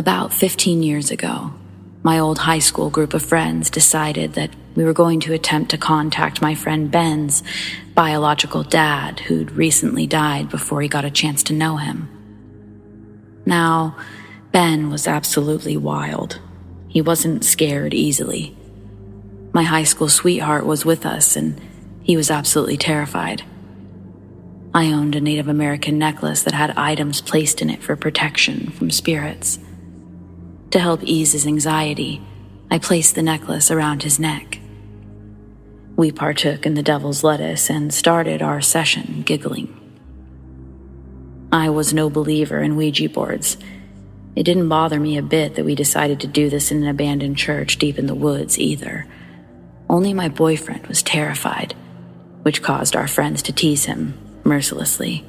About 15 years ago, my old high school group of friends decided that we were going to attempt to contact my friend Ben's biological dad, who'd recently died before he got a chance to know him. Now, Ben was absolutely wild. He wasn't scared easily. My high school sweetheart was with us, and he was absolutely terrified. I owned a Native American necklace that had items placed in it for protection from spirits. To help ease his anxiety, I placed the necklace around his neck. We partook in the devil's lettuce and started our session giggling. I was no believer in Ouija boards. It didn't bother me a bit that we decided to do this in an abandoned church deep in the woods either. Only my boyfriend was terrified, which caused our friends to tease him mercilessly.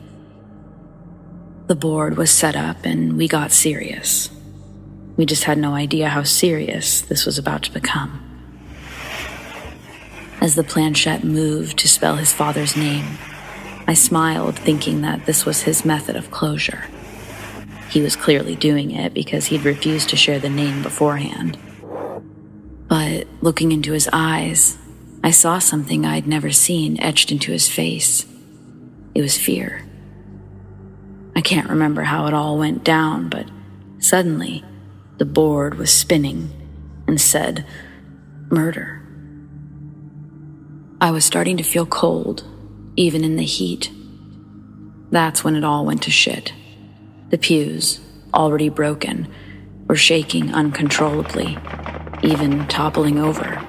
The board was set up and we got serious. We just had no idea how serious this was about to become. As the planchette moved to spell his father's name, I smiled, thinking that this was his method of closure. He was clearly doing it because he'd refused to share the name beforehand. But looking into his eyes, I saw something I'd never seen etched into his face. It was fear. I can't remember how it all went down, but suddenly, the board was spinning and said, "Murder." I was starting to feel cold, even in the heat. That's when it all went to shit. The pews, already broken, were shaking uncontrollably, even toppling over.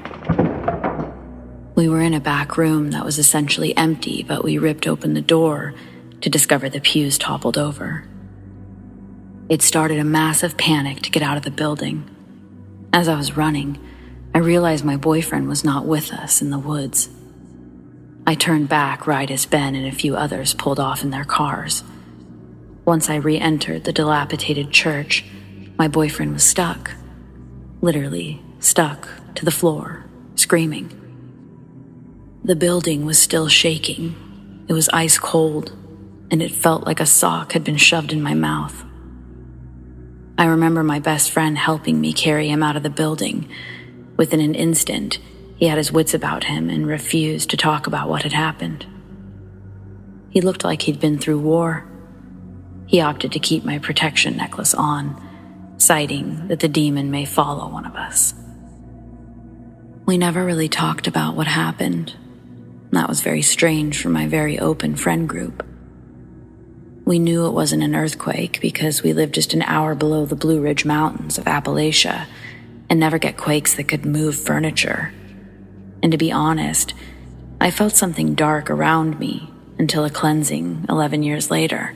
We were in a back room that was essentially empty, but we ripped open the door to discover the pews toppled over. It started a massive panic to get out of the building. As I was running, I realized my boyfriend was not with us in the woods. I turned back right as Ben and a few others pulled off in their cars. Once I re-entered the dilapidated church, my boyfriend was stuck. Literally stuck to the floor, screaming. The building was still shaking. It was ice cold, and it felt like a sock had been shoved in my mouth. I remember my best friend helping me carry him out of the building. Within an instant, he had his wits about him and refused to talk about what had happened. He looked like he'd been through war. He opted to keep my protection necklace on, citing that the demon may follow one of us. We never really talked about what happened. That was very strange for my very open friend group. We knew it wasn't an earthquake because we lived just an hour below the Blue Ridge Mountains of Appalachia and never get quakes that could move furniture. And to be honest, I felt something dark around me until a cleansing 11 years later,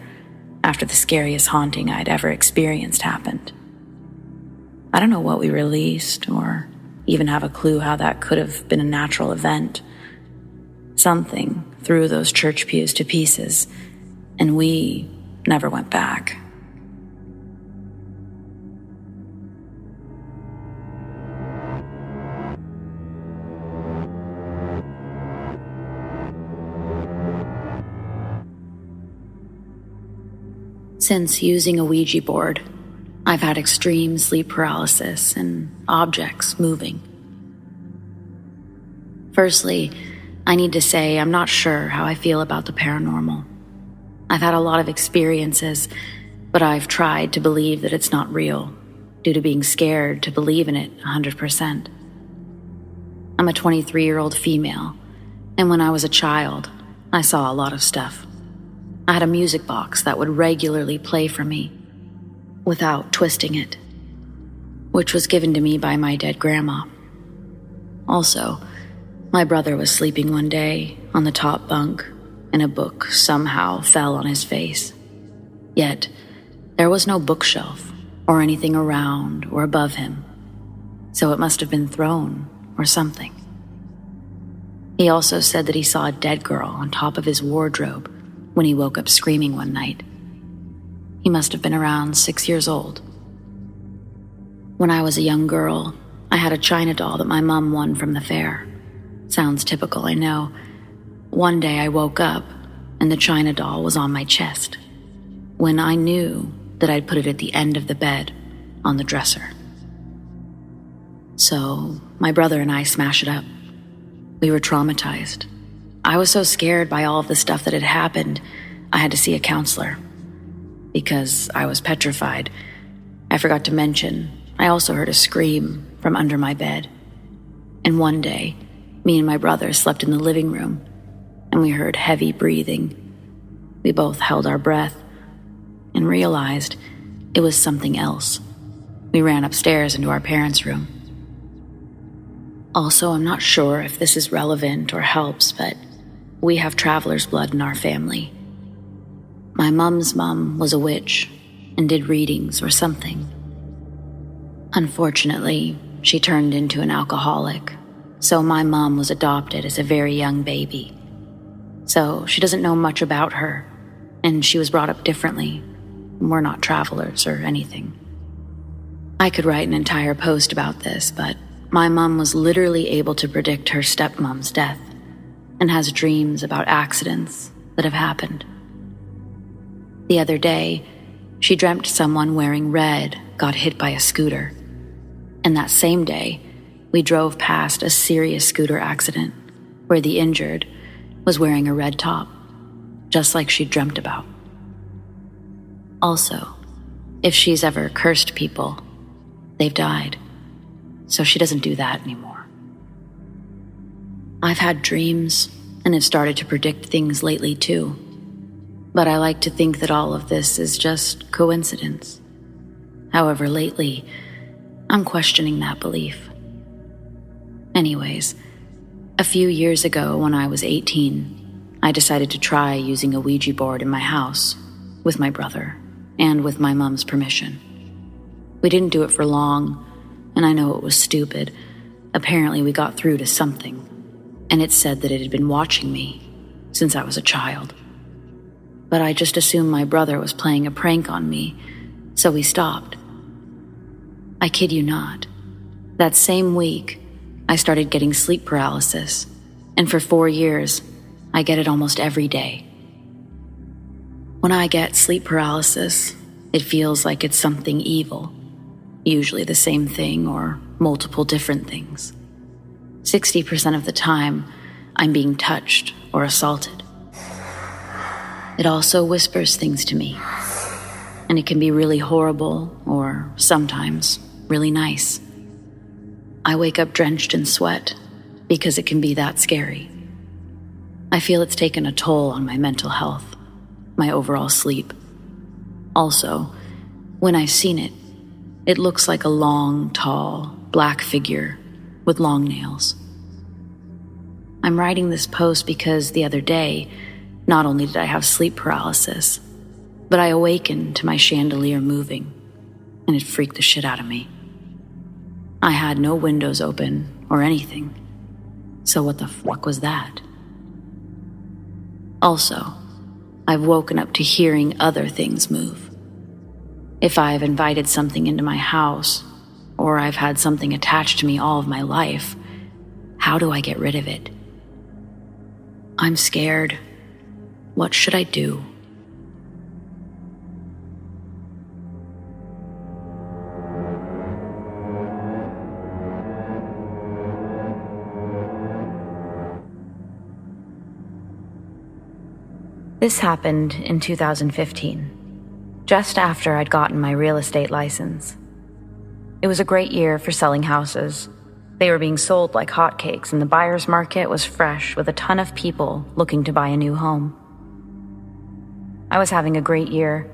after the scariest haunting I'd ever experienced happened. I don't know what we released or even have a clue how that could have been a natural event. Something threw those church pews to pieces, and we never went back. Since using a Ouija board, I've had extreme sleep paralysis and objects moving. Firstly, I need to say I'm not sure how I feel about the paranormal. I've had a lot of experiences, but I've tried to believe that it's not real, due to being scared to believe in it 100%. I'm a 23-year-old female, and when I was a child, I saw a lot of stuff. I had a music box that would regularly play for me, without twisting it, which was given to me by my dead grandma. Also, my brother was sleeping one day on the top bunk, and a book somehow fell on his face. Yet, there was no bookshelf or anything around or above him, so it must have been thrown or something. He also said that he saw a dead girl on top of his wardrobe when he woke up screaming one night. He must have been around 6 years old. When I was a young girl, I had a China doll that my mom won from the fair. Sounds typical, I know. One day I woke up and the China doll was on my chest. When I knew that I'd put it at the end of the bed, on the dresser. So, my brother and I smashed it up. We were traumatized. I was so scared by all of the stuff that had happened, I had to see a counselor. Because I was petrified, I forgot to mention, I also heard a scream from under my bed. And one day, me and my brother slept in the living room, and we heard heavy breathing. We both held our breath and realized it was something else. We ran upstairs into our parents' room. Also, I'm not sure if this is relevant or helps, but we have traveler's blood in our family. My mom's mom was a witch and did readings or something. Unfortunately, she turned into an alcoholic, so my mom was adopted as a very young baby. So she doesn't know much about her, and she was brought up differently. We're not travelers or anything. I could write an entire post about this, but my mom was literally able to predict her stepmom's death and has dreams about accidents that have happened. The other day, she dreamt someone wearing red got hit by a scooter. And that same day, we drove past a serious scooter accident where the injured was wearing a red top, just like she dreamt about. Also, if she's ever cursed people, they've died, so she doesn't do that anymore. I've had dreams and have started to predict things lately too, but I like to think that all of this is just coincidence. However, lately, I'm questioning that belief. Anyways, a few years ago when I was 18, I decided to try using a Ouija board in my house with my brother and with my mom's permission. We didn't do it for long, and I know it was stupid. Apparently we got through to something, and it said that it had been watching me since I was a child. But I just assumed my brother was playing a prank on me, so we stopped. I kid you not. That same week, I started getting sleep paralysis, and for 4 years, I get it almost every day. When I get sleep paralysis, it feels like it's something evil, usually the same thing or multiple different things. 60% of the time, I'm being touched or assaulted. It also whispers things to me, and it can be really horrible or sometimes really nice. I wake up drenched in sweat because it can be that scary. I feel it's taken a toll on my mental health, my overall sleep. Also, when I've seen it, it looks like a long, tall, black figure with long nails. I'm writing this post because the other day, not only did I have sleep paralysis, but I awakened to my chandelier moving, and it freaked the shit out of me. I had no windows open or anything, so what the fuck was that? Also, I've woken up to hearing other things move. If I've invited something into my house, or I've had something attached to me all of my life, how do I get rid of it? I'm scared. What should I do? This happened in 2015, just after I'd gotten my real estate license. It was a great year for selling houses. They were being sold like hotcakes, and the buyer's market was fresh with a ton of people looking to buy a new home. I was having a great year,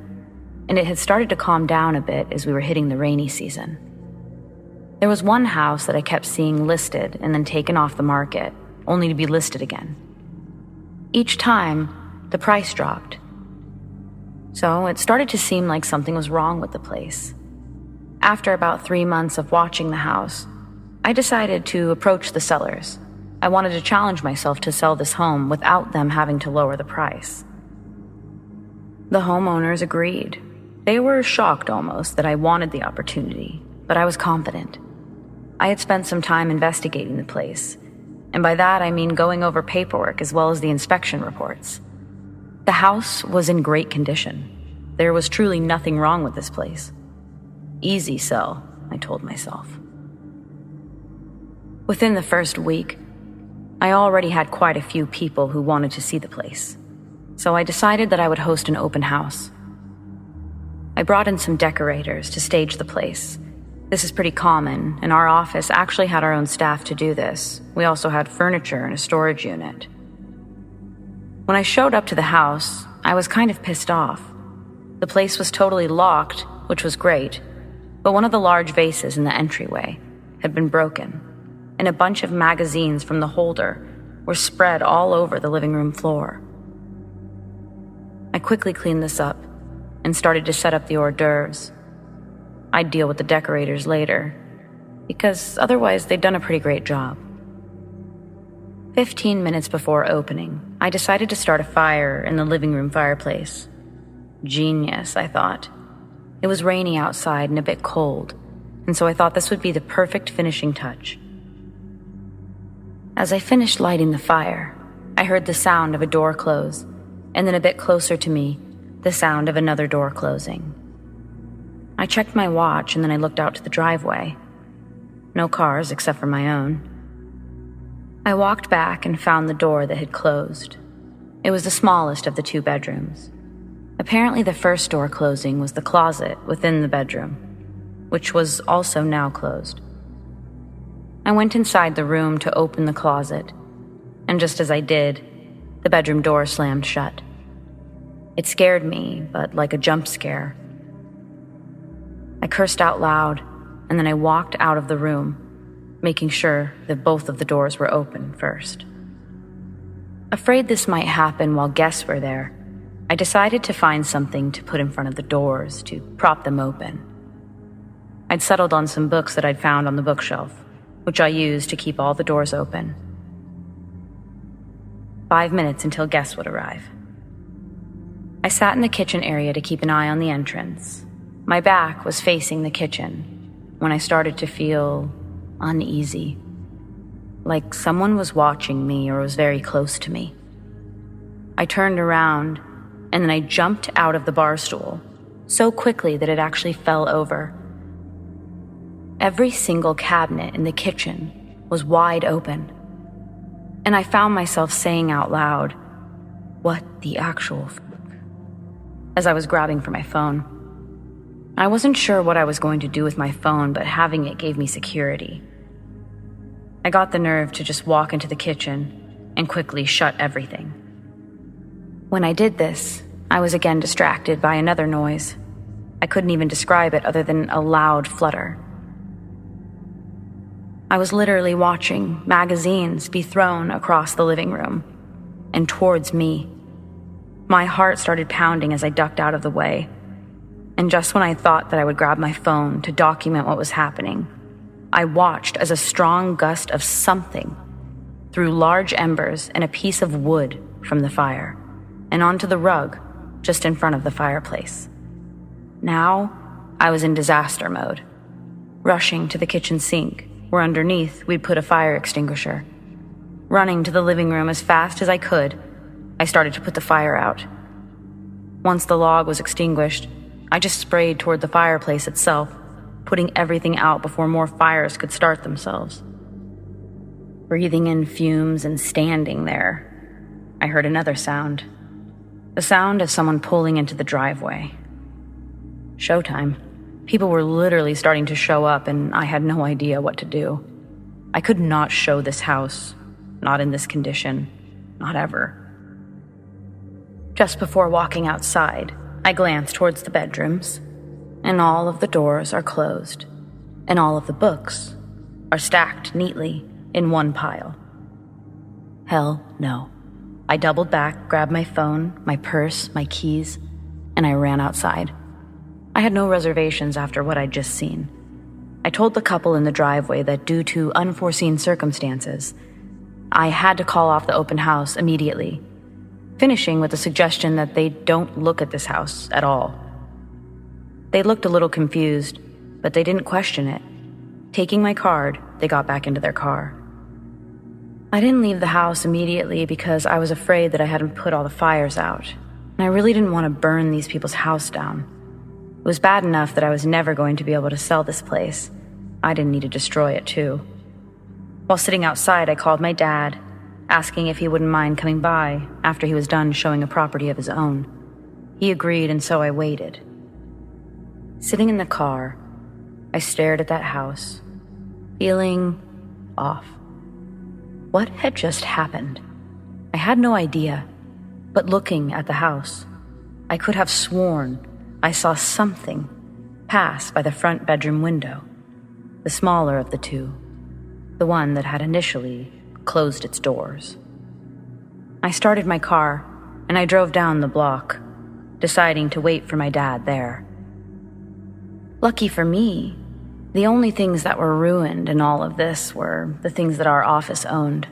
and it had started to calm down a bit as we were hitting the rainy season. There was one house that I kept seeing listed and then taken off the market, only to be listed again. Each time, the price dropped. So it started to seem like something was wrong with the place. After about 3 months of watching the house, I decided to approach the sellers. I wanted to challenge myself to sell this home without them having to lower the price. The homeowners agreed. They were shocked almost that I wanted the opportunity, but I was confident. I had spent some time investigating the place, and by that I mean going over paperwork as well as the inspection reports. The house was in great condition. There was truly nothing wrong with this place. Easy sell, I told myself. Within the first week, I already had quite a few people who wanted to see the place, so I decided that I would host an open house. I brought in some decorators to stage the place. This is pretty common, and our office actually had our own staff to do this. We also had furniture and a storage unit. When I showed up to the house, I was kind of pissed off. The place was totally locked, which was great, but one of the large vases in the entryway had been broken, and a bunch of magazines from the holder were spread all over the living room floor. I quickly cleaned this up and started to set up the hors d'oeuvres. I'd deal with the decorators later, because otherwise they'd done a pretty great job. 15 minutes before opening, I decided to start a fire in the living room fireplace. Genius, I thought. It was rainy outside and a bit cold, and so I thought this would be the perfect finishing touch. As I finished lighting the fire, I heard the sound of a door close, and then a bit closer to me, the sound of another door closing. I checked my watch and then I looked out to the driveway. No cars except for my own. I walked back and found the door that had closed. It was the smallest of the 2 bedrooms. Apparently the first door closing was the closet within the bedroom, which was also now closed. I went inside the room to open the closet, and just as I did, the bedroom door slammed shut. It scared me, but like a jump scare. I cursed out loud, and then I walked out of the room, making sure that both of the doors were open first. Afraid this might happen while guests were there, I decided to find something to put in front of the doors to prop them open. I'd settled on some books that I'd found on the bookshelf, which I used to keep all the doors open. 5 minutes until guests would arrive. I sat in the kitchen area to keep an eye on the entrance. My back was facing the kitchen when I started to feel uneasy, like someone was watching me or was very close to me. I turned around, and then I jumped out of the bar stool so quickly that it actually fell over. Every single cabinet in the kitchen was wide open, and I found myself saying out loud, "What the actual fuck?" as I was grabbing for my phone. I wasn't sure what I was going to do with my phone, but having it gave me security. I got the nerve to just walk into the kitchen and quickly shut everything. When I did this, I was again distracted by another noise. I couldn't even describe it other than a loud flutter. I was literally watching magazines be thrown across the living room and towards me. My heart started pounding as I ducked out of the way. And just when I thought that I would grab my phone to document what was happening, I watched as a strong gust of something threw large embers and a piece of wood from the fire and onto the rug just in front of the fireplace. Now, I was in disaster mode, rushing to the kitchen sink, where underneath we'd put a fire extinguisher. Running to the living room as fast as I could, I started to put the fire out. Once the log was extinguished, I just sprayed toward the fireplace itself, putting everything out before more fires could start themselves. Breathing in fumes and standing there, I heard another sound. The sound of someone pulling into the driveway. Showtime. People were literally starting to show up, and I had no idea what to do. I could not show this house, not in this condition, not ever. Just before walking outside, I glanced towards the bedrooms, and all of the doors are closed, and all of the books are stacked neatly in one pile. Hell no. I doubled back, grabbed my phone, my purse, my keys, and I ran outside. I had no reservations after what I'd just seen. I told the couple in the driveway that due to unforeseen circumstances, I had to call off the open house immediately, finishing with the suggestion that they don't look at this house at all. They looked a little confused, but they didn't question it. Taking my card, they got back into their car. I didn't leave the house immediately because I was afraid that I hadn't put all the fires out, and I really didn't want to burn these people's house down. It was bad enough that I was never going to be able to sell this place. I didn't need to destroy it too. While sitting outside, I called my dad, asking if he wouldn't mind coming by after he was done showing a property of his own. He agreed, and so I waited. Sitting in the car, I stared at that house, feeling off. What had just happened? I had no idea, but looking at the house, I could have sworn I saw something pass by the front bedroom window, the smaller of the two, the one that had initially closed its doors. I started my car, and I drove down the block, deciding to wait for my dad there. Lucky for me, the only things that were ruined in all of this were the things that our office owned.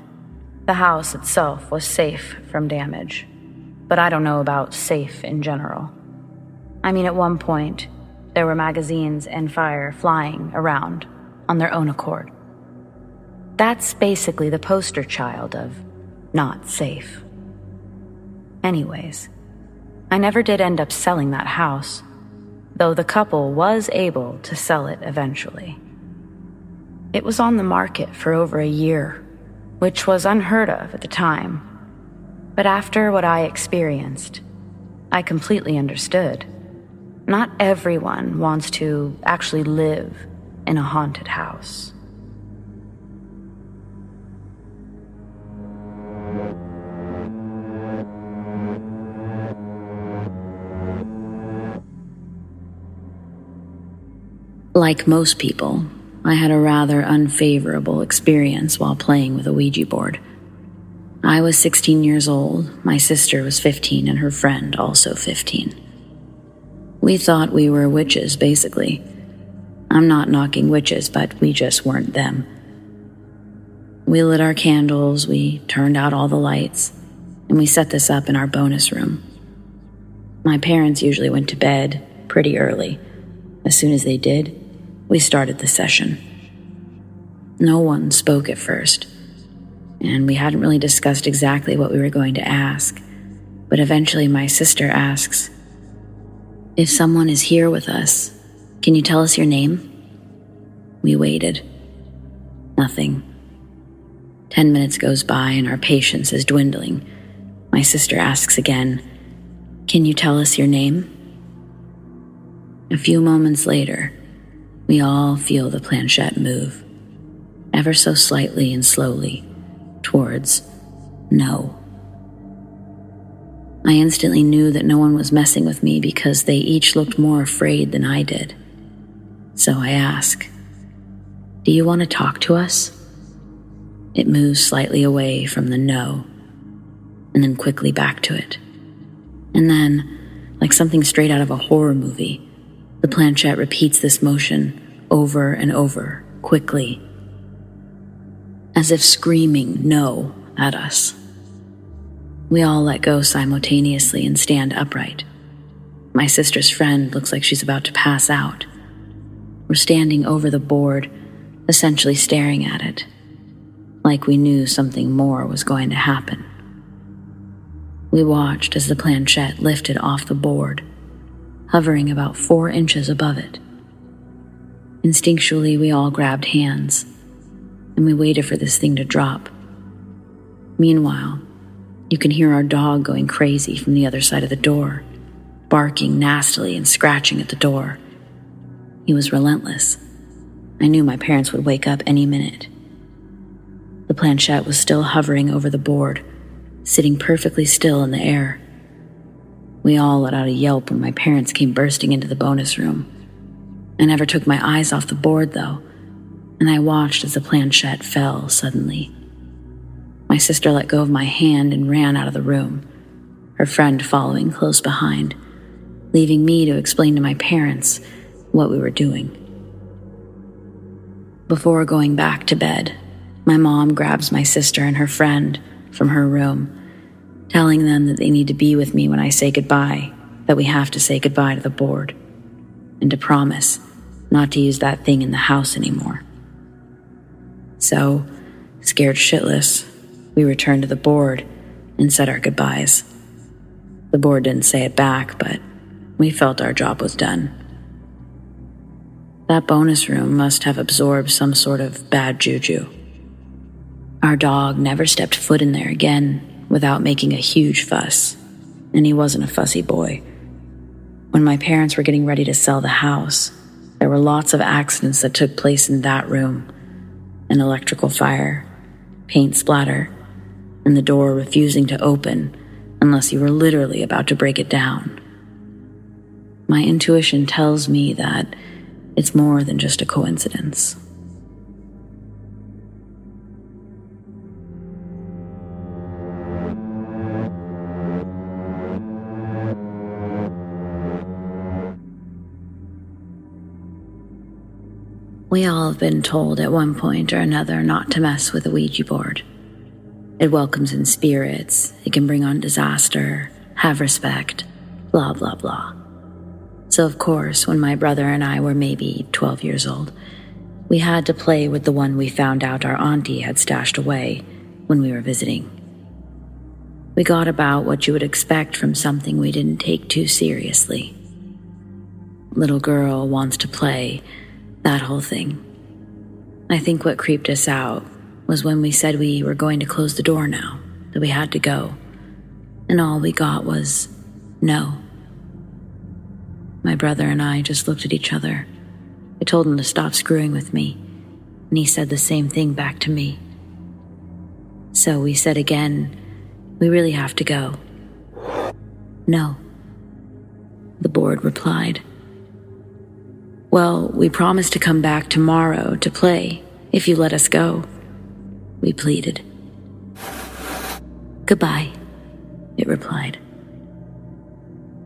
The house itself was safe from damage, but I don't know about safe in general. I mean, at one point, there were magazines and fire flying around on their own accord. That's basically the poster child of not safe. Anyways, I never did end up selling that house, though the couple was able to sell it eventually. It was on the market for over a year, which was unheard of at the time. But after what I experienced, I completely understood. Not everyone wants to actually live in a haunted house. Like most people, I had a rather unfavorable experience while playing with a Ouija board. I was 16 years old, my sister was 15, and her friend also 15. We thought we were witches, basically. I'm not knocking witches, but we just weren't them. We lit our candles, we turned out all the lights, and we set this up in our bonus room. My parents usually went to bed pretty early. As soon as they did, we started the session. No one spoke at first, and we hadn't really discussed exactly what we were going to ask, but eventually my sister asks, "If someone is here with us, can you tell us your name?" We waited. Nothing. 10 minutes goes by and our patience is dwindling. My sister asks again, "Can you tell us your name?" A few moments later, we all feel the planchette move, ever so slightly and slowly, towards no. I instantly knew that no one was messing with me because they each looked more afraid than I did. So I ask, "Do you want to talk to us?" It moves slightly away from the no, and then quickly back to it. And then, like something straight out of a horror movie, the planchette repeats this motion over and over, quickly, as if screaming no at us. We all let go simultaneously and stand upright. My sister's friend looks like she's about to pass out. We're standing over the board, essentially staring at it, like we knew something more was going to happen. We watched as the planchette lifted off the board, hovering about 4 inches above it. Instinctually, we all grabbed hands, and we waited for this thing to drop. Meanwhile, you can hear our dog going crazy from the other side of the door, barking nastily and scratching at the door. He was relentless. I knew my parents would wake up any minute. The planchette was still hovering over the board, sitting perfectly still in the air. We all let out a yelp when my parents came bursting into the bonus room. I never took my eyes off the board, though, and I watched as the planchette fell suddenly. My sister let go of my hand and ran out of the room, her friend following close behind, leaving me to explain to my parents what we were doing. Before going back to bed, my mom grabs my sister and her friend from her room, telling them that they need to be with me when I say goodbye, that we have to say goodbye to the board, and to promise not to use that thing in the house anymore. So, scared shitless, we returned to the board and said our goodbyes. The board didn't say it back, but we felt our job was done. That bonus room must have absorbed some sort of bad juju. Our dog never stepped foot in there again without making a huge fuss, and he wasn't a fussy boy. When my parents were getting ready to sell the house, there were lots of accidents that took place in that room. An electrical fire, paint splatter, and the door refusing to open unless you were literally about to break it down. My intuition tells me that it's more than just a coincidence. We all have been told at one point or another not to mess with a Ouija board. It welcomes in spirits, it can bring on disaster, have respect, blah, blah, blah. So of course, when my brother and I were maybe 12 years old, we had to play with the one we found out our auntie had stashed away when we were visiting. We got about what you would expect from something we didn't take too seriously. Little girl wants to play, that whole thing. I think what creeped us out was when we said we were going to close the door now, that we had to go, and all we got was no. My brother and I just looked at each other. I told him to stop screwing with me, and he said the same thing back to me. So we said again, we really have to go. No. The board replied, well, we promised to come back tomorrow to play, if you let us go. We pleaded. Goodbye, it replied.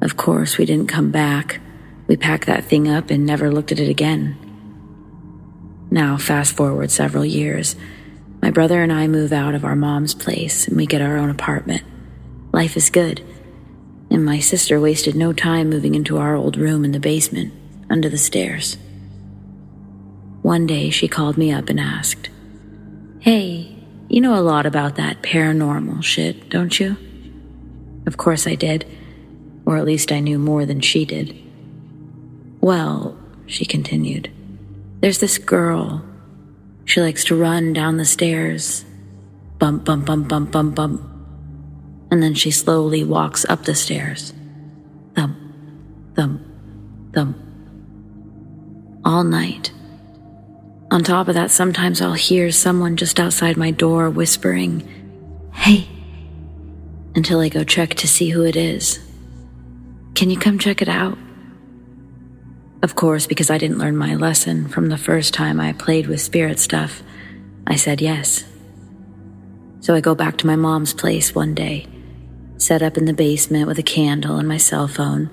Of course, we didn't come back. We packed that thing up and never looked at it again. Now, fast forward several years, my brother and I move out of our mom's place and we get our own apartment. Life is good. And my sister wasted no time moving into our old room in the basement, under the stairs. One day she called me up and asked, hey, you know a lot about that paranormal shit, don't you? Of course I did, or at least I knew more than she did. Well, she continued, there's this girl. She likes to run down the stairs, bump, bump, bump, bump, bump, bump, and then she slowly walks up the stairs, thump, thump, thump, all night. On top of that, sometimes I'll hear someone just outside my door whispering, hey, until I go check to see who it is. Can you come check it out? Of course, because I didn't learn my lesson from the first time I played with spirit stuff, I said yes. So I go back to my mom's place one day, set up in the basement with a candle and my cell phone,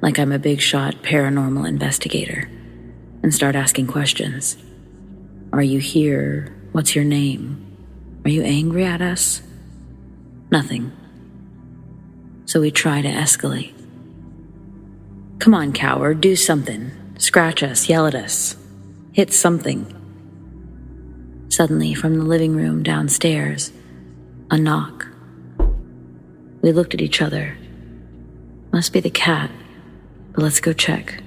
like I'm a big shot paranormal investigator, and start asking questions. Are you here? What's your name? Are you angry at us? Nothing. So we try to escalate. Come on, coward, do something. Scratch us, yell at us. Hit something. Suddenly, from the living room downstairs, a knock. We looked at each other. Must be the cat, but let's go check.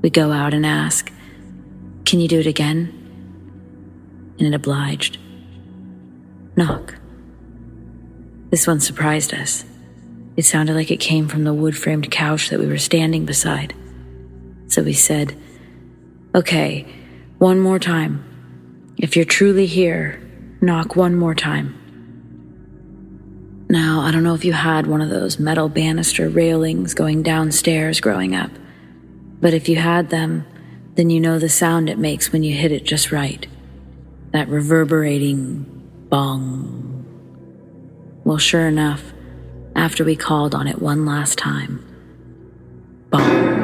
We go out and ask, can you do it again? And it obliged. Knock. This one surprised us. It sounded like it came from the wood-framed couch that we were standing beside. So we said, okay, one more time. If you're truly here, knock one more time. Now, I don't know if you had one of those metal banister railings going downstairs growing up, but if you had them, then you know the sound it makes when you hit it just right. That reverberating bong. Well, sure enough, after we called on it one last time, bong.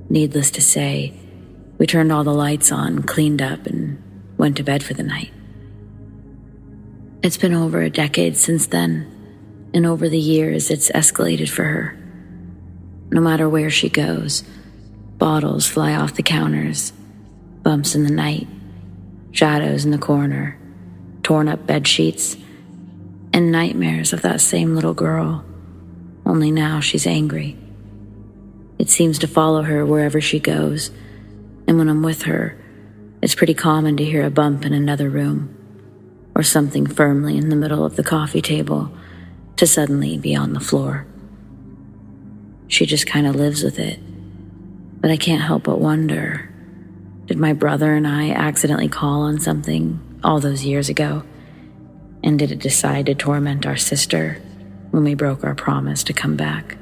Needless to say, we turned all the lights on, cleaned up, and went to bed for the night. It's been over a decade since then, and over the years it's escalated for her. No matter where she goes, bottles fly off the counters, bumps in the night, shadows in the corner, torn up bed sheets, and nightmares of that same little girl, only now she's angry. It seems to follow her wherever she goes, and when I'm with her, it's pretty common to hear a bump in another room, or something firmly in the middle of the coffee table to suddenly be on the floor. She just kind of lives with it, but I can't help but wonder, did my brother and I accidentally call on something all those years ago? And did it decide to torment our sister when we broke our promise to come back?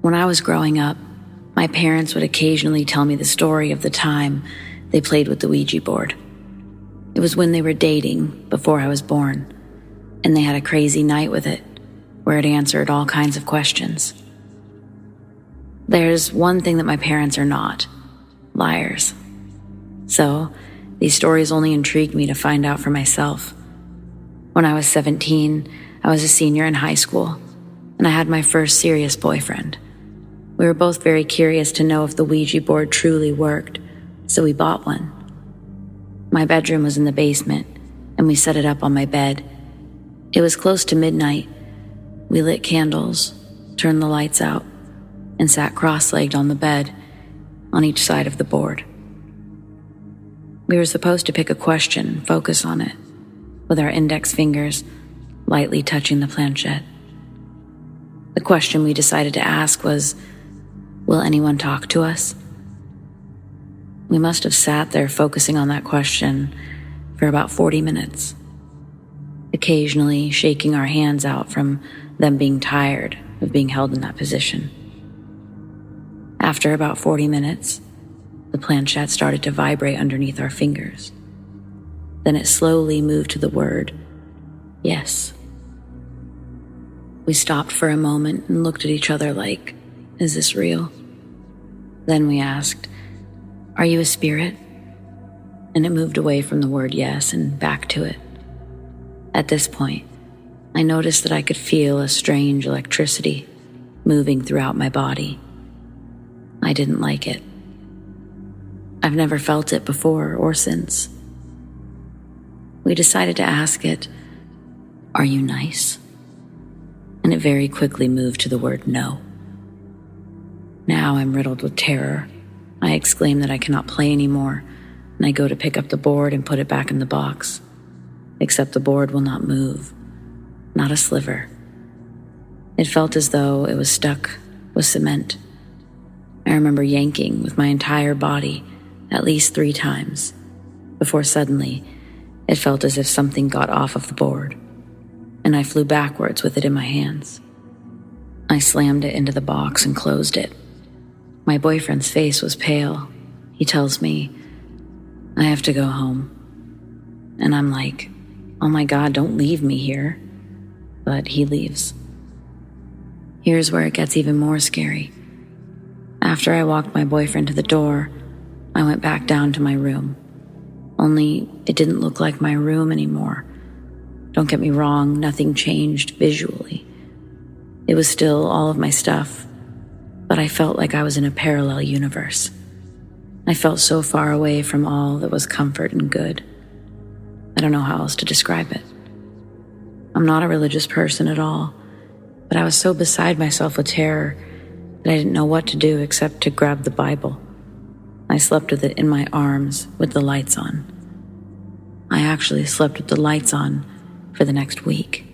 When I was growing up, my parents would occasionally tell me the story of the time they played with the Ouija board. It was when they were dating, before I was born, and they had a crazy night with it, where it answered all kinds of questions. There's one thing that my parents are not: liars. So, these stories only intrigued me to find out for myself. When I was 17, I was a senior in high school, and I had my first serious boyfriend. We were both very curious to know if the Ouija board truly worked, so we bought one. My bedroom was in the basement, and we set it up on my bed. It was close to midnight. We lit candles, turned the lights out, and sat cross-legged on the bed, on each side of the board. We were supposed to pick a question and focus on it, with our index fingers lightly touching the planchette. The question we decided to ask was, will anyone talk to us? We must have sat there focusing on that question for about 40 minutes, occasionally shaking our hands out from them being tired of being held in that position. After about 40 minutes, the planchette started to vibrate underneath our fingers. Then it slowly moved to the word, yes. We stopped for a moment and looked at each other like, is this real? Then we asked, are you a spirit? And it moved away from the word yes and back to it. At this point, I noticed that I could feel a strange electricity moving throughout my body. I didn't like it. I've never felt it before or since. We decided to ask it, are you nice? And it very quickly moved to the word no. Now I'm riddled with terror. I exclaim that I cannot play anymore, and I go to pick up the board and put it back in the box. Except the board will not move, not a sliver. It felt as though it was stuck with cement. I remember yanking with my entire body at least 3 times, before suddenly it felt as if something got off of the board, and I flew backwards with it in my hands. I slammed it into the box and closed it. My boyfriend's face was pale. He tells me, I have to go home. And I'm like, oh my God, don't leave me here. But he leaves. Here's where it gets even more scary. After I walked my boyfriend to the door, I went back down to my room. Only it didn't look like my room anymore. Don't get me wrong, nothing changed visually. It was still all of my stuff, but I felt like I was in a parallel universe. I felt so far away from all that was comfort and good. I don't know how else to describe it. I'm not a religious person at all, but I was so beside myself with terror that I didn't know what to do except to grab the Bible. I slept with it in my arms with the lights on. I actually slept with the lights on for the next week.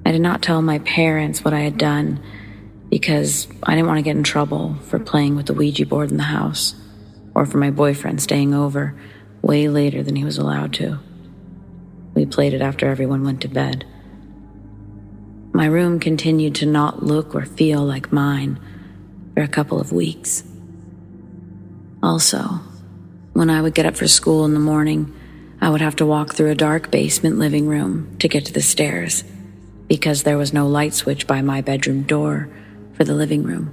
I did not tell my parents what I had done because I didn't want to get in trouble for playing with the Ouija board in the house, or for my boyfriend staying over way later than he was allowed to. We played it after everyone went to bed. My room continued to not look or feel like mine for a couple of weeks. Also, when I would get up for school in the morning, I would have to walk through a dark basement living room to get to the stairs, because there was no light switch by my bedroom door for the living room.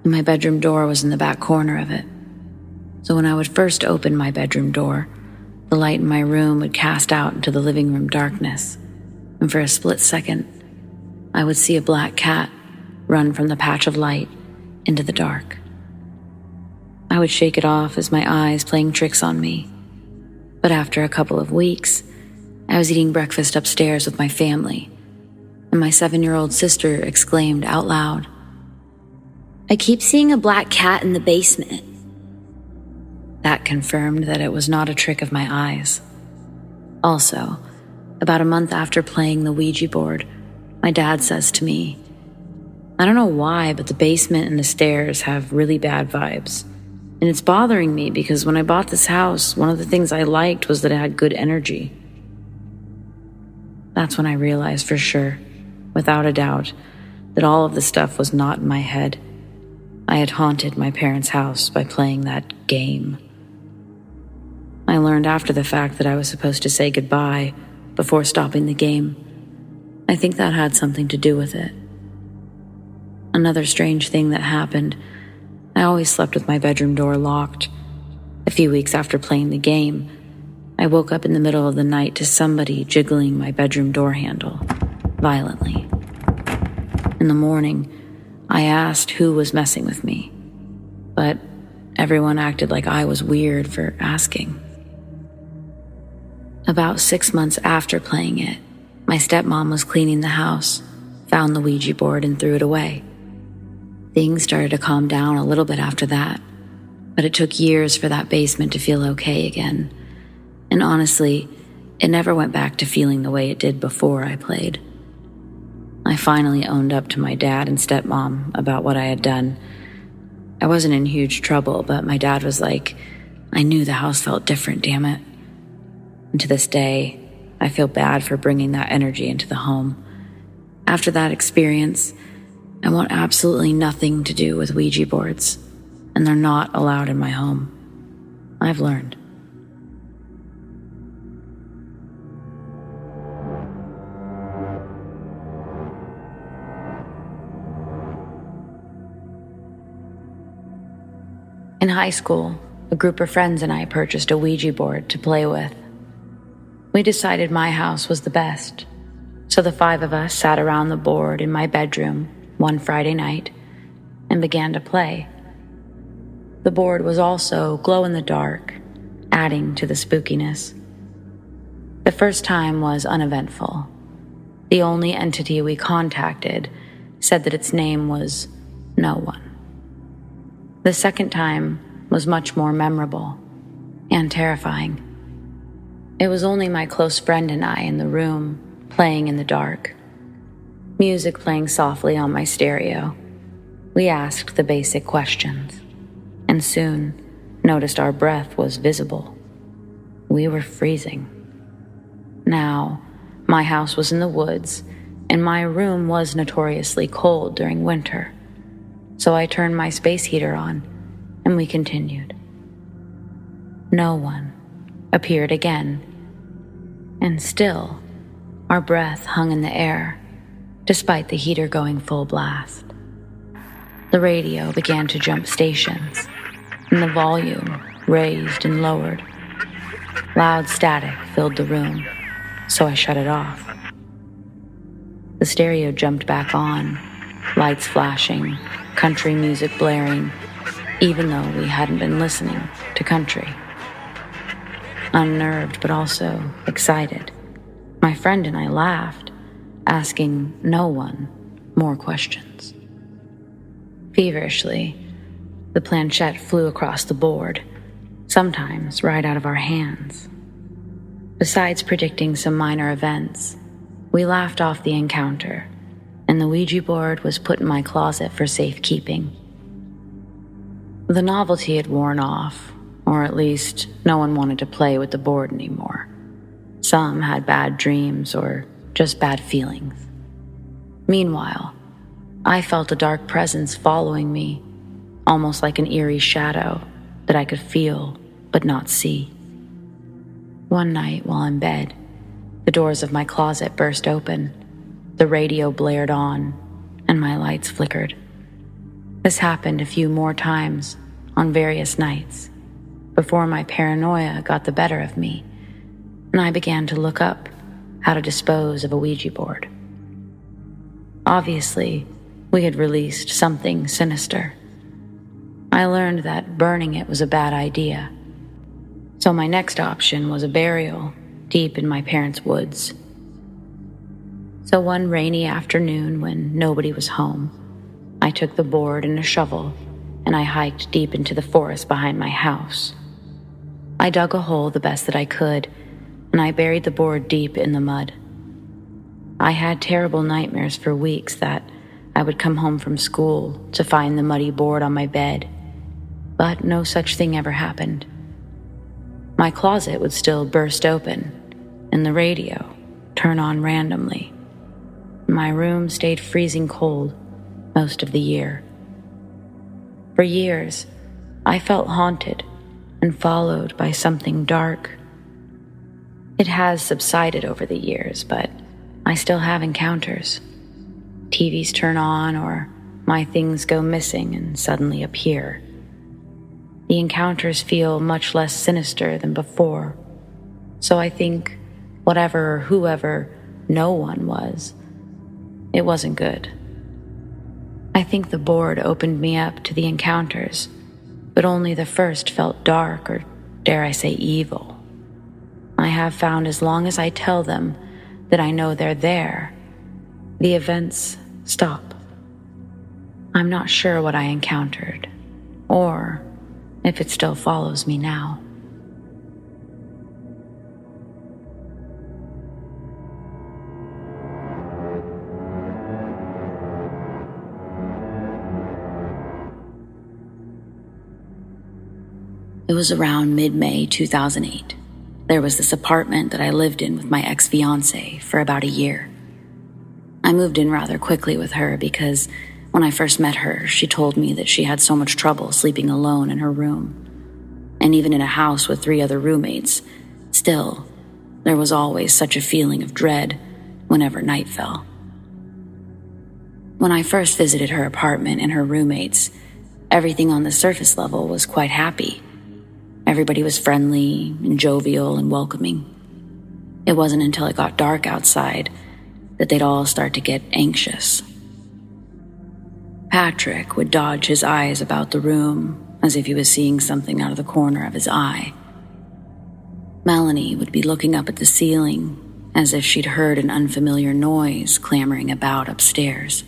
And my bedroom door was in the back corner of it. So when I would first open my bedroom door, the light in my room would cast out into the living room darkness, and for a split second, I would see a black cat run from the patch of light into the dark. I would shake it off as my eyes playing tricks on me. But after a couple of weeks, I was eating breakfast upstairs with my family, and my 7-year-old sister exclaimed out loud, "I keep seeing a black cat in the basement." That confirmed that it was not a trick of my eyes. Also, about a month after playing the Ouija board, my dad says to me, "I don't know why, but the basement and the stairs have really bad vibes. And it's bothering me because when I bought this house, one of the things I liked was that it had good energy." That's when I realized for sure, without a doubt, that all of the stuff was not in my head. I had haunted my parents' house by playing that game. I learned after the fact that I was supposed to say goodbye before stopping the game. I think that had something to do with it. Another strange thing that happened, I always slept with my bedroom door locked. A few weeks after playing the game, I woke up in the middle of the night to somebody jiggling my bedroom door handle violently. In the morning, I asked who was messing with me, but everyone acted like I was weird for asking. About 6 months after playing it, my stepmom was cleaning the house, found the Ouija board, and threw it away. Things started to calm down a little bit after that, but it took years for that basement to feel okay again. And honestly, it never went back to feeling the way it did before I played. I finally owned up to my dad and stepmom about what I had done. I wasn't in huge trouble, but my dad was like, "I knew the house felt different, damn it." And to this day, I feel bad for bringing that energy into the home. After that experience, I want absolutely nothing to do with Ouija boards, and they're not allowed in my home. I've learned. In high school, a group of friends and I purchased a Ouija board to play with. We decided my house was the best, so the 5 of us sat around the board in my bedroom one Friday night and began to play. The board was also glow-in-the-dark, adding to the spookiness. The first time was uneventful. The only entity we contacted said that its name was no one. The second time was much more memorable and terrifying. It was only my close friend and I in the room, playing in the dark. Music playing softly on my stereo. We asked the basic questions, and soon noticed our breath was visible. We were freezing. Now, my house was in the woods, and my room was notoriously cold during winter. So I turned my space heater on, and we continued. No one appeared again, and still, our breath hung in the air, despite the heater going full blast. The radio began to jump stations, and the volume raised and lowered. Loud static filled the room, so I shut it off. The stereo jumped back on, lights flashing, country music blaring, even though we hadn't been listening to country. Unnerved but also excited, my friend and I laughed, asking no one more questions. Feverishly, the planchette flew across the board, sometimes right out of our hands. Besides predicting some minor events, we laughed off the encounter, and the Ouija board was put in my closet for safekeeping. The novelty had worn off, or at least no one wanted to play with the board anymore. Some had bad dreams or just bad feelings. Meanwhile, I felt a dark presence following me, almost like an eerie shadow that I could feel but not see. One night while in bed, the doors of my closet burst open, the radio blared on, and my lights flickered. This happened a few more times on various nights before my paranoia got the better of me, and I began to look up how to dispose of a Ouija board. Obviously, we had released something sinister, I learned that burning it was a bad idea. So my next option was a burial deep in my parents' woods. So one rainy afternoon when nobody was home, I took the board and a shovel and I hiked deep into the forest behind my house. I dug a hole the best that I could and I buried the board deep in the mud. I had terrible nightmares for weeks that I would come home from school to find the muddy board on my bed, but no such thing ever happened. My closet would still burst open and the radio turn on randomly. My room stayed freezing cold most of the year. For years, I felt haunted and followed by something dark. It has subsided over the years, but I still have encounters. TVs turn on or my things go missing and suddenly appear. The encounters feel much less sinister than before, so I think whatever or whoever no one was, it wasn't good. I think the board opened me up to the encounters, but only the first felt dark or, dare I say, evil. I have found as long as I tell them that I know they're there, the events stop. I'm not sure what I encountered, or if it still follows me now. It was around mid-May 2008. There was this apartment that I lived in with my ex-fiance for about a year. I moved in rather quickly with her because when I first met her, she told me that she had so much trouble sleeping alone in her room. And even in a house with 3 other roommates, still, there was always such a feeling of dread whenever night fell. When I first visited her apartment and her roommates, everything on the surface level was quite happy. Everybody was friendly and jovial and welcoming. It wasn't until it got dark outside that they'd all start to get anxious. Patrick would dodge his eyes about the room as if he was seeing something out of the corner of his eye. Melanie would be looking up at the ceiling as if she'd heard an unfamiliar noise clamoring about upstairs.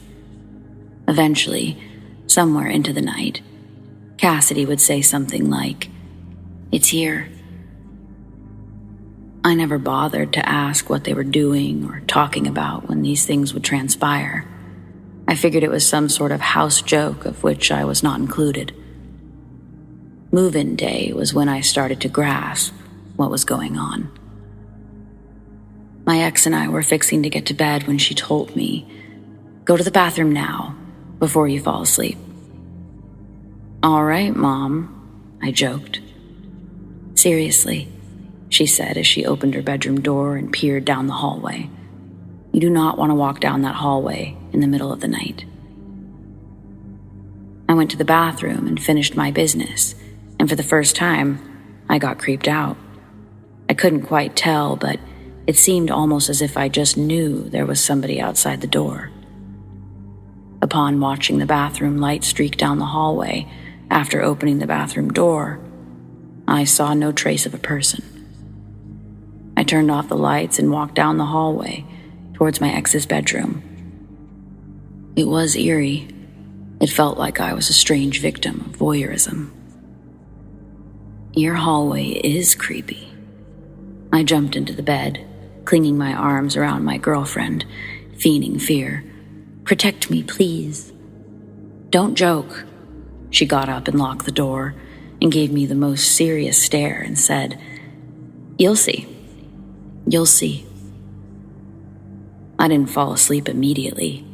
Eventually, somewhere into the night, Cassidy would say something like, "It's here." I never bothered to ask what they were doing or talking about when these things would transpire. I figured it was some sort of house joke of which I was not included. Move-in day was when I started to grasp what was going on. My ex and I were fixing to get to bed when she told me, "Go to the bathroom now, before you fall asleep." "All right, Mom," I joked. "Seriously," she said as she opened her bedroom door and peered down the hallway. "You do not want to walk down that hallway in the middle of the night." I went to the bathroom and finished my business, and for the first time, I got creeped out. I couldn't quite tell, but it seemed almost as if I just knew there was somebody outside the door. Upon watching the bathroom light streak down the hallway after opening the bathroom door, I saw no trace of a person. I turned off the lights and walked down the hallway towards my ex's bedroom. It was eerie. It felt like I was a strange victim of voyeurism. Your hallway is creepy. I jumped into the bed, clinging my arms around my girlfriend, feigning fear. "Protect me, please." "Don't joke." She got up and locked the door and gave me the most serious stare and said, "You'll see. You'll see." I didn't fall asleep immediately.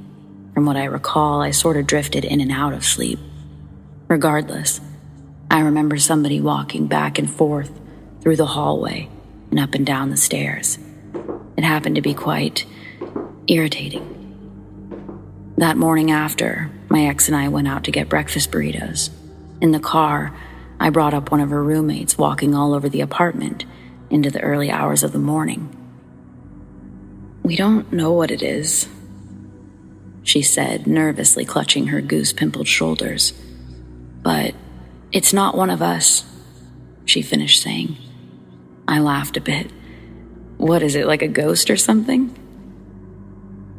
From what I recall, I sort of drifted in and out of sleep. Regardless, I remember somebody walking back and forth through the hallway and up and down the stairs. It happened to be quite irritating. That morning after, my ex and I went out to get breakfast burritos. In the car, I brought up one of her roommates walking all over the apartment into the early hours of the morning. "We don't know what it is," she said, nervously clutching her goose-pimpled shoulders. "But "It's not one of us," she finished saying. I laughed a bit. "What is it, like a ghost or something?"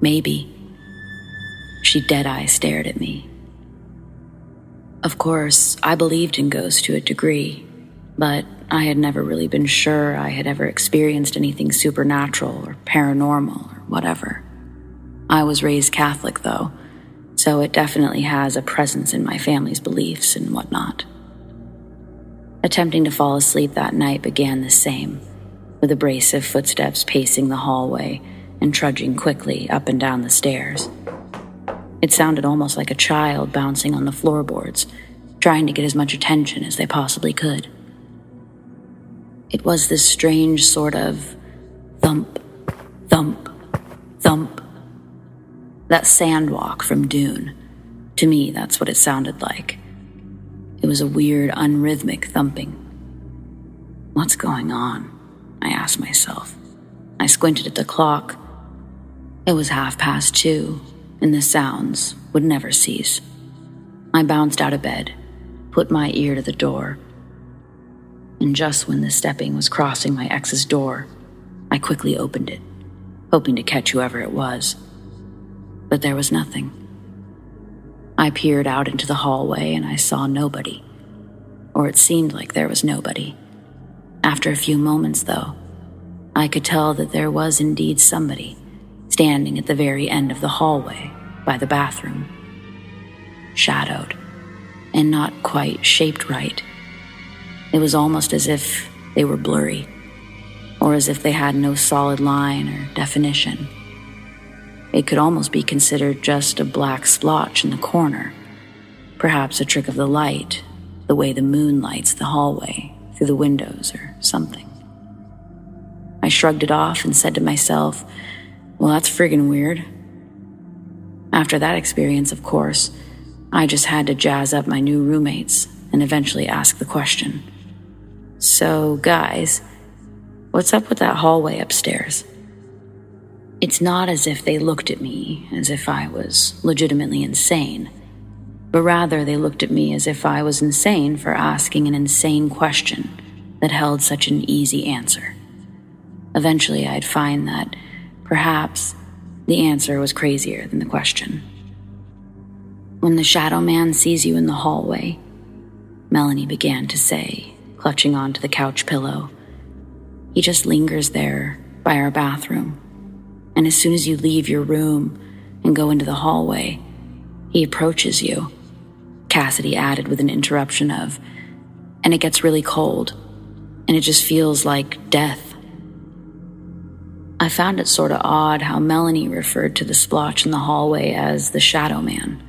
"Maybe." She dead-eye stared at me. Of course, I believed in ghosts to a degree, but I had never really been sure I had ever experienced anything supernatural or paranormal or whatever. I was raised Catholic, though, so it definitely has a presence in my family's beliefs and whatnot. Attempting to fall asleep that night began the same, with abrasive footsteps pacing the hallway and trudging quickly up and down the stairs. It sounded almost like a child bouncing on the floorboards, trying to get as much attention as they possibly could. It was this strange sort of thump, thump, thump. That sandwalk from Dune. To me, that's what it sounded like. It was a weird, unrhythmic thumping. What's going on? I asked myself. I squinted at the clock. It was 2:30, and the sounds would never cease. I bounced out of bed, put my ear to the door, and just when the stepping was crossing my ex's door, I quickly opened it, hoping to catch whoever it was. But there was nothing. I peered out into the hallway and I saw nobody, or it seemed like there was nobody. After a few moments, though, I could tell that there was indeed somebody standing at the very end of the hallway by the bathroom. Shadowed, and not quite shaped right. It was almost as if they were blurry, or as if they had no solid line or definition. It could almost be considered just a black splotch in the corner, perhaps a trick of the light, the way the moon lights the hallway through the windows or something. I shrugged it off and said to myself, well, that's friggin' weird. After that experience, of course, I just had to jazz up my new roommates and eventually ask the question. So, guys, what's up with that hallway upstairs? It's not as if they looked at me as if I was legitimately insane, but rather they looked at me as if I was insane for asking an insane question that held such an easy answer. Eventually, I'd find that perhaps the answer was crazier than the question. When the shadow man sees you in the hallway, Melanie began to say, clutching onto the couch pillow, he just lingers there by our bathroom. And as soon as you leave your room and go into the hallway, he approaches you. Cassidy added with an interruption of, and it gets really cold, and it just feels like death. I found it sort of odd how Melanie referred to the splotch in the hallway as the shadow man,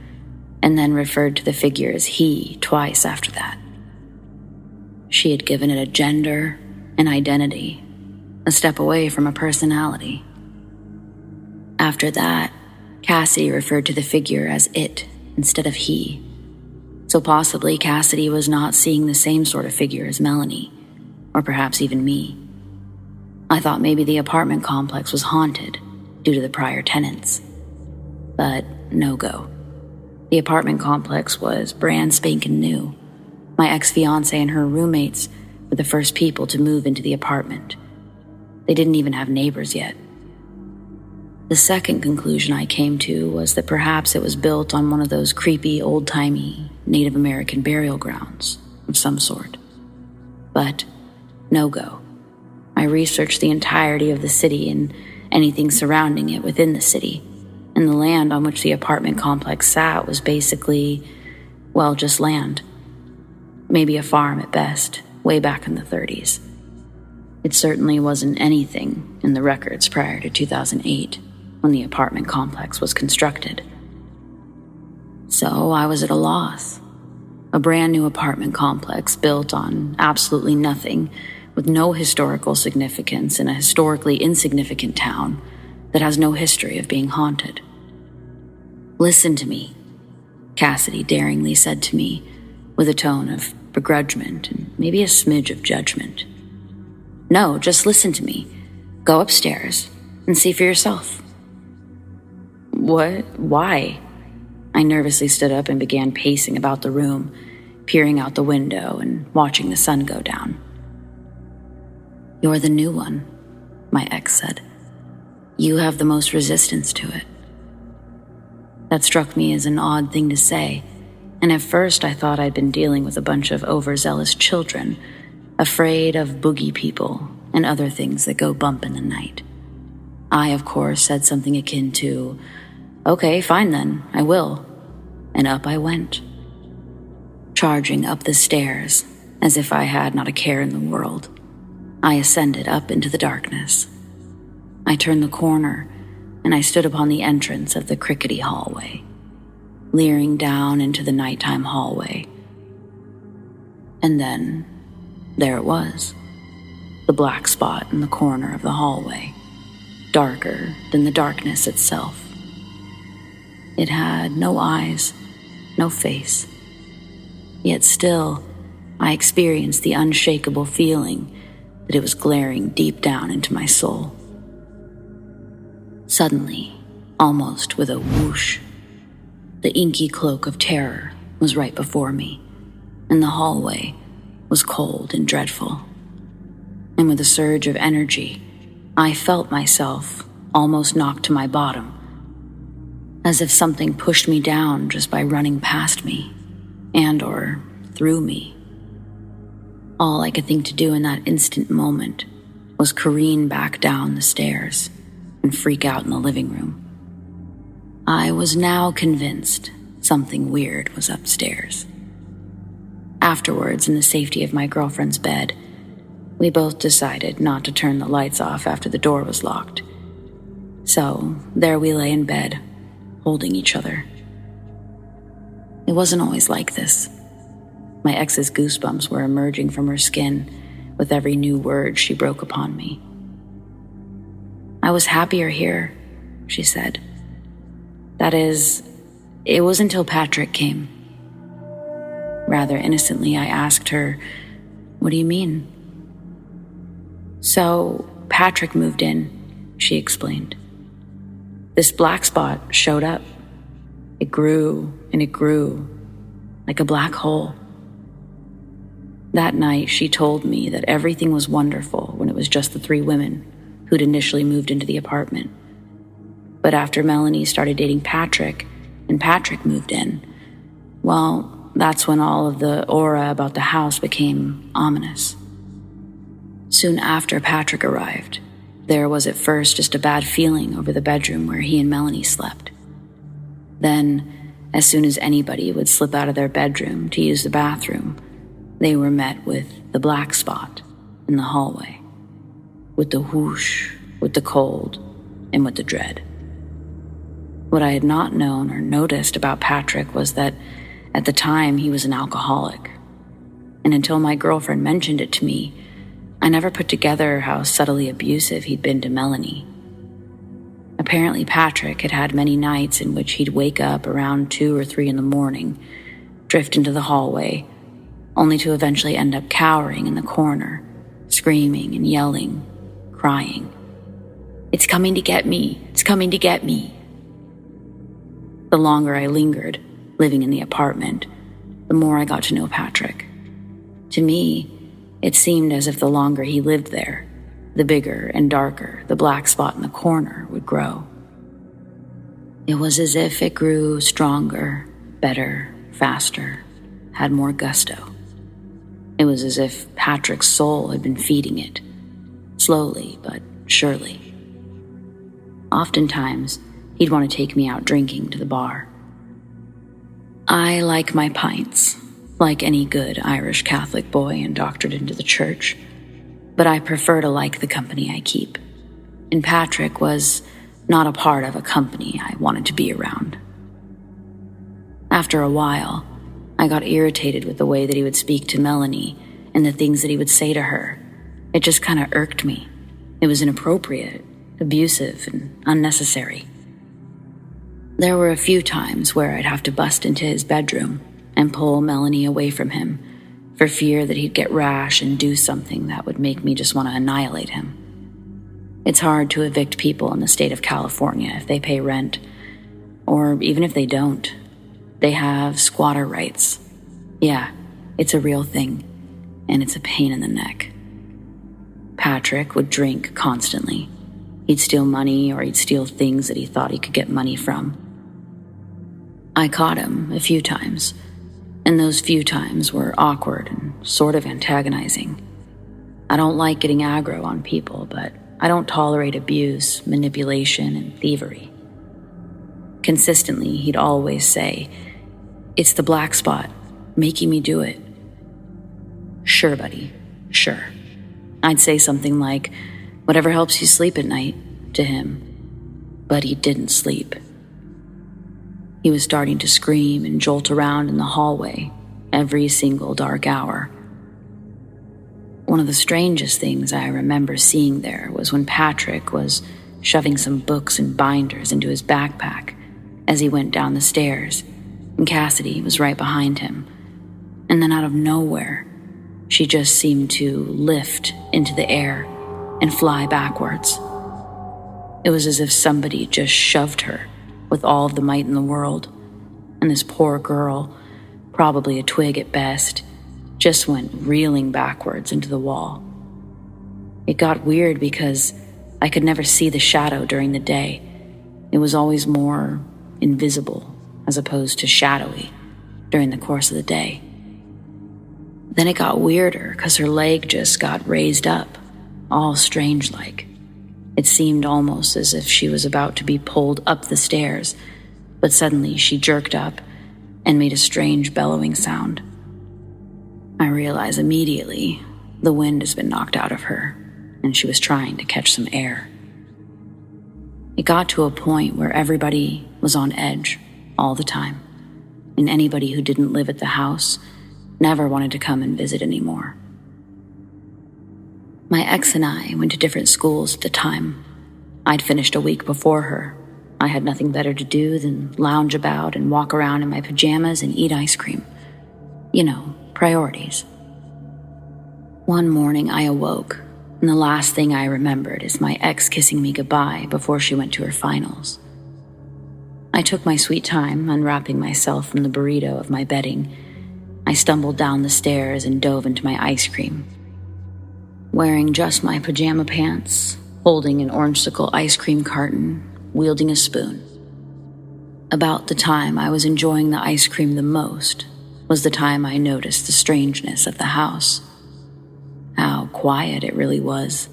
and then referred to the figure as he twice after that. She had given it a gender, an identity, a step away from a personality. After that, Cassidy referred to the figure as it instead of he. So possibly Cassidy was not seeing the same sort of figure as Melanie, or perhaps even me. I thought maybe the apartment complex was haunted due to the prior tenants. But no go. The apartment complex was brand spanking new. My ex-fiancé and her roommates were the first people to move into the apartment. They didn't even have neighbors yet. The second conclusion I came to was that perhaps it was built on one of those creepy, old-timey Native American burial grounds of some sort. But no go. I researched the entirety of the city and anything surrounding it within the city, and the land on which the apartment complex sat was basically, well, just land. Maybe a farm at best, way back in the 30s. It certainly wasn't anything in the records prior to 2008, when the apartment complex was constructed. So I was at a loss. A brand new apartment complex built on absolutely nothing, with no historical significance in a historically insignificant town that has no history of being haunted. Listen to me, Cassidy daringly said to me, with a tone of begrudgment and maybe a smidge of judgment. No, just listen to me. Go upstairs and see for yourself. What? Why? I nervously stood up and began pacing about the room, peering out the window and watching the sun go down. "You're the new one," my ex said. "You have the most resistance to it." That struck me as an odd thing to say, and at first I thought I'd been dealing with a bunch of overzealous children, afraid of boogie people and other things that go bump in the night. I, of course, said something akin to, "Okay, fine then, I will," and up I went, charging up the stairs as if I had not a care in the world. I ascended up into the darkness. I turned the corner, and I stood upon the entrance of the crickety hallway, leering down into the nighttime hallway. And then, there it was, the black spot in the corner of the hallway, darker than the darkness itself. It had no eyes, no face. Yet still, I experienced the unshakable feeling that it was glaring deep down into my soul. Suddenly, almost with a whoosh, the inky cloak of terror was right before me, and the hallway was cold and dreadful. And with a surge of energy, I felt myself almost knocked to my bottom, as if something pushed me down just by running past me, or through me. All I could think to do in that instant moment was careen back down the stairs and freak out in the living room. I was now convinced something weird was upstairs. Afterwards, in the safety of my girlfriend's bed, we both decided not to turn the lights off after the door was locked. So there we lay in bed, holding each other. It wasn't always like this. My ex's goosebumps were emerging from her skin with every new word she broke upon me. "I was happier here," she said. "That is, it was until Patrick came." Rather innocently, I asked her, "What do you mean?" "So, Patrick moved in," she explained. "This black spot showed up. It grew and it grew, like a black hole." That night, she told me that everything was wonderful when it was just the three women who'd initially moved into the apartment. But after Melanie started dating Patrick and Patrick moved in, well, that's when all of the aura about the house became ominous. Soon after Patrick arrived, there was at first just a bad feeling over the bedroom where he and Melanie slept. Then, as soon as anybody would slip out of their bedroom to use the bathroom, they were met with the black spot in the hallway, with the whoosh, with the cold, and with the dread. What I had not known or noticed about Patrick was that at the time he was an alcoholic, and until my girlfriend mentioned it to me, I never put together how subtly abusive he'd been to Melanie. Apparently Patrick had had many nights in which he'd wake up around 2 or 3 in the morning, drift into the hallway, only to eventually end up cowering in the corner, screaming and yelling, crying, "It's coming to get me! It's coming to get me!" The longer I lingered, living in the apartment, the more I got to know Patrick. To me, it seemed as if the longer he lived there, the bigger and darker the black spot in the corner would grow. It was as if it grew stronger, better, faster, had more gusto. It was as if Patrick's soul had been feeding it, slowly but surely. Oftentimes, he'd want to take me out drinking to the bar. I like my pints, like any good Irish Catholic boy indoctrinated into the church, but I prefer to like the company I keep, and Patrick was not a part of a company I wanted to be around. After a while, I got irritated with the way that he would speak to Melanie and the things that he would say to her. It just kind of irked me. It was inappropriate, abusive, and unnecessary. There were a few times where I'd have to bust into his bedroom and pull Melanie away from him for fear that he'd get rash and do something that would make me just want to annihilate him. It's hard to evict people in the state of California if they pay rent, or even if they don't. They have squatter rights. Yeah, it's a real thing, and it's a pain in the neck. Patrick would drink constantly. He'd steal money or he'd steal things that he thought he could get money from. I caught him a few times, and those few times were awkward and sort of antagonizing. I don't like getting aggro on people, but I don't tolerate abuse, manipulation, and thievery. Consistently, he'd always say, "It's the black spot, making me do it." "Sure, buddy, sure." I'd say something like, "Whatever helps you sleep at night," to him. But he didn't sleep. He was starting to scream and jolt around in the hallway every single dark hour. One of the strangest things I remember seeing there was when Patrick was shoving some books and binders into his backpack as he went down the stairs, and Cassidy was right behind him. And then out of nowhere, she just seemed to lift into the air and fly backwards. It was as if somebody just shoved her with all of the might in the world, and this poor girl, probably a twig at best, just went reeling backwards into the wall. It got weird because I could never see the shadow during the day. It was always more invisible as opposed to shadowy during the course of the day. Then it got weirder because her leg just got raised up, all strange-like. It seemed almost as if she was about to be pulled up the stairs, but suddenly she jerked up and made a strange bellowing sound. I realized immediately the wind has been knocked out of her, and she was trying to catch some air. It got to a point where everybody was on edge all the time, and anybody who didn't live at the house never wanted to come and visit anymore. My ex and I went to different schools at the time. I'd finished a week before her. I had nothing better to do than lounge about and walk around in my pajamas and eat ice cream. You know, priorities. One morning I awoke, and the last thing I remembered is my ex kissing me goodbye before she went to her finals. I took my sweet time unwrapping myself from the burrito of my bedding. I stumbled down the stairs and dove into my ice cream. Wearing just my pajama pants, holding an orangesicle ice cream carton, wielding a spoon. About the time I was enjoying the ice cream the most was the time I noticed the strangeness of the house. How quiet it really was.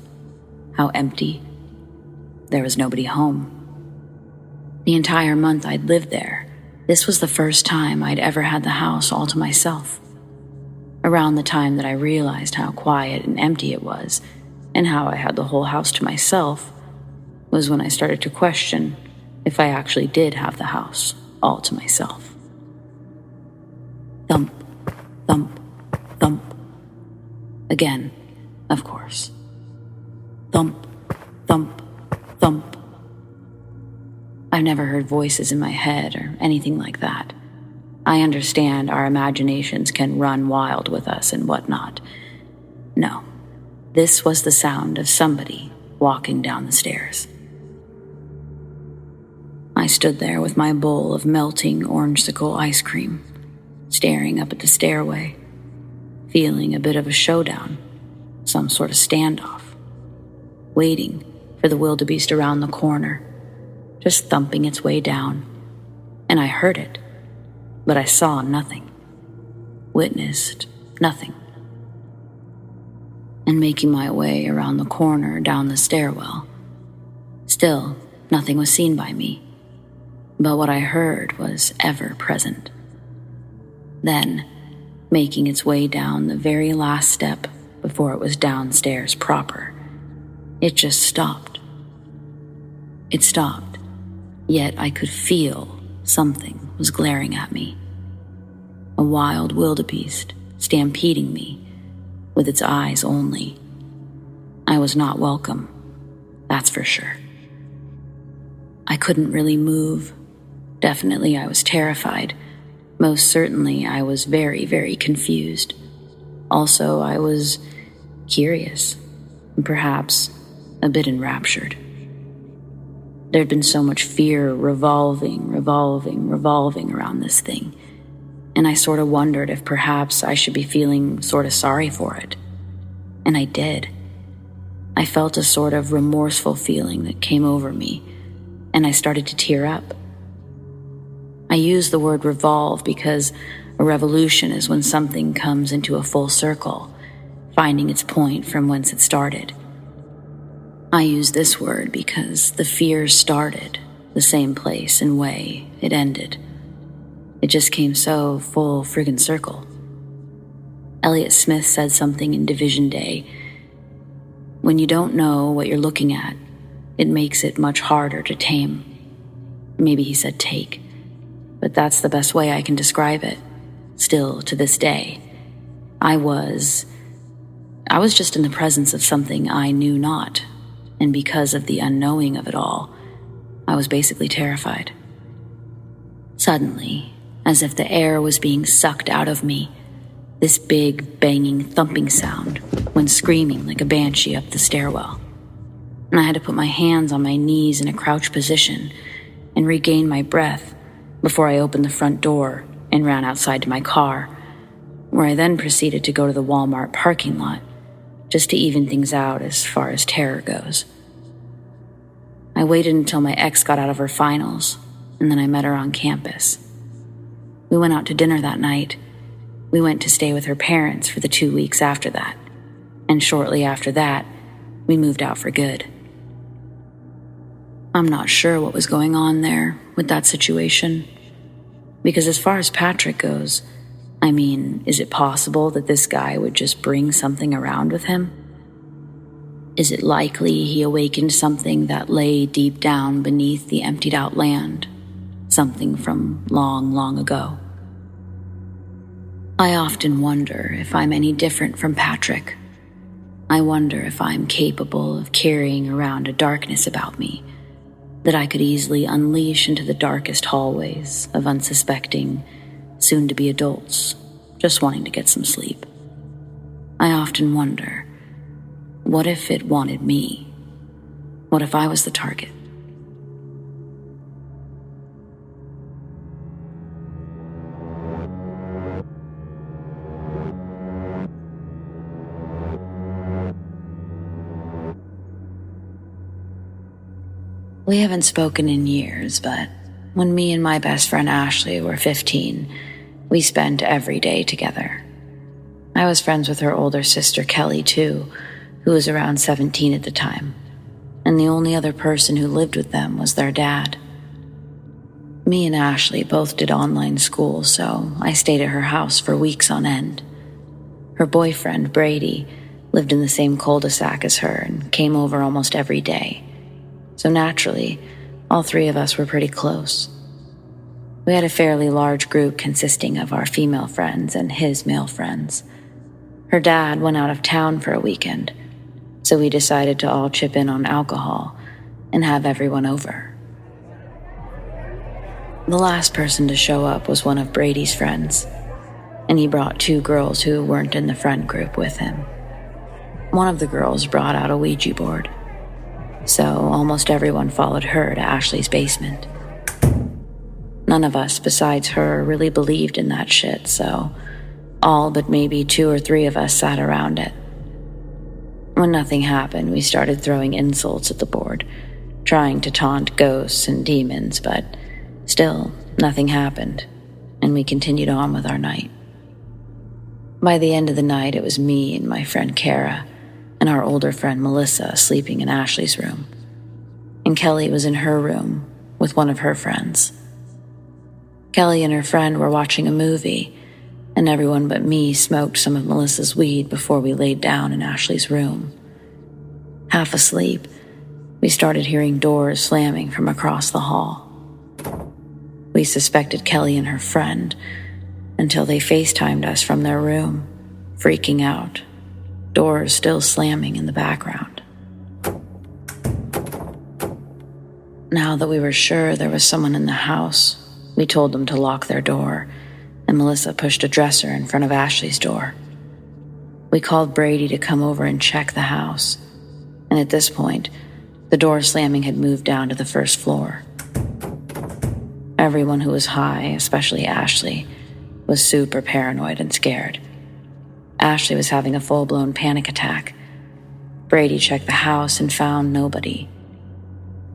How empty. There was nobody home. The entire month I'd lived there, this was the first time I'd ever had the house all to myself. Around the time that I realized how quiet and empty it was, and how I had the whole house to myself, was when I started to question if I actually did have the house all to myself. Thump, thump, thump. Again, of course. Thump, thump, thump. I've never heard voices in my head or anything like that. I understand our imaginations can run wild with us and whatnot. No, this was the sound of somebody walking down the stairs. I stood there with my bowl of melting orangesicle ice cream, staring up at the stairway, feeling a bit of a showdown, some sort of standoff, waiting for the wildebeest around the corner, just thumping its way down. And I heard it, but I saw nothing, witnessed nothing. And making my way around the corner down the stairwell, still nothing was seen by me, but what I heard was ever present. Then, making its way down the very last step before it was downstairs proper, it just stopped. It stopped, yet I could feel something was glaring at me. A wild wildebeest stampeding me with its eyes only. I was not welcome, that's for sure. I couldn't really move. Definitely I was terrified. Most certainly I was very, very confused. Also, I was curious, and perhaps a bit enraptured. There'd been so much fear revolving around this thing, and I sort of wondered if perhaps I should be feeling sort of sorry for it. And I did. I felt a sort of remorseful feeling that came over me, and I started to tear up. I use the word revolve because a revolution is when something comes into a full circle, finding its point from whence it started. I use this word because the fear started the same place and way it ended. It just came so full friggin' circle. Elliot Smith said something in Division Day. When you don't know what you're looking at, it makes it much harder to tame. Maybe he said take, but that's the best way I can describe it. Still, to this day, I was just in the presence of something I knew not, and because of the unknowing of it all, I was basically terrified. Suddenly, as if the air was being sucked out of me, this big, banging, thumping sound went screaming like a banshee up the stairwell, and I had to put my hands on my knees in a crouch position and regain my breath before I opened the front door and ran outside to my car, where I then proceeded to go to the Walmart parking lot just to even things out as far as terror goes. I waited until my ex got out of her finals, and then I met her on campus. We went out to dinner that night. We went to stay with her parents for the 2 weeks after that, and shortly after that, we moved out for good. I'm not sure what was going on there with that situation, because as far as Patrick goes, I mean, is it possible that this guy would just bring something around with him? Is it likely he awakened something that lay deep down beneath the emptied out land, something from long, long ago? I often wonder if I'm any different from Patrick. I wonder if I'm capable of carrying around a darkness about me that I could easily unleash into the darkest hallways of unsuspecting, soon-to-be adults just wanting to get some sleep. I often wonder, what if it wanted me? What if I was the target? We haven't spoken in years, but when me and my best friend Ashley were 15, we spent every day together. I was friends with her older sister Kelly too, who was around 17 at the time, and the only other person who lived with them was their dad. Me and Ashley both did online school, so I stayed at her house for weeks on end. Her boyfriend, Brady, lived in the same cul-de-sac as her and came over almost every day. So naturally, all three of us were pretty close. We had a fairly large group consisting of our female friends and his male friends. Her dad went out of town for a weekend, so we decided to all chip in on alcohol and have everyone over. The last person to show up was one of Brady's friends, and he brought 2 girls who weren't in the friend group with him. One of the girls brought out a Ouija board, so almost everyone followed her to Ashley's basement. None of us besides her really believed in that shit, so all but maybe 2 or 3 of us sat around it. When nothing happened, we started throwing insults at the board, trying to taunt ghosts and demons, but still nothing happened, and we continued on with our night. By the end of the night, it was me and my friend Kara and our older friend Melissa sleeping in Ashley's room, and Kelly was in her room with one of her friends. Kelly and her friend were watching a movie, and everyone but me smoked some of Melissa's weed before we laid down in Ashley's room. Half asleep, we started hearing doors slamming from across the hall. We suspected Kelly and her friend until they FaceTimed us from their room, freaking out, doors still slamming in the background. Now that we were sure there was someone in the house, we told them to lock their door, and Melissa pushed a dresser in front of Ashley's door. We called Brady to come over and check the house, and at this point, the door slamming had moved down to the first floor. Everyone who was high, especially Ashley, was super paranoid and scared. Ashley was having a full-blown panic attack. Brady checked the house and found nobody.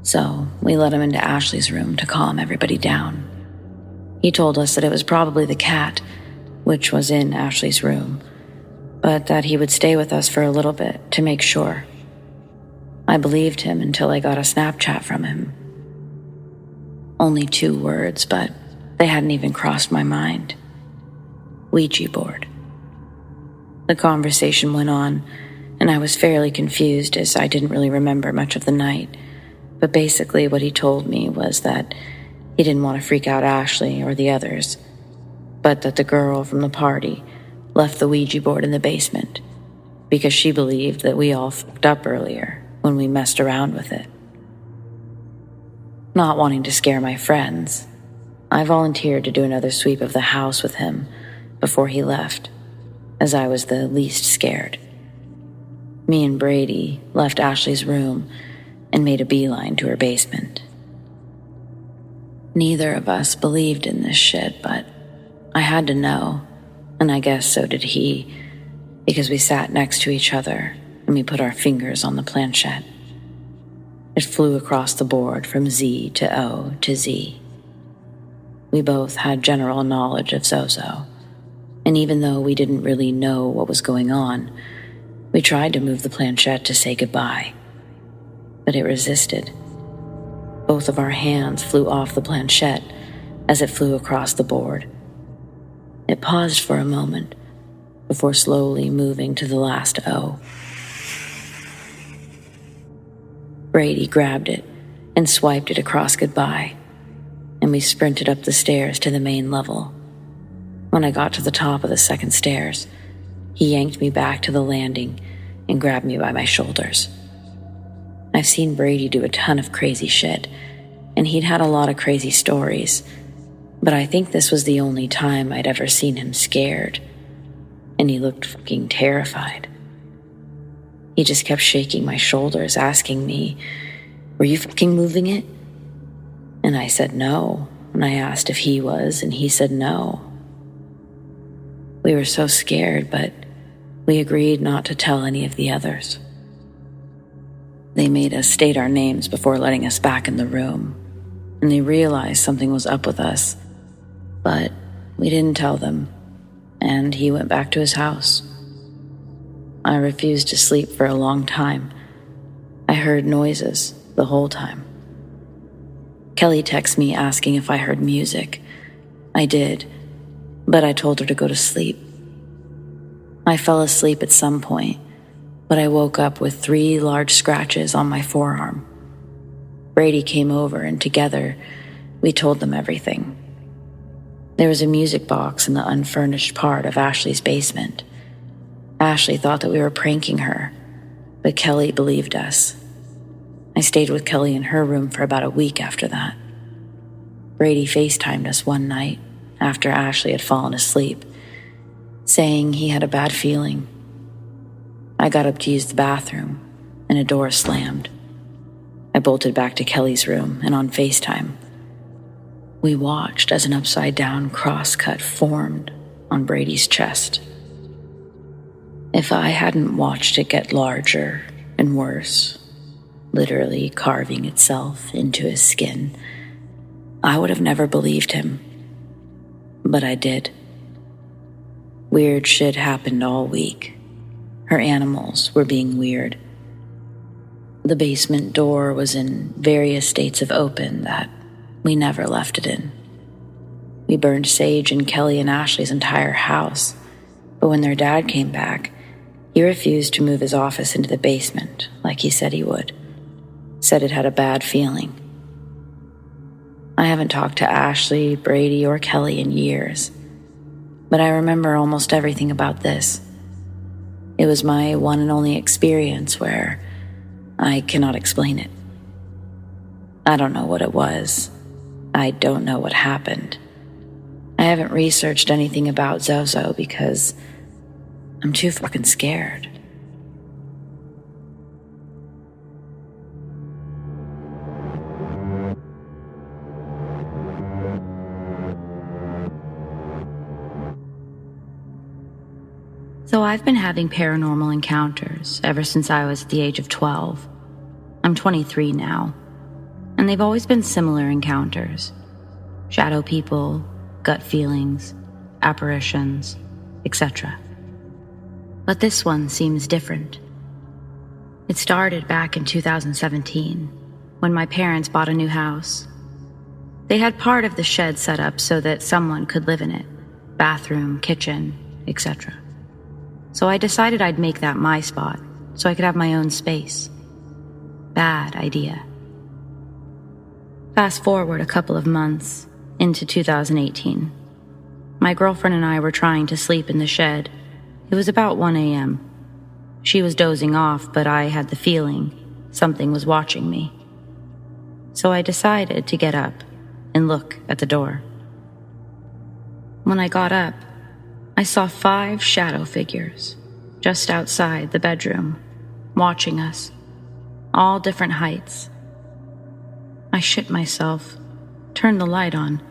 So we let him into Ashley's room to calm everybody down. He told us that it was probably the cat, which was in Ashley's room, but that he would stay with us for a little bit to make sure. I believed him until I got a Snapchat from him. Only 2 words, but they hadn't even crossed my mind. Ouija board. The conversation went on, and I was fairly confused as I didn't really remember much of the night. But basically what he told me was that he didn't want to freak out Ashley or the others, but that the girl from the party left the Ouija board in the basement because she believed that we all fucked up earlier when we messed around with it. Not wanting to scare my friends, I volunteered to do another sweep of the house with him before he left, as I was the least scared. Me and Brady left Ashley's room and made a beeline to her basement. Neither of us believed in this shit, but I had to know, and I guess so did he, because we sat next to each other and we put our fingers on the planchette. It flew across the board from Z to O to Z. We both had general knowledge of Zozo, and even though we didn't really know what was going on, we tried to move the planchette to say goodbye, but it resisted. Both of our hands flew off the planchette as it flew across the board. It paused for a moment before slowly moving to the last O. Brady grabbed it and swiped it across goodbye, and we sprinted up the stairs to the main level. When I got to the top of the second stairs, he yanked me back to the landing and grabbed me by my shoulders. I've seen Brady do a ton of crazy shit, and he'd had a lot of crazy stories, but I think this was the only time I'd ever seen him scared, and he looked fucking terrified. He just kept shaking my shoulders, asking me, "Were you fucking moving it?" And I said no, and I asked if he was, and he said no. We were so scared, but we agreed not to tell any of the others. They made us state our names before letting us back in the room, and they realized something was up with us, but we didn't tell them, and he went back to his house. I refused to sleep for a long time. I heard noises the whole time. Kelly texted me asking if I heard music. I did, but I told her to go to sleep. I fell asleep at some point, but I woke up with 3 large scratches on my forearm. Brady came over, and together, we told them everything. There was a music box in the unfurnished part of Ashley's basement. Ashley thought that we were pranking her, but Kelly believed us. I stayed with Kelly in her room for about a week after that. Brady FaceTimed us one night after Ashley had fallen asleep, saying he had a bad feeling. I got up to use the bathroom, and a door slammed. I bolted back to Kelly's room, and on FaceTime, we watched as an upside-down crosscut formed on Brady's chest. If I hadn't watched it get larger and worse, literally carving itself into his skin, I would have never believed him. But I did. Weird shit happened all week. Her animals were being weird. The basement door was in various states of open that we never left it in. We burned sage in Kelly and Ashley's entire house, but when their dad came back, he refused to move his office into the basement like he said he would. Said it had a bad feeling. I haven't talked to Ashley, Brady, or Kelly in years, but I remember almost everything about this. It was my one and only experience where I cannot explain it. I don't know what it was. I don't know what happened. I haven't researched anything about Zozo because I'm too fucking scared. So I've been having paranormal encounters ever since I was at the age of 12. I'm 23 now, and they've always been similar encounters. Shadow people, gut feelings, apparitions, etc. But this one seems different. It started back in 2017, when my parents bought a new house. They had part of the shed set up so that someone could live in it, bathroom, kitchen, etc. So I decided I'd make that my spot, so I could have my own space. Bad idea. Fast forward a couple of months, into 2018. My girlfriend and I were trying to sleep in the shed. It was about 1 a.m. She was dozing off, but I had the feeling something was watching me. So I decided to get up and look at the door. When I got up, I saw 5 shadow figures just outside the bedroom, watching us, all different heights. I shit myself, turned the light on,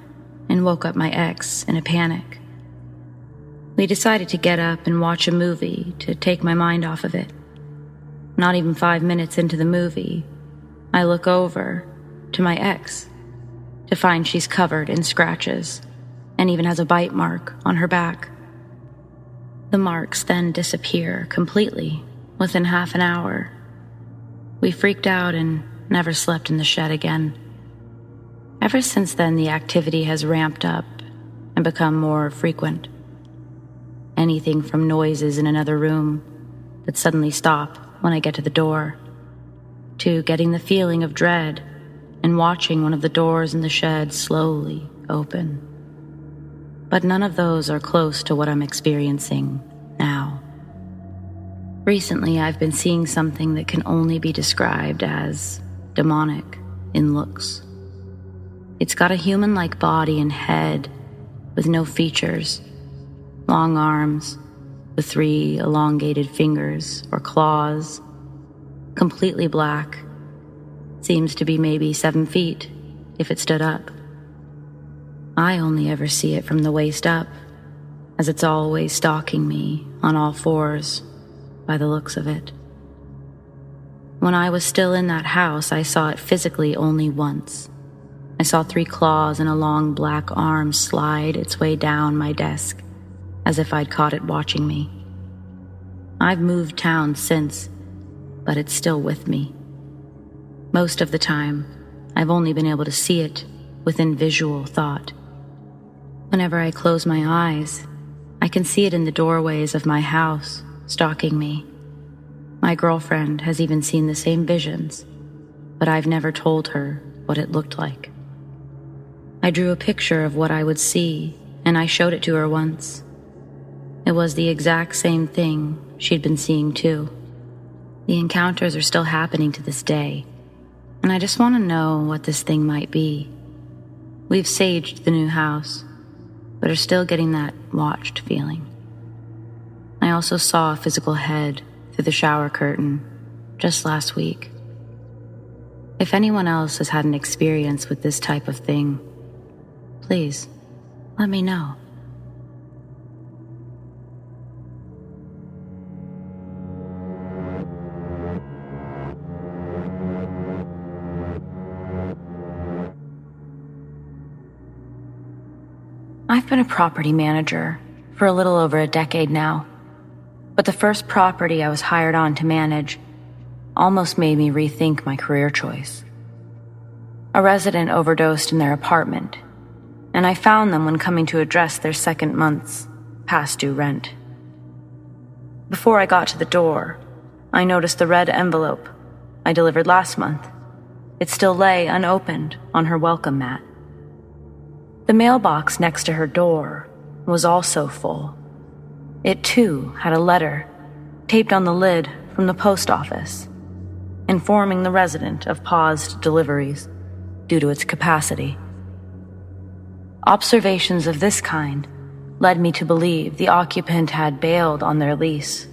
and woke up my ex in a panic. We decided to get up and watch a movie to take my mind off of it. Not even 5 minutes into the movie, I look over to my ex to find she's covered in scratches and even has a bite mark on her back. The marks then disappear completely within half an hour. We freaked out and never slept in the shed again. Ever since then, the activity has ramped up and become more frequent. Anything from noises in another room that suddenly stop when I get to the door, to getting the feeling of dread and watching one of the doors in the shed slowly open. But none of those are close to what I'm experiencing now. Recently, I've been seeing something that can only be described as demonic in looks. It's got a human-like body and head with no features, long arms with 3 elongated fingers or claws, completely black, seems to be maybe 7 feet if it stood up. I only ever see it from the waist up, as it's always stalking me on all 4s by the looks of it. When I was still in that house, I saw it physically only once. I saw 3 claws and a long black arm slide its way down my desk, as if I'd caught it watching me. I've moved town since, but it's still with me. Most of the time, I've only been able to see it within visual thought. Whenever I close my eyes, I can see it in the doorways of my house, stalking me. My girlfriend has even seen the same visions, but I've never told her what it looked like. I drew a picture of what I would see, and I showed it to her once. It was the exact same thing she'd been seeing too. The encounters are still happening to this day, and I just want to know what this thing might be. We've saged the new house, but are still getting that watched feeling. I also saw a physical head through the shower curtain just last week. If anyone else has had an experience with this type of thing, please let me know. I've been a property manager for a little over a decade now, but the first property I was hired on to manage almost made me rethink my career choice. A resident overdosed in their apartment, and I found them when coming to address their second month's past due rent. Before I got to the door, I noticed the red envelope I delivered last month. It still lay unopened on her welcome mat. The mailbox next to her door was also full. It too had a letter taped on the lid from the post office, informing the resident of paused deliveries due to its capacity. Observations of this kind led me to believe the occupant had bailed on their lease.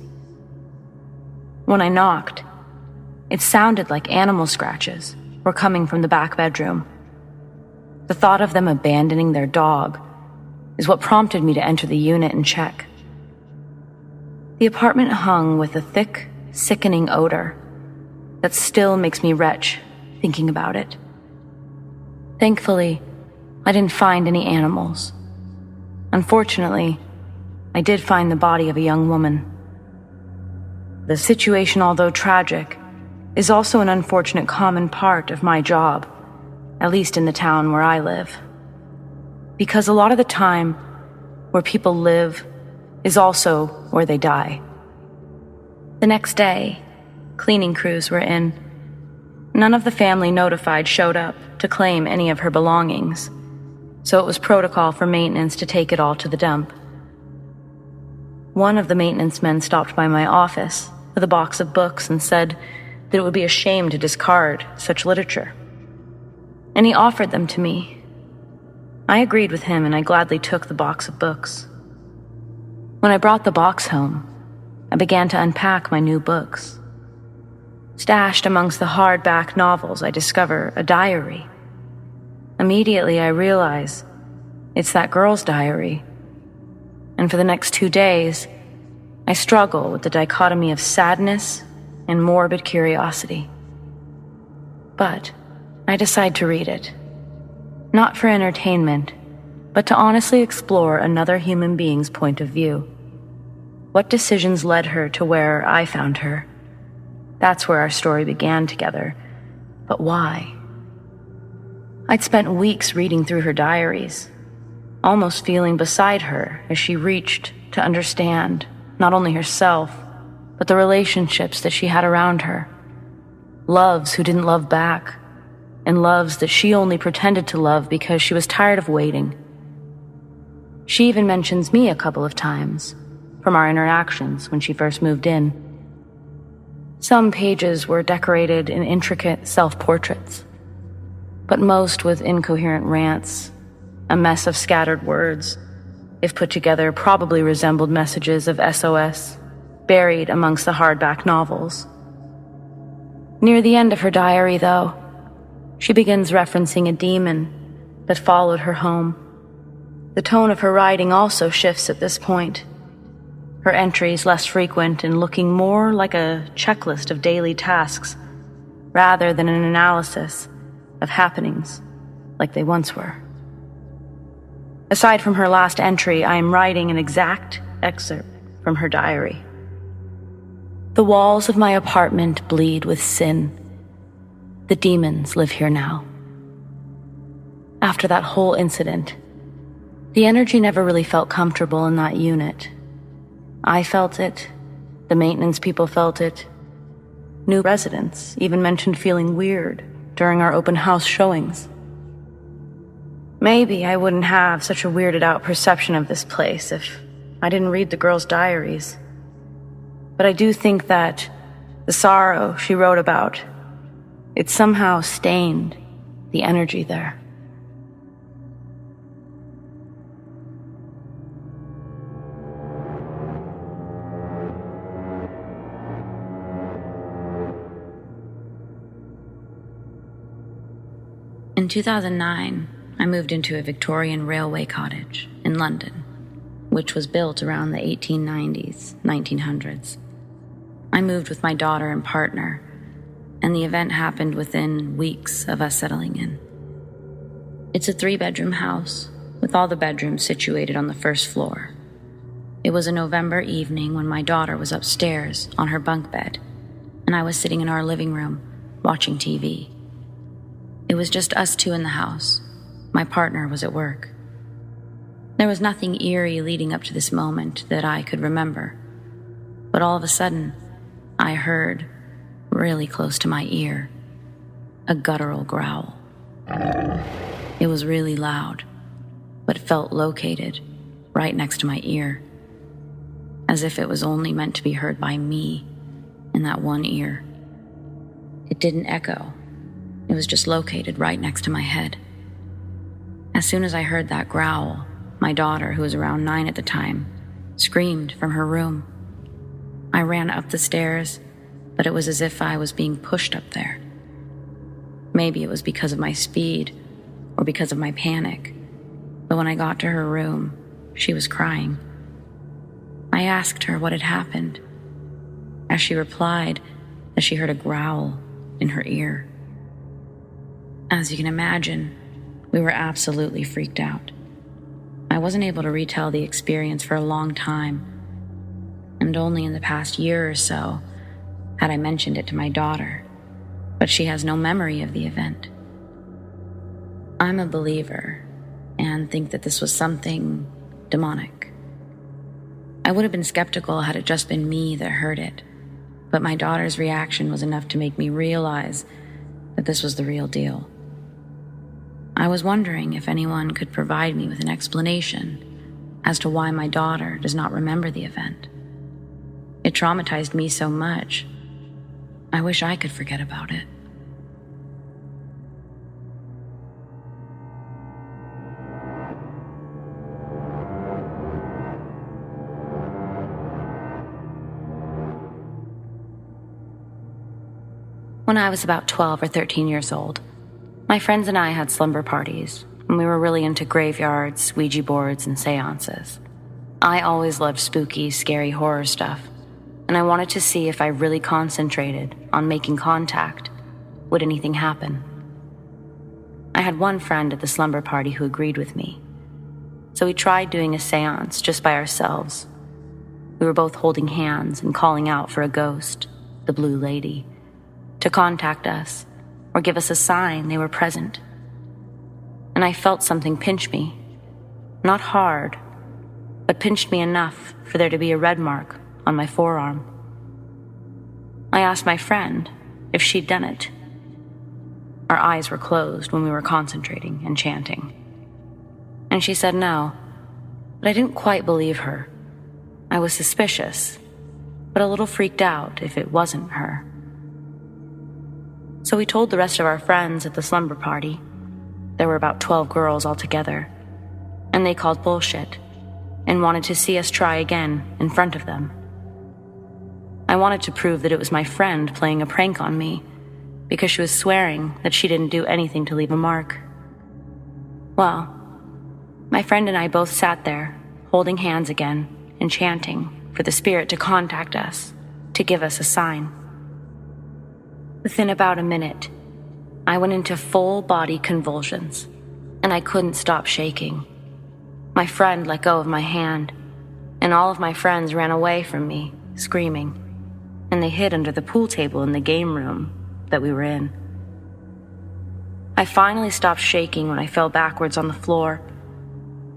When I knocked, it sounded like animal scratches were coming from the back bedroom. The thought of them abandoning their dog is what prompted me to enter the unit and check. The apartment hung with a thick, sickening odor that still makes me retch thinking about it. Thankfully, I didn't find any animals. Unfortunately, I did find the body of a young woman. The situation, although tragic, is also an unfortunate common part of my job, at least in the town where I live. Because a lot of the time, where people live is also where they die. The next day, cleaning crews were in. None of the family notified showed up to claim any of her belongings, so it was protocol for maintenance to take it all to the dump. One of the maintenance men stopped by my office with a box of books and said that it would be a shame to discard such literature. And he offered them to me. I agreed with him and I gladly took the box of books. When I brought the box home, I began to unpack my new books. Stashed amongst the hardback novels, I discover a diary. Immediately, I realize it's that girl's diary. And for the next 2 days, I struggle with the dichotomy of sadness and morbid curiosity. But I decide to read it. Not for entertainment, but to honestly explore another human being's point of view. What decisions led her to where I found her? That's where our story began together. But why? I'd spent weeks reading through her diaries, almost feeling beside her as she reached to understand not only herself, but the relationships that she had around her. Loves who didn't love back, and loves that she only pretended to love because she was tired of waiting. She even mentions me a couple of times from our interactions when she first moved in. Some pages were decorated in intricate self-portraits, but most with incoherent rants, a mess of scattered words, if put together, probably resembled messages of SOS, buried amongst the hardback novels. Near the end of her diary, though, she begins referencing a demon that followed her home. The tone of her writing also shifts at this point. Her entries less frequent and looking more like a checklist of daily tasks, rather than an analysis of happenings like they once were. Aside from her last entry, I am writing an exact excerpt from her diary. The walls of my apartment bleed with sin. The demons live here now. After that whole incident, the energy never really felt comfortable in that unit. I felt it. The maintenance people felt it. New residents even mentioned feeling weird during our open house showings. Maybe I wouldn't have such a weirded out perception of this place if I didn't read the girl's diaries. But I do think that the sorrow she wrote about, it somehow stained the energy there. In 2009, I moved into a Victorian railway cottage in London, which was built around the 1890s, 1900s. I moved with my daughter and partner, and the event happened within weeks of us settling in. It's a 3-bedroom house, with all the bedrooms situated on the first floor. It was a November evening when my daughter was upstairs on her bunk bed, and I was sitting in our living room watching TV. It was just us two in the house. My partner was at work. There was nothing eerie leading up to this moment that I could remember, but all of a sudden, I heard, really close to my ear, a guttural growl. It was really loud, but felt located right next to my ear, as if it was only meant to be heard by me in that one ear. It didn't echo. It was just located right next to my head. As soon as I heard that growl, my daughter, who was around 9 at the time, screamed from her room. I ran up the stairs, but it was as if I was being pushed up there. Maybe it was because of my speed or because of my panic, but when I got to her room, she was crying. I asked her what had happened, as she replied that she heard a growl in her ear. As you can imagine, we were absolutely freaked out. I wasn't able to retell the experience for a long time, and only in the past year or so had I mentioned it to my daughter, but she has no memory of the event. I'm a believer and think that this was something demonic. I would have been skeptical had it just been me that heard it, but my daughter's reaction was enough to make me realize that this was the real deal. I was wondering if anyone could provide me with an explanation as to why my daughter does not remember the event. It traumatized me so much, I wish I could forget about it. When I was about 12 or 13 years old, my friends and I had slumber parties, and we were really into graveyards, Ouija boards, and seances. I always loved spooky, scary horror stuff, and I wanted to see if I really concentrated on making contact, would anything happen. I had one friend at the slumber party who agreed with me, so we tried doing a seance just by ourselves. We were both holding hands and calling out for a ghost, the Blue Lady, to contact us or give us a sign they were present. And I felt something pinch me, not hard, but pinched me enough for there to be a red mark on my forearm. I asked my friend if she'd done it. Our eyes were closed when we were concentrating and chanting. And she said no, but I didn't quite believe her. I was suspicious, but a little freaked out if it wasn't her. So we told the rest of our friends at the slumber party. There were about 12 girls altogether, and they called bullshit and wanted to see us try again in front of them. I wanted to prove that it was my friend playing a prank on me because she was swearing that she didn't do anything to leave a mark. Well, my friend and I both sat there, holding hands again and chanting for the spirit to contact us, to give us a sign. Within about a minute, I went into full-body convulsions, and I couldn't stop shaking. My friend let go of my hand, and all of my friends ran away from me, screaming, and they hid under the pool table in the game room that we were in. I finally stopped shaking when I fell backwards on the floor.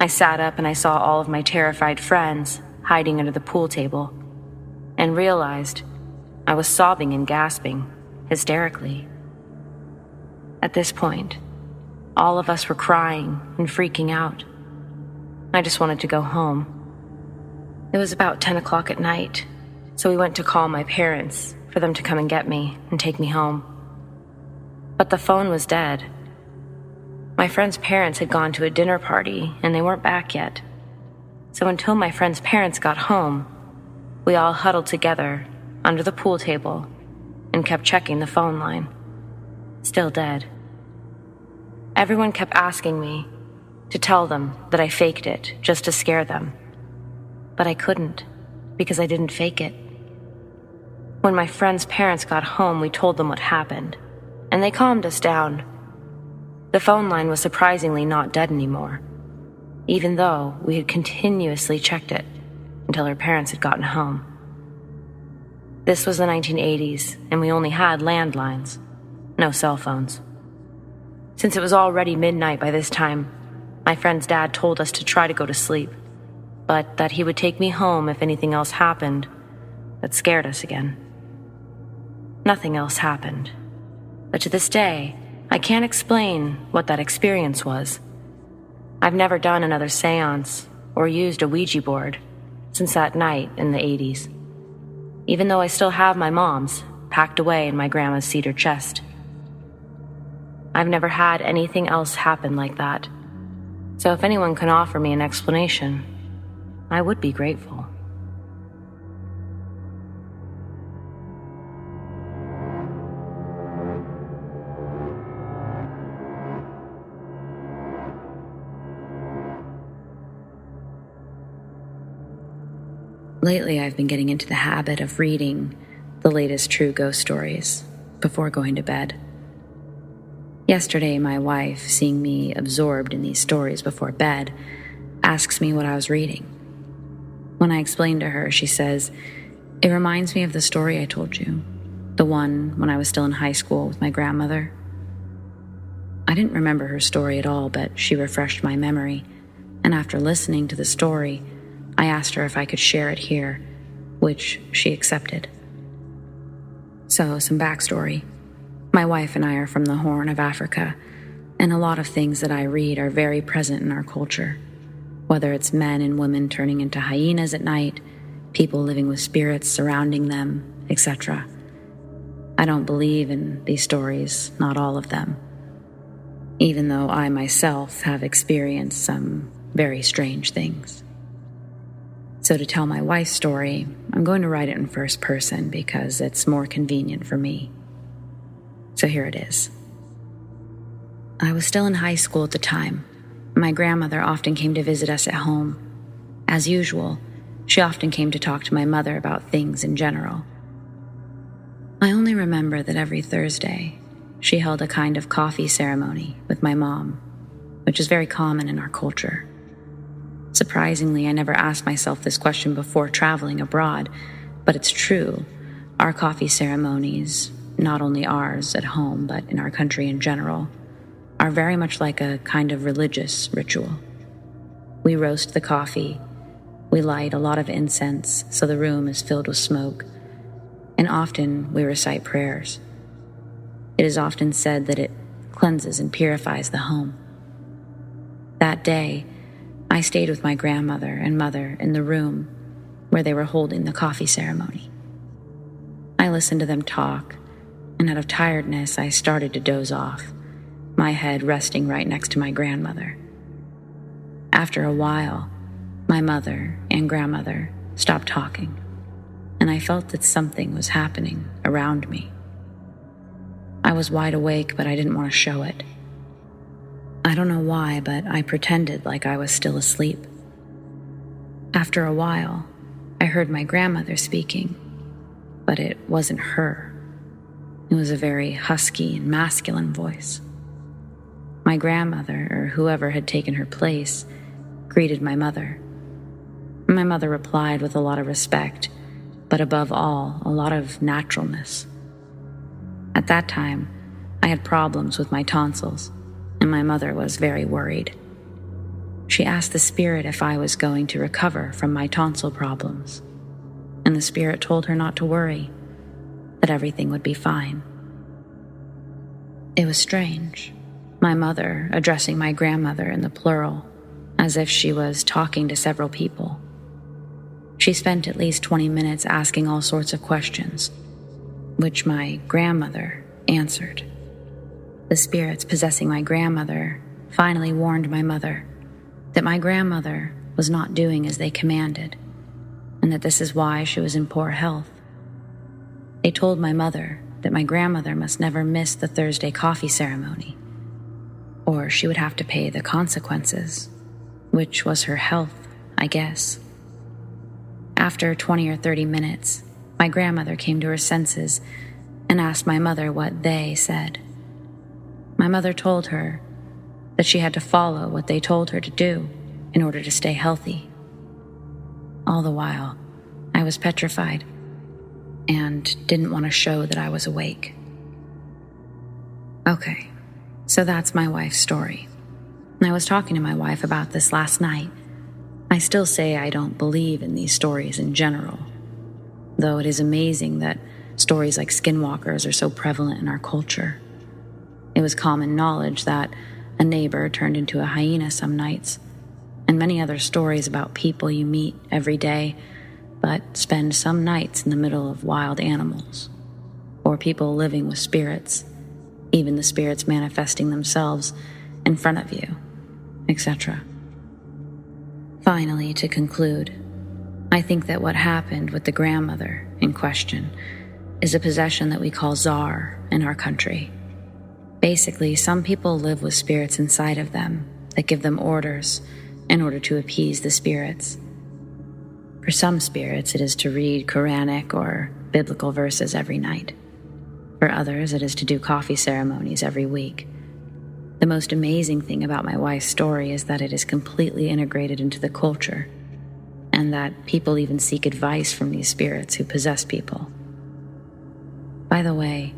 I sat up and I saw all of my terrified friends hiding under the pool table, and realized I was sobbing and gasping hysterically. At this point, all of us were crying and freaking out. I just wanted to go home. It was about 10 o'clock at night, so we went to call my parents for them to come and get me and take me home. But the phone was dead. My friend's parents had gone to a dinner party and they weren't back yet. So until my friend's parents got home, we all huddled together under the pool table and kept checking the phone line. Still dead. Everyone kept asking me to tell them that I faked it just to scare them. But I couldn't, because I didn't fake it. When my friend's parents got home, we told them what happened, and they calmed us down. The phone line was surprisingly not dead anymore, even though we had continuously checked it until her parents had gotten home. This was the 1980s, and we only had landlines, no cell phones. Since it was already midnight by this time, my friend's dad told us to try to go to sleep, but that he would take me home if anything else happened that scared us again. Nothing else happened, but to this day, I can't explain what that experience was. I've never done another seance or used a Ouija board since that night in the 80s, even though I still have my mom's packed away in my grandma's cedar chest. I've never had anything else happen like that, so if anyone can offer me an explanation, I would be grateful. Lately, I've been getting into the habit of reading the latest true ghost stories before going to bed. Yesterday, my wife, seeing me absorbed in these stories before bed, asks me what I was reading. When I explain to her, she says, "It reminds me of the story I told you, the one when I was still in high school with my grandmother." I didn't remember her story at all, but she refreshed my memory, and after listening to the story, I asked her if I could share it here, which she accepted. So, some backstory. My wife and I are from the Horn of Africa, and a lot of things that I read are very present in our culture, whether it's men and women turning into hyenas at night, people living with spirits surrounding them, etc. I don't believe in these stories, not all of them, even though I myself have experienced some very strange things. So to tell my wife's story, I'm going to write it in first person because it's more convenient for me. So here it is. I was still in high school at the time. My grandmother often came to visit us at home. As usual, she often came to talk to my mother about things in general. I only remember that every Thursday, she held a kind of coffee ceremony with my mom, which is very common in our culture. Surprisingly, I never asked myself this question before traveling abroad, but it's true. Our coffee ceremonies, not only ours at home, but in our country in general, are very much like a kind of religious ritual. We roast the coffee, we light a lot of incense so the room is filled with smoke, and often we recite prayers. It is often said that it cleanses and purifies the home. That day, I stayed with my grandmother and mother in the room where they were holding the coffee ceremony. I listened to them talk, and out of tiredness, I started to doze off, my head resting right next to my grandmother. After a while, my mother and grandmother stopped talking, and I felt that something was happening around me. I was wide awake, but I didn't want to show it. I don't know why, but I pretended like I was still asleep. After a while, I heard my grandmother speaking, but it wasn't her. It was a very husky and masculine voice. My grandmother, or whoever had taken her place, greeted my mother. My mother replied with a lot of respect, but above all, a lot of naturalness. At that time, I had problems with my tonsils, and my mother was very worried. She asked the spirit if I was going to recover from my tonsil problems, and the spirit told her not to worry, that everything would be fine. It was strange, my mother addressing my grandmother in the plural, as if she was talking to several people. She spent at least 20 minutes asking all sorts of questions, which my grandmother answered. The spirits possessing my grandmother finally warned my mother that my grandmother was not doing as they commanded, and that this is why she was in poor health. They told my mother that my grandmother must never miss the Thursday coffee ceremony, or she would have to pay the consequences, which was her health, I guess. After 20 or 30 minutes, my grandmother came to her senses and asked my mother what they said. My mother told her that she had to follow what they told her to do in order to stay healthy. All the while, I was petrified and didn't want to show that I was awake. Okay, so that's my wife's story. And I was talking to my wife about this last night. I still say I don't believe in these stories in general, though it is amazing that stories like skinwalkers are so prevalent in our culture. It was common knowledge that a neighbor turned into a hyena some nights, and many other stories about people you meet every day but spend some nights in the middle of wild animals, or people living with spirits, even the spirits manifesting themselves in front of you, etc. Finally, to conclude, I think that what happened with the grandmother in question is a possession that we call czar in our country. Basically, some people live with spirits inside of them that give them orders in order to appease the spirits. For some spirits, it is to read Quranic or biblical verses every night. For others, it is to do coffee ceremonies every week. The most amazing thing about my wife's story is that it is completely integrated into the culture, and that people even seek advice from these spirits who possess people. By the way,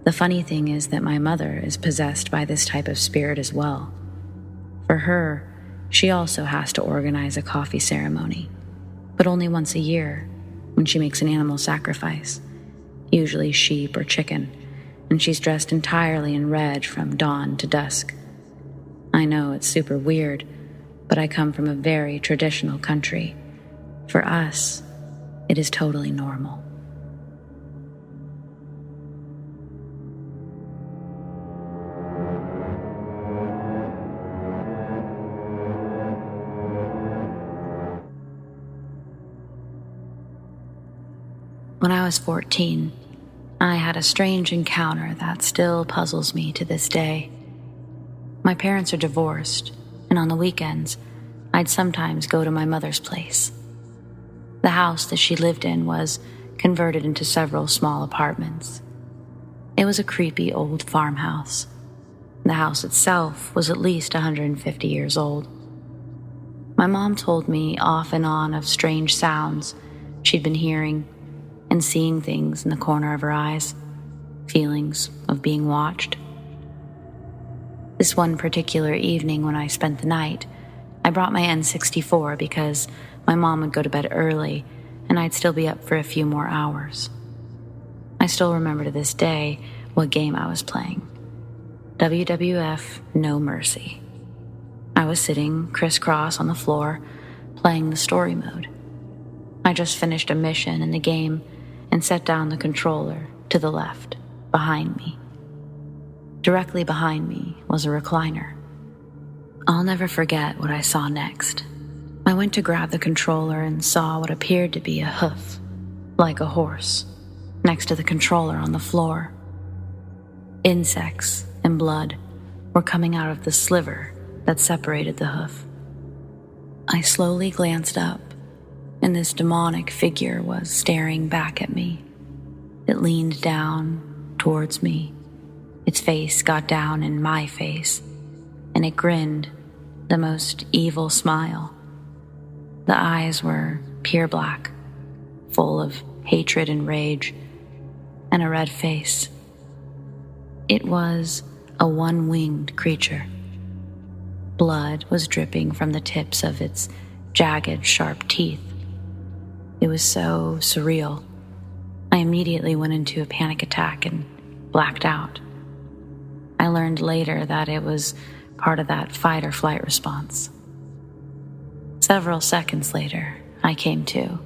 the funny thing is that my mother is possessed by this type of spirit as well. For her, she also has to organize a coffee ceremony, but only once a year, when she makes an animal sacrifice, usually sheep or chicken, and she's dressed entirely in red from dawn to dusk. I know it's super weird, but I come from a very traditional country. For us, it is totally normal. When I was 14, I had a strange encounter that still puzzles me to this day. My parents are divorced, and on the weekends, I'd sometimes go to my mother's place. The house that she lived in was converted into several small apartments. It was a creepy old farmhouse. The house itself was at least 150 years old. My mom told me off and on of strange sounds she'd been hearing and seeing things in the corner of her eyes, feelings of being watched. This one particular evening when I spent the night, I brought my N64 because my mom would go to bed early and I'd still be up for a few more hours. I still remember to this day what game I was playing. WWF No Mercy. I was sitting crisscross on the floor, playing the story mode. I just finished a mission in the game and set down the controller to the left, behind me. Directly behind me was a recliner. I'll never forget what I saw next. I went to grab the controller and saw what appeared to be a hoof, like a horse, next to the controller on the floor. Insects and blood were coming out of the sliver that separated the hoof. I slowly glanced up, and this demonic figure was staring back at me. It leaned down towards me. Its face got down in my face, and it grinned the most evil smile. The eyes were pure black, full of hatred and rage, and a red face. It was a one-winged creature. Blood was dripping from the tips of its jagged, sharp teeth. It was so surreal. I immediately went into a panic attack and blacked out. I learned later that it was part of that fight or flight response. Several seconds later, I came to,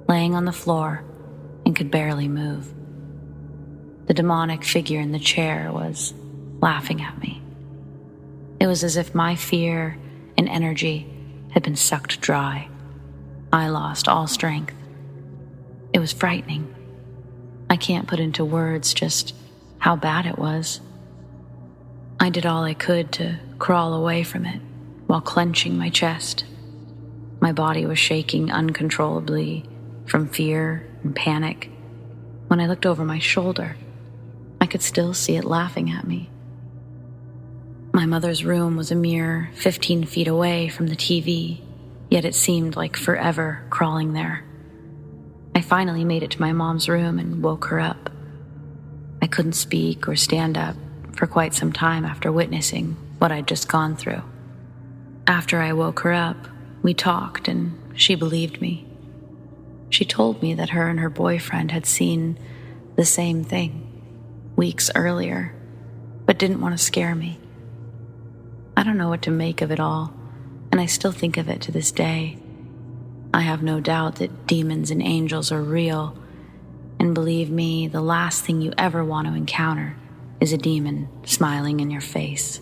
laying on the floor and could barely move. The demonic figure in the chair was laughing at me. It was as if my fear and energy had been sucked dry. I lost all strength. It was frightening. I can't put into words just how bad it was. I did all I could to crawl away from it while clenching my chest. My body was shaking uncontrollably from fear and panic. When I looked over my shoulder, I could still see it laughing at me. My mother's room was a mere 15 feet away from the TV, yet it seemed like forever crawling there. I finally made it to my mom's room and woke her up. I couldn't speak or stand up for quite some time after witnessing what I'd just gone through. After I woke her up, we talked and she believed me. She told me that her and her boyfriend had seen the same thing weeks earlier, but didn't want to scare me. I don't know what to make of it all, and I still think of it to this day. I have no doubt that demons and angels are real, and believe me, the last thing you ever want to encounter is a demon smiling in your face.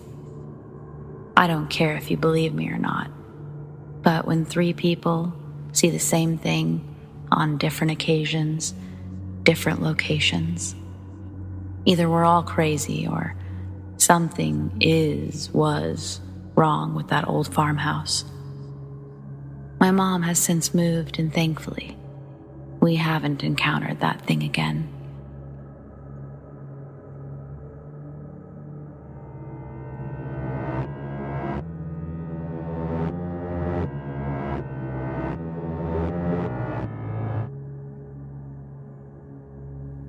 I don't care if you believe me or not, but when 3 people see the same thing on different occasions, different locations, either we're all crazy or something was wrong with that old farmhouse. My mom has since moved, and thankfully, we haven't encountered that thing again.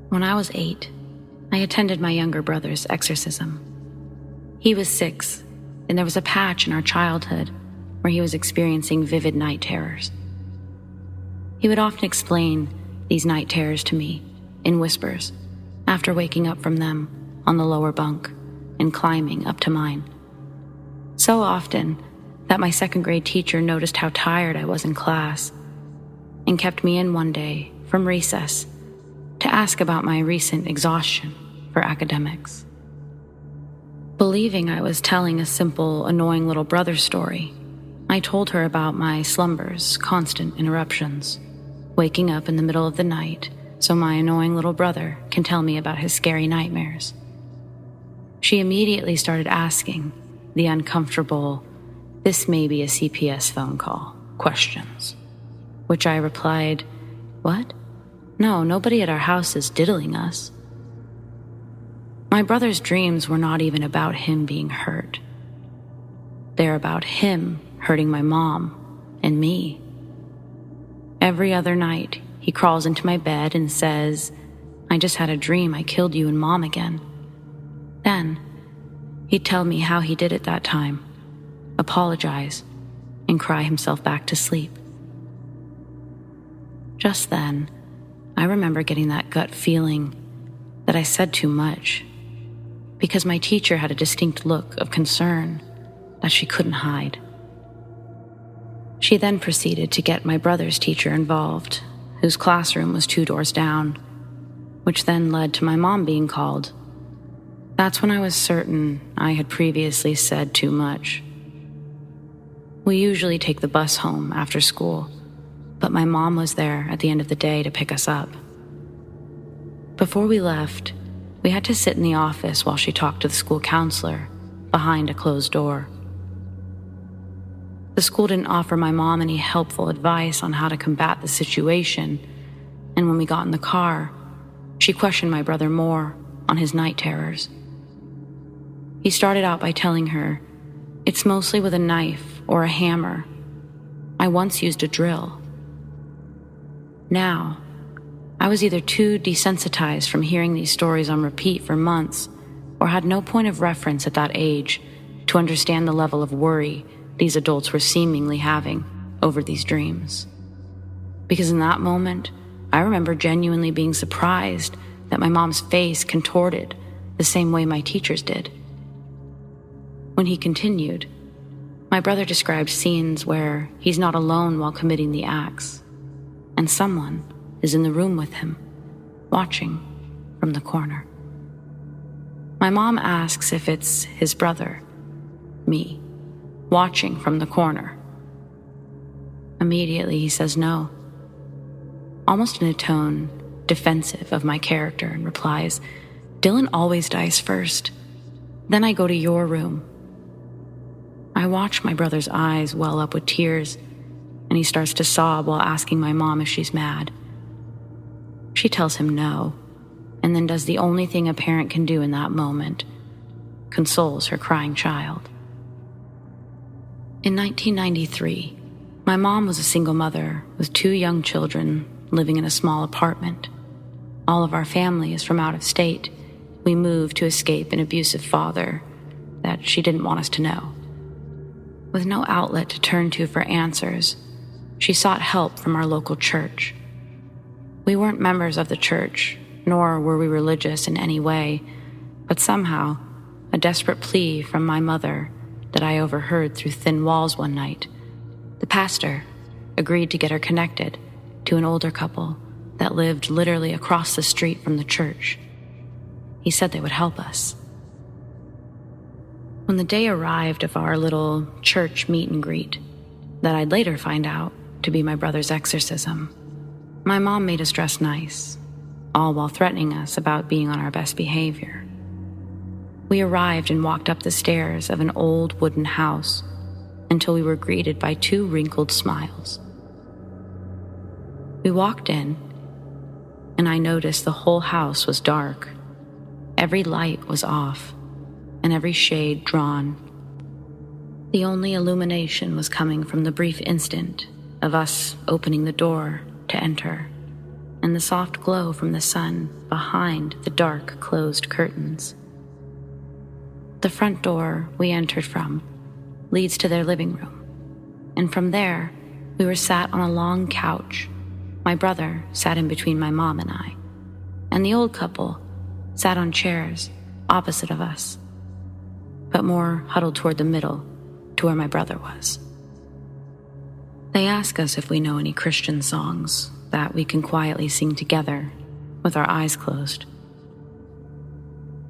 When I was 8, I attended my younger brother's exorcism. He was 6, and there was a patch in our childhood where he was experiencing vivid night terrors. He would often explain these night terrors to me in whispers after waking up from them on the lower bunk and climbing up to mine. So often that my second-grade teacher noticed how tired I was in class and kept me in one day from recess to ask about my recent exhaustion for academics. Believing I was telling a simple, annoying little brother story, I told her about my slumbers, constant interruptions, waking up in the middle of the night so my annoying little brother can tell me about his scary nightmares. She immediately started asking the uncomfortable, "This may be a CPS phone call," questions, which I replied, "What? No, nobody at our house is diddling us." My brother's dreams were not even about him being hurt. They're about him hurting my mom and me. Every other night, he crawls into my bed and says, "I just had a dream I killed you and Mom again." Then, he'd tell me how he did it that time, apologize, and cry himself back to sleep. Just then, I remember getting that gut feeling that I said too much, because my teacher had a distinct look of concern that she couldn't hide. She then proceeded to get my brother's teacher involved, whose classroom was 2 doors down, which then led to my mom being called. That's when I was certain I had previously said too much. We usually take the bus home after school, but my mom was there at the end of the day to pick us up. Before we left, we had to sit in the office while she talked to the school counselor behind a closed door. The school didn't offer my mom any helpful advice on how to combat the situation, and when we got in the car, she questioned my brother more on his night terrors. He started out by telling her, "It's mostly with a knife or a hammer. I once used a drill." Now, I was either too desensitized from hearing these stories on repeat for months, or had no point of reference at that age to understand the level of worry these adults were seemingly having over these dreams. Because in that moment, I remember genuinely being surprised that my mom's face contorted the same way my teacher's did. When he continued, my brother described scenes where he's not alone while committing the acts, and someone is in the room with him, watching from the corner. My mom asks if it's his brother, me, watching from the corner. Immediately he says no, almost in a tone defensive of my character, and replies, "Dylan always dies first. Then I go to your room." I watch my brother's eyes well up with tears, and he starts to sob while asking my mom if she's mad. She tells him no, and then does the only thing a parent can do in that moment, consoles her crying child. In 1993, my mom was a single mother with 2 young children living in a small apartment. All of our family is from out of state. We moved to escape an abusive father that she didn't want us to know. With no outlet to turn to for answers, she sought help from our local church. We weren't members of the church, nor were we religious in any way, but somehow, a desperate plea from my mother that I overheard through thin walls one night, the pastor agreed to get her connected to an older couple that lived literally across the street from the church. He said they would help us. When the day arrived of our little church meet and greet, that I'd later find out to be my brother's exorcism, my mom made us dress nice, all while threatening us about being on our best behavior. We arrived and walked up the stairs of an old wooden house until we were greeted by 2 wrinkled smiles. We walked in, and I noticed the whole house was dark. Every light was off, and every shade drawn. The only illumination was coming from the brief instant of us opening the door to enter, and the soft glow from the sun behind the dark, closed curtains. The front door we entered from leads to their living room, and from there, we were sat on a long couch. My brother sat in between my mom and I, and the old couple sat on chairs opposite of us, but more huddled toward the middle to where my brother was. They ask us if we know any Christian songs that we can quietly sing together with our eyes closed.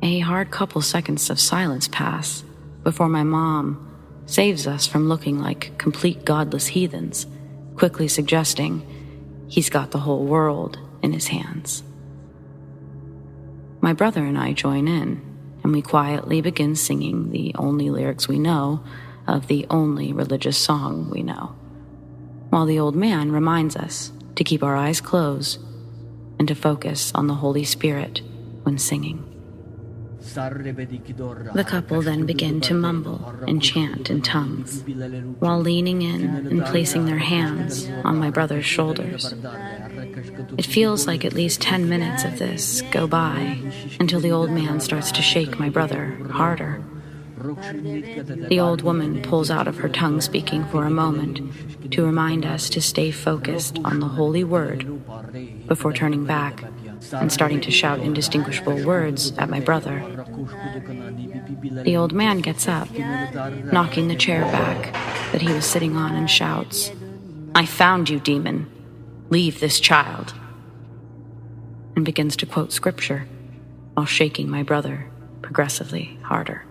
A hard couple seconds of silence pass before my mom saves us from looking like complete godless heathens, quickly suggesting he's got the whole world in his hands. My brother and I join in, and we quietly begin singing the only lyrics we know of the only religious song we know, while the old man reminds us to keep our eyes closed and to focus on the Holy Spirit when singing. The couple then begin to mumble and chant in tongues, while leaning in and placing their hands on my brother's shoulders. It feels like at least 10 minutes of this go by until the old man starts to shake my brother harder. The old woman pulls out of her tongue speaking for a moment to remind us to stay focused on the holy word before turning back and starting to shout indistinguishable words at my brother. The old man gets up, knocking the chair back that he was sitting on, and shouts, "I found you, demon. Leave this child," and begins to quote scripture while shaking my brother progressively harder.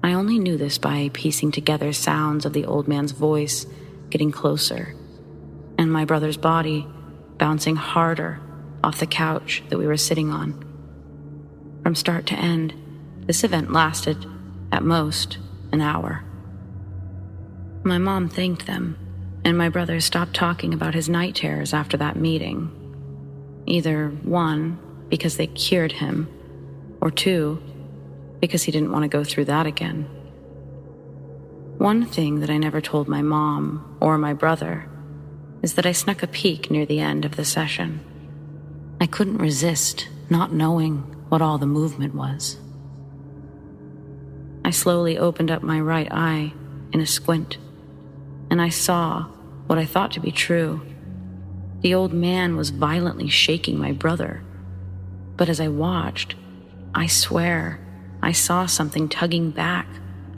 I only knew this by piecing together sounds of the old man's voice getting closer and my brother's body bouncing harder off the couch that we were sitting on. From start to end, this event lasted, at most, an hour. My mom thanked them, and my brother stopped talking about his night terrors after that meeting. Either one, because they cured him, or two, because he didn't want to go through that again. One thing that I never told my mom or my brother is that I snuck a peek near the end of the session. I couldn't resist not knowing what all the movement was. I slowly opened up my right eye in a squint, and I saw what I thought to be true. The old man was violently shaking my brother, but as I watched, I swear I saw something tugging back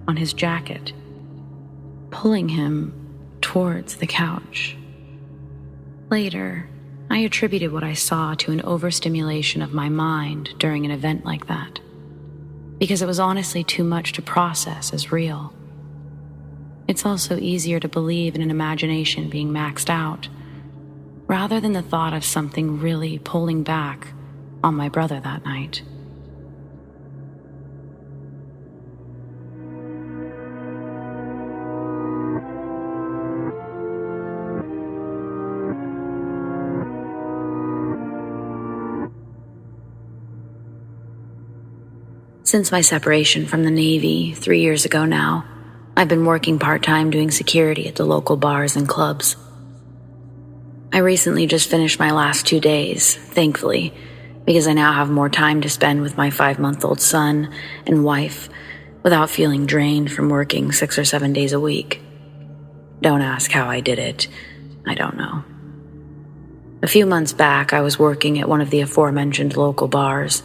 on his jacket, pulling him towards the couch. Later, I attributed what I saw to an overstimulation of my mind during an event like that, because it was honestly too much to process as real. It's also easier to believe in an imagination being maxed out, rather than the thought of something really pulling back on my brother that night. Since my separation from the Navy 3 years ago now, I've been working part-time doing security at the local bars and clubs. I recently just finished my last 2 days, thankfully, because I now have more time to spend with my 5-month-old son and wife without feeling drained from working 6 or 7 days a week. Don't ask how I did it. I don't know. A few months back, I was working at one of the aforementioned local bars.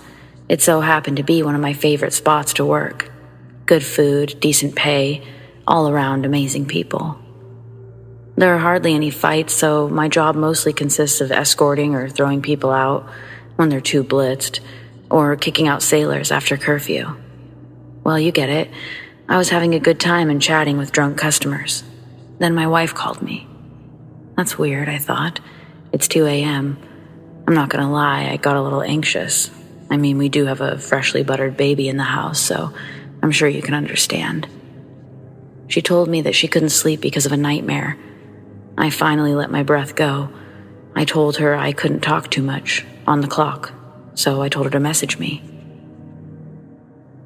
It so happened to be one of my favorite spots to work. Good food, decent pay, all around amazing people. There are hardly any fights, so my job mostly consists of escorting or throwing people out when they're too blitzed, or kicking out sailors after curfew. Well, you get it. I was having a good time and chatting with drunk customers. Then my wife called me. That's weird, I thought. It's 2 a.m. I'm not gonna lie, I got a little anxious. I mean, we do have a freshly buttered baby in the house, so I'm sure you can understand. She told me that she couldn't sleep because of a nightmare. I finally let my breath go, I told her I couldn't talk too much on the clock, so I told her to message me.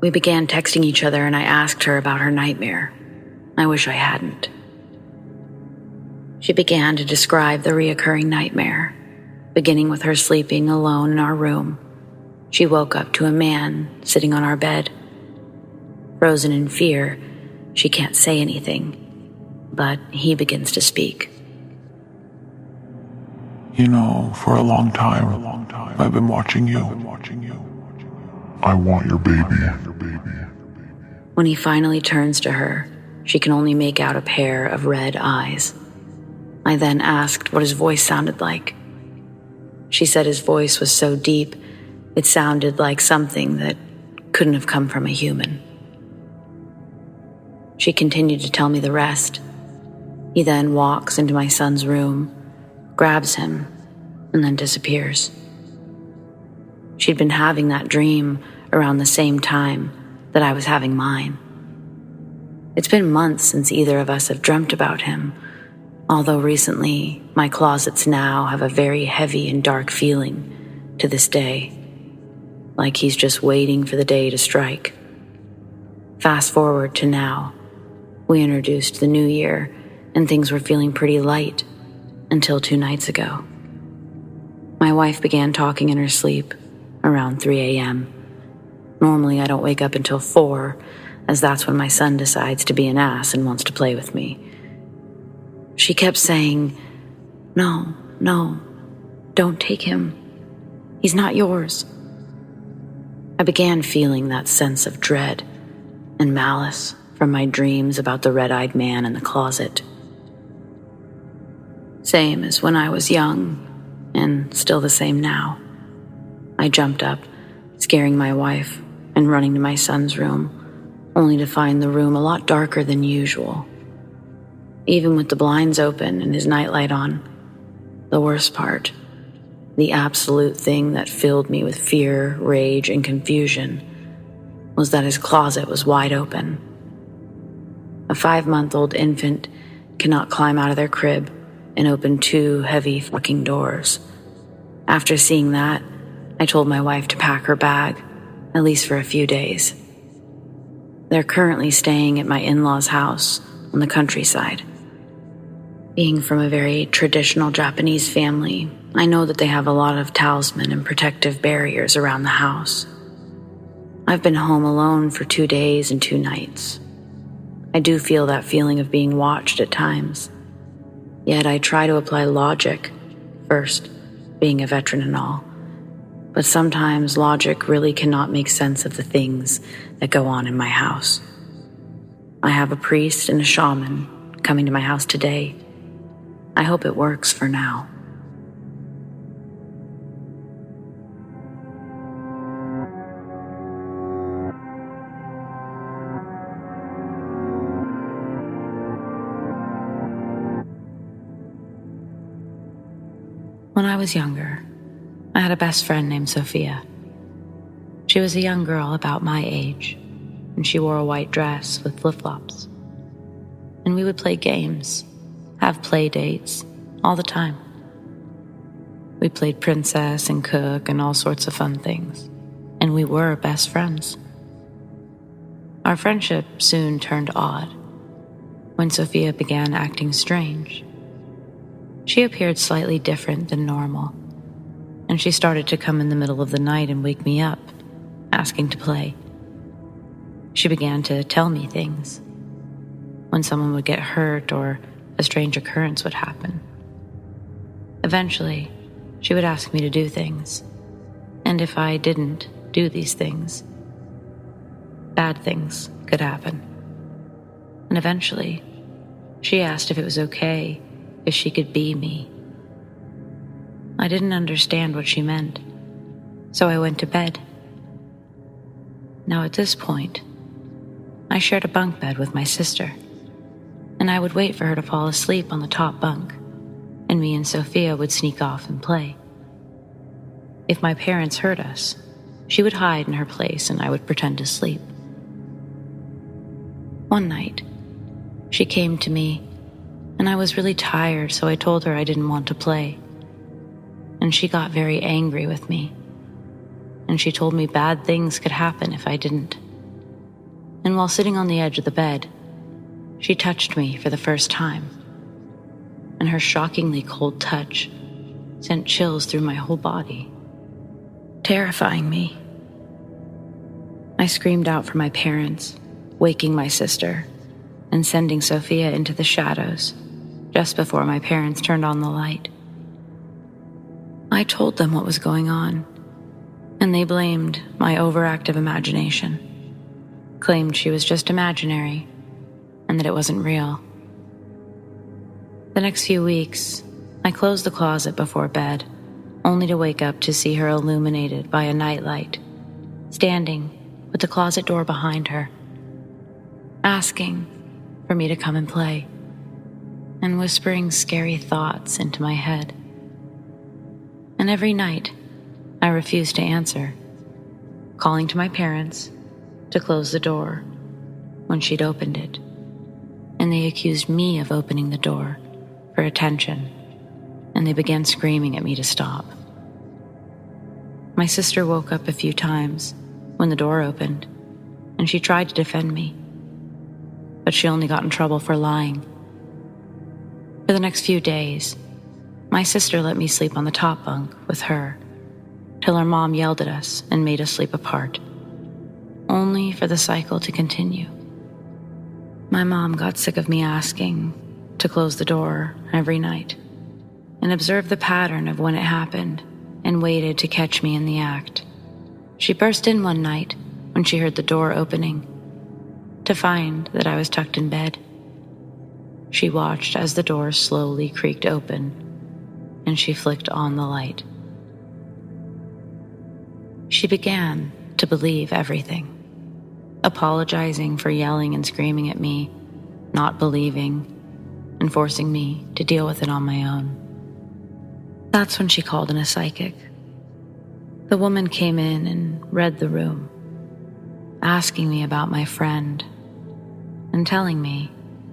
We began texting each other and I asked her about her nightmare. I wish I hadn't. She began to describe the reoccurring nightmare, beginning with her sleeping alone in our room. She woke up to a man sitting on our bed. Frozen in fear, she can't say anything, but he begins to speak. You know, for a long time, I've been watching you. I want your baby. When he finally turns to her, she can only make out a pair of red eyes. I then asked what his voice sounded like. She said his voice was so deep, it sounded like something that couldn't have come from a human. She continued to tell me the rest. He then walks into my son's room, grabs him, and then disappears. She'd been having that dream around the same time that I was having mine. It's been months since either of us have dreamt about him, although recently my closets now have a very heavy and dark feeling to this day, like he's just waiting for the day to strike. Fast forward to now. We introduced the new year and things were feeling pretty light until 2 nights ago. My wife began talking in her sleep around 3 a.m. Normally I don't wake up until 4, as that's when my son decides to be an ass and wants to play with me. She kept saying, No, don't take him. He's not yours. I began feeling that sense of dread and malice from my dreams about the red-eyed man in the closet. Same as when I was young, and still the same now. I jumped up, scaring my wife and running to my son's room, only to find the room a lot darker than usual. Even with the blinds open and his nightlight on, the worst part, the absolute thing that filled me with fear, rage, and confusion, was that his closet was wide open. A 5-month-old infant cannot climb out of their crib and open 2 heavy fucking doors. After seeing that, I told my wife to pack her bag, at least for a few days. They're currently staying at my in-laws' house on the countryside. Being from a very traditional Japanese family, I know that they have a lot of talisman and protective barriers around the house. I've been home alone for 2 days and 2 nights. I do feel that feeling of being watched at times. Yet I try to apply logic first, being a veteran and all. But sometimes logic really cannot make sense of the things that go on in my house. I have a priest and a shaman coming to my house today. I hope it works for now. When I was younger, I had a best friend named Sophia. She was a young girl about my age, and she wore a white dress with flip-flops. And we would play games, have play dates, all the time. We played princess and cook and all sorts of fun things, and we were best friends. Our friendship soon turned odd when Sophia began acting strange. She appeared slightly different than normal, and she started to come in the middle of the night and wake me up, asking to play. She began to tell me things. When someone would get hurt or a strange occurrence would happen. Eventually, she would ask me to do things, and if I didn't do these things, bad things could happen. And eventually, she asked if it was okay if she could be me. I didn't understand what she meant, so I went to bed. Now at this point, I shared a bunk bed with my sister, and I would wait for her to fall asleep on the top bunk, and me and Sophia would sneak off and play. If my parents heard us, she would hide in her place and I would pretend to sleep. One night, she came to me, and I was really tired, so I told her I didn't want to play. and she got very angry with me. And she told me bad things could happen if I didn't. And while sitting on the edge of the bed, she touched me for the first time. And her shockingly cold touch sent chills through my whole body, terrifying me. I screamed out for my parents, waking my sister, and sending Sophia into the shadows just before my parents turned on the light. I told them what was going on, and they blamed my overactive imagination, claimed she was just imaginary, and that it wasn't real. The next few weeks, I closed the closet before bed, only to wake up to see her illuminated by a nightlight, standing with the closet door behind her, asking for me to come and play, and whispering scary thoughts into my head. And every night, I refused to answer, calling to my parents to close the door when she'd opened it, and they accused me of opening the door for attention, and they began screaming at me to stop. My sister woke up a few times when the door opened, and she tried to defend me, but she only got in trouble for lying. For the next few days, my sister let me sleep on the top bunk with her, till her mom yelled at us and made us sleep apart, only for the cycle to continue. My mom got sick of me asking to close the door every night, and observed the pattern of when it happened and waited to catch me in the act. She burst in one night when she heard the door opening, to find that I was tucked in bed. She watched as the door slowly creaked open, and she flicked on the light. She began to believe everything, apologizing for yelling and screaming at me, not believing, and forcing me to deal with it on my own. That's when she called in a psychic. The woman came in and read the room, asking me about my friend, and telling me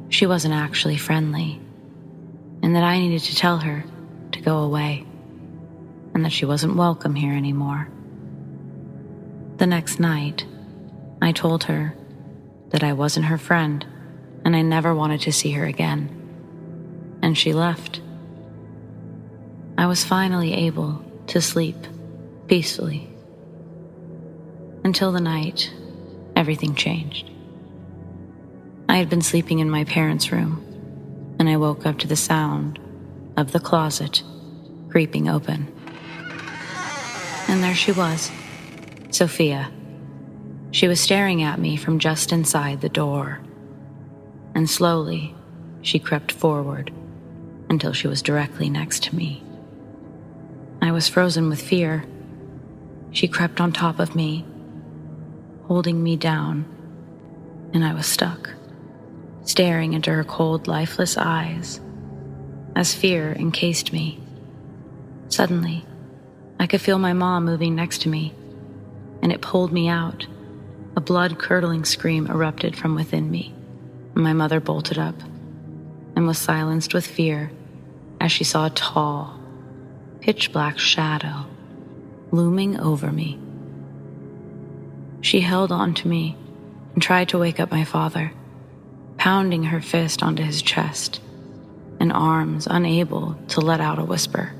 she wasn't actually friendly, and that I needed to tell her to go away, and that she wasn't welcome here anymore. The next night, I told her that I wasn't her friend, and I never wanted to see her again, and she left. I was finally able to sleep peacefully, until the night everything changed. I had been sleeping in my parents' room, and I woke up to the sound of the closet creeping open. And there she was, Sophia. She was staring at me from just inside the door, and slowly she crept forward until she was directly next to me. I was frozen with fear. She crept on top of me, holding me down, and I was stuck, staring into her cold, lifeless eyes as fear encased me. Suddenly, I could feel my mom moving next to me, and it pulled me out. A blood-curdling scream erupted from within me. My mother bolted up and was silenced with fear as she saw a tall, pitch-black shadow looming over me. She held on to me and tried to wake up my father, pounding her fist onto his chest and arms unable to let out a whisper.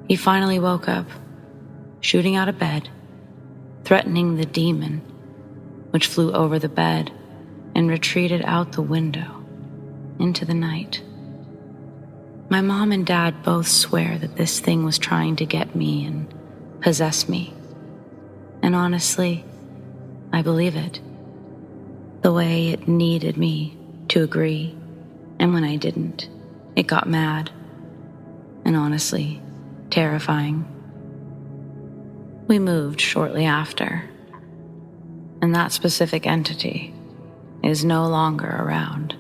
He finally woke up, shooting out of bed, threatening the demon, which flew over the bed and retreated out the window into the night. My mom and dad both swear that this thing was trying to get me and possess me. And honestly, I believe it. The way it needed me to agree, and when I didn't, it got mad, and honestly, terrifying. We moved shortly after, and that specific entity is no longer around.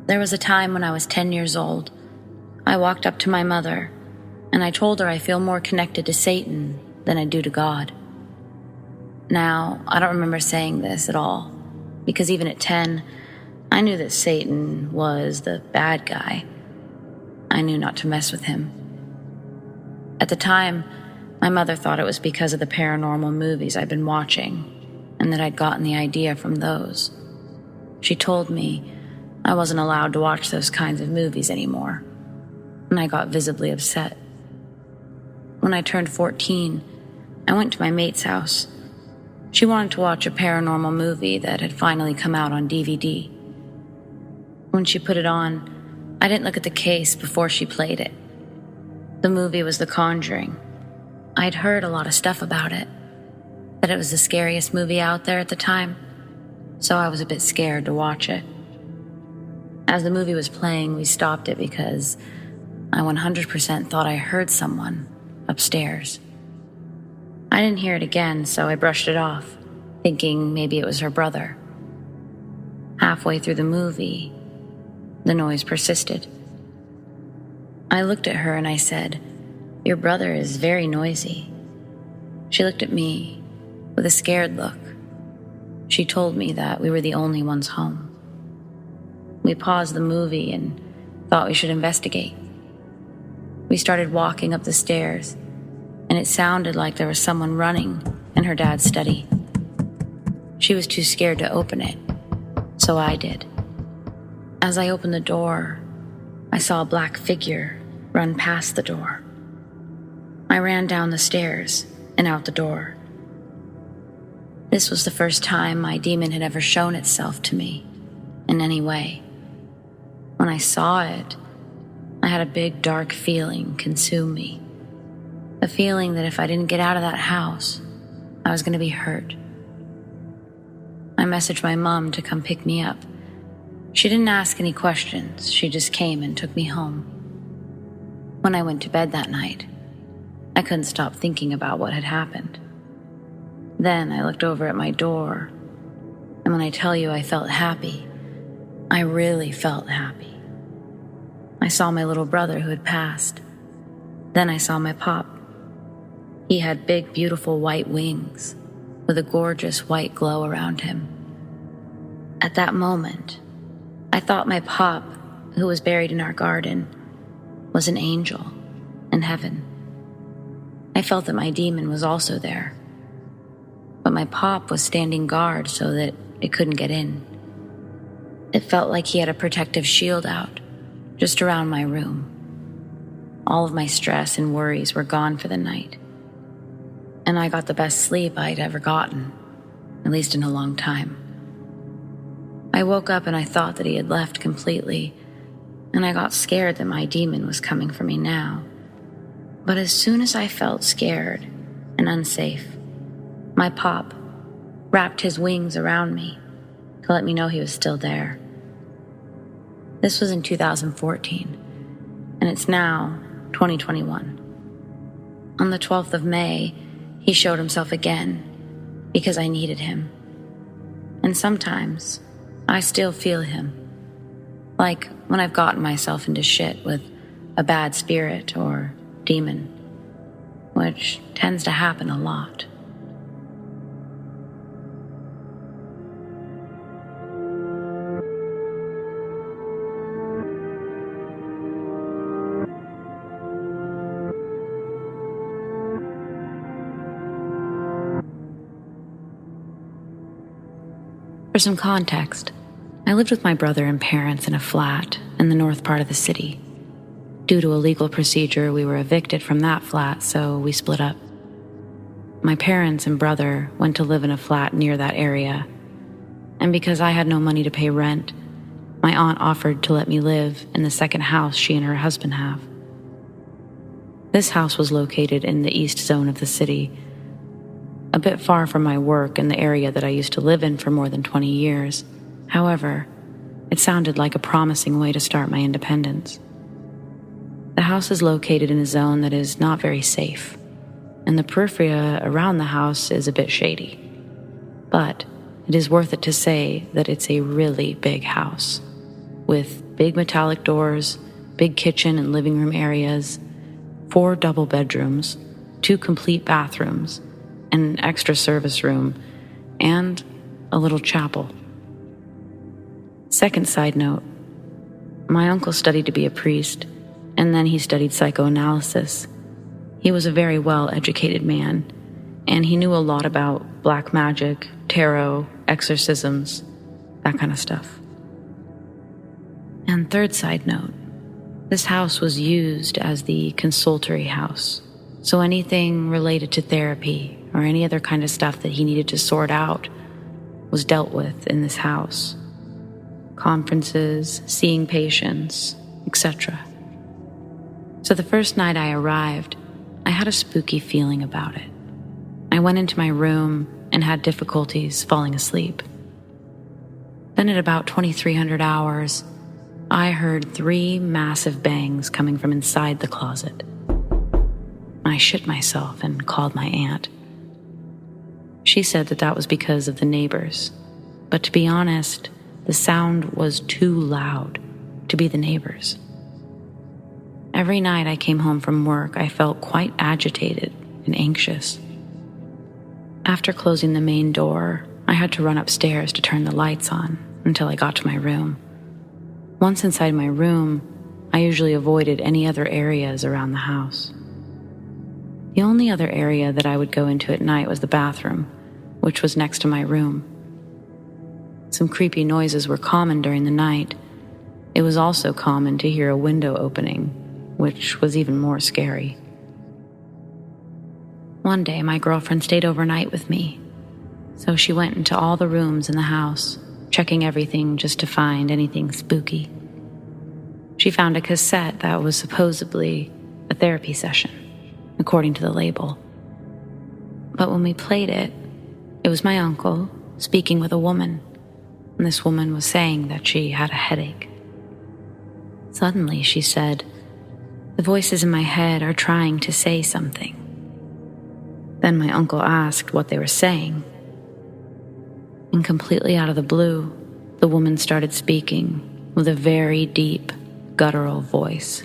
There was a time when I was 10 years old. I walked up to my mother and I told her I feel more connected to Satan than I do to God. Now, I don't remember saying this at all, because even at 10, I knew that Satan was the bad guy. I knew not to mess with him. At the time, my mother thought it was because of the paranormal movies I'd been watching, and that I'd gotten the idea from those. She told me I wasn't allowed to watch those kinds of movies anymore, and I got visibly upset. When I turned 14, I went to my mate's house. She wanted to watch a paranormal movie that had finally come out on DVD. When she put it on, I didn't look at the case before she played it. The movie was The Conjuring. I'd heard a lot of stuff about it, that it was the scariest movie out there at the time, so I was a bit scared to watch it. As the movie was playing, we stopped it because I 100% thought I heard someone upstairs. I didn't hear it again, so I brushed it off, thinking maybe it was her brother. Halfway through the movie, the noise persisted. I looked at her and I said, "Your brother is very noisy." She looked at me with a scared look. She told me that we were the only ones home. We paused the movie and thought we should investigate. We started walking up the stairs, and it sounded like there was someone running in her dad's study. She was too scared to open it, so I did. As I opened the door, I saw a black figure run past the door. I ran down the stairs and out the door. This was the first time my demon had ever shown itself to me in any way. When I saw it, I had a big dark feeling consume me. A feeling that if I didn't get out of that house, I was going to be hurt. I messaged my mom to come pick me up. She didn't ask any questions. She just came and took me home. When I went to bed that night, I couldn't stop thinking about what had happened. Then I looked over at my door, and when I tell you I felt happy, I really felt happy. I saw my little brother who had passed. Then I saw my pop. He had big, beautiful white wings with a gorgeous white glow around him. At that moment, I thought my pop, who was buried in our garden, was an angel in heaven. I felt that my demon was also there, but my pop was standing guard so that it couldn't get in. It felt like he had a protective shield out, just around my room. All of my stress and worries were gone for the night, and I got the best sleep I'd ever gotten, at least in a long time. I woke up and I thought that he had left completely, and I got scared that my demon was coming for me now. But as soon as I felt scared and unsafe, my pop wrapped his wings around me to let me know he was still there. This was in 2014, and it's now 2021. On the 12th of May, he showed himself again because I needed him. And sometimes I still feel him, like when I've gotten myself into shit with a bad spirit or demon, which tends to happen a lot. For some context, I lived with my brother and parents in a flat in the north part of the city. Due to a legal procedure, we were evicted from that flat, so we split up. My parents and brother went to live in a flat near that area, and because I had no money to pay rent, my aunt offered to let me live in the second house she and her husband have. This house was located in the east zone of the city, a bit far from my work and the area that I used to live in for more than 20 years. However, it sounded like a promising way to start my independence. The house is located in a zone that is not very safe, and the periphery around the house is a bit shady. But it is worth it to say that it's a really big house, with big metallic doors, big kitchen and living room areas, 4 double bedrooms, 2 complete bathrooms, an extra service room, and a little chapel. Second side note, my uncle studied to be a priest, and then he studied psychoanalysis. He was a very well-educated man, and he knew a lot about black magic, tarot, exorcisms, that kind of stuff. And third side note, this house was used as the consultory house, so anything related to therapy or any other kind of stuff that he needed to sort out was dealt with in this house. Conferences, seeing patients, etc. So the first night I arrived, I had a spooky feeling about it. I went into my room and had difficulties falling asleep. Then at about 2300 hours, I heard 3 massive bangs coming from inside the closet. I shit myself and called my aunt. She said that was because of the neighbors, but to be honest, the sound was too loud to be the neighbors. Every night I came home from work, I felt quite agitated and anxious. After closing the main door, I had to run upstairs to turn the lights on until I got to my room. Once inside my room, I usually avoided any other areas around the house. The only other area that I would go into at night was the bathroom, which was next to my room. Some creepy noises were common during the night. It was also common to hear a window opening, which was even more scary. One day, my girlfriend stayed overnight with me, so she went into all the rooms in the house, checking everything just to find anything spooky. She found a cassette that was supposedly a therapy session, according to the label. But when we played it, it was my uncle speaking with a woman, and this woman was saying that she had a headache. Suddenly, she said, "The voices in my head are trying to say something." Then my uncle asked what they were saying. And completely out of the blue, the woman started speaking with a very deep, guttural voice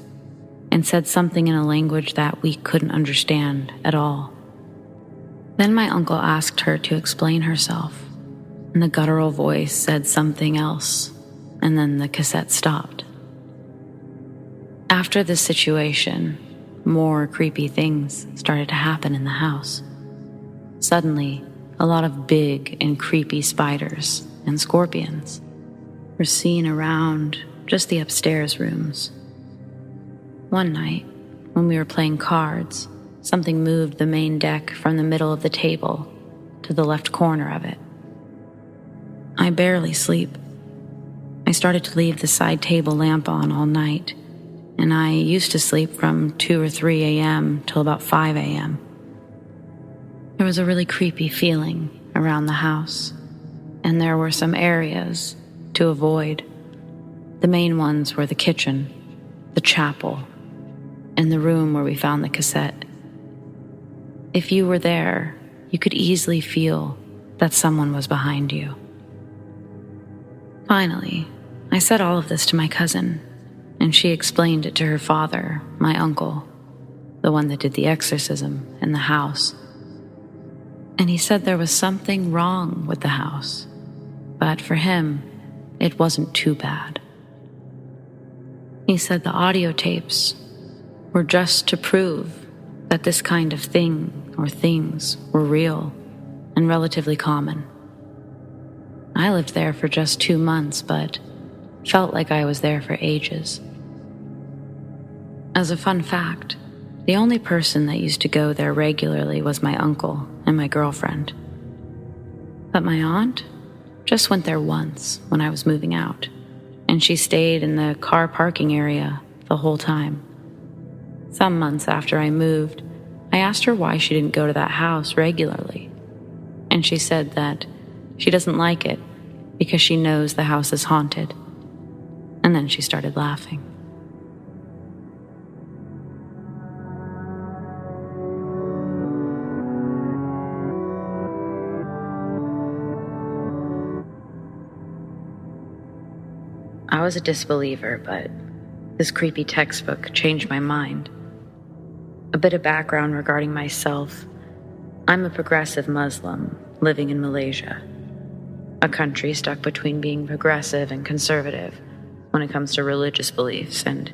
and said something in a language that we couldn't understand at all. Then my uncle asked her to explain herself, and the guttural voice said something else, and then the cassette stopped. After this situation, more creepy things started to happen in the house. Suddenly, a lot of big and creepy spiders and scorpions were seen around just the upstairs rooms. One night, when we were playing cards, something moved the main deck from the middle of the table to the left corner of it. I barely sleep. I started to leave the side table lamp on all night, and I used to sleep from 2 or 3 a.m. till about 5 a.m. There was a really creepy feeling around the house, and there were some areas to avoid. The main ones were the kitchen, the chapel, and the room where we found the cassette. If you were there, you could easily feel that someone was behind you. Finally, I said all of this to my cousin, and she explained it to her father, my uncle, the one that did the exorcism in the house. And he said there was something wrong with the house, but for him, it wasn't too bad. He said the audio tapes were just to prove that this kind of thing or things were real and relatively common. I lived there for just 2 months, but felt like I was there for ages. As a fun fact, the only person that used to go there regularly was my uncle and my girlfriend. But my aunt just went there once when I was moving out, and she stayed in the car parking area the whole time. Some months after I moved, I asked her why she didn't go to that house regularly, and she said that she doesn't like it because she knows the house is haunted. And then she started laughing. I was a disbeliever, but this creepy textbook changed my mind. A bit of background regarding myself. I'm a progressive Muslim living in Malaysia, a country stuck between being progressive and conservative when it comes to religious beliefs, and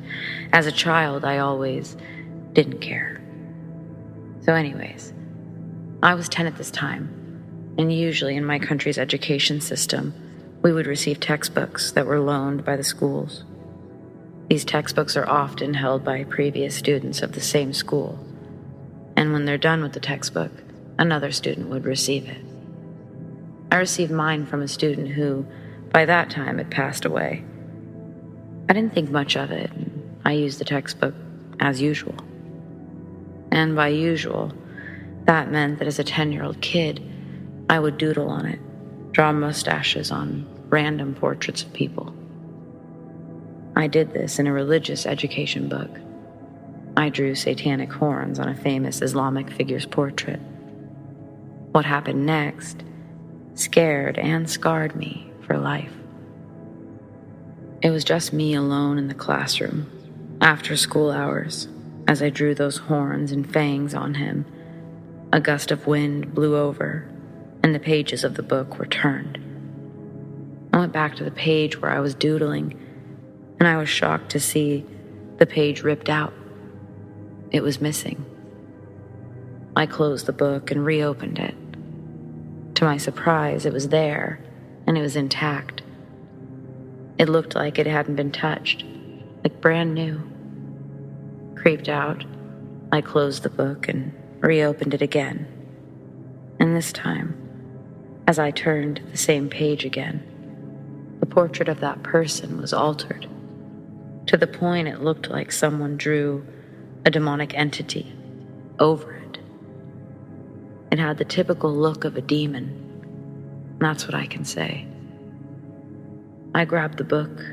as a child, I always didn't care. So anyways, I was 10 at this time, and usually in my country's education system, we would receive textbooks that were loaned by the schools. These textbooks are often held by previous students of the same school, and when they're done with the textbook, another student would receive it. I received mine from a student who, by that time, had passed away. I didn't think much of it. I used the textbook as usual. And by usual, that meant that as a 10-year-old kid, I would doodle on it, draw mustaches on random portraits of people. I did this in a religious education book. I drew satanic horns on a famous Islamic figure's portrait. What happened next scared and scarred me for life. It was just me alone in the classroom, after school hours, as I drew those horns and fangs on him. A gust of wind blew over, and the pages of the book were turned. I went back to the page where I was doodling, and I was shocked to see the page ripped out. It was missing. I closed the book and reopened it. To my surprise, it was there, and it was intact. It looked like it hadn't been touched, like brand new. Creeped out, I closed the book and reopened it again. And this time, as I turned the same page again, the portrait of that person was altered, to the point it looked like someone drew a demonic entity over it. It had the typical look of a demon. That's what I can say. I grabbed the book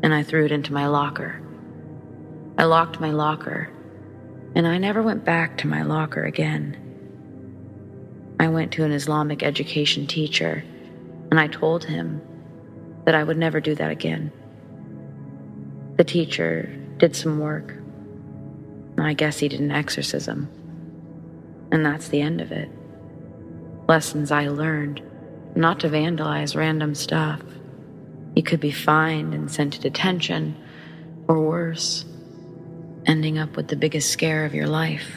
and I threw it into my locker. I locked my locker, and I never went back to my locker again. I went to an Islamic education teacher, and I told him that I would never do that again. The teacher did some work. I guess he did an exorcism. And that's the end of it. Lessons I learned: not to vandalize random stuff. You could be fined and sent to detention, or worse, ending up with the biggest scare of your life.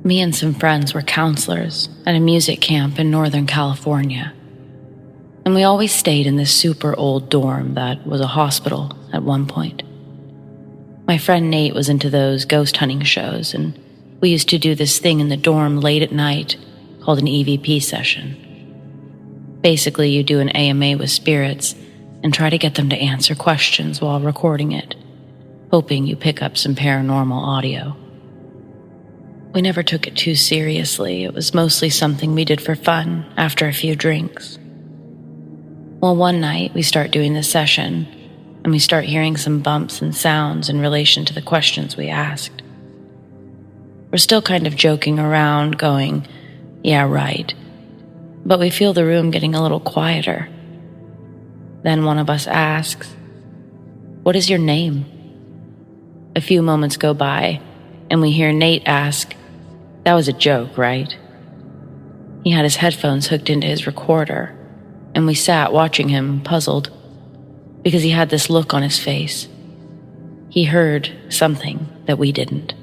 Me and some friends were counselors at a music camp in Northern California. And we always stayed in this super old dorm that was a hospital at one point. My friend Nate was into those ghost hunting shows, and we used to do this thing in the dorm late at night called an EVP session. Basically, you do an AMA with spirits and try to get them to answer questions while recording it, hoping you pick up some paranormal audio. We never took it too seriously. It was mostly something we did for fun after a few drinks. Well, one night we start doing the session, and we start hearing some bumps and sounds in relation to the questions we asked. We're still kind of joking around, going, "Yeah, right." But we feel the room getting a little quieter. Then one of us asks, "What is your name?" A few moments go by, and we hear Nate ask, "That was a joke, right?" He had his headphones hooked into his recorder, and we sat watching him, puzzled, because he had this look on his face. He heard something that we didn't.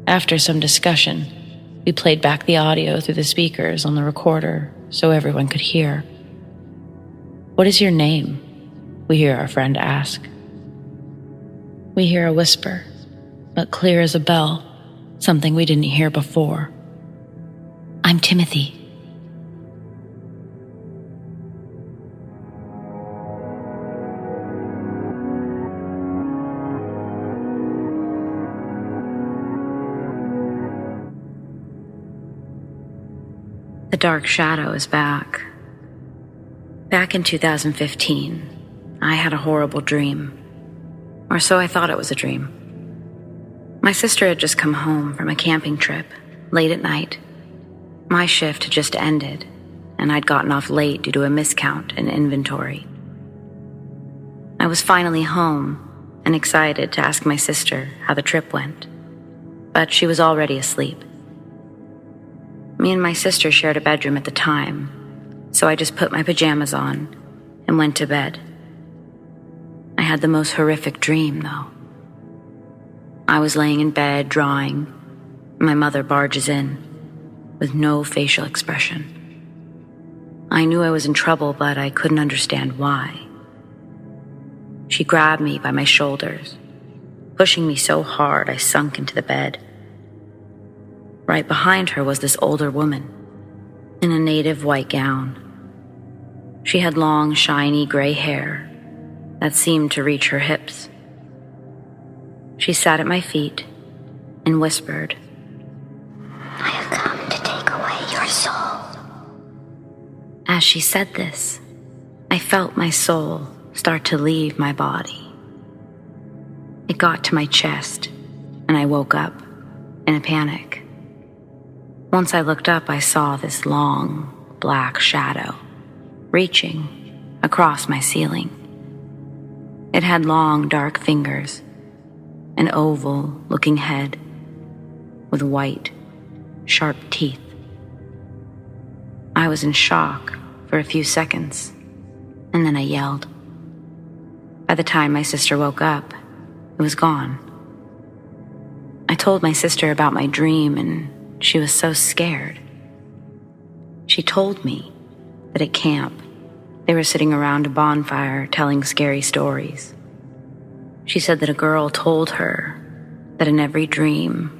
After some discussion, we played back the audio through the speakers on the recorder so everyone could hear. "What is your name?" we hear our friend ask. We hear a whisper, but clear as a bell, something we didn't hear before. "I'm Timothy." The dark shadow is back. Back in 2015, I had a horrible dream. Or so I thought it was a dream. My sister had just come home from a camping trip, late at night. My shift had just ended, and I'd gotten off late due to a miscount in inventory. I was finally home and excited to ask my sister how the trip went, but she was already asleep. Me and my sister shared a bedroom at the time, so I just put my pajamas on and went to bed. I had the most horrific dream, though. I was laying in bed drawing. My mother barges in with no facial expression. I knew I was in trouble, but I couldn't understand why. She grabbed me by my shoulders, pushing me so hard I sunk into the bed. Right behind her was this older woman in a native white gown. She had long, shiny gray hair that seemed to reach her hips. She sat at my feet and whispered, "I have come to take away your soul." As she said this, I felt my soul start to leave my body. It got to my chest, and I woke up in a panic. Once I looked up, I saw this long, black shadow reaching across my ceiling. It had long, dark fingers, an oval-looking head with white, sharp teeth. I was in shock for a few seconds, and then I yelled. By the time my sister woke up, it was gone. I told my sister about my dream, and she was so scared. She told me that at camp, they were sitting around a bonfire telling scary stories. She said that a girl told her that in every dream,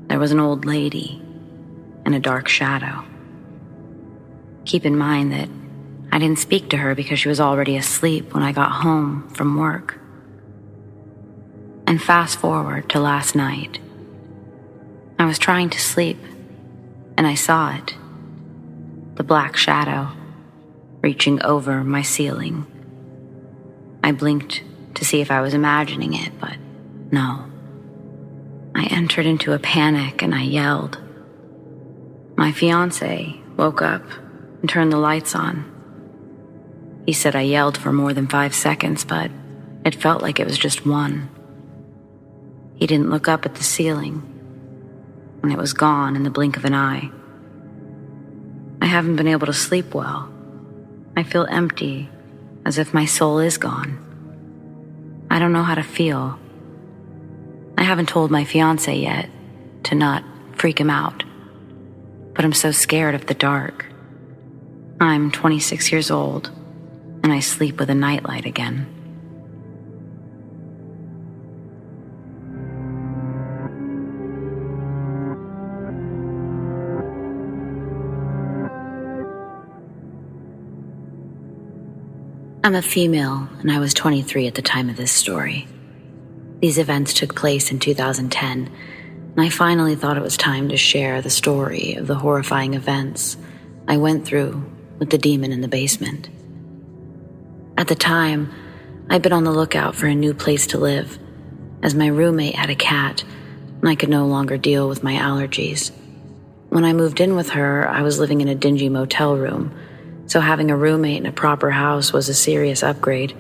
there was an old lady and a dark shadow. Keep in mind that I didn't speak to her because she was already asleep when I got home from work. And fast forward to last night. I was trying to sleep, and I saw it. The black shadow reaching over my ceiling. I blinked to see if I was imagining it, but no. I entered into a panic and I yelled. My fiancé woke up and turned the lights on. He said I yelled for more than 5 seconds, but it felt like it was just one. He didn't look up at the ceiling, and it was gone in the blink of an eye. I haven't been able to sleep well. I feel empty, as if my soul is gone. I don't know how to feel. I haven't told my fiancé yet to not freak him out, but I'm so scared of the dark. I'm 26 years old, and I sleep with a nightlight again. I'm a female, and I was 23 at the time of this story. These events took place in 2010, and I finally thought it was time to share the story of the horrifying events I went through with the demon in the basement. At the time, I'd been on the lookout for a new place to live, as my roommate had a cat, and I could no longer deal with my allergies. When I moved in with her, I was living in a dingy motel room, so having a roommate in a proper house was a serious upgrade.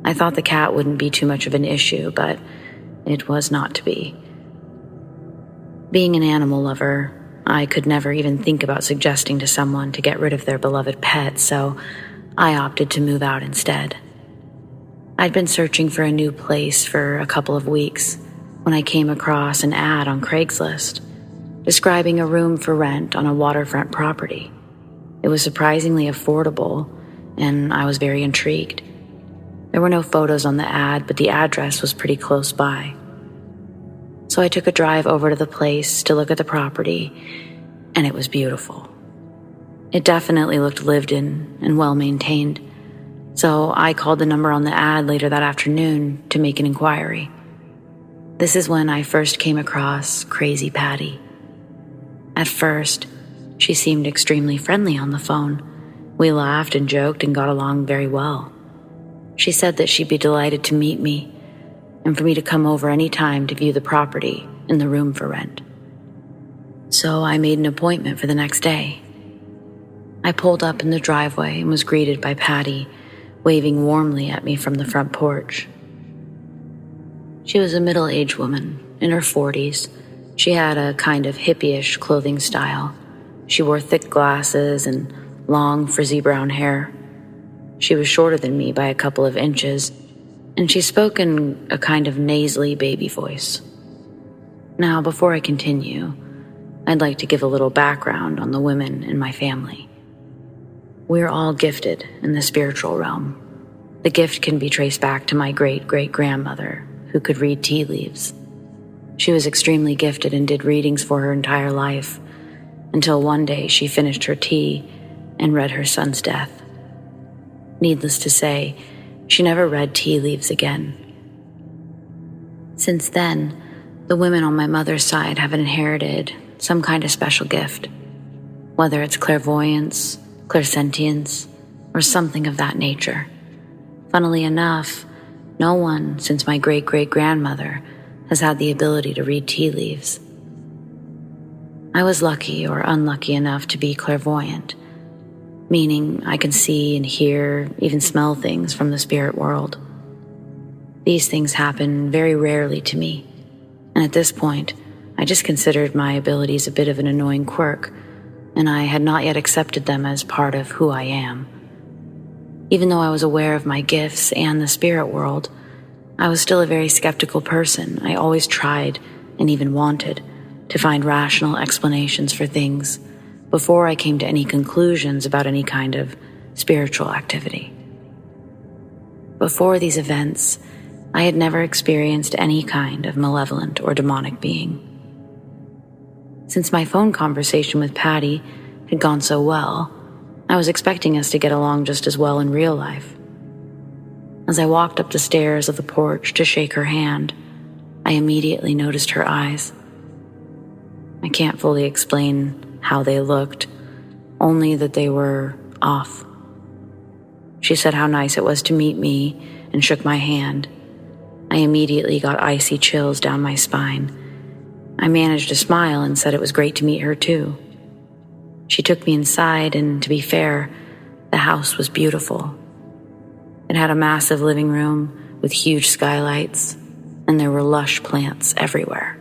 I thought the cat wouldn't be too much of an issue, but it was not to be. Being an animal lover, I could never even think about suggesting to someone to get rid of their beloved pet, so I opted to move out instead. I'd been searching for a new place for a couple of weeks when I came across an ad on Craigslist describing a room for rent on a waterfront property. It was surprisingly affordable, and I was very intrigued. There were no photos on the ad, but the address was pretty close by. So I took a drive over to the place to look at the property, and it was beautiful. It definitely looked lived in and well maintained, so I called the number on the ad later that afternoon to make an inquiry. This is when I first came across Crazy Patty. At first, she seemed extremely friendly on the phone. We laughed and joked and got along very well. She said that she'd be delighted to meet me, and for me to come over any time to view the property and the room for rent. So I made an appointment for the next day. I pulled up in the driveway and was greeted by Patty, waving warmly at me from the front porch. She was a middle-aged woman, in her 40s. She had a kind of hippie-ish clothing style. She wore thick glasses and long, frizzy brown hair. She was shorter than me by a couple of inches, and she spoke in a kind of nasally baby voice. Now, before I continue, I'd like to give a little background on the women in my family. We're all gifted in the spiritual realm. The gift can be traced back to my great-great-grandmother, who could read tea leaves. She was extremely gifted and did readings for her entire life, until one day she finished her tea and read her son's death. Needless to say, she never read tea leaves again. Since then, the women on my mother's side have inherited some kind of special gift, whether it's clairvoyance, clairsentience, or something of that nature. Funnily enough, no one since my great-great-grandmother has had the ability to read tea leaves. I was lucky or unlucky enough to be clairvoyant, meaning I can see and hear, even smell things from the spirit world. These things happen very rarely to me, and at this point, I just considered my abilities a bit of an annoying quirk, and I had not yet accepted them as part of who I am. Even though I was aware of my gifts and the spirit world, I was still a very skeptical person. I always tried, and even wanted, to find rational explanations for things before I came to any conclusions about any kind of spiritual activity. Before these events, I had never experienced any kind of malevolent or demonic being. Since my phone conversation with Patty had gone so well, I was expecting us to get along just as well in real life. As I walked up the stairs of the porch to shake her hand, I immediately noticed her eyes. I can't fully explain how they looked, only that they were off. She said how nice it was to meet me and shook my hand. I immediately got icy chills down my spine. I managed to smile and said it was great to meet her too. She took me inside, and to be fair, the house was beautiful. It had a massive living room with huge skylights, and there were lush plants everywhere.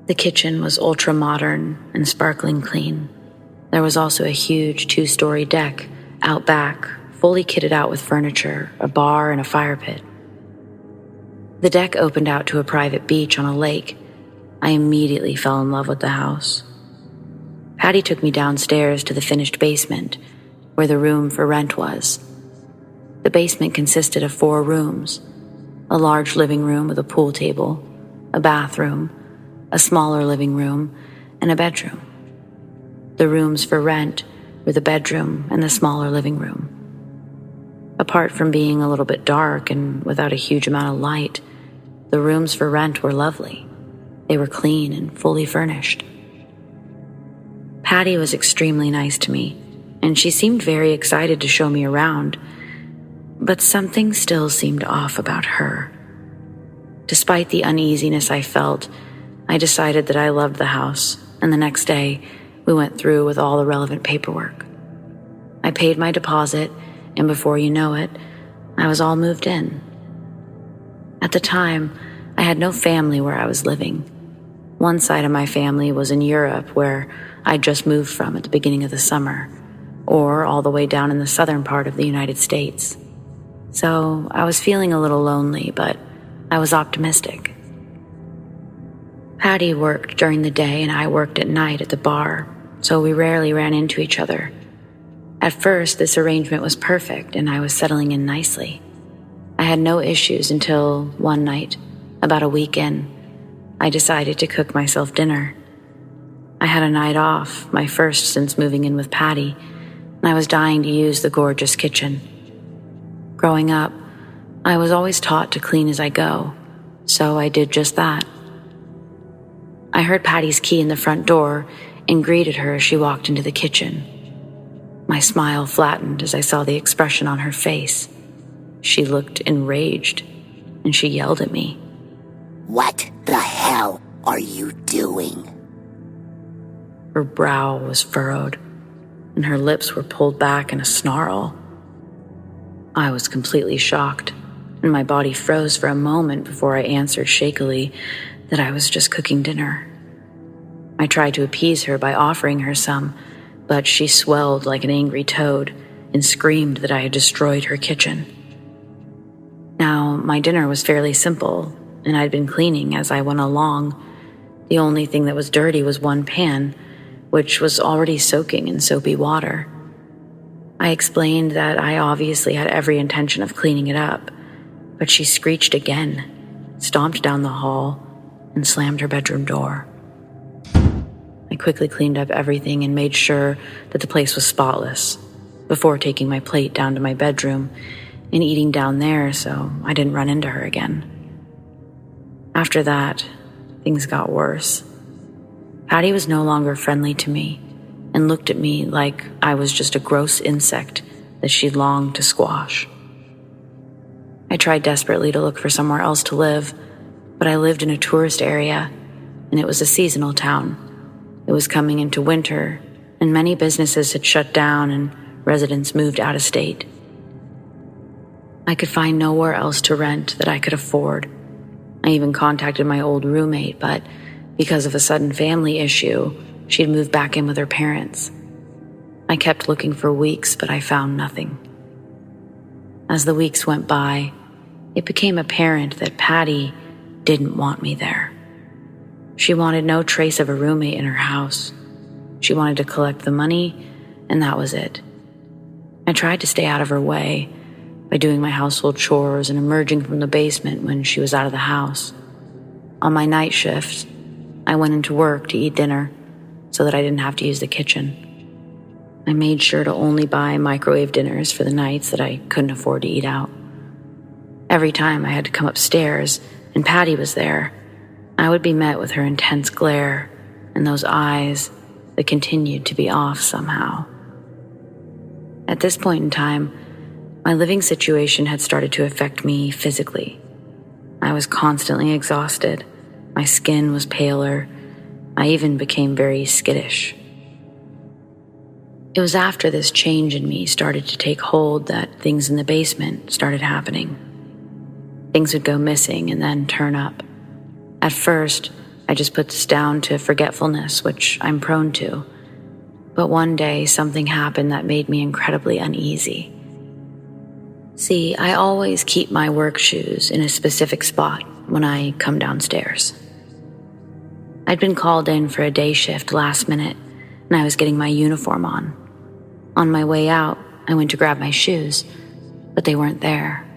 The kitchen was ultra-modern and sparkling clean. There was also a huge 2-story deck out back, fully kitted out with furniture, a bar, and a fire pit. The deck opened out to a private beach on a lake. I immediately fell in love with the house. Patty took me downstairs to the finished basement, where the room for rent was. The basement consisted of 4 rooms, a large living room with a pool table, a bathroom, a smaller living room, and a bedroom. The rooms for rent were the bedroom and the smaller living room. Apart from being a little bit dark and without a huge amount of light, the rooms for rent were lovely. They were clean and fully furnished. Patty was extremely nice to me, and she seemed very excited to show me around, but something still seemed off about her. Despite the uneasiness I felt, I decided that I loved the house, and the next day, we went through with all the relevant paperwork. I paid my deposit, and before you know it, I was all moved in. At the time, I had no family where I was living. One side of my family was in Europe, where I'd just moved from at the beginning of the summer, or all the way down in the southern part of the United States. So I was feeling a little lonely, but I was optimistic. Patty worked during the day and I worked at night at the bar, so we rarely ran into each other. At first, this arrangement was perfect and I was settling in nicely. I had no issues until one night, about a week in, I decided to cook myself dinner. I had a night off, my first since moving in with Patty, and I was dying to use the gorgeous kitchen. Growing up, I was always taught to clean as I go, so I did just that. I heard Patty's key in the front door and greeted her as she walked into the kitchen. My smile flattened as I saw the expression on her face. She looked enraged. and she yelled at me. What the hell are you doing? Her brow was furrowed, and her lips were pulled back in a snarl. I was completely shocked, and my body froze for a moment before I answered shakily that I was just cooking dinner. I tried to appease her by offering her some, but she swelled like an angry toad and screamed that I had destroyed her kitchen. Now, my dinner was fairly simple, and I'd been cleaning as I went along. The only thing that was dirty was one pan, which was already soaking in soapy water. I explained that I obviously had every intention of cleaning it up, but she screeched again, stomped down the hall, and slammed her bedroom door. I quickly cleaned up everything and made sure that the place was spotless before taking my plate down to my bedroom and eating down there so I didn't run into her again. After that, things got worse. Patty was no longer friendly to me and looked at me like I was just a gross insect that she longed to squash. I tried desperately to look for somewhere else to live, but I lived in a tourist area, and it was a seasonal town. It was coming into winter, and many businesses had shut down and residents moved out of state. I could find nowhere else to rent that I could afford. I even contacted my old roommate, but because of a sudden family issue, she'd moved back in with her parents. I kept looking for weeks, but I found nothing. As the weeks went by, it became apparent that Patty didn't want me there. She wanted no trace of a roommate in her house. She wanted to collect the money, and that was it. I tried to stay out of her way by doing my household chores and emerging from the basement when she was out of the house. On my night shift, I went into work to eat dinner so that I didn't have to use the kitchen. I made sure to only buy microwave dinners for the nights that I couldn't afford to eat out. Every time I had to come upstairs and Patty was there, I would be met with her intense glare and those eyes that continued to be off somehow. At this point in time, my living situation had started to affect me physically. I was constantly exhausted. My skin was paler. I even became very skittish. It was after this change in me started to take hold that things in the basement started happening. Things would go missing and then turn up. At first, I just put this down to forgetfulness, which I'm prone to. But one day, something happened that made me incredibly uneasy. See, I always keep my work shoes in a specific spot when I come downstairs. I'd been called in for a day shift last minute, and I was getting my uniform on. On my way out, I went to grab my shoes, but they weren't there.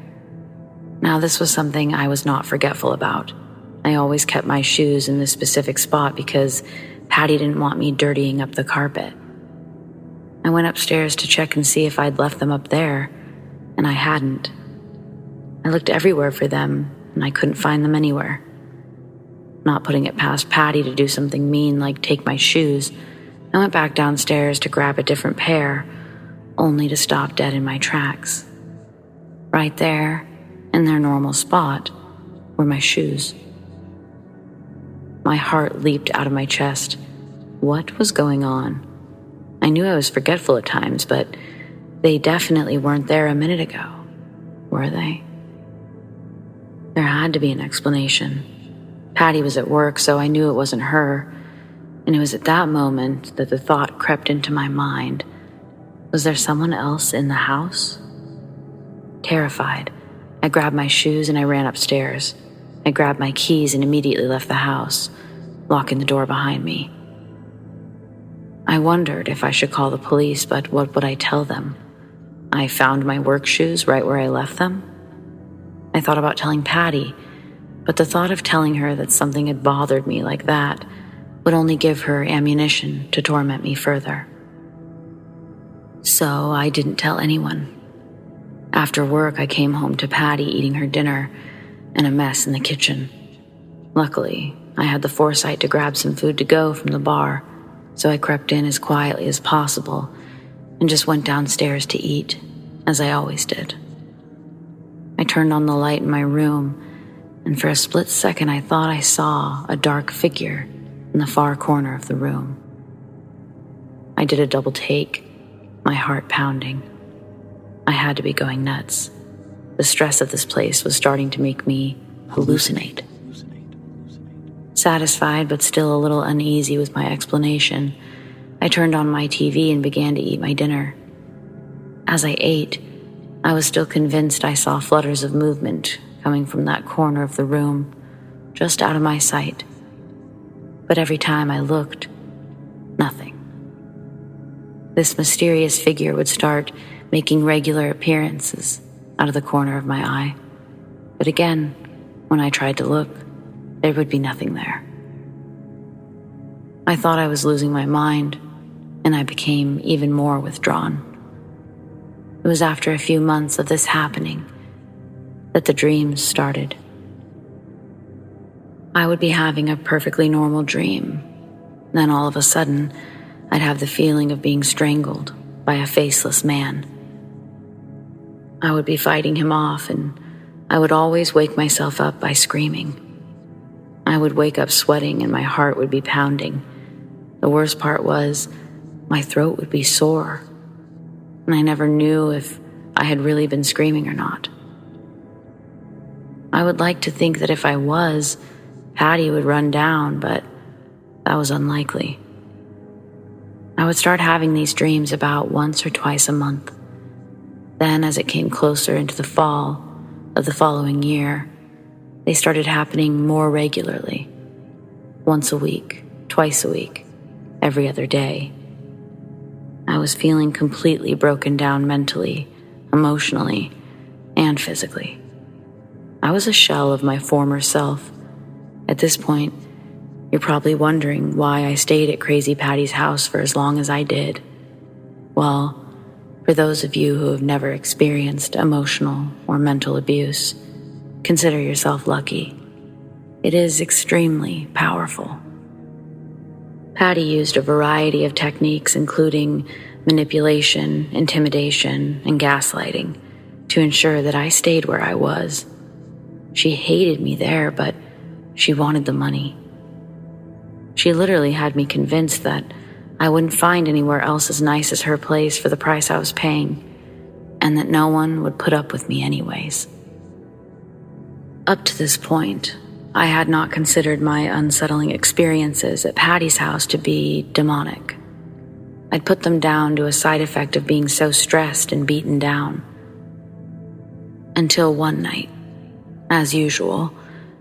Now, this was something I was not forgetful about. I always kept my shoes in this specific spot because Patty didn't want me dirtying up the carpet. I went upstairs to check and see if I'd left them up there, and I hadn't. I looked everywhere for them, and I couldn't find them anywhere. Not putting it past Patty to do something mean like take my shoes, I went back downstairs to grab a different pair, only to stop dead in my tracks. Right there, in their normal spot, were my shoes. My heart leaped out of my chest. What was going on? I knew I was forgetful at times, but they definitely weren't there a minute ago, were they? There had to be an explanation. Patty was at work, so I knew it wasn't her, and it was at that moment that the thought crept into my mind. Was there someone else in the house? Terrified, I grabbed my shoes and I ran upstairs. I grabbed my keys and immediately left the house, locking the door behind me. I wondered if I should call the police, but what would I tell them? I found my work shoes right where I left them. I thought about telling Patty, but the thought of telling her that something had bothered me like that would only give her ammunition to torment me further. So I didn't tell anyone. After work, I came home to Patty eating her dinner and a mess in the kitchen. Luckily, I had the foresight to grab some food to go from the bar, so I crept in as quietly as possible and just went downstairs to eat, as I always did. I turned on the light in my room and for a split second I thought I saw a dark figure in the far corner of the room. I did a double take, my heart pounding. I had to be going nuts. The stress of this place was starting to make me hallucinate. Satisfied but still a little uneasy with my explanation, I turned on my TV and began to eat my dinner. As I ate, I was still convinced I saw flutters of movement coming from that corner of the room, just out of my sight. But every time I looked, nothing. This mysterious figure would start making regular appearances out of the corner of my eye. But again, when I tried to look, there would be nothing there. I thought I was losing my mind, and I became even more withdrawn. It was after a few months of this happening that the dreams started. I would be having a perfectly normal dream. Then all of a sudden, I'd have the feeling of being strangled by a faceless man. I would be fighting him off, and I would always wake myself up by screaming. I would wake up sweating and my heart would be pounding. The worst part was, my throat would be sore, and I never knew if I had really been screaming or not. I would like to think that if I was, Patty would run down, but that was unlikely. I would start having these dreams about once or twice a month. Then, as it came closer into the fall of the following year, they started happening more regularly. Once a week, twice a week, every other day. I was feeling completely broken down mentally, emotionally, and physically. I was a shell of my former self. At this point, you're probably wondering why I stayed at Crazy Patty's house for as long as I did. Well, for those of you who have never experienced emotional or mental abuse, consider yourself lucky. It is extremely powerful. Patty used a variety of techniques, including manipulation, intimidation, and gaslighting, to ensure that I stayed where I was. She hated me there, but she wanted the money. She literally had me convinced that I wouldn't find anywhere else as nice as her place for the price I was paying, and that no one would put up with me anyways. Up to this point, I had not considered my unsettling experiences at Patty's house to be demonic. I'd put them down to a side effect of being so stressed and beaten down. Until one night, as usual,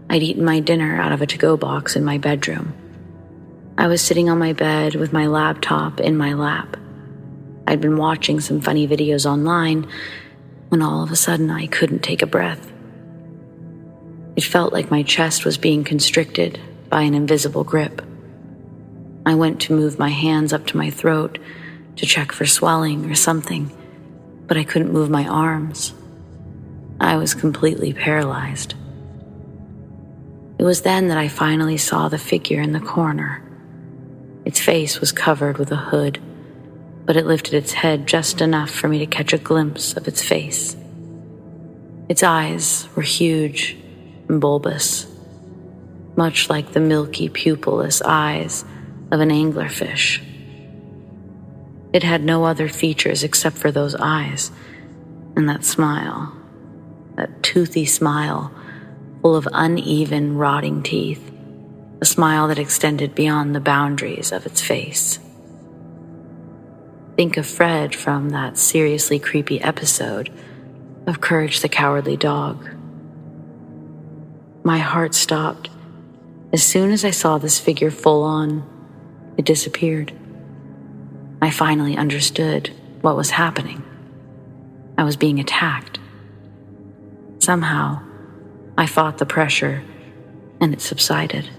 I'd eaten my dinner out of a to-go box in my bedroom. I was sitting on my bed with my laptop in my lap. I'd been watching some funny videos online when all of a sudden I couldn't take a breath. It felt like my chest was being constricted by an invisible grip. I went to move my hands up to my throat to check for swelling or something, but I couldn't move my arms. I was completely paralyzed. It was then that I finally saw the figure in the corner. Its face was covered with a hood, but it lifted its head just enough for me to catch a glimpse of its face. Its eyes were huge and bulbous, much like the milky, pupilless eyes of an anglerfish. It had no other features except for those eyes and that smile, that toothy smile full of uneven, rotting teeth, a smile that extended beyond the boundaries of its face. Think of Fred from that seriously creepy episode of Courage the Cowardly Dog. My heart stopped. As soon as I saw this figure full on, it disappeared. I finally understood what was happening. I was being attacked. Somehow, I fought the pressure, and it subsided.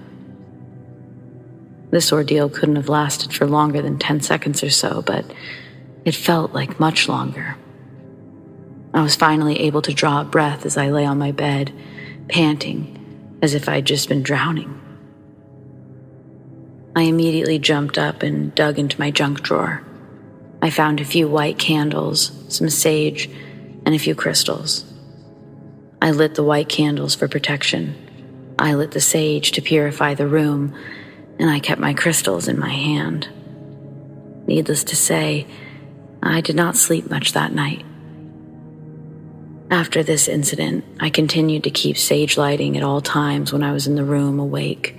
This ordeal couldn't have lasted for longer than 10 seconds or so, but it felt like much longer. I was finally able to draw a breath as I lay on my bed, panting as if I'd just been drowning. I immediately jumped up and dug into my junk drawer. I found a few white candles, some sage, and a few crystals. I lit the white candles for protection, I lit the sage to purify the room, and I kept my crystals in my hand. Needless to say, I did not sleep much that night. After this incident, I continued to keep sage lighting at all times when I was in the room awake,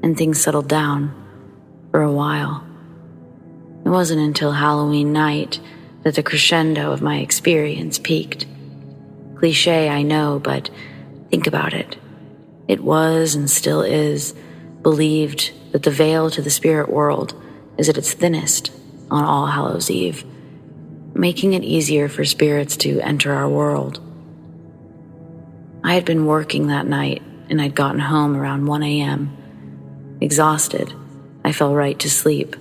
and things settled down for a while. It wasn't until Halloween night that the crescendo of my experience peaked. Cliché, I know, but think about it. It was, and still is, believed that the veil to the spirit world is at its thinnest on All Hallows Eve, making it easier for spirits to enter our world. I had been working that night, and I'd gotten home around 1 a.m. Exhausted, I fell right to sleep,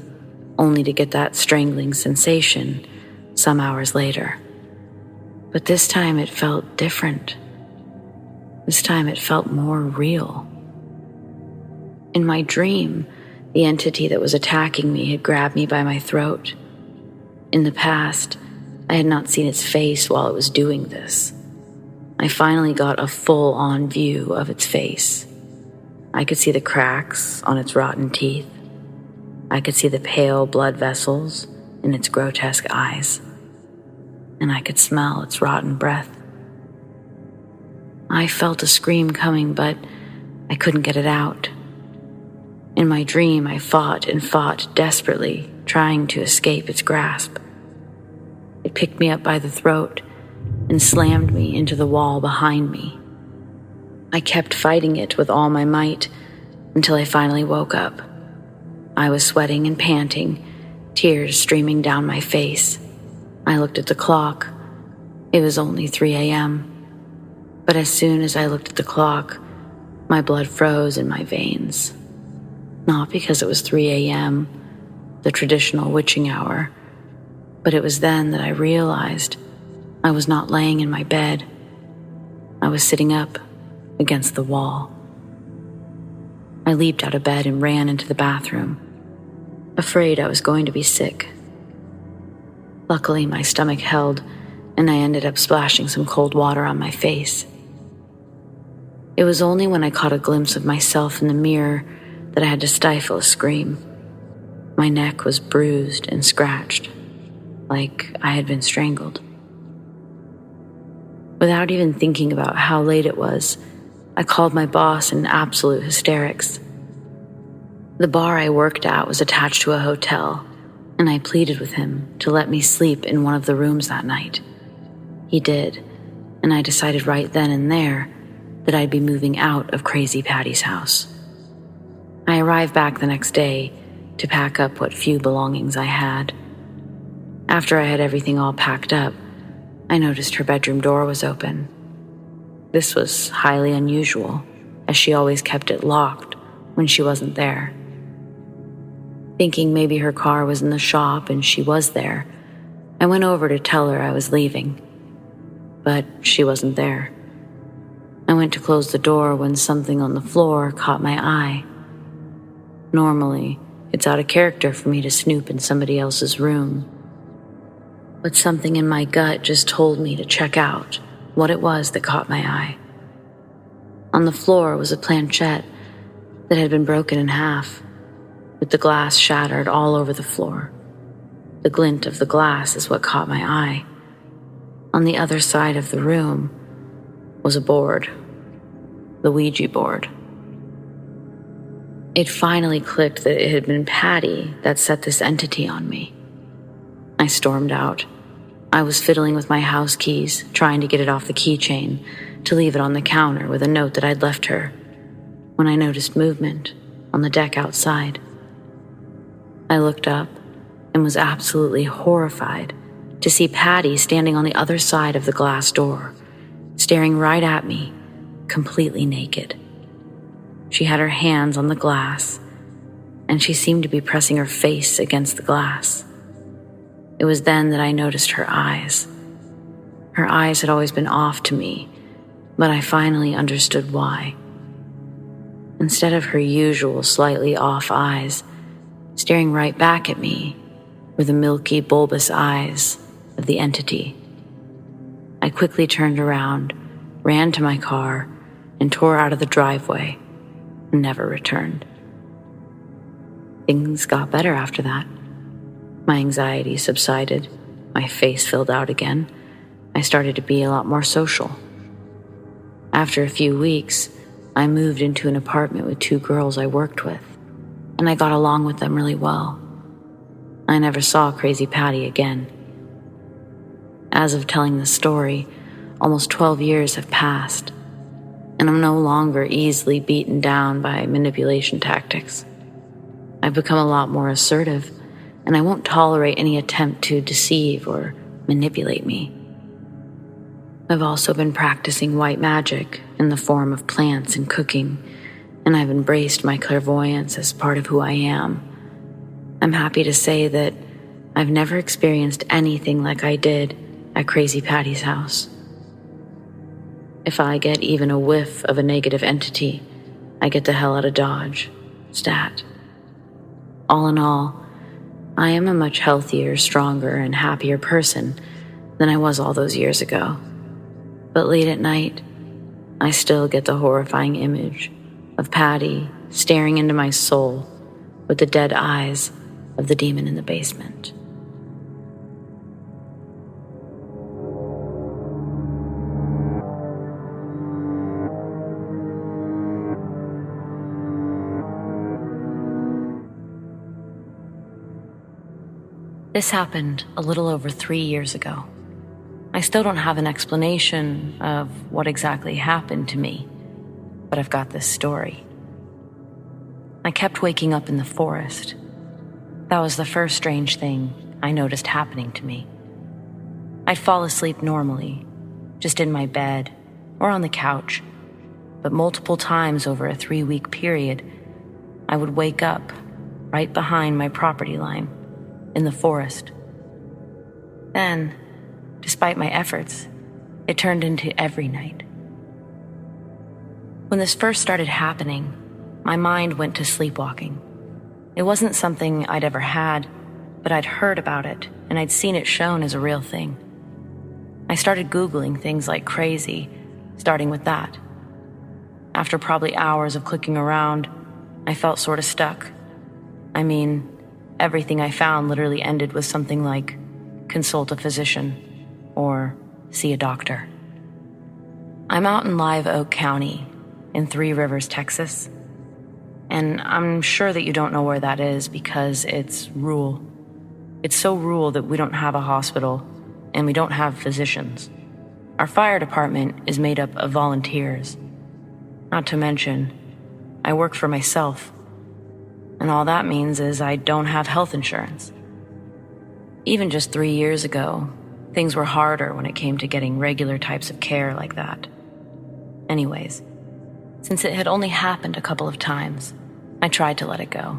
only to get that strangling sensation some hours later. But this time it felt different. This time it felt more real. In my dream, the entity that was attacking me had grabbed me by my throat. In the past, I had not seen its face while it was doing this. I finally got a full-on view of its face. I could see the cracks on its rotten teeth. I could see the pale blood vessels in its grotesque eyes. And I could smell its rotten breath. I felt a scream coming, but I couldn't get it out. In my dream, I fought and fought desperately, trying to escape its grasp. It picked me up by the throat and slammed me into the wall behind me. I kept fighting it with all my might until I finally woke up. I was sweating and panting, tears streaming down my face. I looked at the clock. It was only 3 a.m. But as soon as I looked at the clock, my blood froze in my veins. Not because it was 3 a.m., the traditional witching hour, but it was then that I realized I was not laying in my bed. I was sitting up against the wall. I leaped out of bed and ran into the bathroom, afraid I was going to be sick. Luckily, my stomach held, and I ended up splashing some cold water on my face. It was only when I caught a glimpse of myself in the mirror that I had to stifle a scream. My neck was bruised and scratched, like I had been strangled. Without even thinking about how late it was, I called my boss in absolute hysterics. The bar I worked at was attached to a hotel, and I pleaded with him to let me sleep in one of the rooms that night. He did, and I decided right then and there that I'd be moving out of Crazy Patty's house. I arrived back the next day to pack up what few belongings I had. After I had everything all packed up, I noticed her bedroom door was open. This was highly unusual, as she always kept it locked when she wasn't there. Thinking maybe her car was in the shop and she was there, I went over to tell her I was leaving. But she wasn't there. I went to close the door when something on the floor caught my eye. Normally, it's out of character for me to snoop in somebody else's room. But something in my gut just told me to check out what it was that caught my eye. On the floor was a planchette that had been broken in half, with the glass shattered all over the floor. The glint of the glass is what caught my eye. On the other side of the room was a board, the Ouija board. It finally clicked that it had been Patty that set this entity on me. I stormed out. I was fiddling with my house keys, trying to get it off the keychain to leave it on the counter with a note that I'd left her, when I noticed movement on the deck outside. I looked up and was absolutely horrified to see Patty standing on the other side of the glass door, staring right at me, completely naked. She had her hands on the glass, and she seemed to be pressing her face against the glass. It was then that I noticed her eyes. Her eyes had always been off to me, but I finally understood why. Instead of her usual slightly off eyes, staring right back at me were the milky, bulbous eyes of the entity. I quickly turned around, ran to my car, and tore out of the driveway and never returned. Things got better after that. My anxiety subsided, my face filled out again. I started to be a lot more social. After a few weeks, I moved into an apartment with 2 girls I worked with, and I got along with them really well. I never saw Crazy Patty again. As of telling this story, almost 12 years have passed, and I'm no longer easily beaten down by manipulation tactics. I've become a lot more assertive, and I won't tolerate any attempt to deceive or manipulate me. I've also been practicing white magic in the form of plants and cooking, and I've embraced my clairvoyance as part of who I am. I'm happy to say that I've never experienced anything like I did at Crazy Patty's house. If I get even a whiff of a negative entity, I get the hell out of Dodge. Stat. All in all, I am a much healthier, stronger, and happier person than I was all those years ago. But late at night, I still get the horrifying image of Patty staring into my soul with the dead eyes of the demon in the basement. This happened a little over 3 years ago. I still don't have an explanation of what exactly happened to me, but I've got this story. I kept waking up in the forest. That was the first strange thing I noticed happening to me. I'd fall asleep normally, just in my bed or on the couch, but multiple times over a 3-week period, I would wake up right behind my property line in the forest. Then, despite my efforts, it turned into every night. When this first started happening, my mind went to sleepwalking. It wasn't something I'd ever had, but I'd heard about it, and I'd seen it shown as a real thing. I started Googling things like crazy, starting with that. After probably hours of clicking around, I felt sort of stuck. I mean, everything I found literally ended with something like, consult a physician, or see a doctor. I'm out in Live Oak County, in Three Rivers, Texas, and I'm sure that you don't know where that is because it's rural. It's so rural that we don't have a hospital, and we don't have physicians. Our fire department is made up of volunteers. Not to mention, I work for myself, and all that means is I don't have health insurance. Even just 3 years ago, things were harder when it came to getting regular types of care like that. Anyways, since it had only happened a couple of times, I tried to let it go.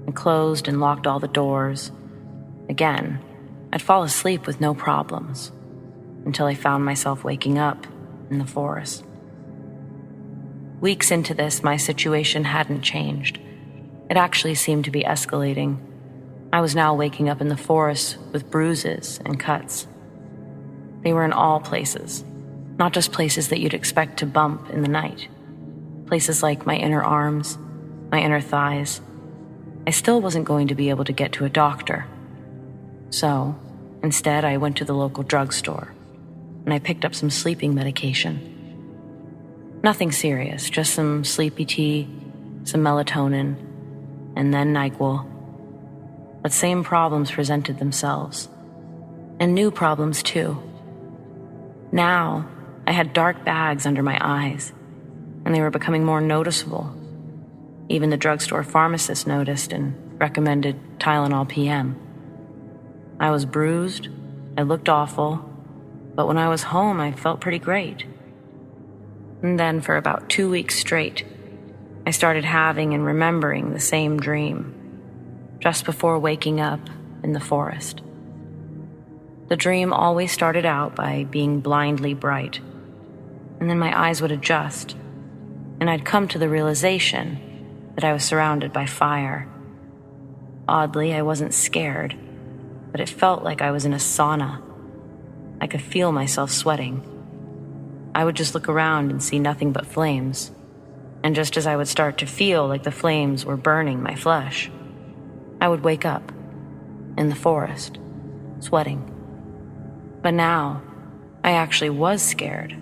I closed and locked all the doors. Again, I'd fall asleep with no problems, until I found myself waking up in the forest. Weeks into this, my situation hadn't changed. It actually seemed to be escalating. I was now waking up in the forest with bruises and cuts. They were in all places, not just places that you'd expect to bump in the night. Places like my inner arms, my inner thighs. I still wasn't going to be able to get to a doctor. So, instead, I went to the local drugstore, and I picked up some sleeping medication. Nothing serious, just some sleepy tea, some melatonin, and then NyQuil. But same problems presented themselves. And new problems too. Now, I had dark bags under my eyes, and they were becoming more noticeable. Even the drugstore pharmacist noticed and recommended Tylenol PM. I was bruised, I looked awful, but when I was home, I felt pretty great. And then for about 2 weeks straight, I started having and remembering the same dream, just before waking up in the forest. The dream always started out by being blindly bright, and then my eyes would adjust, and I'd come to the realization that I was surrounded by fire. Oddly, I wasn't scared, but it felt like I was in a sauna. I could feel myself sweating. I would just look around and see nothing but flames. and just as I would start to feel like the flames were burning my flesh, I would wake up in the forest, sweating. But now, I actually was scared.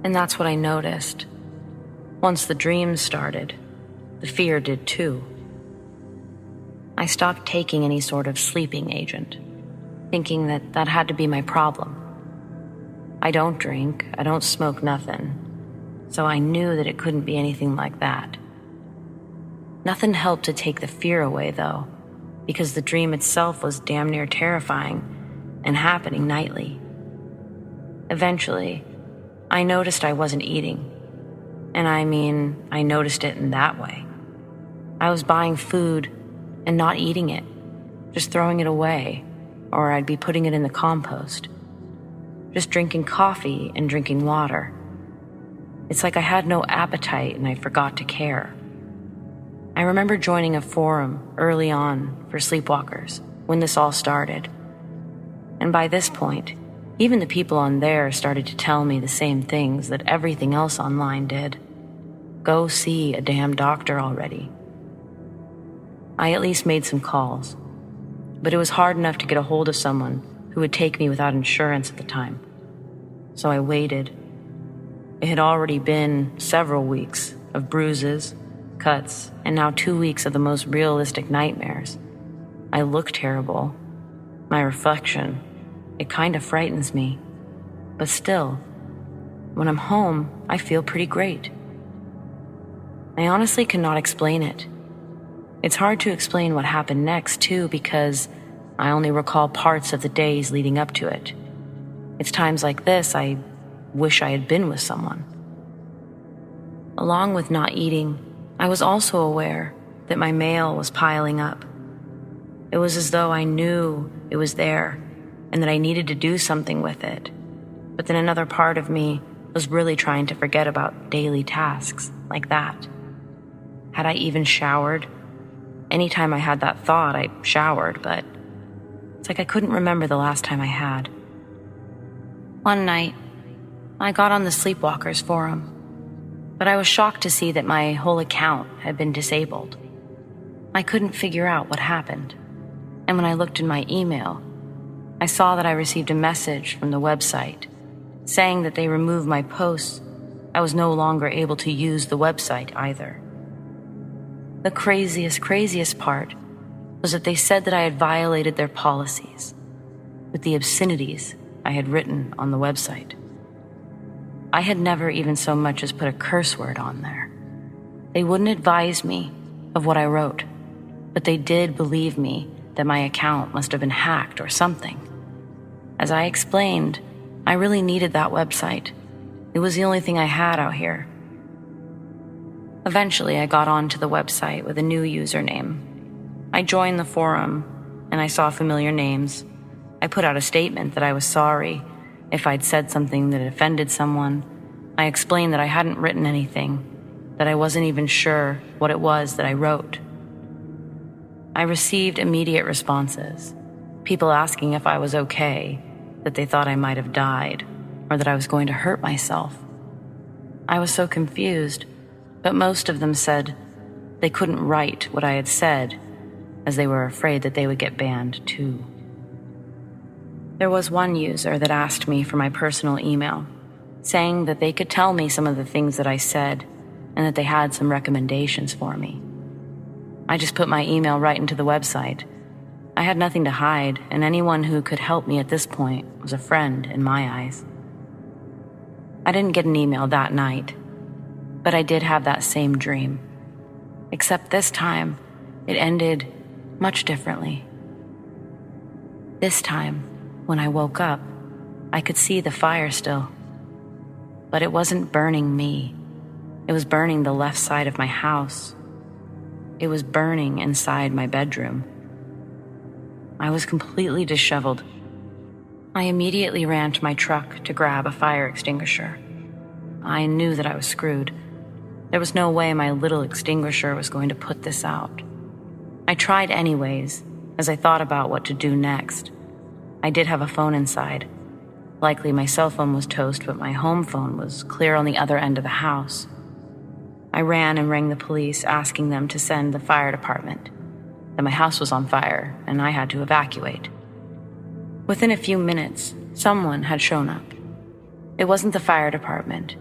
And that's what I noticed. Once the dreams started, the fear did too. I stopped taking any sort of sleeping agent, thinking that that had to be my problem. I don't drink, I don't smoke nothing, so I knew that it couldn't be anything like that. Nothing helped to take the fear away, though, because the dream itself was damn near terrifying and happening nightly. Eventually, I noticed I wasn't eating. And I noticed it in that way. I was buying food and not eating it, just throwing it away, or I'd be putting it in the compost. Just drinking coffee and drinking water. It's like I had no appetite and I forgot to care. I remember joining a forum early on for sleepwalkers when this all started. And by this point, even the people on there started to tell me the same things that everything else online did. Go see a damn doctor already. I at least made some calls, but it was hard enough to get a hold of someone who would take me without insurance at the time. So I waited. It had already been several weeks of bruises, cuts, and now 2 weeks of the most realistic nightmares. I look terrible. My reflection, it kind of frightens me. But still, when I'm home, I feel pretty great. I honestly cannot explain it. It's hard to explain what happened next, too, because I only recall parts of the days leading up to it. It's times like this I wish I had been with someone. Along with not eating, I was also aware that my mail was piling up. It was as though I knew it was there and that I needed to do something with it. But then another part of me was really trying to forget about daily tasks like that. Had I even showered? Anytime I had that thought, I showered, but it's like I couldn't remember the last time I had. One night, I got on the Sleepwalkers forum, but I was shocked to see that my whole account had been disabled. I couldn't figure out what happened, and when I looked in my email, I saw that I received a message from the website saying that they removed my posts. I was no longer able to use the website either. The craziest part was that they said that I had violated their policies with the obscenities I had written on the website. I had never even so much as put a curse word on there. They wouldn't advise me of what I wrote, but they did believe me that my account must have been hacked or something. As I explained, I really needed that website. It was the only thing I had out here. Eventually, I got onto the website with a new username. I joined the forum, and I saw familiar names. I put out a statement that I was sorry if I'd said something that offended someone. I explained that I hadn't written anything, that I wasn't even sure what it was that I wrote. I received immediate responses, people asking if I was okay, that they thought I might have died, or that I was going to hurt myself. I was so confused, but most of them said they couldn't write what I had said, as they were afraid that they would get banned too. There was one user that asked me for my personal email, saying that they could tell me some of the things that I said and that they had some recommendations for me. I just put my email right into the website. I had nothing to hide, and anyone who could help me at this point was a friend in my eyes. I didn't get an email that night, but I did have that same dream. Except this time, it ended much differently. This time, when I woke up, I could see the fire still. But it wasn't burning me. It was burning the left side of my house. It was burning inside my bedroom. I was completely disheveled. I immediately ran to my truck to grab a fire extinguisher. I knew that I was screwed. There was no way my little extinguisher was going to put this out. I tried anyways, as I thought about what to do next. I did have a phone inside. Likely my cell phone was toast, but my home phone was clear on the other end of the house. I ran and rang the police, asking them to send the fire department, that my house was on fire and I had to evacuate. Within a few minutes, someone had shown up. It wasn't the fire department.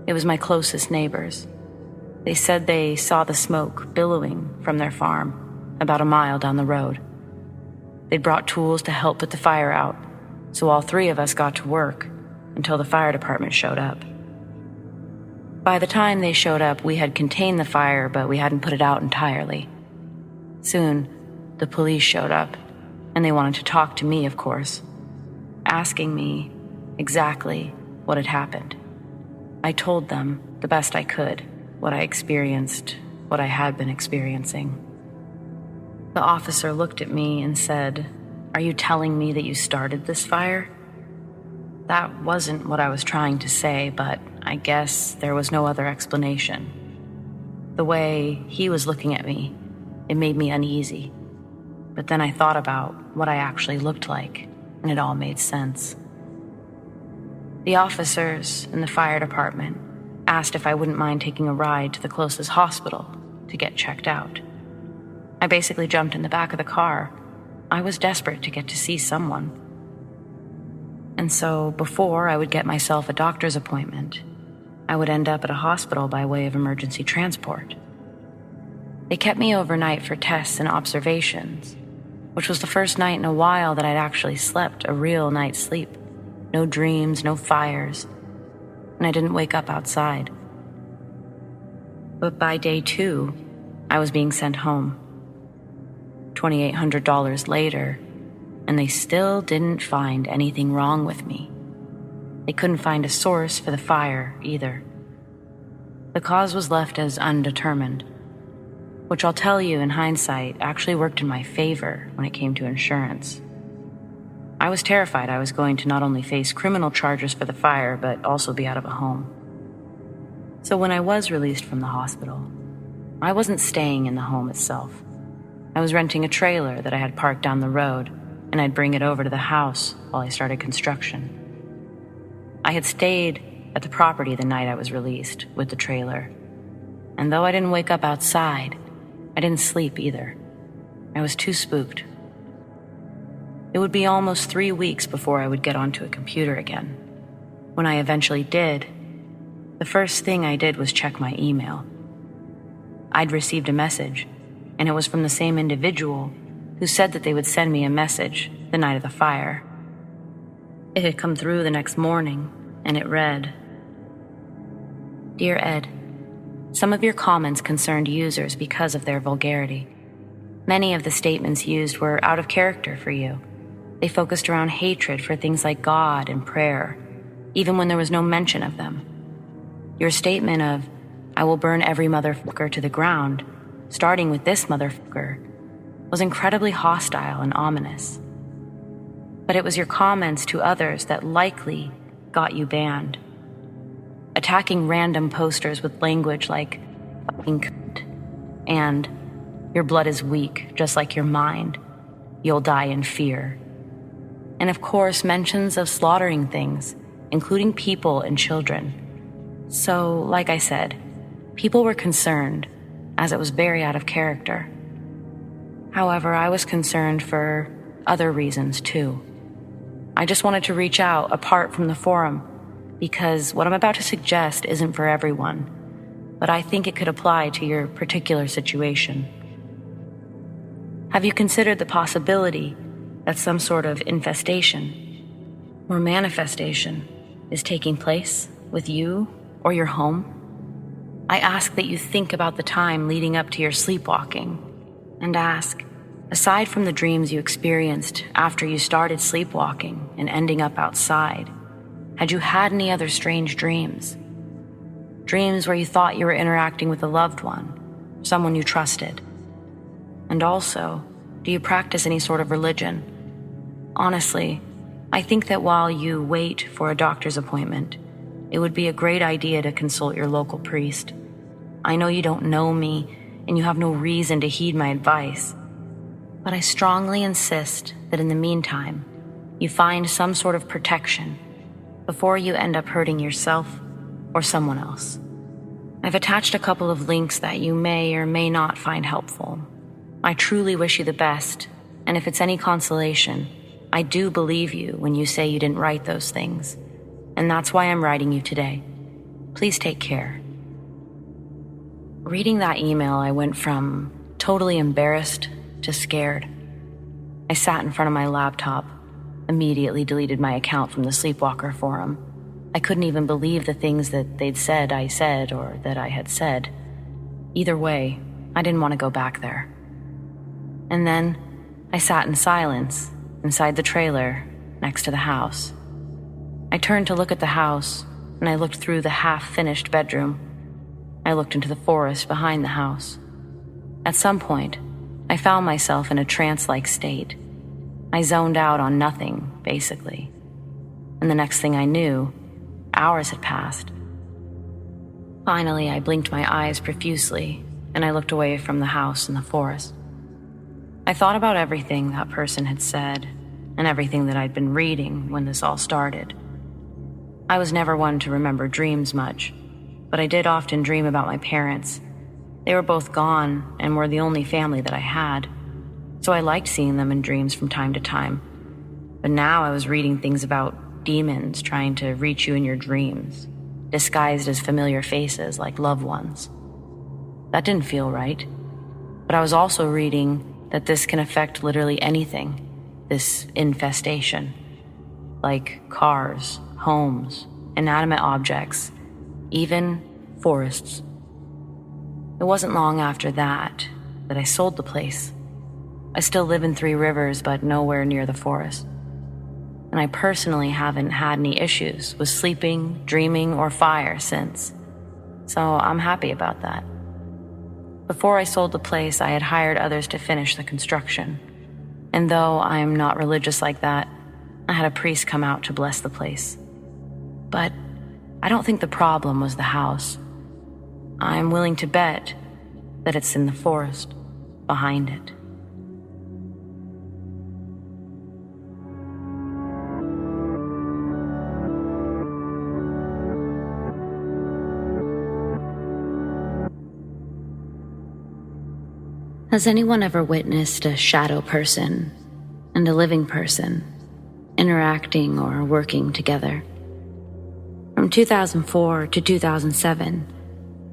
It was my closest neighbors. They said they saw the smoke billowing from their farm about a mile down the road. They'd brought tools to help put the fire out, so all three of us got to work until the fire department showed up. By the time they showed up, we had contained the fire, but we hadn't put it out entirely. Soon, the police showed up, and they wanted to talk to me, of course, asking me exactly what had happened. I told them, the best I could, what I experienced, what I had been experiencing. The officer looked at me and said, "Are you telling me that you started this fire?" That wasn't what I was trying to say, but I guess there was no other explanation. The way he was looking at me, it made me uneasy. But then I thought about what I actually looked like, and it all made sense. The officers in the fire department asked if I wouldn't mind taking a ride to the closest hospital to get checked out. I basically jumped in the back of the car. I was desperate to get to see someone. And so before I would get myself a doctor's appointment, I would end up at a hospital by way of emergency transport. They kept me overnight for tests and observations, which was the first night in a while that I'd actually slept a real night's sleep. No dreams, no fires, and I didn't wake up outside. But by day 2, I was being sent home. $2,800 later, and they still didn't find anything wrong with me. They couldn't find a source for the fire either. The cause was left as undetermined, which I'll tell you in hindsight actually worked in my favor when it came to insurance. I was terrified I was going to not only face criminal charges for the fire, but also be out of a home. So when I was released from the hospital, I wasn't staying in the home itself. I was renting a trailer that I had parked down the road, and I'd bring it over to the house while I started construction. I had stayed at the property the night I was released with the trailer, and though I didn't wake up outside, I didn't sleep either. I was too spooked. It would be almost 3 weeks before I would get onto a computer again. When I eventually did, the first thing I did was check my email. I'd received a message, and it was from the same individual who said that they would send me a message the night of the fire. It had come through the next morning, and it read, "Dear Ed, some of your comments concerned users because of their vulgarity. Many of the statements used were out of character for you. They focused around hatred for things like God and prayer, even when there was no mention of them. Your statement of, 'I will burn every motherfucker to the ground,' starting with this motherfucker, was incredibly hostile and ominous. But it was your comments to others that likely got you banned. Attacking random posters with language like, 'fucking cunt,' and 'your blood is weak, just like your mind. You'll die in fear.' And of course, mentions of slaughtering things, including people and children. So, like I said, people were concerned, as it was very out of character. However, I was concerned for other reasons too. I just wanted to reach out apart from the forum, because what I'm about to suggest isn't for everyone, but I think it could apply to your particular situation. Have you considered the possibility that some sort of infestation or manifestation is taking place with you or your home? I ask that you think about the time leading up to your sleepwalking and ask, aside from the dreams you experienced after you started sleepwalking and ending up outside, had you had any other strange dreams? Dreams where you thought you were interacting with a loved one, someone you trusted? And also, do you practice any sort of religion? Honestly, I think that while you wait for a doctor's appointment, it would be a great idea to consult your local priest. I know you don't know me, and you have no reason to heed my advice, but I strongly insist that in the meantime, you find some sort of protection before you end up hurting yourself or someone else. I've attached a couple of links that you may or may not find helpful. I truly wish you the best, and if it's any consolation, I do believe you when you say you didn't write those things, and that's why I'm writing you today. Please take care. Reading that email, I went from totally embarrassed to scared. I sat in front of my laptop, immediately deleted my account from the Sleepwalker forum. I couldn't even believe the things that they'd said I said or that I had said. Either way, I didn't want to go back there. And then I sat in silence inside the trailer next to the house. I turned to look at the house, and I looked through the half-finished bedroom. I looked into the forest behind the house. At some point, I found myself in a trance-like state. I zoned out on nothing, basically. And the next thing I knew, hours had passed. Finally, I blinked my eyes profusely, and I looked away from the house and the forest. I thought about everything that person had said, and everything that I'd been reading when this all started. I was never one to remember dreams much, but I did often dream about my parents. They were both gone and were the only family that I had, so I liked seeing them in dreams from time to time. But now I was reading things about demons trying to reach you in your dreams, disguised as familiar faces like loved ones. That didn't feel right. But I was also reading that this can affect literally anything, this infestation, like cars, homes, inanimate objects, even forests. It wasn't long after that I sold the place. I still live in Three Rivers, but nowhere near the forest. And I personally haven't had any issues with sleeping, dreaming, or fire since. So I'm happy about that. Before I sold the place, I had hired others to finish the construction. And though I'm not religious like that, I had a priest come out to bless the place. But I don't think the problem was the house. I'm willing to bet that it's in the forest behind it. Has anyone ever witnessed a shadow person and a living person interacting or working together? From 2004 to 2007,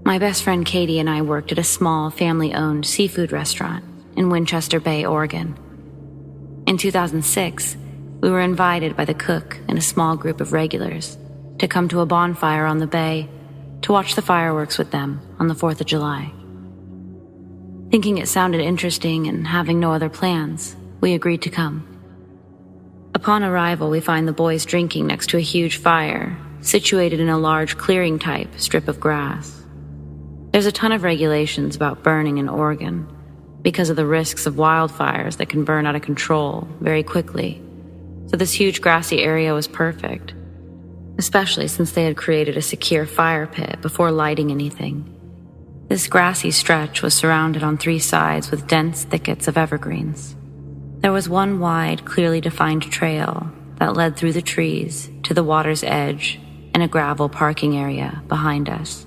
my best friend Katie and I worked at a small family-owned seafood restaurant in Winchester Bay, Oregon. In 2006, we were invited by the cook and a small group of regulars to come to a bonfire on the bay to watch the fireworks with them on the 4th of July. Thinking it sounded interesting and having no other plans, we agreed to come. Upon arrival, we find the boys drinking next to a huge fire, situated in a large clearing-type strip of grass. There's a ton of regulations about burning in Oregon because of the risks of wildfires that can burn out of control very quickly. So this huge grassy area was perfect, especially since they had created a secure fire pit before lighting anything. This grassy stretch was surrounded on 3 sides with dense thickets of evergreens. There was one wide, clearly defined trail that led through the trees to the water's edge and a gravel parking area behind us.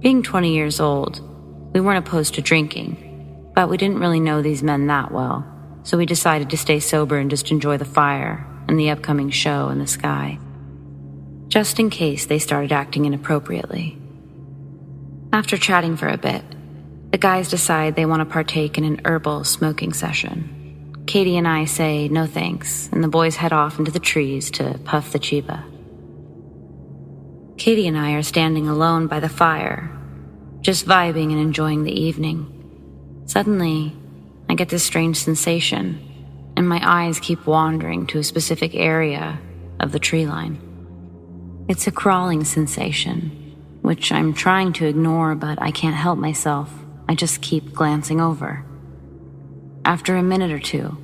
Being 20 years old, we weren't opposed to drinking, but we didn't really know these men that well, so we decided to stay sober and just enjoy the fire and the upcoming show in the sky, just in case they started acting inappropriately. After chatting for a bit, the guys decide they want to partake in an herbal smoking session. Katie and I say no thanks, and the boys head off into the trees to puff the chiba. Katie and I are standing alone by the fire, just vibing and enjoying the evening. Suddenly, I get this strange sensation, and my eyes keep wandering to a specific area of the tree line. It's a crawling sensation, which I'm trying to ignore, but I can't help myself. I just keep glancing over. After a minute or two,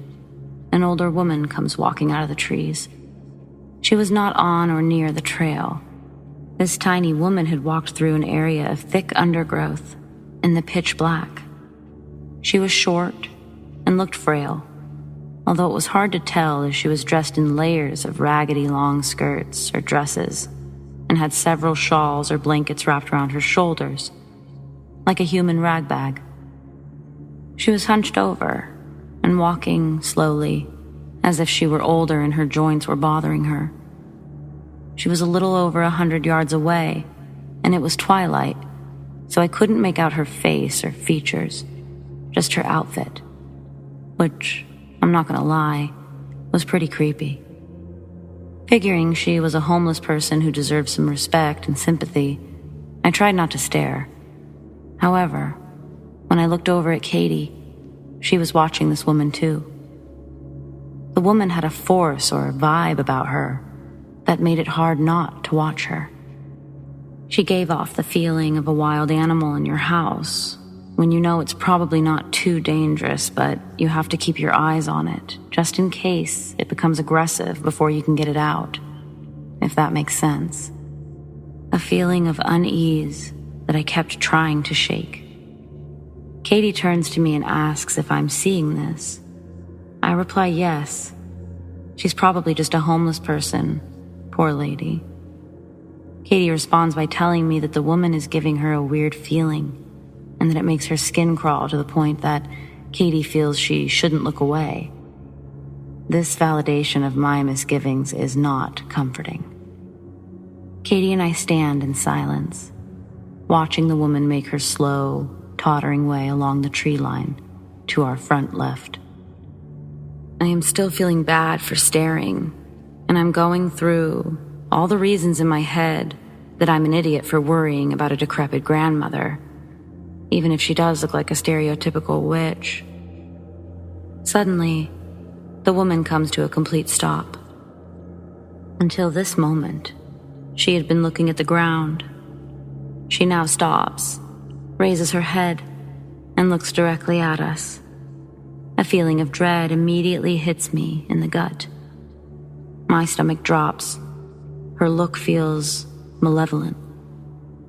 an older woman comes walking out of the trees. She was not on or near the trail. This tiny woman had walked through an area of thick undergrowth in the pitch black. She was short and looked frail, although it was hard to tell if she was dressed in layers of raggedy long skirts or dresses, and had several shawls or blankets wrapped around her shoulders, like a human ragbag. She was hunched over and walking slowly, as if she were older and her joints were bothering her. She was a little over 100 yards away, and it was twilight, so I couldn't make out her face or features, just her outfit, which, I'm not gonna lie, was pretty creepy. Figuring she was a homeless person who deserved some respect and sympathy, I tried not to stare. However, when I looked over at Katie, she was watching this woman too. The woman had a force or vibe about her that made it hard not to watch her. She gave off the feeling of a wild animal in your house, when you know it's probably not too dangerous, but you have to keep your eyes on it, just in case it becomes aggressive before you can get it out, if that makes sense. A feeling of unease that I kept trying to shake. Katie turns to me and asks if I'm seeing this. I reply yes. She's probably just a homeless person, poor lady. Katie responds by telling me that the woman is giving her a weird feeling, and that it makes her skin crawl to the point that Katie feels she shouldn't look away. This validation of my misgivings is not comforting. Katie and I stand in silence, watching the woman make her slow, tottering way along the tree line to our front left. I am still feeling bad for staring, and I'm going through all the reasons in my head that I'm an idiot for worrying about a decrepit grandmother, even if she does look like a stereotypical witch. Suddenly, the woman comes to a complete stop. Until this moment, she had been looking at the ground. She now stops, raises her head, and looks directly at us. A feeling of dread immediately hits me in the gut. My stomach drops. Her look feels malevolent,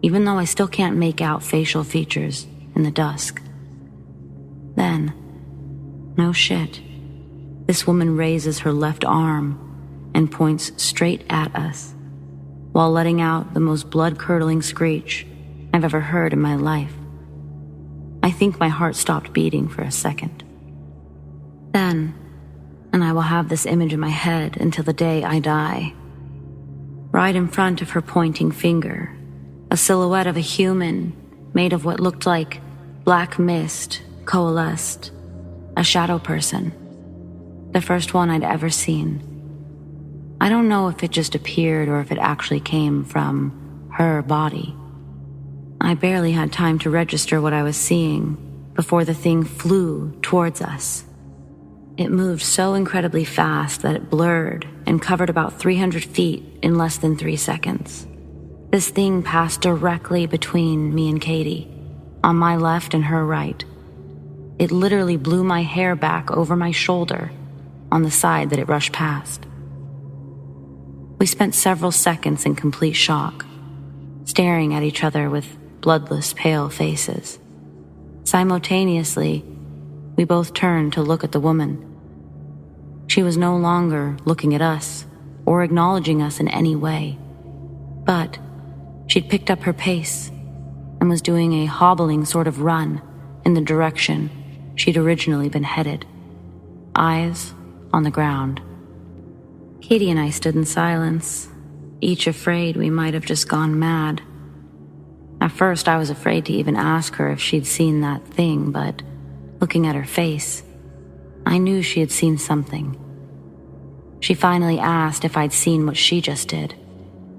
even though I still can't make out facial features in the dusk. Then, no shit, this woman raises her left arm and points straight at us, while letting out the most blood-curdling screech I've ever heard in my life. I think my heart stopped beating for a second. Then, and I will have this image in my head until the day I die, right in front of her pointing finger, a silhouette of a human made of what looked like black mist coalesced, a shadow person, the first one I'd ever seen. I don't know if it just appeared or if it actually came from her body. I barely had time to register what I was seeing before the thing flew towards us. It moved so incredibly fast that it blurred and covered about 300 feet in less than 3 seconds. This thing passed directly between me and Katie, on my left and her right. It literally blew my hair back over my shoulder on the side that it rushed past. We spent several seconds in complete shock, staring at each other with bloodless, pale faces. Simultaneously, we both turned to look at the woman. She was no longer looking at us or acknowledging us in any way, but she'd picked up her pace and was doing a hobbling sort of run in the direction she'd originally been headed, eyes on the ground. Katie and I stood in silence, each afraid we might have just gone mad. At first, I was afraid to even ask her if she'd seen that thing, but looking at her face, I knew she had seen something. She finally asked if I'd seen what she just did,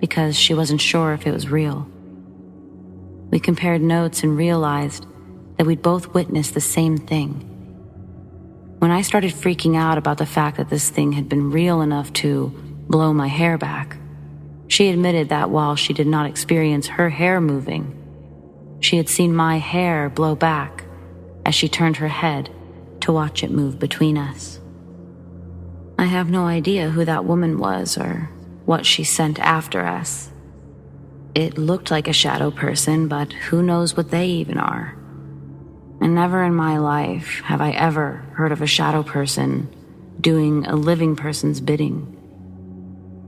because she wasn't sure if it was real. We compared notes and realized that we'd both witnessed the same thing. When I started freaking out about the fact that this thing had been real enough to blow my hair back, she admitted that while she did not experience her hair moving, she had seen my hair blow back as she turned her head to watch it move between us. I have no idea who that woman was or what she sent after us. It looked like a shadow person, but who knows what they even are. And never in my life have I ever heard of a shadow person doing a living person's bidding.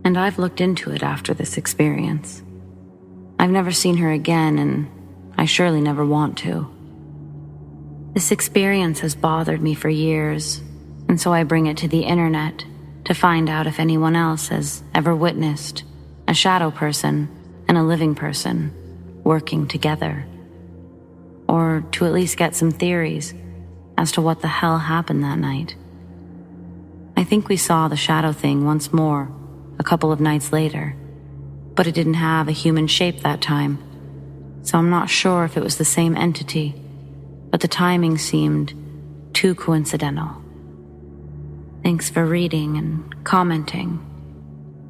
And I've looked into it after this experience. I've never seen her again, and I surely never want to. This experience has bothered me for years, and so I bring it to the internet to find out if anyone else has ever witnessed a shadow person and a living person working together. Or to at least get some theories as to what the hell happened that night. I think we saw the shadow thing once more a couple of nights later, but it didn't have a human shape that time, so I'm not sure if it was the same entity, but the timing seemed too coincidental. Thanks for reading and commenting.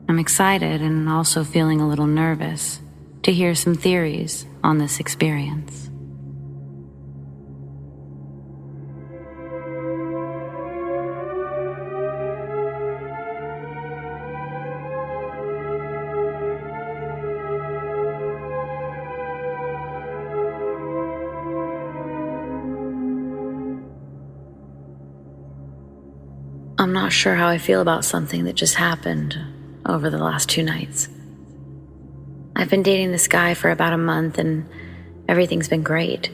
I'm excited and also feeling a little nervous to hear some theories on this experience. I'm not sure how I feel about something that just happened over the last 2 nights. I've been dating this guy for about a month and everything's been great.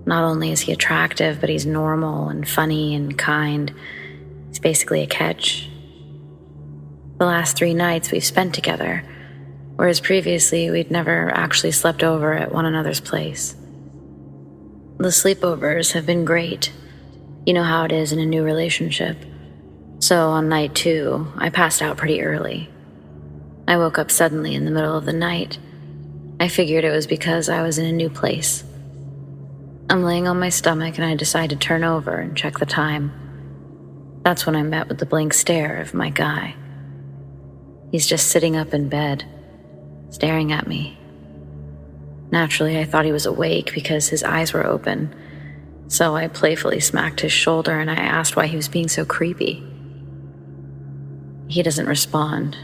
Not only is he attractive, but he's normal and funny and kind. He's basically a catch. The last 3 nights we've spent together, whereas previously we'd never actually slept over at one another's place. The sleepovers have been great. You know how it is in a new relationship. So on night 2, I passed out pretty early. I woke up suddenly in the middle of the night. I figured it was because I was in a new place. I'm laying on my stomach and I decide to turn over and check the time. That's when I met with the blank stare of my guy. He's just sitting up in bed, staring at me. Naturally, I thought he was awake because his eyes were open, so I playfully smacked his shoulder and I asked why he was being so creepy. He doesn't respond,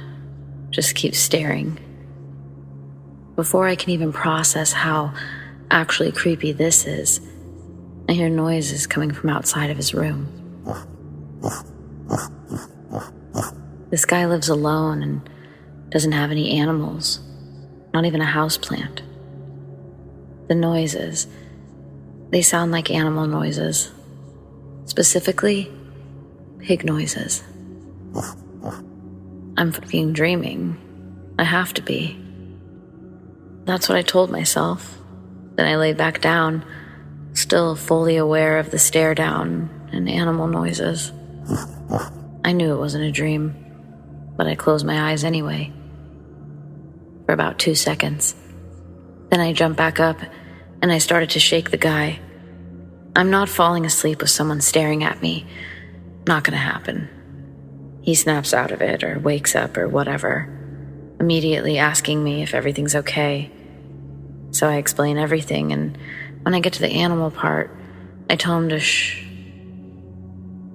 just keeps staring. Before I can even process how actually creepy this is, I hear noises coming from outside of his room. This guy lives alone and doesn't have any animals, not even a houseplant. The noises, they sound like animal noises, specifically pig noises. I'm fucking dreaming. I have to be. That's what I told myself. Then I laid back down, still fully aware of the stare down and animal noises. I knew it wasn't a dream, but I closed my eyes anyway. For about 2 seconds. Then I jumped back up and I started to shake the guy. I'm not falling asleep with someone staring at me. Not gonna happen. He snaps out of it or wakes up or whatever, immediately asking me if everything's okay. So I explain everything, and when I get to the animal part, I tell him to shh.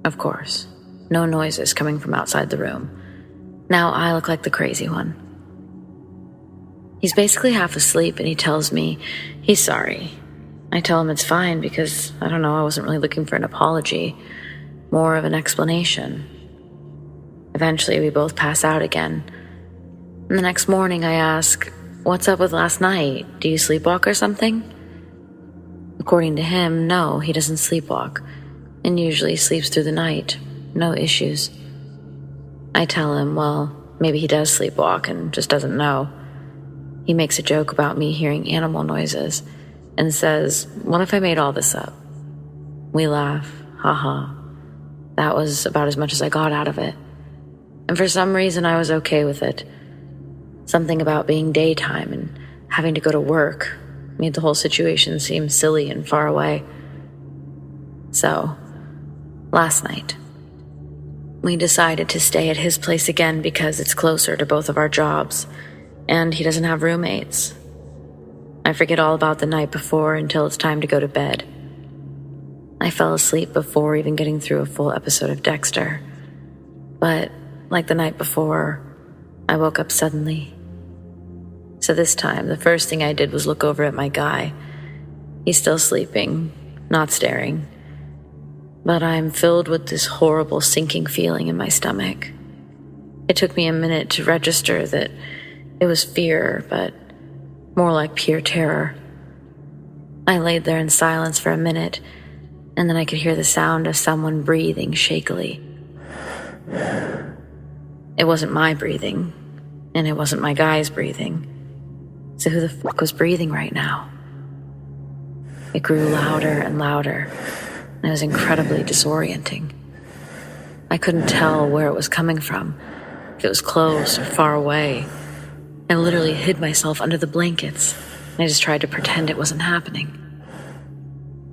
Of course, no noises coming from outside the room. Now I look like the crazy one. He's basically half asleep and he tells me he's sorry. I tell him it's fine because, I don't know, I wasn't really looking for an apology, more of an explanation. Eventually, we both pass out again. And the next morning, I ask, "What's up with last night? Do you sleepwalk or something?" According to him, no, he doesn't sleepwalk, and usually sleeps through the night. No issues. I tell him, well, maybe he does sleepwalk and just doesn't know. He makes a joke about me hearing animal noises and says, "What if I made all this up?" We laugh, haha. That was about as much as I got out of it. And for some reason, I was okay with it. Something about being daytime and having to go to work made the whole situation seem silly and far away. So, last night, we decided to stay at his place again because it's closer to both of our jobs, and he doesn't have roommates. I forget all about the night before until it's time to go to bed. I fell asleep before even getting through a full episode of Dexter. But like the night before, I woke up suddenly. So this time, the first thing I did was look over at my guy. He's still sleeping, not staring. But I'm filled with this horrible sinking feeling in my stomach. It took me a minute to register that it was fear, but more like pure terror. I laid there in silence for a minute, and then I could hear the sound of someone breathing shakily. It wasn't my breathing, and it wasn't my guy's breathing. So who the fuck was breathing right now? It grew louder and louder, and it was incredibly disorienting. I couldn't tell where it was coming from, if it was close or far away. I literally hid myself under the blankets. I just tried to pretend it wasn't happening.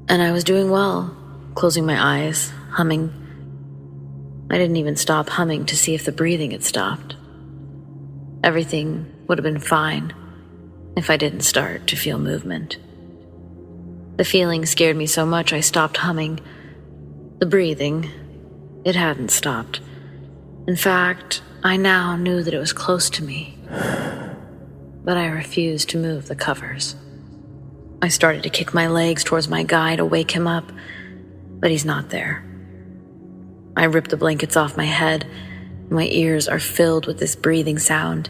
And I was doing well, closing my eyes, humming. I didn't even stop humming to see if the breathing had stopped. Everything would have been fine if I didn't start to feel movement. The feeling scared me so much I stopped humming. The breathing, it hadn't stopped. In fact, I now knew that it was close to me. But I refused to move the covers. I started to kick my legs towards my guy to wake him up, but he's not there. I ripped the blankets off my head. My ears are filled with this breathing sound,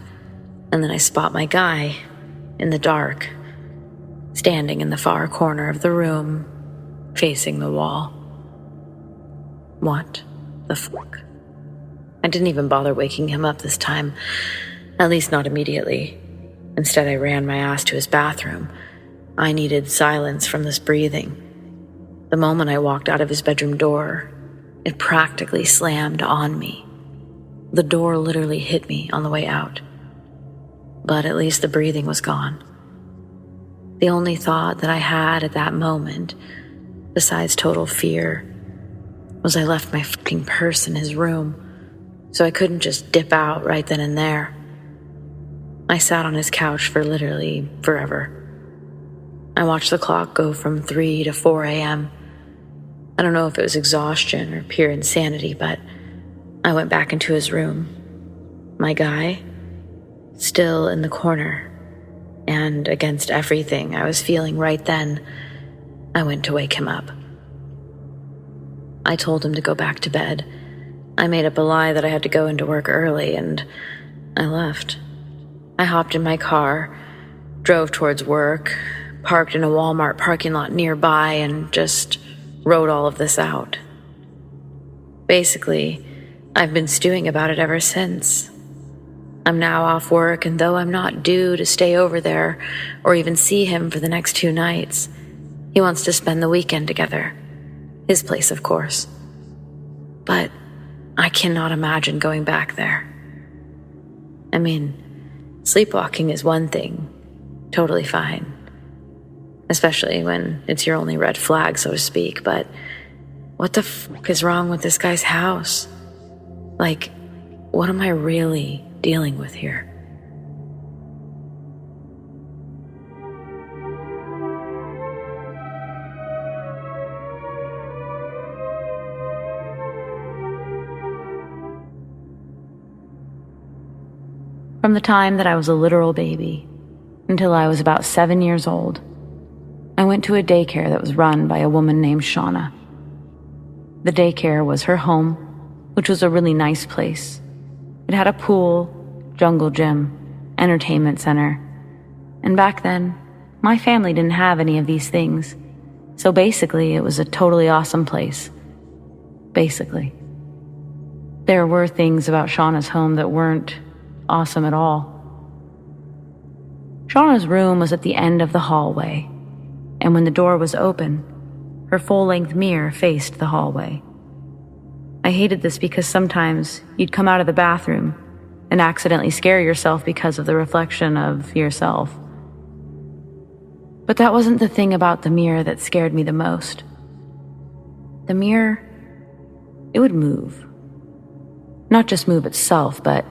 and then I spot my guy in the dark, standing in the far corner of the room, facing the wall. What the fuck? I didn't even bother waking him up this time, at least not immediately. Instead, I ran my ass to his bathroom. I needed silence from this breathing. The moment I walked out of his bedroom door, it practically slammed on me. The door literally hit me on the way out. But at least the breathing was gone. The only thought that I had at that moment, besides total fear, was I left my fucking purse in his room, so I couldn't just dip out right then and there. I sat on his couch for literally forever. I watched the clock go from 3 to 4 a.m. I don't know if it was exhaustion or pure insanity, but I went back into his room. My guy, still in the corner, and against everything I was feeling right then, I went to wake him up. I told him to go back to bed. I made up a lie that I had to go into work early, and I left. I hopped in my car, drove towards work, parked in a Walmart parking lot nearby, and just wrote all of this out. Basically, I've been stewing about it ever since. I'm now off work, and though I'm not due to stay over there or even see him for the next 2 nights, he wants to spend the weekend together. His place, of course. But I cannot imagine going back there. I mean, sleepwalking is one thing, totally fine. Especially when it's your only red flag, so to speak, but what the fuck is wrong with this guy's house? Like, what am I really dealing with here? From the time that I was a literal baby until I was about 7 years old, I went to a daycare that was run by a woman named Shauna. The daycare was her home, which was a really nice place. It had a pool, jungle gym, entertainment center, and back then, my family didn't have any of these things, so basically it was a totally awesome place. Basically. There were things about Shauna's home that weren't awesome at all. Shauna's room was at the end of the hallway, and when the door was open, her full-length mirror faced the hallway. I hated this because sometimes you'd come out of the bathroom and accidentally scare yourself because of the reflection of yourself. But that wasn't the thing about the mirror that scared me the most. The mirror, it would move. Not just move itself, but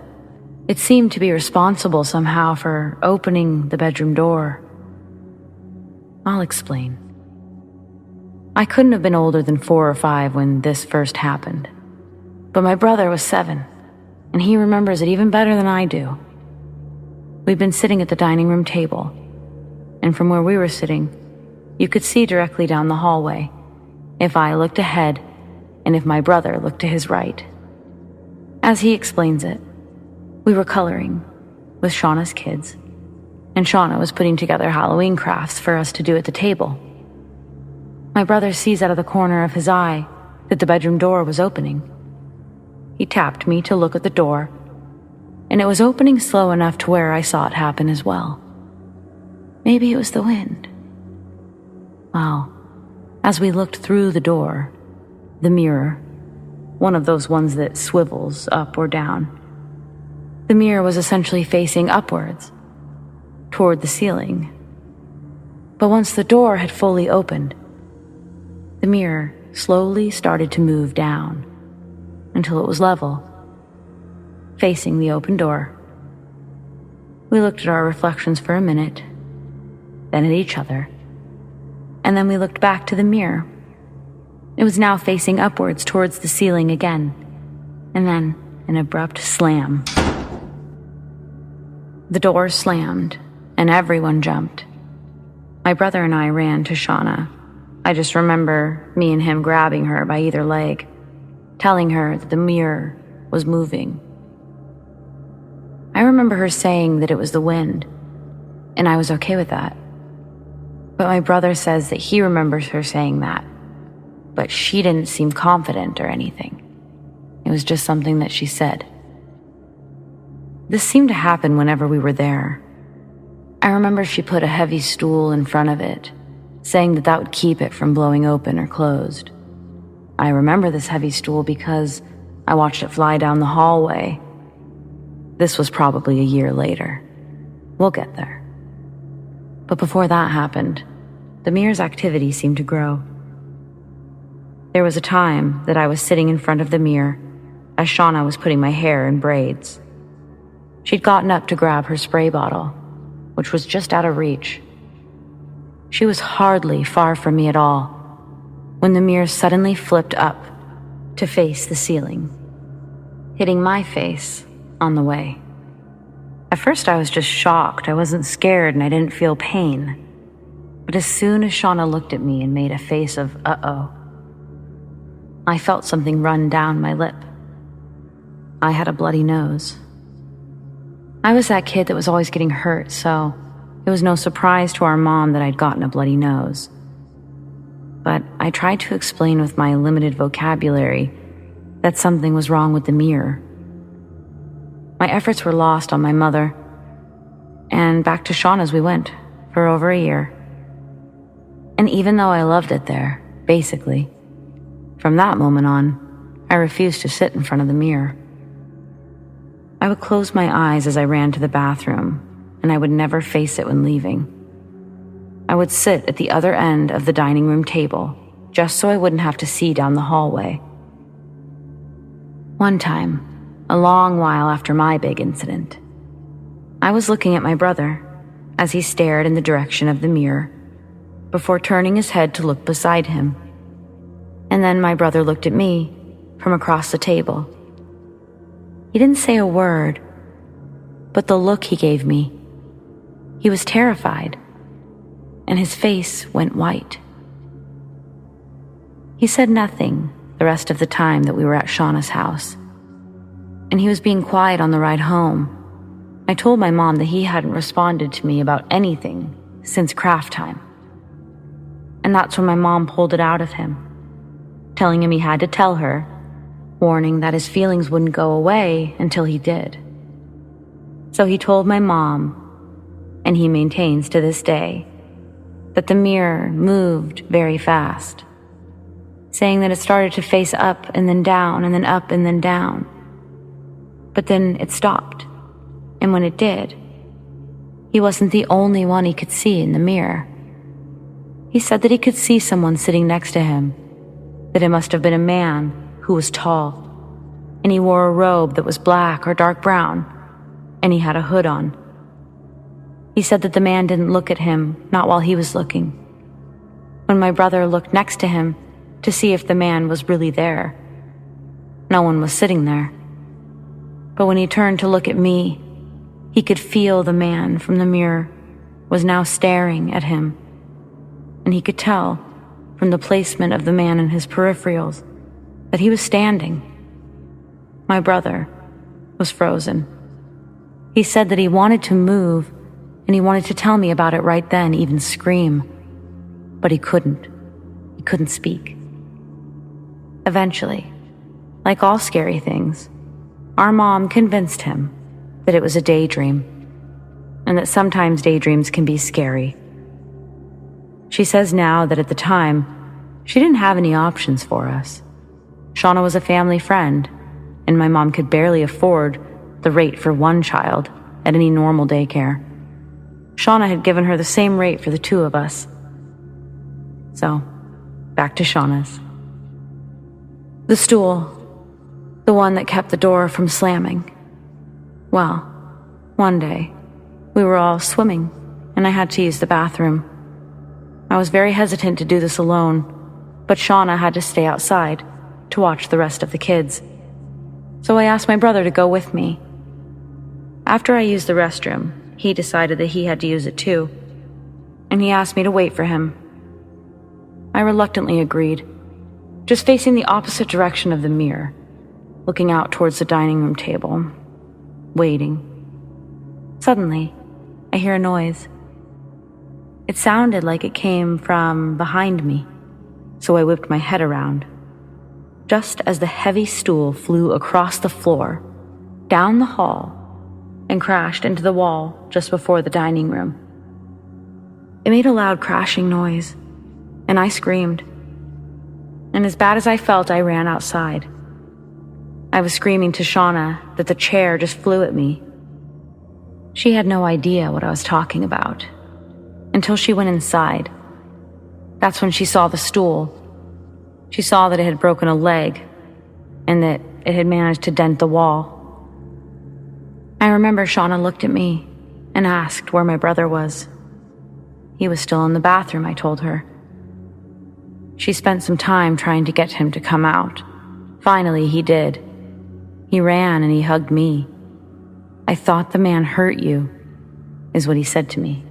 it seemed to be responsible somehow for opening the bedroom door. I'll explain. I couldn't have been older than 4 or 5 when this first happened. But my brother was 7, and he remembers it even better than I do. We'd been sitting at the dining room table, and from where we were sitting, you could see directly down the hallway if I looked ahead and if my brother looked to his right. As he explains it, we were coloring with Shauna's kids. and Shauna was putting together Halloween crafts for us to do at the table. My brother sees out of the corner of his eye that the bedroom door was opening. He tapped me to look at the door, and it was opening slow enough to where I saw it happen as well. Maybe it was the wind. Well, as we looked through the door, the mirror, one of those ones that swivels up or down, the mirror was essentially facing upwards, toward the ceiling. But once the door had fully opened, the mirror slowly started to move down until it was level, facing the open door. We looked at our reflections for a minute, then at each other, and then we looked back to the mirror. It was now facing upwards towards the ceiling again, and then an abrupt slam. The door slammed, and everyone jumped. My brother and I ran to Shauna. I just remember me and him grabbing her by either leg, telling her that the mirror was moving. I remember her saying that it was the wind, and I was okay with that. But my brother says that he remembers her saying that, but she didn't seem confident or anything. It was just something that she said. This seemed to happen whenever we were there. I remember she put a heavy stool in front of it, saying that that would keep it from blowing open or closed. I remember this heavy stool because I watched it fly down the hallway. This was probably a year later. We'll get there. But before that happened, the mirror's activity seemed to grow. There was a time that I was sitting in front of the mirror as Shauna was putting my hair in braids. She'd gotten up to grab her spray bottle, which was just out of reach. She was hardly far from me at all when the mirror suddenly flipped up to face the ceiling, hitting my face on the way. At first I was just shocked. I wasn't scared and I didn't feel pain. But as soon as Shauna looked at me and made a face of uh-oh, I felt something run down my lip. I had a bloody nose. I was that kid that was always getting hurt, so it was no surprise to our mom that I'd gotten a bloody nose. But I tried to explain with my limited vocabulary that something was wrong with the mirror. My efforts were lost on my mother, and back to Shauna's we went for over a year. And even though I loved it there, basically, from that moment on, I refused to sit in front of the mirror. I would close my eyes as I ran to the bathroom, and I would never face it when leaving. I would sit at the other end of the dining room table, just so I wouldn't have to see down the hallway. One time, a long while after my big incident, I was looking at my brother as he stared in the direction of the mirror before turning his head to look beside him. And then my brother looked at me from across the table. He didn't say a word, but the look he gave me, he was terrified, and his face went white. He said nothing the rest of the time that we were at Shauna's house, and he was being quiet on the ride home. I told my mom that he hadn't responded to me about anything since craft time. And that's when my mom pulled it out of him, telling him he had to tell her, warning that his feelings wouldn't go away until he did. So he told my mom, and he maintains to this day, that the mirror moved very fast, saying that it started to face up and then down and then up and then down. But then it stopped, and when it did, he wasn't the only one he could see in the mirror. He said that he could see someone sitting next to him, that it must have been a man who was tall, and he wore a robe that was black or dark brown, and he had a hood on. He said that the man didn't look at him, not while he was looking. When my brother looked next to him to see if the man was really there, no one was sitting there. But when he turned to look at me, he could feel the man from the mirror was now staring at him, and he could tell from the placement of the man in his peripherals that he was standing. My brother was frozen. He said that he wanted to move and he wanted to tell me about it right then, even scream. But he couldn't. He couldn't speak. Eventually, like all scary things, our mom convinced him that it was a daydream, and that sometimes daydreams can be scary. She says now that at the time, she didn't have any options for us. Shauna was a family friend, and my mom could barely afford the rate for one child at any normal daycare. Shauna had given her the same rate for the two of us. So, back to Shauna's. The stool, the one that kept the door from slamming. Well, one day, we were all swimming, and I had to use the bathroom. I was very hesitant to do this alone, but Shauna had to stay outside to watch the rest of the kids. So I asked my brother to go with me. After I used the restroom, he decided that he had to use it too, and he asked me to wait for him. I reluctantly agreed, just facing the opposite direction of the mirror, looking out towards the dining room table, waiting. Suddenly, I hear a noise. It sounded like it came from behind me, so I whipped my head around. Just as the heavy stool flew across the floor, down the hall, and crashed into the wall just before the dining room. It made a loud crashing noise, and I screamed. And as bad as I felt, I ran outside. I was screaming to Shauna that the chair just flew at me. She had no idea what I was talking about, until she went inside. That's when she saw the stool. She saw that it had broken a leg, and that it had managed to dent the wall. I remember Shauna looked at me and asked where my brother was. He was still in the bathroom, I told her. She spent some time trying to get him to come out. Finally, he did. He ran and he hugged me. "I thought the man hurt you," is what he said to me.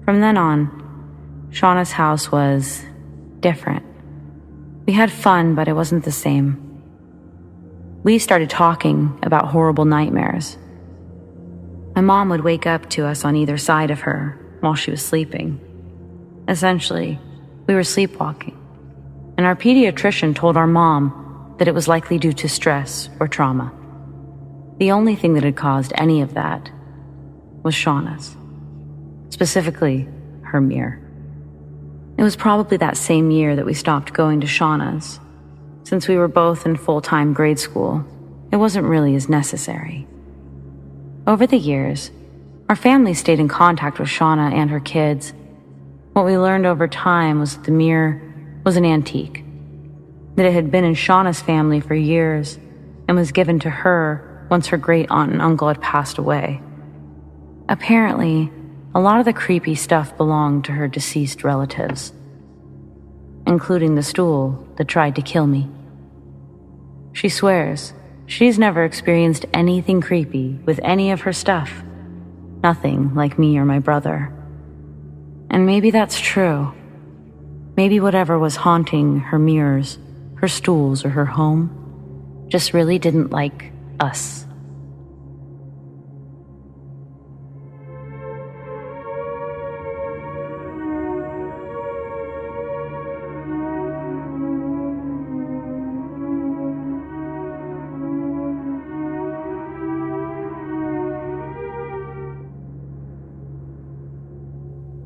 From then on, Shauna's house was different. We had fun, but it wasn't the same. We started talking about horrible nightmares. My mom would wake up to us on either side of her while she was sleeping. Essentially, we were sleepwalking, and our pediatrician told our mom that it was likely due to stress or trauma. The only thing that had caused any of that was Shauna's, specifically her mirror. It was probably that same year that we stopped going to Shauna's. Since we were both in full-time grade school, it wasn't really as necessary. Over the years, our family stayed in contact with Shauna and her kids. What we learned over time was that the mirror was an antique, that it had been in Shauna's family for years and was given to her once her great-aunt and uncle had passed away. Apparently, a lot of the creepy stuff belonged to her deceased relatives, including the stool that tried to kill me. She swears she's never experienced anything creepy with any of her stuff. Nothing like me or my brother. And maybe that's true. Maybe whatever was haunting her mirrors, her stools, or her home just really didn't like us.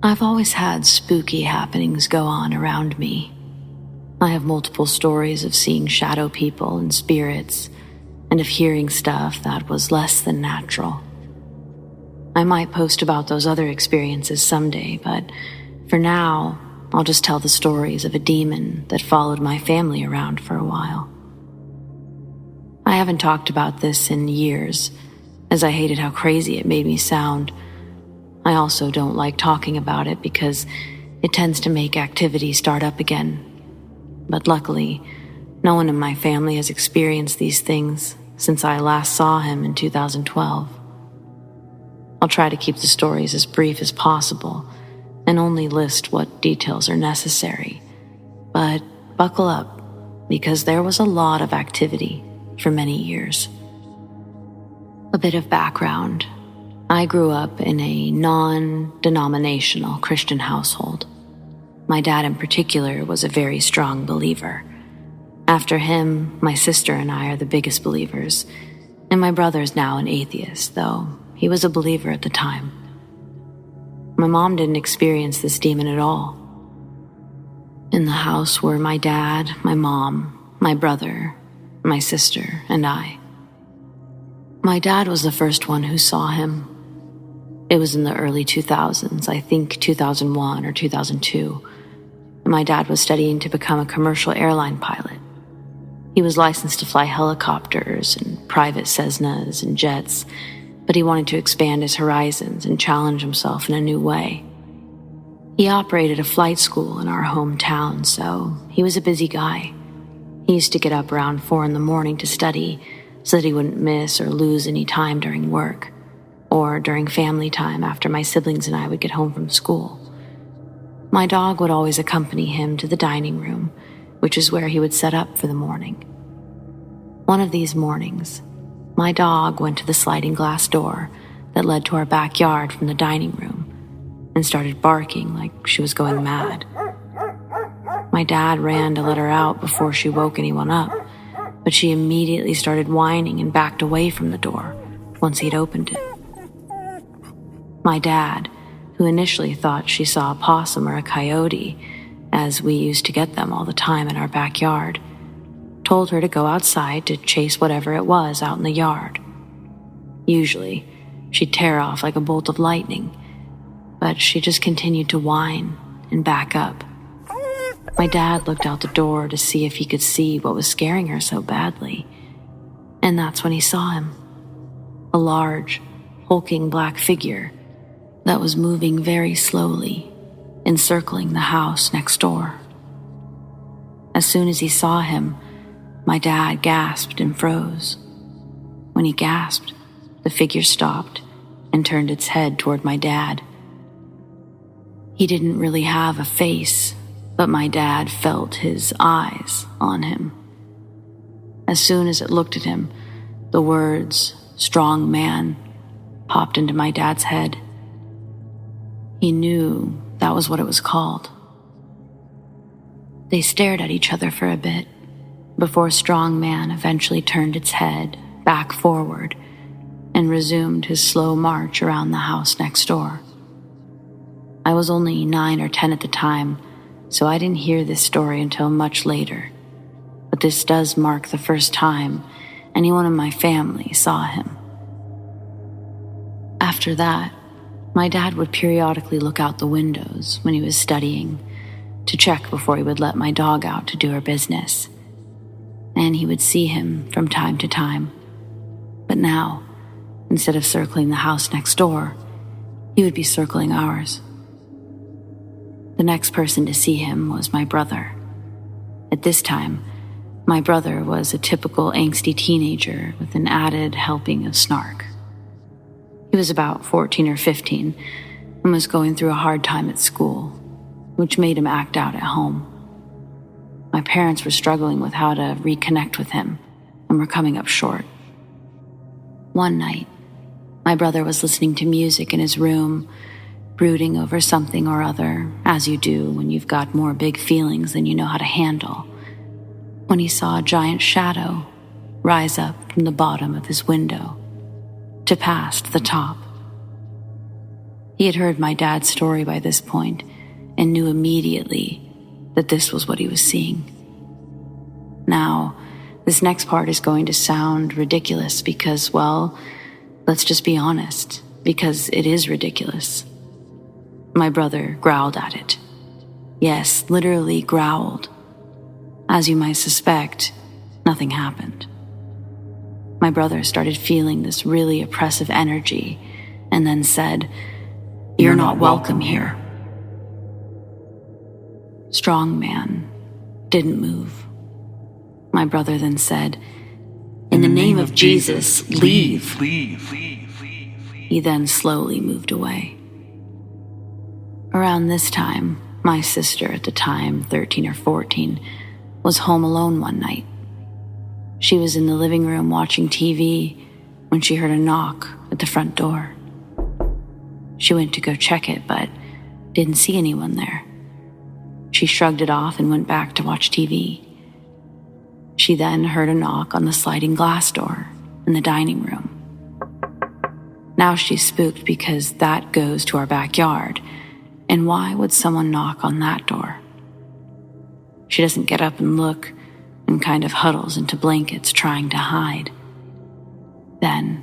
I've always had spooky happenings go on around me. I have multiple stories of seeing shadow people and spirits, and of hearing stuff that was less than natural. I might post about those other experiences someday, but for now, I'll just tell the stories of a demon that followed my family around for a while. I haven't talked about this in years, as I hated how crazy it made me sound. I also don't like talking about it because it tends to make activity start up again. But luckily, no one in my family has experienced these things since I last saw him in 2012. I'll try to keep the stories as brief as possible and only list what details are necessary. But buckle up, because there was a lot of activity for many years. A bit of background. I grew up in a non-denominational Christian household. My dad in particular was a very strong believer. After him, my sister and I are the biggest believers, and my brother is now an atheist, though he was a believer at the time. My mom didn't experience this demon at all. In the house were my dad, my mom, my brother, my sister, and I. My dad was the first one who saw him. It was in the early 2000s, I think 2001 or 2002. My dad was studying to become a commercial airline pilot. He was licensed to fly helicopters and private Cessnas and jets, but he wanted to expand his horizons and challenge himself in a new way. He operated a flight school in our hometown, so he was a busy guy. He used to get up around 4 a.m. to study so that he wouldn't miss or lose any time during work or during family time after my siblings and I would get home from school. My dog would always accompany him to the dining room, which is where he would set up for the morning. One of these mornings, my dog went to the sliding glass door that led to our backyard from the dining room and started barking like she was going mad. My dad ran to let her out before she woke anyone up, but she immediately started whining and backed away from the door once he'd opened it. My dad, who initially thought she saw a possum or a coyote, as we used to get them all the time in our backyard, told her to go outside to chase whatever it was out in the yard. Usually, she'd tear off like a bolt of lightning, but she just continued to whine and back up. My dad looked out the door to see if he could see what was scaring her so badly, and that's when he saw him. A large, hulking black figure that was moving very slowly, encircling the house next door. As soon as he saw him, my dad gasped and froze. When he gasped, the figure stopped and turned its head toward my dad. He didn't really have a face, but my dad felt his eyes on him. As soon as it looked at him, the words, "strong man," popped into my dad's head. He knew that was what it was called. They stared at each other for a bit before Strong Man eventually turned its head back forward and resumed his slow march around the house next door. I was only 9 or 10 at the time, so I didn't hear this story until much later, but this does mark the first time anyone in my family saw him. After that, my dad would periodically look out the windows when he was studying to check before he would let my dog out to do her business. And he would see him from time to time. But now, instead of circling the house next door, he would be circling ours. The next person to see him was my brother. At this time, my brother was a typical angsty teenager with an added helping of snark. He was about 14 or 15 and was going through a hard time at school, which made him act out at home. My parents were struggling with how to reconnect with him and were coming up short. One night, my brother was listening to music in his room, brooding over something or other, as you do when you've got more big feelings than you know how to handle, when he saw a giant shadow rise up from the bottom of his window to past the top. He had heard my dad's story by this point and knew immediately that this was what he was seeing. Now, this next part is going to sound ridiculous because, well, let's just be honest, because it is ridiculous. My brother growled at it. Yes, literally growled. As you might suspect, nothing happened. My brother started feeling this really oppressive energy and then said, "You're not welcome here." Strong Man didn't move. My brother then said, "In the name of Jesus, leave." He then slowly moved away. Around this time, my sister, at the time 13 or 14, was home alone one night. She was in the living room watching TV when she heard a knock at the front door. She went to go check it, but didn't see anyone there. She shrugged it off and went back to watch TV. She then heard a knock on the sliding glass door in the dining room. Now she's spooked because that goes to our backyard, and why would someone knock on that door? She doesn't get up and look and kind of huddles into blankets trying to hide. Then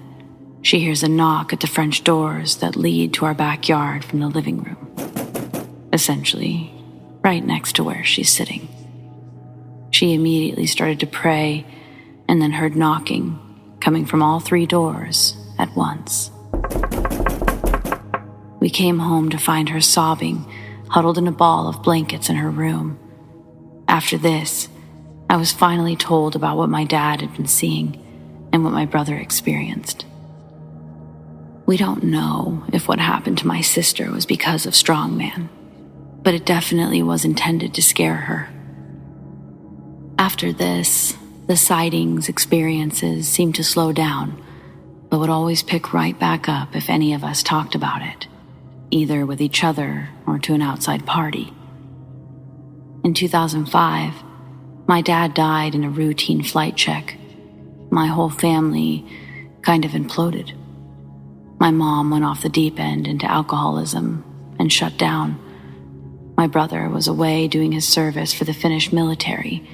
she hears a knock at the French doors that lead to our backyard from the living room, essentially right next to where she's sitting. She immediately started to pray and then heard knocking coming from all 3 doors at once. We came home to find her sobbing, huddled in a ball of blankets in her room. After this, I was finally told about what my dad had been seeing and what my brother experienced. We don't know if what happened to my sister was because of strongman, but it definitely was intended to scare her. After this, the sightings experiences seemed to slow down, but would always pick right back up if any of us talked about it, either with each other or to an outside party. In 2005, my dad died in a routine flight check. My whole family kind of imploded. My mom went off the deep end into alcoholism and shut down. My brother was away doing his service for the Finnish military,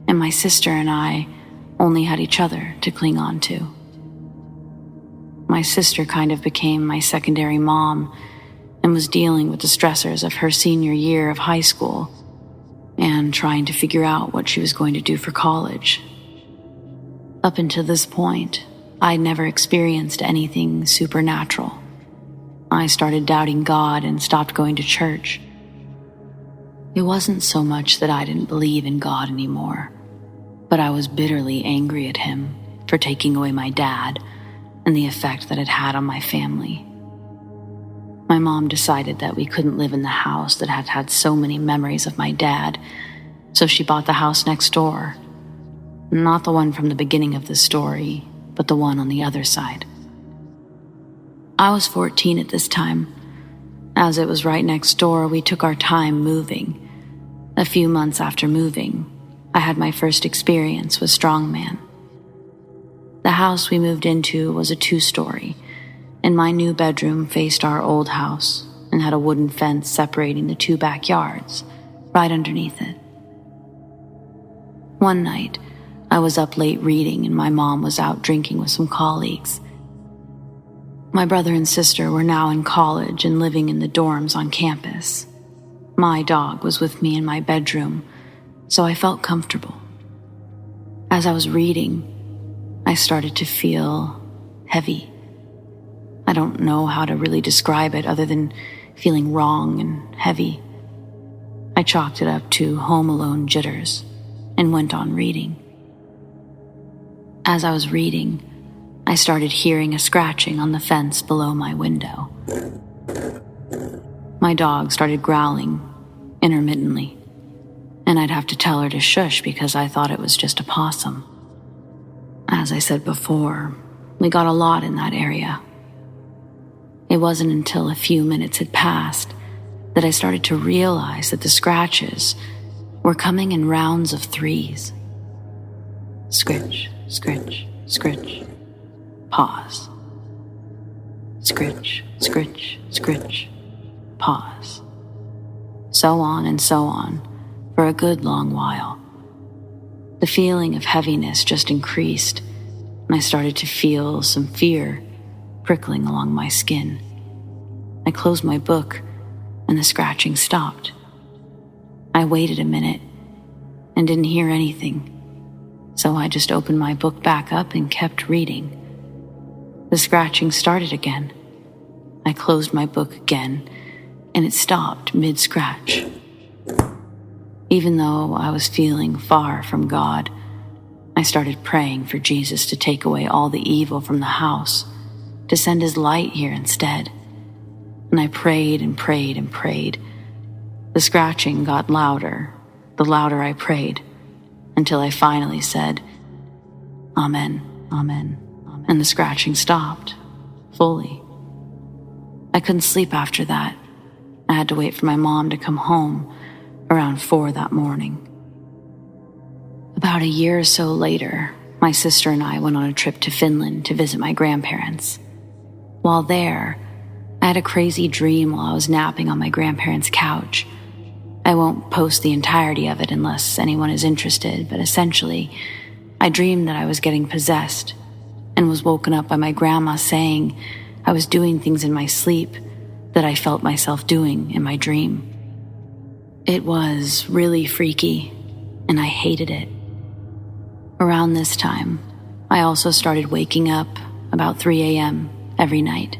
and my sister and I only had each other to cling on to. My sister kind of became my secondary mom and was dealing with the stressors of her senior year of high school and trying to figure out what she was going to do for college. Up until this point, I'd never experienced anything supernatural. I started doubting God and stopped going to church. It wasn't so much that I didn't believe in God anymore, but I was bitterly angry at him for taking away my dad and the effect that it had on my family. My mom decided that we couldn't live in the house that had had so many memories of my dad, so she bought the house next door. Not the one from the beginning of the story, but the one on the other side. I was 14 at this time. As it was right next door, we took our time moving. A few months after moving, I had my first experience with strongman. The house we moved into was a 2-story, and my new bedroom faced our old house and had a wooden fence separating the 2 backyards right underneath it. One night, I was up late reading and my mom was out drinking with some colleagues. My brother and sister were now in college and living in the dorms on campus. My dog was with me in my bedroom, so I felt comfortable. As I was reading, I started to feel heavy. I don't know how to really describe it other than feeling wrong and heavy. I chalked it up to Home Alone jitters and went on reading. As I was reading, I started hearing a scratching on the fence below my window. My dog started growling intermittently, and I'd have to tell her to shush because I thought it was just a possum. As I said before, we got a lot in that area. It wasn't until a few minutes had passed that I started to realize that the scratches were coming in rounds of 3s. Scritch, scritch, scritch. Pause. Scritch, scritch, scritch. Pause. So on and so on for a good long while. The feeling of heaviness just increased, and I started to feel some fear prickling along my skin. I closed my book, and the scratching stopped. I waited a minute and didn't hear anything, so I just opened my book back up and kept reading. The scratching started again. I closed my book again, and it stopped mid-scratch. Even though I was feeling far from God, I started praying for Jesus to take away all the evil from the house, to send his light here instead. And I prayed and prayed and prayed. The scratching got louder, the louder I prayed, until I finally said, Amen, Amen, Amen. And the scratching stopped, fully. I couldn't sleep after that. I had to wait for my mom to come home around 4 that morning. About a year or so later, my sister and I went on a trip to Finland to visit my grandparents. While there, I had a crazy dream while I was napping on my grandparents' couch. I won't post the entirety of it unless anyone is interested, but essentially, I dreamed that I was getting possessed and was woken up by my grandma saying I was doing things in my sleep that I felt myself doing in my dream. It was really freaky, and I hated it. Around this time, I also started waking up about 3 a.m. every night.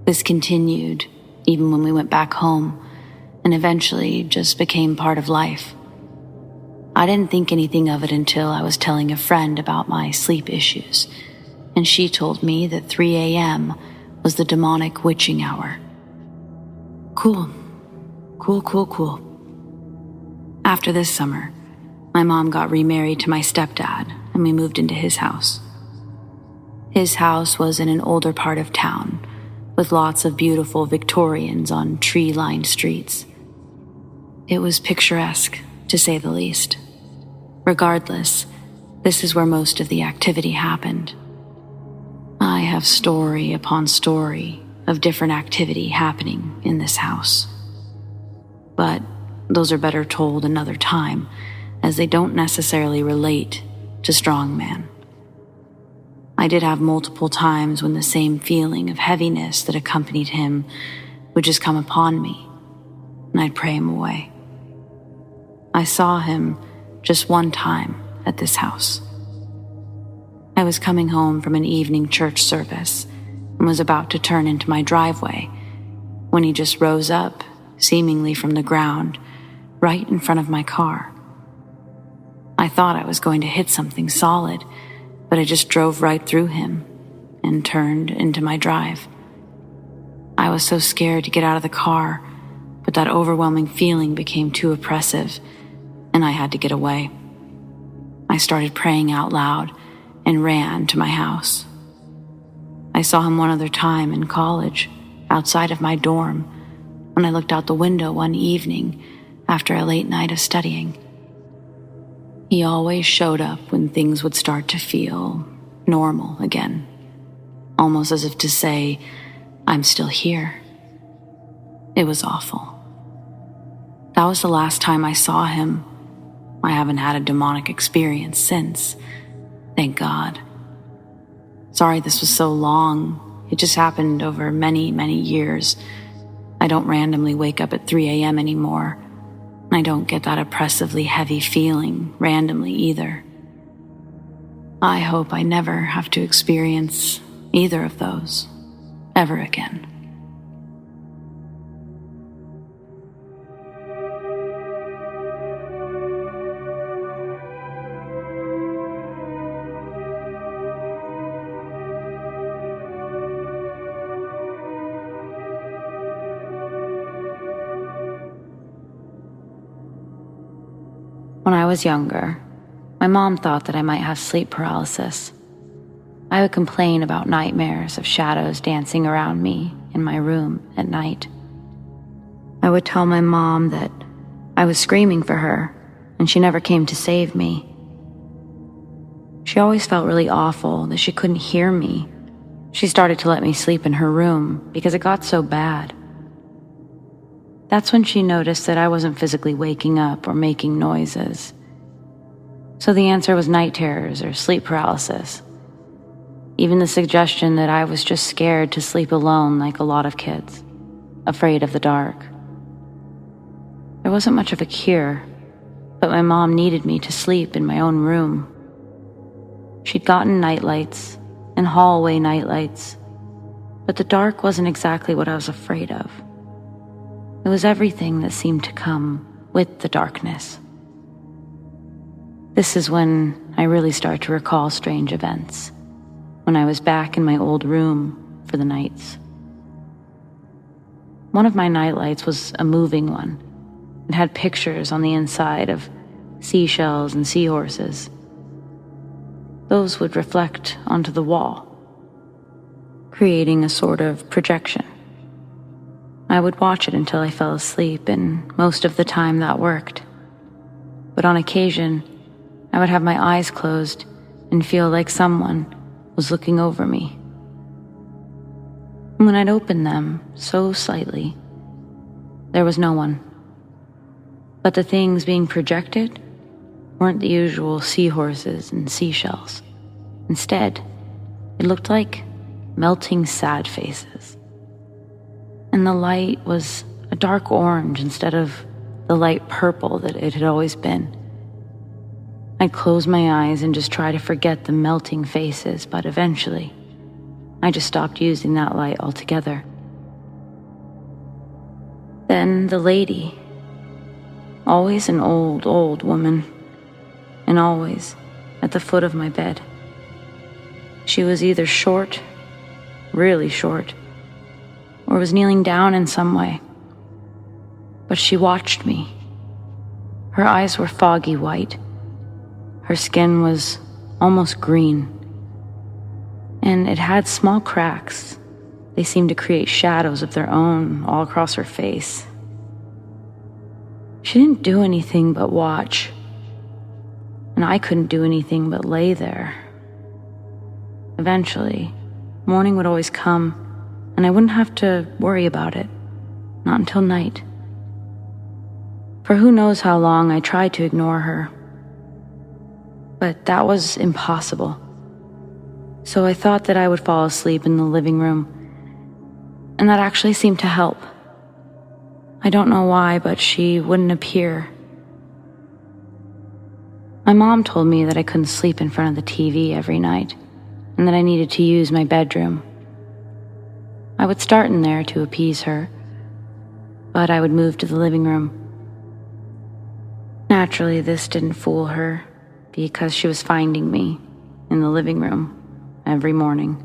This continued even when we went back home, and eventually just became part of life. I didn't think anything of it until I was telling a friend about my sleep issues, and she told me that 3 a.m. was the demonic witching hour. Cool. After this summer, my mom got remarried to my stepdad, and we moved into his house. His house was in an older part of town, with lots of beautiful Victorians on tree-lined streets. It was picturesque, to say the least. Regardless, this is where most of the activity happened. I have story upon story of different activity happening in this house. But those are better told another time, as they don't necessarily relate to strongman. I did have multiple times when the same feeling of heaviness that accompanied him would just come upon me, and I'd pray him away. I saw him just one time at this house. I was coming home from an evening church service and was about to turn into my driveway when he just rose up, seemingly from the ground, right in front of my car. I thought I was going to hit something solid, but I just drove right through him and turned into my drive. I was so scared to get out of the car, but that overwhelming feeling became too oppressive, and I had to get away. I started praying out loud and ran to my house. I saw him one other time in college, outside of my dorm, when I looked out the window one evening after a late night of studying. He always showed up when things would start to feel normal again, almost as if to say, I'm still here. It was awful. That was the last time I saw him. I haven't had a demonic experience since, thank God. Sorry this was so long. It just happened over many, many years. I don't randomly wake up at 3 a.m. anymore. I don't get that oppressively heavy feeling randomly either. I hope I never have to experience either of those ever again. When I was younger, my mom thought that I might have sleep paralysis. I would complain about nightmares of shadows dancing around me in my room at night. I would tell my mom that I was screaming for her and she never came to save me. She always felt really awful that she couldn't hear me. She started to let me sleep in her room because it got so bad. That's when she noticed that I wasn't physically waking up or making noises. So the answer was night terrors or sleep paralysis. Even the suggestion that I was just scared to sleep alone like a lot of kids, afraid of the dark. There wasn't much of a cure, but my mom needed me to sleep in my own room. She'd gotten nightlights and hallway nightlights, but the dark wasn't exactly what I was afraid of. It was everything that seemed to come with the darkness. This is when I really start to recall strange events, when I was back in my old room for the nights. One of my nightlights was a moving one. It had pictures on the inside of seashells and seahorses. Those would reflect onto the wall, creating a sort of projection. I would watch it until I fell asleep, and most of the time that worked. But on occasion, I would have my eyes closed and feel like someone was looking over me. And when I'd open them, so slightly, there was no one. But the things being projected weren't the usual seahorses and seashells. Instead, it looked like melting sad faces. And the light was a dark orange instead of the light purple that it had always been. I'd close my eyes and just try to forget the melting faces, but eventually, I just stopped using that light altogether. Then the lady, always an old woman, and always at the foot of my bed. She was either short, really short, or was kneeling down in some way. But she watched me. Her eyes were foggy white. Her skin was almost green. And it had small cracks. They seemed to create shadows of their own all across her face. She didn't do anything but watch. And I couldn't do anything but lay there. Eventually, morning would always come, and I wouldn't have to worry about it. Not until night. For who knows how long I tried to ignore her. But that was impossible. So I thought that I would fall asleep in the living room, and that actually seemed to help. I don't know why, but she wouldn't appear. My mom told me that I couldn't sleep in front of the TV every night, and that I needed to use my bedroom. I would start in there to appease her, but I would move to the living room. Naturally, this didn't fool her, because she was finding me in the living room every morning.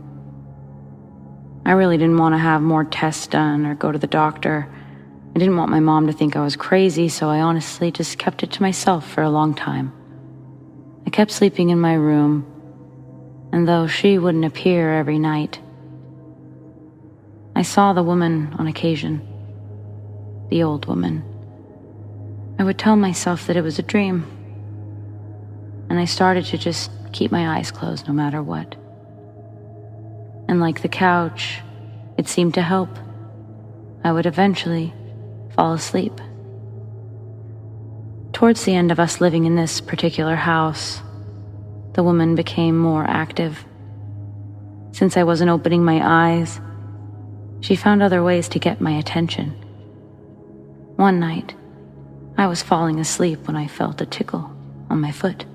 I really didn't want to have more tests done or go to the doctor. I didn't want my mom to think I was crazy, so I honestly just kept it to myself for a long time. I kept sleeping in my room, and though she wouldn't appear every night, I saw the woman on occasion, the old woman. I would tell myself that it was a dream, and I started to just keep my eyes closed no matter what. And like the couch, it seemed to help. I would eventually fall asleep. Towards the end of us living in this particular house, the woman became more active. Since I wasn't opening my eyes, she found other ways to get my attention. One night, I was falling asleep when I felt a tickle on my foot.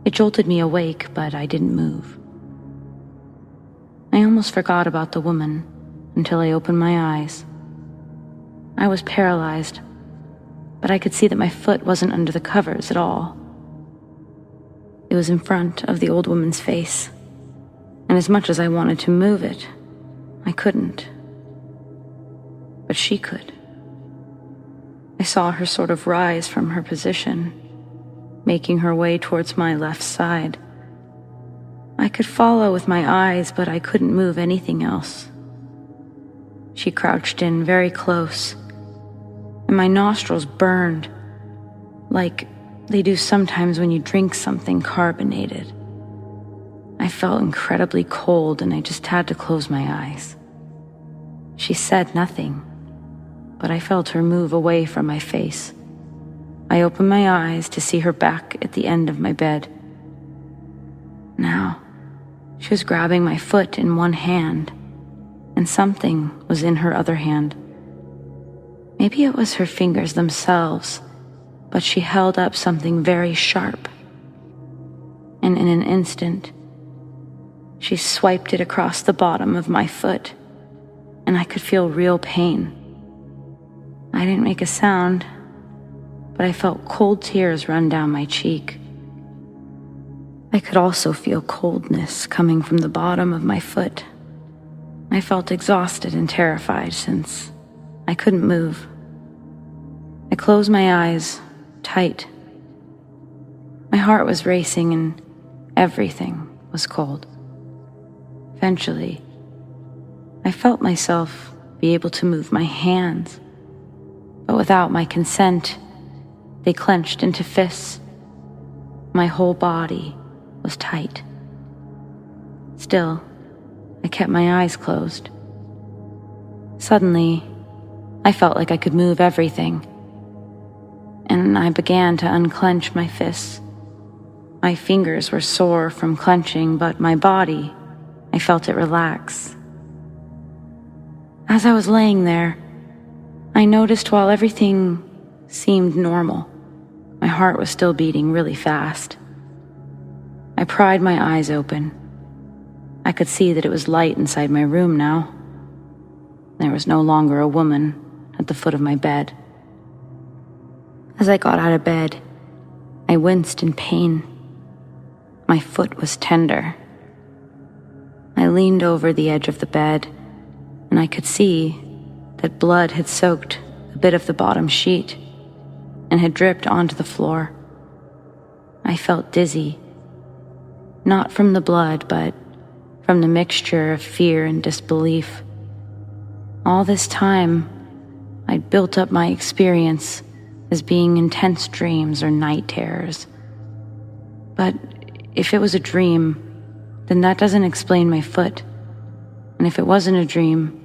It jolted me awake, but I didn't move. I almost forgot about the woman until I opened my eyes. I was paralyzed, but I could see that my foot wasn't under the covers at all. It was in front of the old woman's face, and as much as I wanted to move it, I couldn't. But she could. I saw her sort of rise from her position, making her way towards my left side. I could follow with my eyes, but I couldn't move anything else. She crouched in very close, and my nostrils burned, like they do sometimes when you drink something carbonated. I felt incredibly cold, and I just had to close my eyes. She said nothing, but I felt her move away from my face. I opened my eyes to see her back at the end of my bed. Now, she was grabbing my foot in one hand, and something was in her other hand. Maybe it was her fingers themselves, but she held up something very sharp. And in an instant, she swiped it across the bottom of my foot, and I could feel real pain. I didn't make a sound, but I felt cold tears run down my cheek. I could also feel coldness coming from the bottom of my foot. I felt exhausted and terrified since I couldn't move. I closed my eyes tight. My heart was racing and everything was cold. Eventually, I felt myself be able to move my hands, but without my consent, they clenched into fists. My whole body was tight. Still, I kept my eyes closed. Suddenly, I felt like I could move everything, and I began to unclench my fists. My fingers were sore from clenching, but my body, I felt it relax. As I was laying there, I noticed while everything seemed normal, my heart was still beating really fast. I pried my eyes open. I could see that it was light inside my room now. There was no longer a woman at the foot of my bed. As I got out of bed, I winced in pain. My foot was tender. I leaned over the edge of the bed, and I could see that blood had soaked a bit of the bottom sheet and had dripped onto the floor. I felt dizzy, not from the blood, but from the mixture of fear and disbelief. All this time, I'd built up my experience as being intense dreams or night terrors. But if it was a dream, then that doesn't explain my foot. And if it wasn't a dream,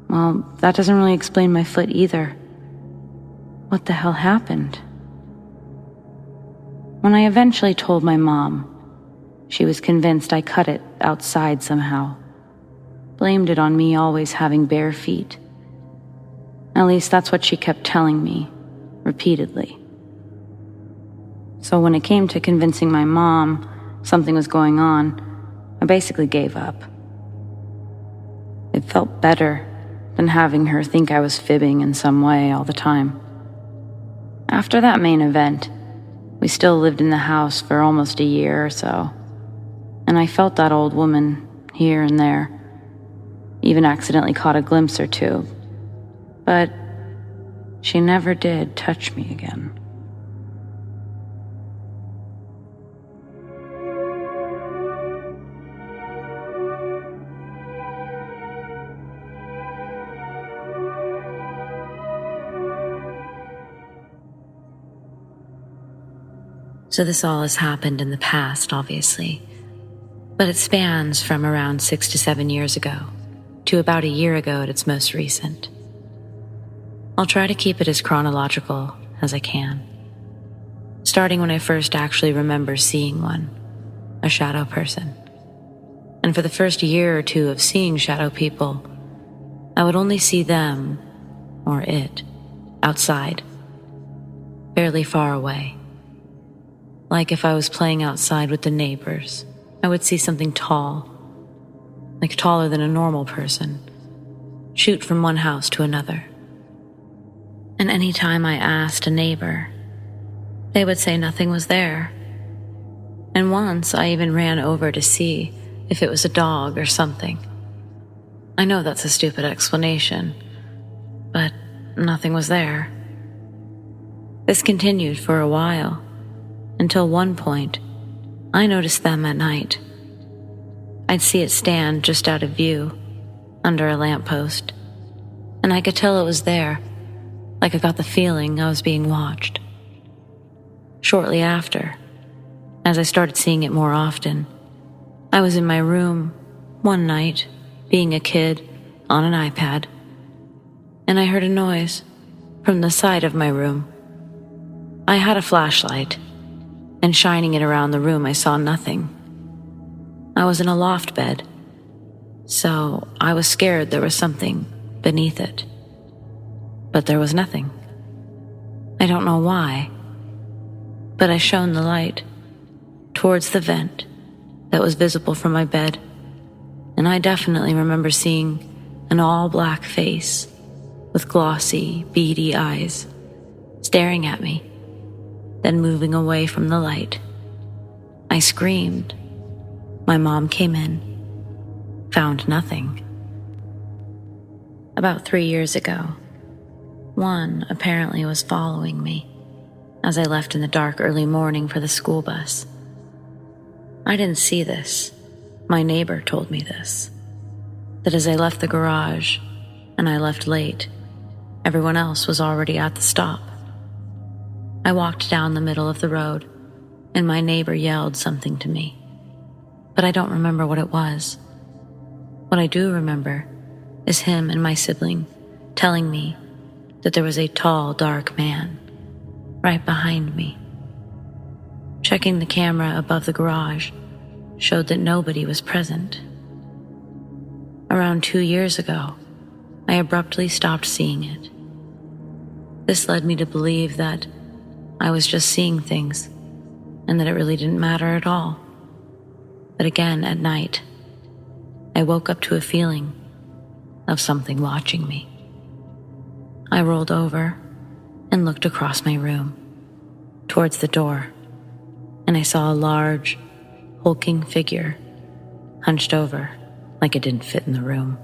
well, that doesn't really explain my foot either. What the hell happened? When I eventually told my mom, she was convinced I cut it outside somehow. Blamed it on me always having bare feet. At least that's what she kept telling me, repeatedly. So when it came to convincing my mom something was going on, I basically gave up. It felt better than having her think I was fibbing in some way all the time. After that main event, we still lived in the house for almost a year or so, and I felt that old woman here and there, even accidentally caught a glimpse or two, but she never did touch me again. So this all has happened in the past, obviously, but it spans from around 6 to 7 years ago to about a year ago at its most recent. I'll try to keep it as chronological as I can, starting when I first actually remember seeing one, a shadow person. And for the first year or two of seeing shadow people, I would only see them, or it, outside, fairly far away. Like if I was playing outside with the neighbors, I would see something tall, like taller than a normal person, shoot from one house to another. And any time I asked a neighbor, they would say nothing was there. And once I even ran over to see if it was a dog or something. I know that's a stupid explanation, but nothing was there. This continued for a while, until one point, I noticed them at night. I'd see it stand just out of view, under a lamppost, and I could tell it was there, like I got the feeling I was being watched. Shortly after, as I started seeing it more often, I was in my room one night, being a kid, on an iPad, and I heard a noise from the side of my room. I had a flashlight, and shining it around the room, I saw nothing. I was in a loft bed, so I was scared there was something beneath it. But there was nothing. I don't know why, but I shone the light towards the vent that was visible from my bed, and I definitely remember seeing an all-black face with glossy, beady eyes staring at me, then moving away from the light. I screamed. My mom came in, found nothing. About 3 years ago, one apparently was following me as I left in the dark early morning for the school bus. I didn't see this. My neighbor told me this, that as I left the garage, and I left late. Everyone else was already at the stop. I walked down the middle of the road, and my neighbor yelled something to me, but I don't remember what it was. What I do remember is him and my sibling telling me that there was a tall, dark man right behind me. Checking the camera above the garage showed that nobody was present. Around 2 years ago, I abruptly stopped seeing it. This led me to believe that I was just seeing things and that it really didn't matter at all. But again, at night, I woke up to a feeling of something watching me. I rolled over and looked across my room, towards the door, and I saw a large, hulking figure, hunched over like it didn't fit in the room.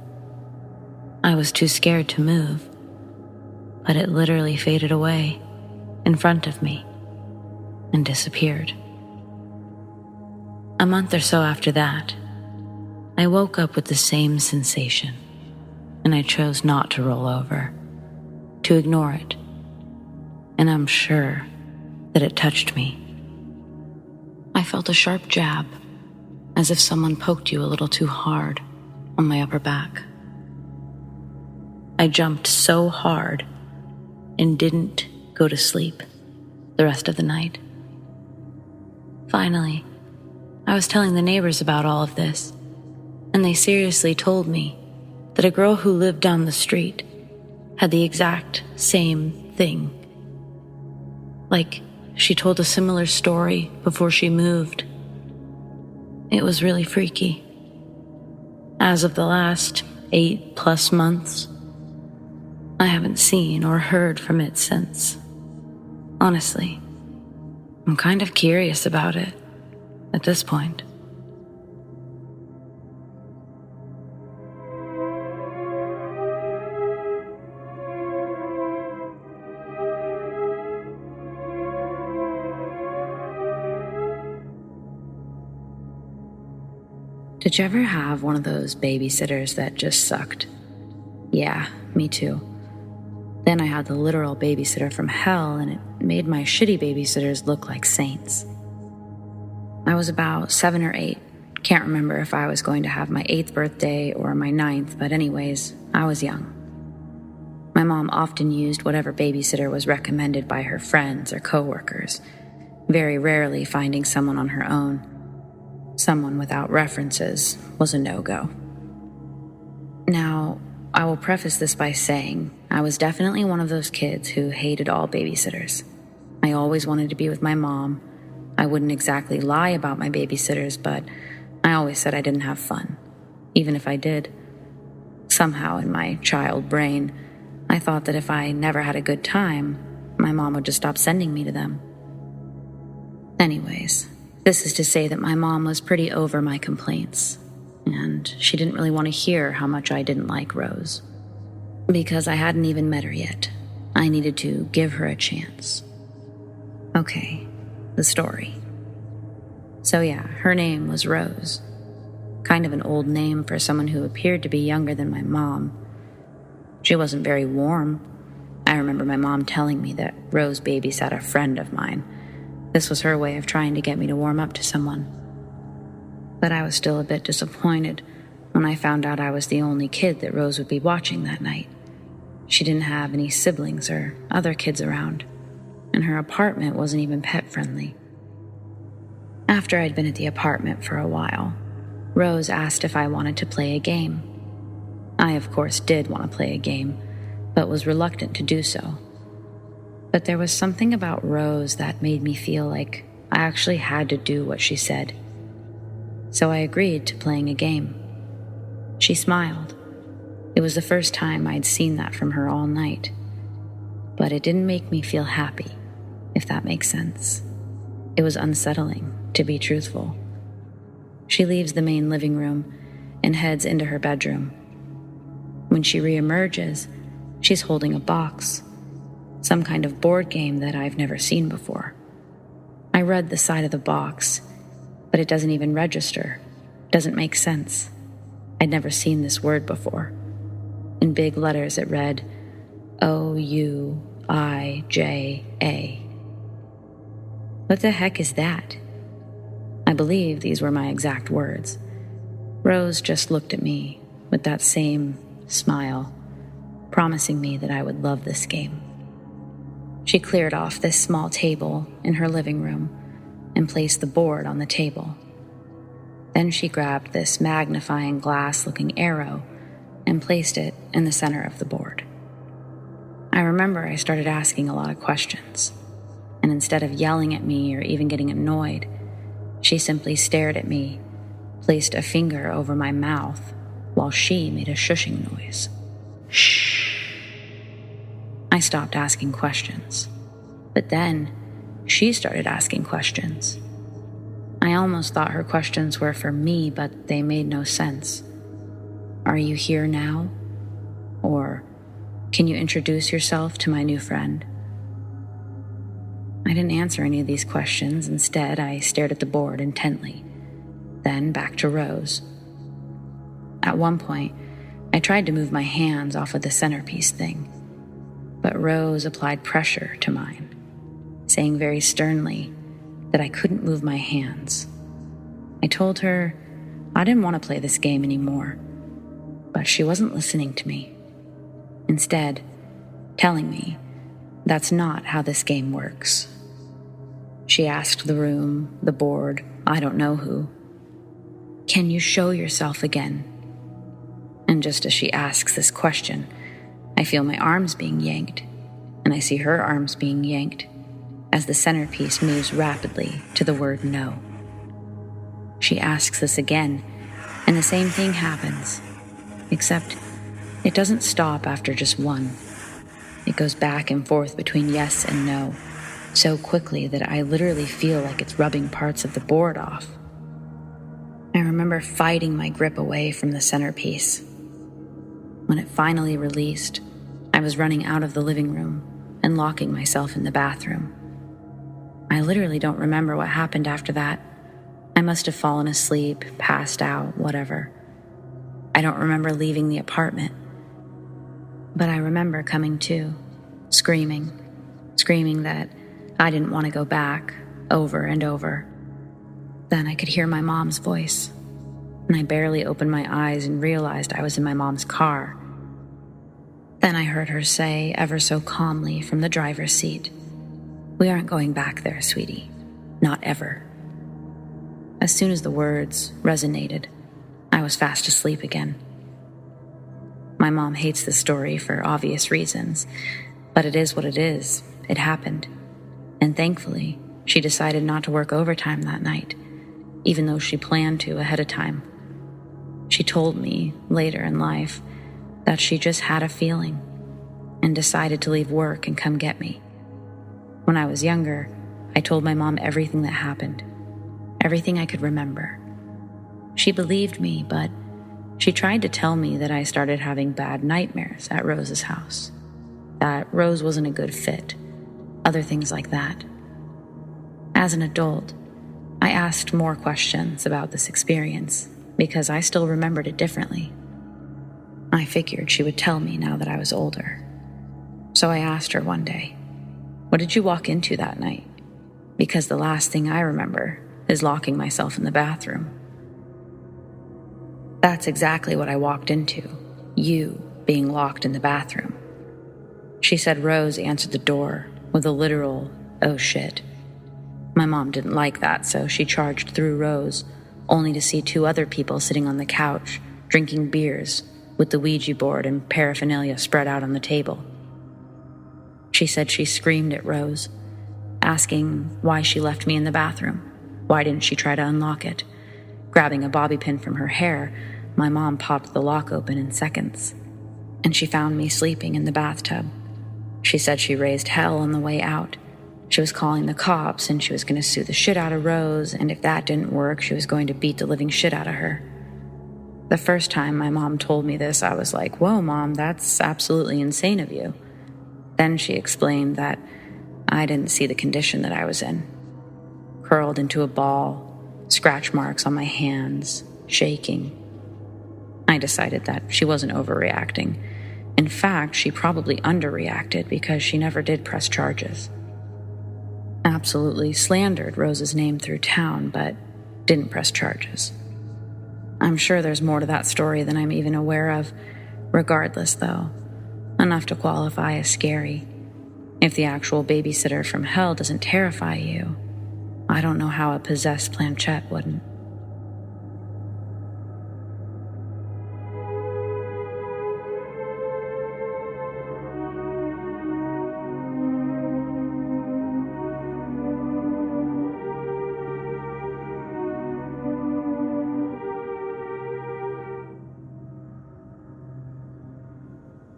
I was too scared to move, but it literally faded away in front of me and disappeared. A month or so after that, I woke up with the same sensation, and I chose not to roll over, to ignore it, and I'm sure that it touched me. I felt a sharp jab, as if someone poked you a little too hard on my upper back. I jumped so hard and didn't go to sleep the rest of the night. Finally, I was telling the neighbors about all of this, and they seriously told me that a girl who lived down the street had the exact same thing. Like, she told a similar story before she moved. It was really freaky. As of the last 8+ months, I haven't seen or heard from it since. Honestly, I'm kind of curious about it at this point. Did you ever have one of those babysitters that just sucked? Yeah, me too. Then I had the literal babysitter from hell, and it made my shitty babysitters look like saints. I was about 7 or 8. Can't remember if I was going to have my 8th birthday or my 9th, but anyways, I was young. My mom often used whatever babysitter was recommended by her friends or coworkers, very rarely finding someone on her own. Someone without references was a no-go. Now, I will preface this by saying I was definitely one of those kids who hated all babysitters. I always wanted to be with my mom. I wouldn't exactly lie about my babysitters, but I always said I didn't have fun, even if I did. Somehow in my child brain, I thought that if I never had a good time, my mom would just stop sending me to them. Anyways, this is to say that my mom was pretty over my complaints, and she didn't really want to hear how much I didn't like Rose. Because I hadn't even met her yet, I needed to give her a chance. Okay, the story. So yeah, her name was Rose. Kind of an old name for someone who appeared to be younger than my mom. She wasn't very warm. I remember my mom telling me that Rose babysat a friend of mine. This was her way of trying to get me to warm up to someone. But I was still a bit disappointed when I found out I was the only kid that Rose would be watching that night. She didn't have any siblings or other kids around, and her apartment wasn't even pet-friendly. After I'd been at the apartment for a while, Rose asked if I wanted to play a game. I, of course, did want to play a game, but was reluctant to do so. But there was something about Rose that made me feel like I actually had to do what she said. So I agreed to playing a game. She smiled. It was the first time I'd seen that from her all night. But it didn't make me feel happy, if that makes sense. It was unsettling, to be truthful. She leaves the main living room and heads into her bedroom. When she reemerges, she's holding a box, some kind of board game that I've never seen before. I read the side of the box, but it doesn't even register. Doesn't make sense. I'd never seen this word before. In big letters it read, Ouija. What the heck is that? I believe these were my exact words. Rose just looked at me with that same smile, promising me that I would love this game. She cleared off this small table in her living room and placed the board on the table. Then she grabbed this magnifying glass-looking arrow and placed it in the center of the board. I remember I started asking a lot of questions, and instead of yelling at me or even getting annoyed, she simply stared at me, placed a finger over my mouth while she made a shushing noise. Shh. I stopped asking questions, but then she started asking questions. I almost thought her questions were for me, but they made no sense. Are you here now? Or, can you introduce yourself to my new friend? I didn't answer any of these questions. Instead, I stared at the board intently, then back to Rose. At one point, I tried to move my hands off of the centerpiece thing, but Rose applied pressure to mine, saying very sternly that I couldn't move my hands. I told her I didn't want to play this game anymore, but she wasn't listening to me. Instead, telling me that's not how this game works. She asked the room, the board, I don't know who, "Can you show yourself again?" And just as she asks this question, I feel my arms being yanked, and I see her arms being yanked as the centerpiece moves rapidly to the word no. She asks this again, and the same thing happens, except it doesn't stop after just one. It goes back and forth between yes and no, so quickly that I literally feel like it's rubbing parts of the board off. I remember fighting my grip away from the centerpiece. When it finally released, I was running out of the living room and locking myself in the bathroom. I literally don't remember what happened after that. I must have fallen asleep, passed out, whatever. I don't remember leaving the apartment. But I remember coming to, screaming that I didn't want to go back, over and over. Then I could hear my mom's voice, and I barely opened my eyes and realized I was in my mom's car. Then I heard her say, ever so calmly from the driver's seat, "We aren't going back there, sweetie. Not ever." As soon as the words resonated, I was fast asleep again. My mom hates this story for obvious reasons, but it is what it is. It happened. And thankfully, she decided not to work overtime that night, even though she planned to ahead of time. She told me later in life that she just had a feeling and decided to leave work and come get me. When I was younger, I told my mom everything that happened, everything I could remember. She believed me, but she tried to tell me that I started having bad nightmares at Rose's house, that Rose wasn't a good fit, other things like that. As an adult, I asked more questions about this experience because I still remembered it differently. I figured she would tell me now that I was older. So I asked her one day, "What did you walk into that night?" Because the last thing I remember is locking myself in the bathroom. That's exactly what I walked into, you being locked in the bathroom. She said Rose answered the door with a literal, "Oh shit." My mom didn't like that, so she charged through Rose, only to see two other people sitting on the couch, drinking beers, with the Ouija board and paraphernalia spread out on the table. She said she screamed at Rose, asking why she left me in the bathroom. Why didn't she try to unlock it? Grabbing a bobby pin from her hair, my mom popped the lock open in seconds, and she found me sleeping in the bathtub. She said she raised hell on the way out. She was calling the cops, and she was going to sue the shit out of Rose, and if that didn't work, she was going to beat the living shit out of her. The first time my mom told me this, I was like, "Whoa, Mom, that's absolutely insane of you." Then she explained that I didn't see the condition that I was in. Curled into a ball, scratch marks on my hands, shaking. I decided that she wasn't overreacting, In fact, she probably underreacted because she never did press charges. Absolutely slandered Rose's name through town, but didn't press charges. I'm sure there's more to that story than I'm even aware of. Regardless, though, enough to qualify as scary. If the actual babysitter from hell doesn't terrify you, I don't know how a possessed planchette wouldn't.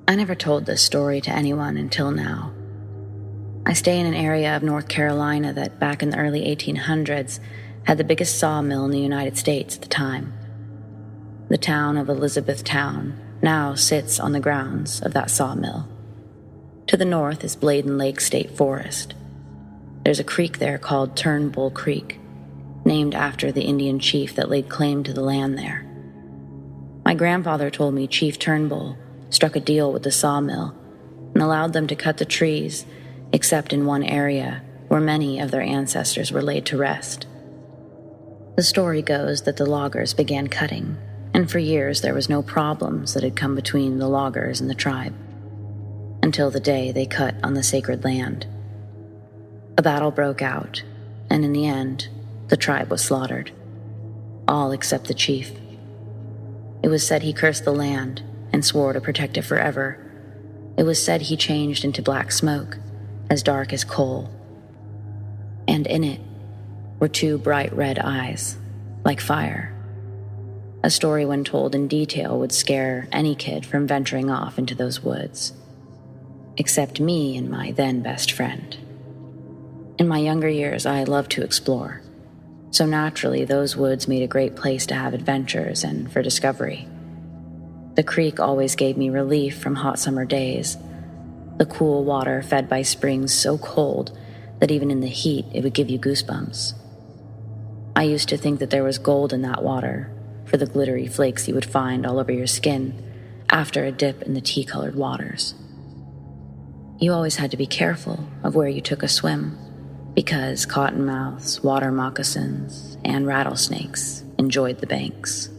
I never told this story to anyone until now. I stay in an area of North Carolina that back in the early 1800s had the biggest sawmill in the United States at the time. The town of Elizabethtown now sits on the grounds of that sawmill. To the north is Bladen Lake State Forest. There's a creek there called Turnbull Creek, named after the Indian chief that laid claim to the land there. My grandfather told me Chief Turnbull struck a deal with the sawmill and allowed them to cut the trees, except in one area where many of their ancestors were laid to rest. The story goes that the loggers began cutting, and for years there was no problems that had come between the loggers and the tribe, until the day they cut on the sacred land. A battle broke out, and in the end, the tribe was slaughtered, all except the chief. It was said he cursed the land and swore to protect it forever. It was said he changed into black smoke, as dark as coal. And in it were two bright red eyes, like fire. A story when told in detail would scare any kid from venturing off into those woods, except me and my then best friend. In my younger years, I loved to explore, so naturally those woods made a great place to have adventures and for discovery. The creek always gave me relief from hot summer days. The cool water fed by springs so cold that even in the heat it would give you goosebumps. I used to think that there was gold in that water for the glittery flakes you would find all over your skin after a dip in the tea-colored waters. You always had to be careful of where you took a swim because cottonmouths, water moccasins, and rattlesnakes enjoyed the banks.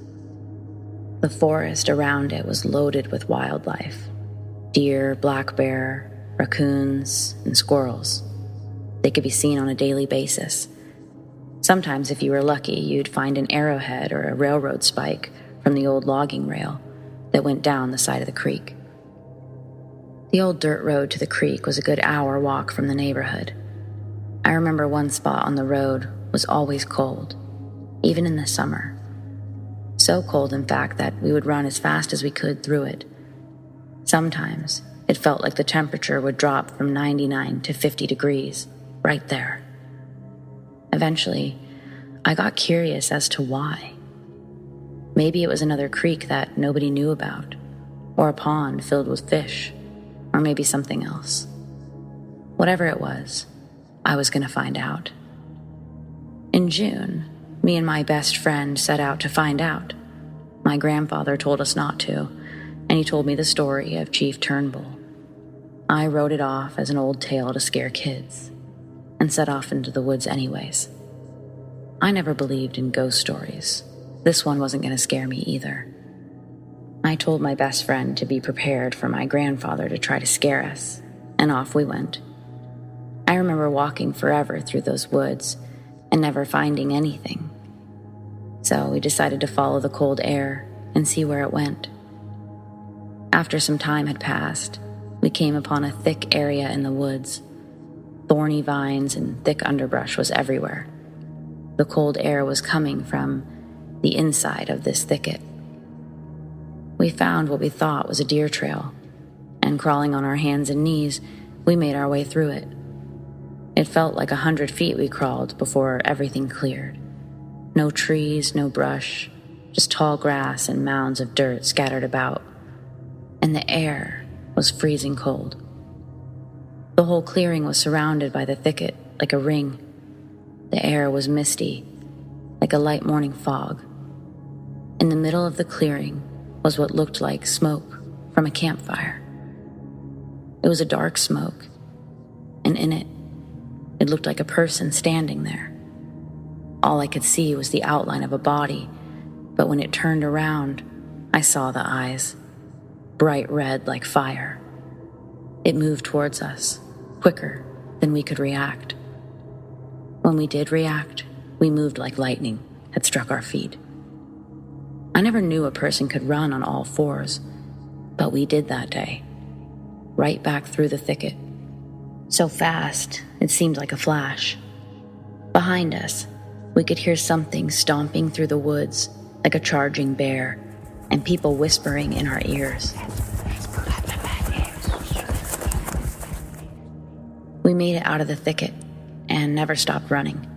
The forest around it was loaded with wildlife: deer, black bear, raccoons, and squirrels. They could be seen on a daily basis. Sometimes, if you were lucky, you'd find an arrowhead or a railroad spike from the old logging rail that went down the side of the creek. The old dirt road to the creek was a good hour walk from the neighborhood. I remember one spot on the road was always cold, even in the summer. So cold, in fact, that we would run as fast as we could through it. Sometimes it felt like the temperature would drop from 99 to 50 degrees, right there. Eventually, I got curious as to why. Maybe it was another creek that nobody knew about, or a pond filled with fish, or maybe something else. Whatever it was, I was going to find out. In June, me and my best friend set out to find out. My grandfather told us not to, and he told me the story of Chief Turnbull. I wrote it off as an old tale to scare kids, and set off into the woods anyways. I never believed in ghost stories. This one wasn't going to scare me either. I told my best friend to be prepared for my grandfather to try to scare us, and off we went. I remember walking forever through those woods and never finding anything. So we decided to follow the cold air and see where it went. After some time had passed, we came upon a thick area in the woods. Thorny vines and thick underbrush was everywhere. The cold air was coming from the inside of this thicket. We found what we thought was a deer trail, and crawling on our hands and knees, we made our way through it. It felt like 100 feet we crawled before everything cleared. No trees, no brush, just tall grass and mounds of dirt scattered about. And the air was freezing cold. The whole clearing was surrounded by the thicket like a ring. The air was misty, like a light morning fog. In the middle of the clearing was what looked like smoke from a campfire. It was a dark smoke, and in it, it looked like a person standing there. All I could see was the outline of a body, but when it turned around, I saw the eyes, bright red like fire. It moved towards us, quicker than we could react. When we did react, we moved like lightning had struck our feet. I never knew a person could run on all fours, but we did that day, right back through the thicket. So fast, it seemed like a flash. Behind us, we could hear something stomping through the woods like a charging bear, and people whispering in our ears. We made it out of the thicket and never stopped running.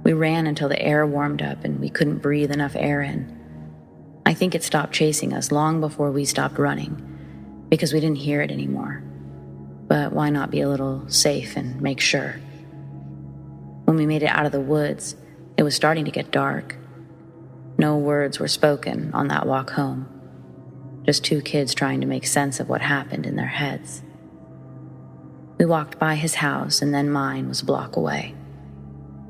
We ran until the air warmed up and we couldn't breathe enough air in. I think it stopped chasing us long before we stopped running, because we didn't hear it anymore. But why not be a little safe and make sure? When we made it out of the woods, it was starting to get dark. No words were spoken on that walk home. Just two kids trying to make sense of what happened in their heads. We walked by his house, and then mine was a block away.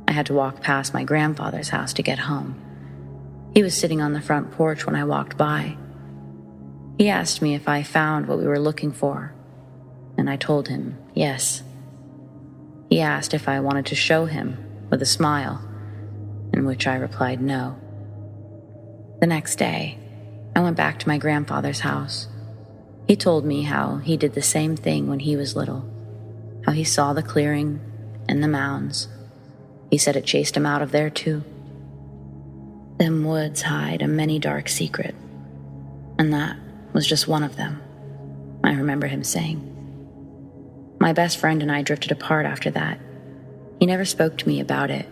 I had to walk past my grandfather's house to get home. He was sitting on the front porch when I walked by. He asked me if I found what we were looking for, and I told him yes. He asked if I wanted to show him with a smile, in which I replied no. The next day, I went back to my grandfather's house. He told me how he did the same thing when he was little, how he saw the clearing and the mounds. He said it chased him out of there too. Them woods hide a many dark secret, and that was just one of them, I remember him saying. My best friend and I drifted apart after that. He never spoke to me about it,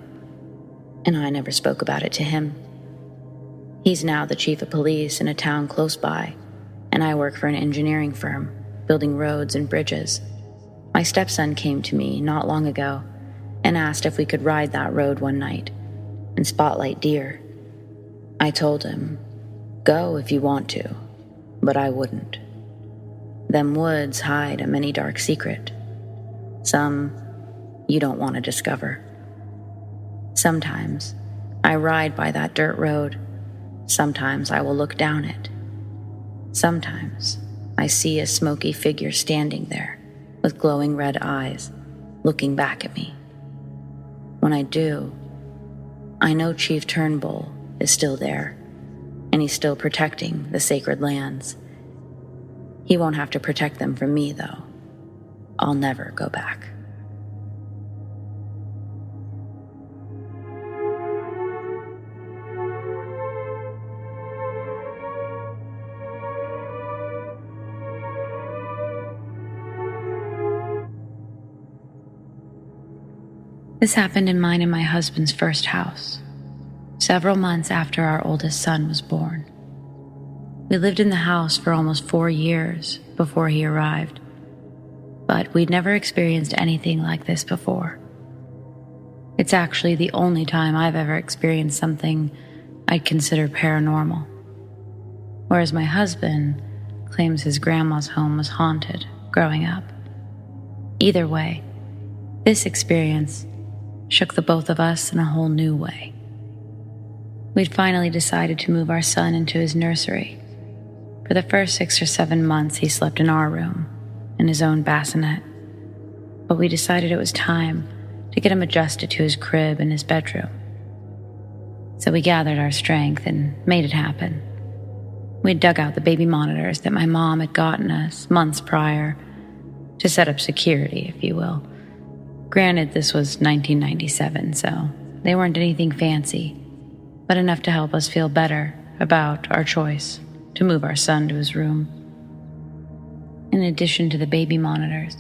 and I never spoke about it to him. He's now the chief of police in a town close by, and I work for an engineering firm, building roads and bridges. My stepson came to me not long ago and asked if we could ride that road one night and spotlight deer. I told him, go if you want to, but I wouldn't. Them woods hide a many dark secret. Some you don't want to discover. Sometimes I ride by that dirt road. Sometimes I will look down it. Sometimes I see a smoky figure standing there with glowing red eyes, looking back at me. When I do, I know Chief Turnbull is still there, and he's still protecting the sacred lands. He won't have to protect them from me, though. I'll never go back. This happened in mine and my husband's first house, several months after our oldest son was born. We lived in the house for almost 4 years before he arrived, but we'd never experienced anything like this before. It's actually the only time I've ever experienced something I'd consider paranormal, whereas my husband claims his grandma's home was haunted growing up. Either way, this experience shook the both of us in a whole new way. We'd finally decided to move our son into his nursery. For the first 6 or 7 months, he slept in our room, in his own bassinet. But we decided it was time to get him adjusted to his crib and his bedroom. So we gathered our strength and made it happen. We'd dug out the baby monitors that my mom had gotten us months prior to set up security, if you will. Granted, this was 1997, so they weren't anything fancy, but enough to help us feel better about our choice to move our son to his room. In addition to the baby monitors,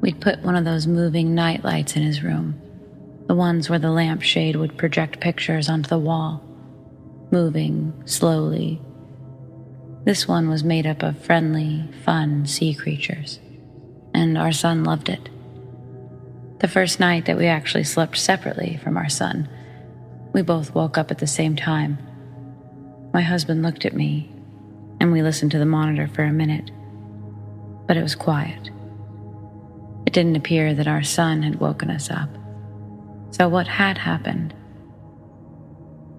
we'd put one of those moving night lights in his room, the ones where the lampshade would project pictures onto the wall, moving slowly. This one was made up of friendly, fun sea creatures, and our son loved it. The first night that we actually slept separately from our son, we both woke up at the same time. My husband looked at me, and we listened to the monitor for a minute, but it was quiet. It didn't appear that our son had woken us up. So what had happened?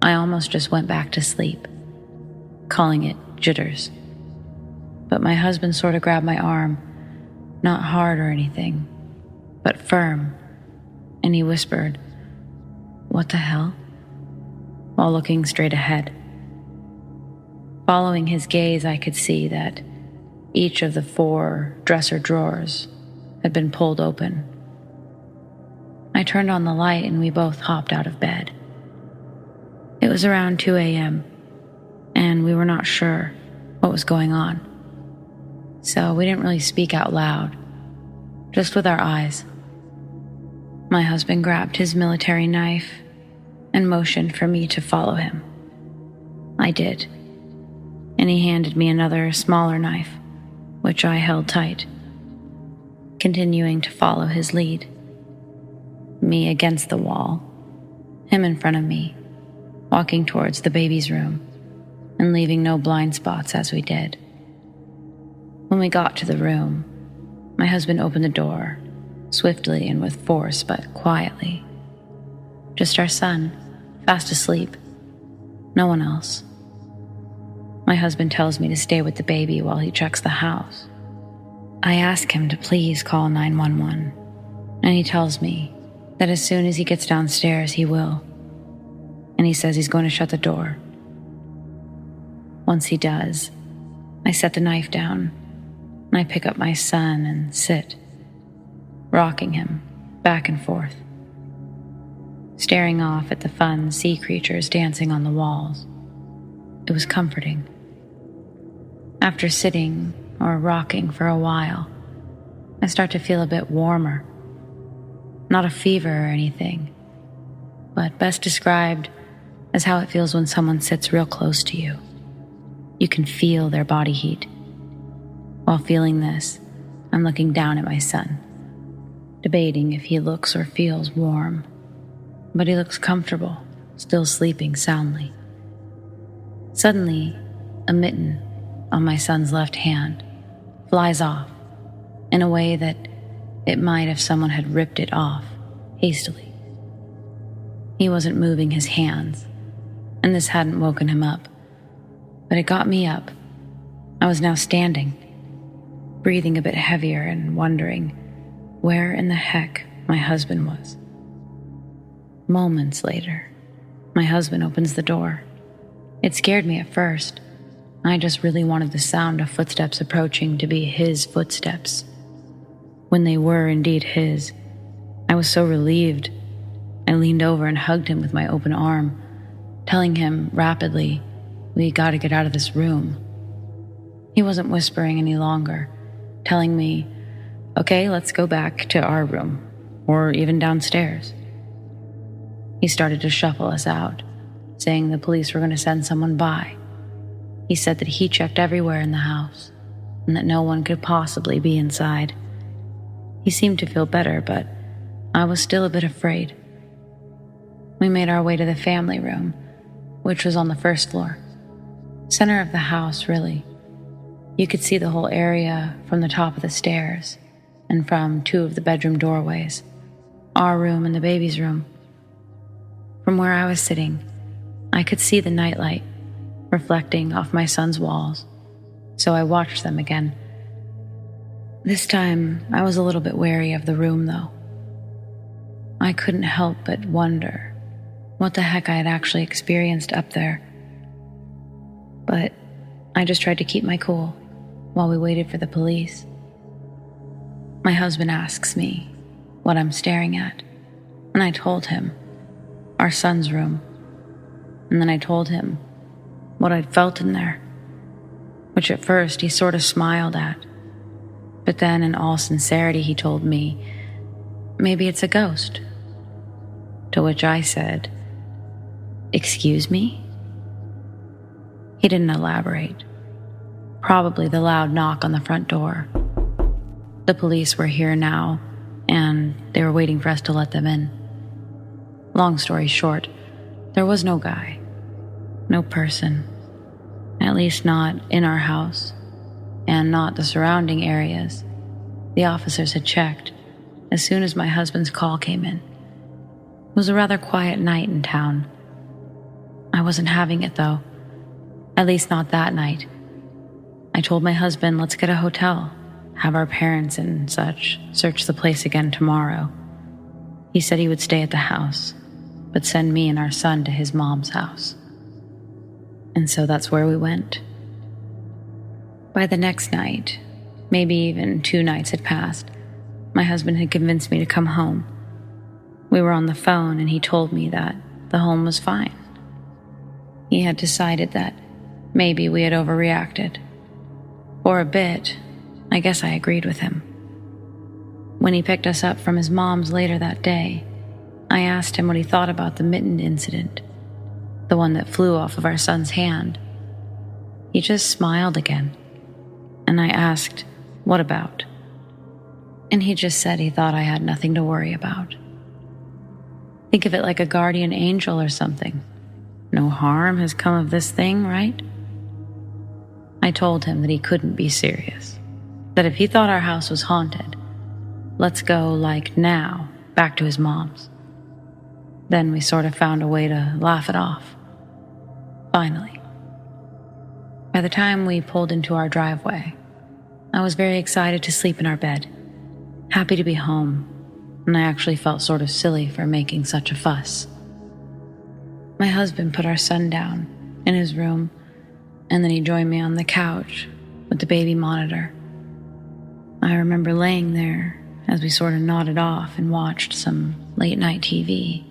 I almost just went back to sleep, calling it jitters. But my husband sort of grabbed my arm, not hard or anything, but firm, and he whispered, "What the hell?" while looking straight ahead. Following his gaze, I could see that each of the 4 dresser drawers had been pulled open. I turned on the light and we both hopped out of bed. It was around 2 a.m., and we were not sure what was going on. So we didn't really speak out loud, just with our eyes. My husband grabbed his military knife and motioned for me to follow him. I did, and he handed me another smaller knife, which I held tight, continuing to follow his lead. Me against the wall, him in front of me, walking towards the baby's room, and leaving no blind spots as we did. When we got to the room, my husband opened the door, swiftly and with force, but quietly. Just our son, fast asleep. No one else. My husband tells me to stay with the baby while he checks the house. I ask him to please call 911, and he tells me that as soon as he gets downstairs, he will. And he says he's going to shut the door. Once he does, I set the knife down, and I pick up my son and sit, rocking him back and forth, staring off at the fun sea creatures dancing on the walls. It was comforting. After sitting or rocking for a while, I start to feel a bit warmer. Not a fever or anything, but best described as how it feels when someone sits real close to you. You can feel their body heat. While feeling this, I'm looking down at my son, debating if he looks or feels warm, but he looks comfortable, still sleeping soundly. Suddenly, a mitten on my son's left hand flies off in a way that it might if someone had ripped it off hastily. He wasn't moving his hands, and this hadn't woken him up, but it got me up. I was now standing, breathing a bit heavier and wondering where in the heck my husband was. Moments later, my husband opens the door. It scared me at first. I just really wanted the sound of footsteps approaching to be his footsteps. When they were indeed his, I was so relieved. I leaned over and hugged him with my open arm, telling him rapidly, "We gotta get out of this room." He wasn't whispering any longer, telling me, "Okay, let's go back to our room, or even downstairs." He started to shuffle us out, saying the police were going to send someone by. He said that he checked everywhere in the house, and that no one could possibly be inside. He seemed to feel better, but I was still a bit afraid. We made our way to the family room, which was on the first floor. Center of the house, really. You could see the whole area from the top of the stairs and from 2 of the bedroom doorways, our room and the baby's room. From where I was sitting, I could see the nightlight reflecting off my son's walls, so I watched them again. This time, I was a little bit wary of the room, though. I couldn't help but wonder what the heck I had actually experienced up there. But I just tried to keep my cool while we waited for the police. My husband asks me what I'm staring at, and I told him our son's room, and then I told him what I'd felt in there, which at first he sort of smiled at, but then in all sincerity he told me, "Maybe it's a ghost." To which I said, "Excuse me?" He didn't elaborate. Probably the loud knock on the front door. The police were here now, and they were waiting for us to let them in. Long story short, there was no guy, no person, at least not in our house, and not the surrounding areas. The officers had checked, as soon as my husband's call came in. It was a rather quiet night in town. I wasn't having it, though. At least not that night. I told my husband, let's get a hotel, have our parents and such search the place again tomorrow. He said he would stay at the house, but send me and our son to his mom's house. And so that's where we went. By the next night, maybe even 2 nights had passed, my husband had convinced me to come home. We were on the phone and he told me that the home was fine. He had decided that maybe we had overreacted. For a bit, I guess I agreed with him. When he picked us up from his mom's later that day, I asked him what he thought about the mitten incident, the one that flew off of our son's hand. He just smiled again, and I asked, what about? And he just said he thought I had nothing to worry about. Think of it like a guardian angel or something. No harm has come of this thing, right? I told him that he couldn't be serious, that if he thought our house was haunted, let's go, like now, back to his mom's. Then we sort of found a way to laugh it off. Finally. By the time we pulled into our driveway, I was very excited to sleep in our bed, happy to be home, and I actually felt sort of silly for making such a fuss. My husband put our son down in his room, and then he joined me on the couch with the baby monitor. I remember laying there as we sort of nodded off and watched some late-night TV.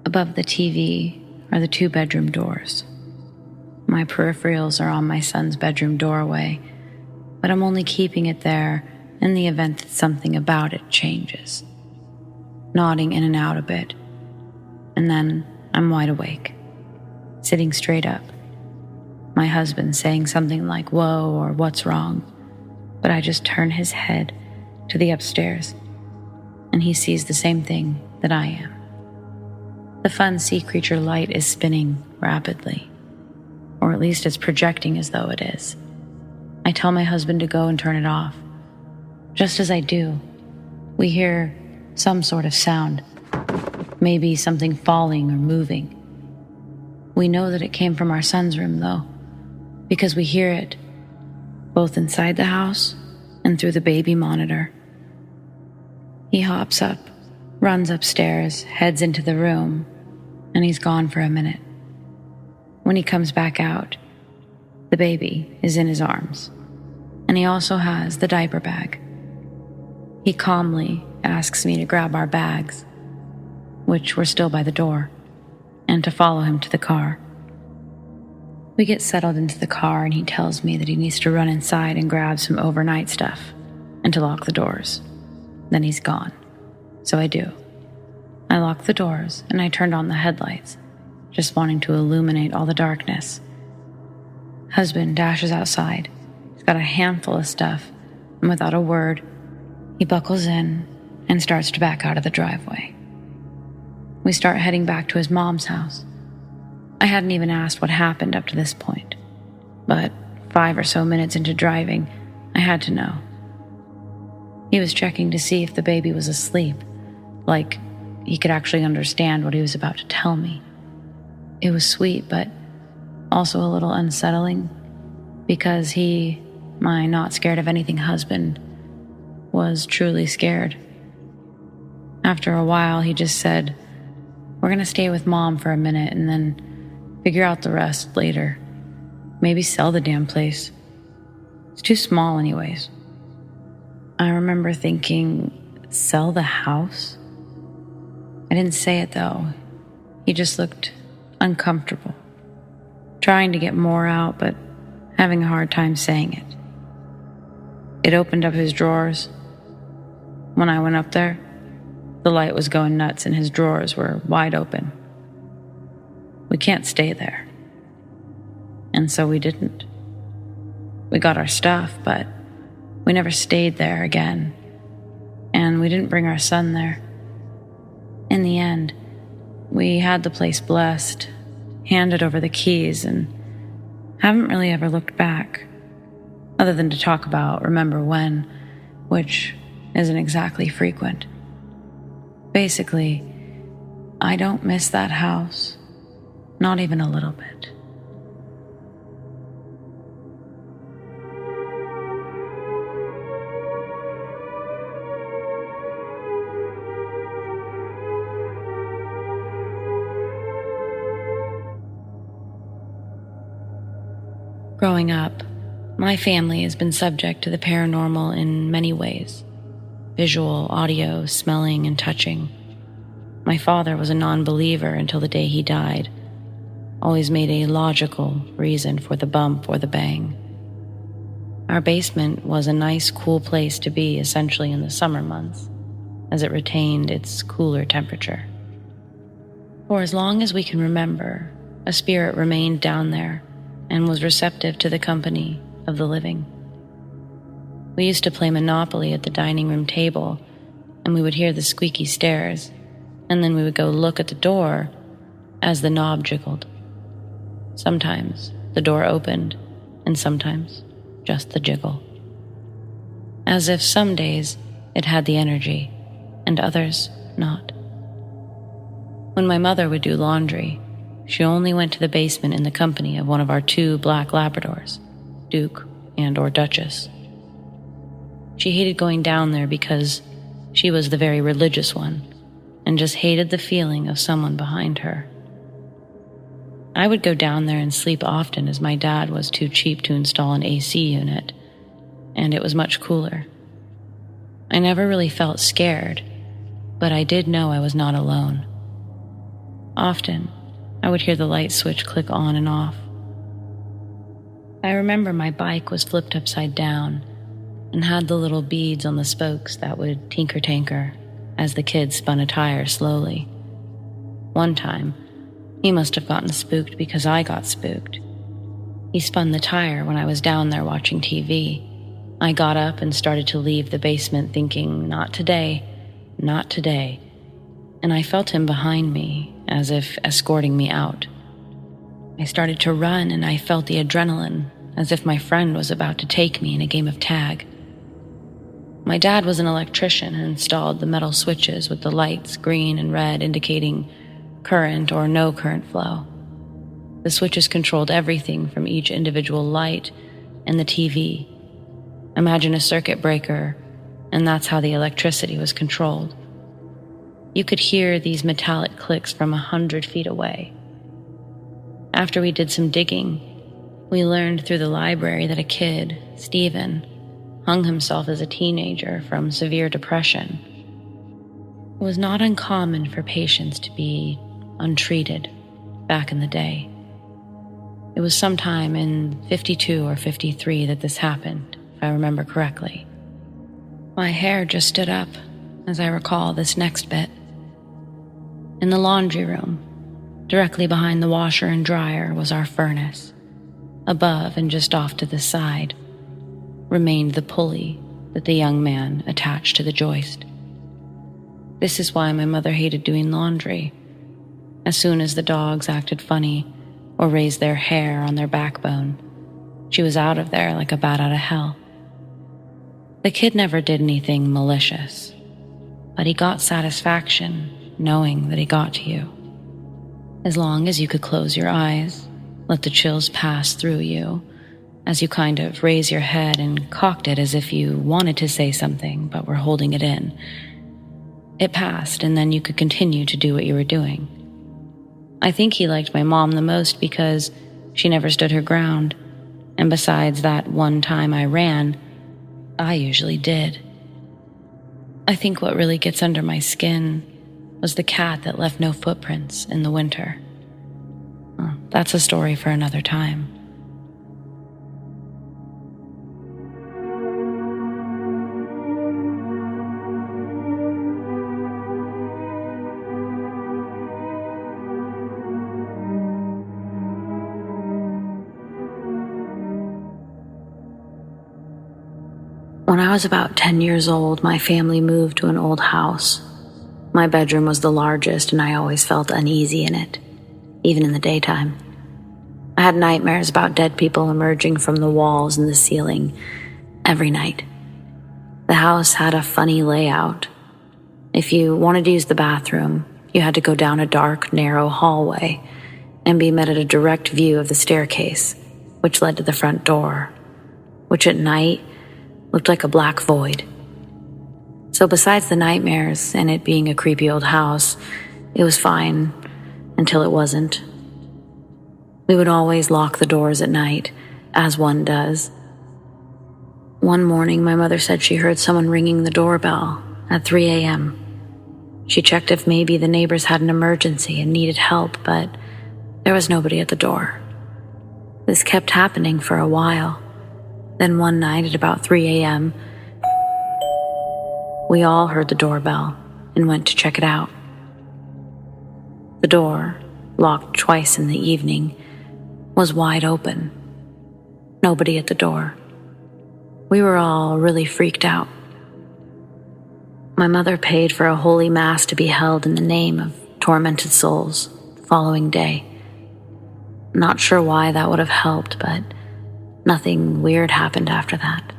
Above the TV are the 2 bedroom doors. My peripherals are on my son's bedroom doorway, but I'm only keeping it there in the event that something about it changes. Nodding in and out a bit, and then I'm wide awake, sitting straight up. My husband saying something like, whoa, or what's wrong, but I just turn his head to the upstairs, and he sees the same thing that I am. The fun sea creature light is spinning rapidly, or at least it's projecting as though it is. I tell my husband to go and turn it off. Just as I do, we hear some sort of sound, maybe something falling or moving. We know that it came from our son's room, though, because we hear it both inside the house and through the baby monitor. He hops up, runs upstairs, heads into the room, and he's gone for a minute. When he comes back out, the baby is in his arms, and he also has the diaper bag. He calmly asks me to grab our bags, which were still by the door, and to follow him to the car. We get settled into the car, and he tells me that he needs to run inside and grab some overnight stuff and to lock the doors. Then he's gone. So I do. I lock the doors, and I turned on the headlights, just wanting to illuminate all the darkness. Husband dashes outside. He's got a handful of stuff, and without a word, he buckles in and starts to back out of the driveway. We start heading back to his mom's house. I hadn't even asked what happened up to this point, but 5 or so minutes into driving, I had to know. He was checking to see if the baby was asleep, like he could actually understand what he was about to tell me. It was sweet, but also a little unsettling, because he, my not scared of anything husband, was truly scared. After a while, he just said, "We're gonna stay with Mom for a minute and then figure out the rest later. Maybe sell the damn place. It's too small anyways." I remember thinking, sell the house? I didn't say it though. He just looked uncomfortable, trying to get more out, but having a hard time saying it. It opened up his drawers. When I went up there, the light was going nuts and his drawers were wide open. We can't stay there. And so we didn't. We got our stuff, but we never stayed there again. And we didn't bring our son there. In the end, we had the place blessed, handed over the keys, and haven't really ever looked back, other than to talk about remember when, which isn't exactly frequent. Basically, I don't miss that house, not even a little bit. Growing up, my family has been subject to the paranormal in many ways: visual, audio, smelling, and touching. My father was a non-believer until the day he died, always made a logical reason for the bump or the bang. Our basement was a nice, cool place to be, essentially in the summer months, as it retained its cooler temperature. For as long as we can remember, a spirit remained down there and was receptive to the company of the living. We used to play Monopoly at the dining room table, and we would hear the squeaky stairs, and then we would go look at the door as the knob jiggled. Sometimes the door opened, and sometimes just the jiggle. As if some days it had the energy, and others not. When my mother would do laundry, she only went to the basement in the company of one of our 2 black Labradors, Duke and or Duchess. She hated going down there because she was the very religious one and just hated the feeling of someone behind her. I would go down there and sleep often as my dad was too cheap to install an AC unit, and it was much cooler. I never really felt scared, but I did know I was not alone. Often, I would hear the light switch click on and off. I remember my bike was flipped upside down and had the little beads on the spokes that would tinker-tanker as the kid spun a tire slowly. One time, he must have gotten spooked because I got spooked. He spun the tire when I was down there watching TV. I got up and started to leave the basement thinking, not today, not today. And I felt him behind me, as if escorting me out. I started to run and I felt the adrenaline, as if my friend was about to take me in a game of tag. My dad was an electrician and installed the metal switches with the lights, green and red, indicating current or no current flow. The switches controlled everything from each individual light and the TV. Imagine a circuit breaker, and that's how the electricity was controlled. You could hear these metallic clicks from 100 feet away. After we did some digging, we learned through the library that a kid, Stephen, hung himself as a teenager from severe depression. It was not uncommon for patients to be untreated back in the day. It was sometime in 52 or 53 that this happened, if I remember correctly. My hair just stood up as I recall this next bit. In the laundry room, directly behind the washer and dryer, was our furnace. Above and just off to the side remained the pulley that the young man attached to the joist. This is why my mother hated doing laundry. As soon as the dogs acted funny or raised their hair on their backbone, she was out of there like a bat out of hell. The kid never did anything malicious, but he got satisfaction knowing that he got to you. As long as you could close your eyes, let the chills pass through you, as you kind of raise your head and cocked it as if you wanted to say something but were holding it in. It passed, and then you could continue to do what you were doing. I think he liked my mom the most because she never stood her ground, and besides that one time I ran, I usually did. I think what really gets under my skin was the cat that left no footprints in the winter. Well, that's a story for another time. When I was about 10 years old, my family moved to an old house. My bedroom was the largest, and I always felt uneasy in it, even in the daytime. I had nightmares about dead people emerging from the walls and the ceiling every night. The house had a funny layout. If you wanted to use the bathroom, you had to go down a dark, narrow hallway and be met at a direct view of the staircase, which led to the front door, which at night looked like a black void. So besides the nightmares and it being a creepy old house, it was fine until it wasn't. We would always lock the doors at night, as one does. One morning, my mother said she heard someone ringing the doorbell at 3 a.m. She checked if maybe the neighbors had an emergency and needed help, but there was nobody at the door. This kept happening for a while. Then one night at about 3 a.m., we all heard the doorbell and went to check it out. The door, locked twice in the evening, was wide open. Nobody at the door. We were all really freaked out. My mother paid for a holy mass to be held in the name of tormented souls the following day. Not sure why that would have helped, but nothing weird happened after that.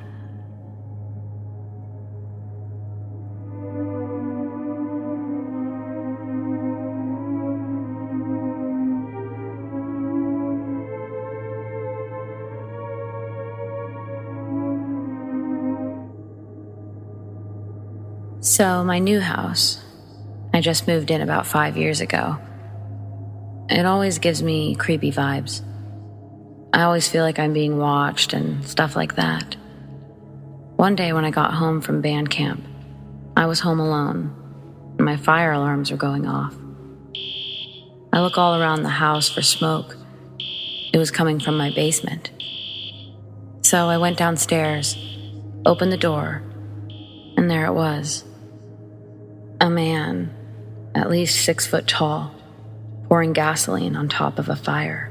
So my new house, I just moved in about 5 years ago. It always gives me creepy vibes. I always feel like I'm being watched and stuff like that. One day when I got home from band camp, I was home alone and my fire alarms were going off. I look all around the house for smoke. It was coming from my basement. So I went downstairs, opened the door, and there it was. A man, at least 6 foot tall, pouring gasoline on top of a fire.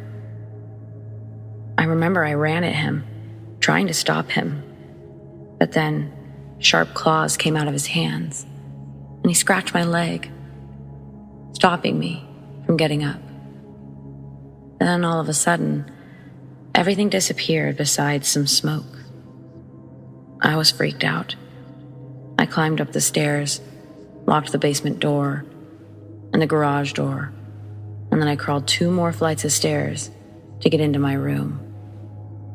I remember I ran at him, trying to stop him, but then sharp claws came out of his hands, and he scratched my leg, stopping me from getting up. Then all of a sudden, everything disappeared besides some smoke. I was freaked out. I climbed up the stairs, locked the basement door and the garage door, and then I crawled 2 more flights of stairs to get into my room.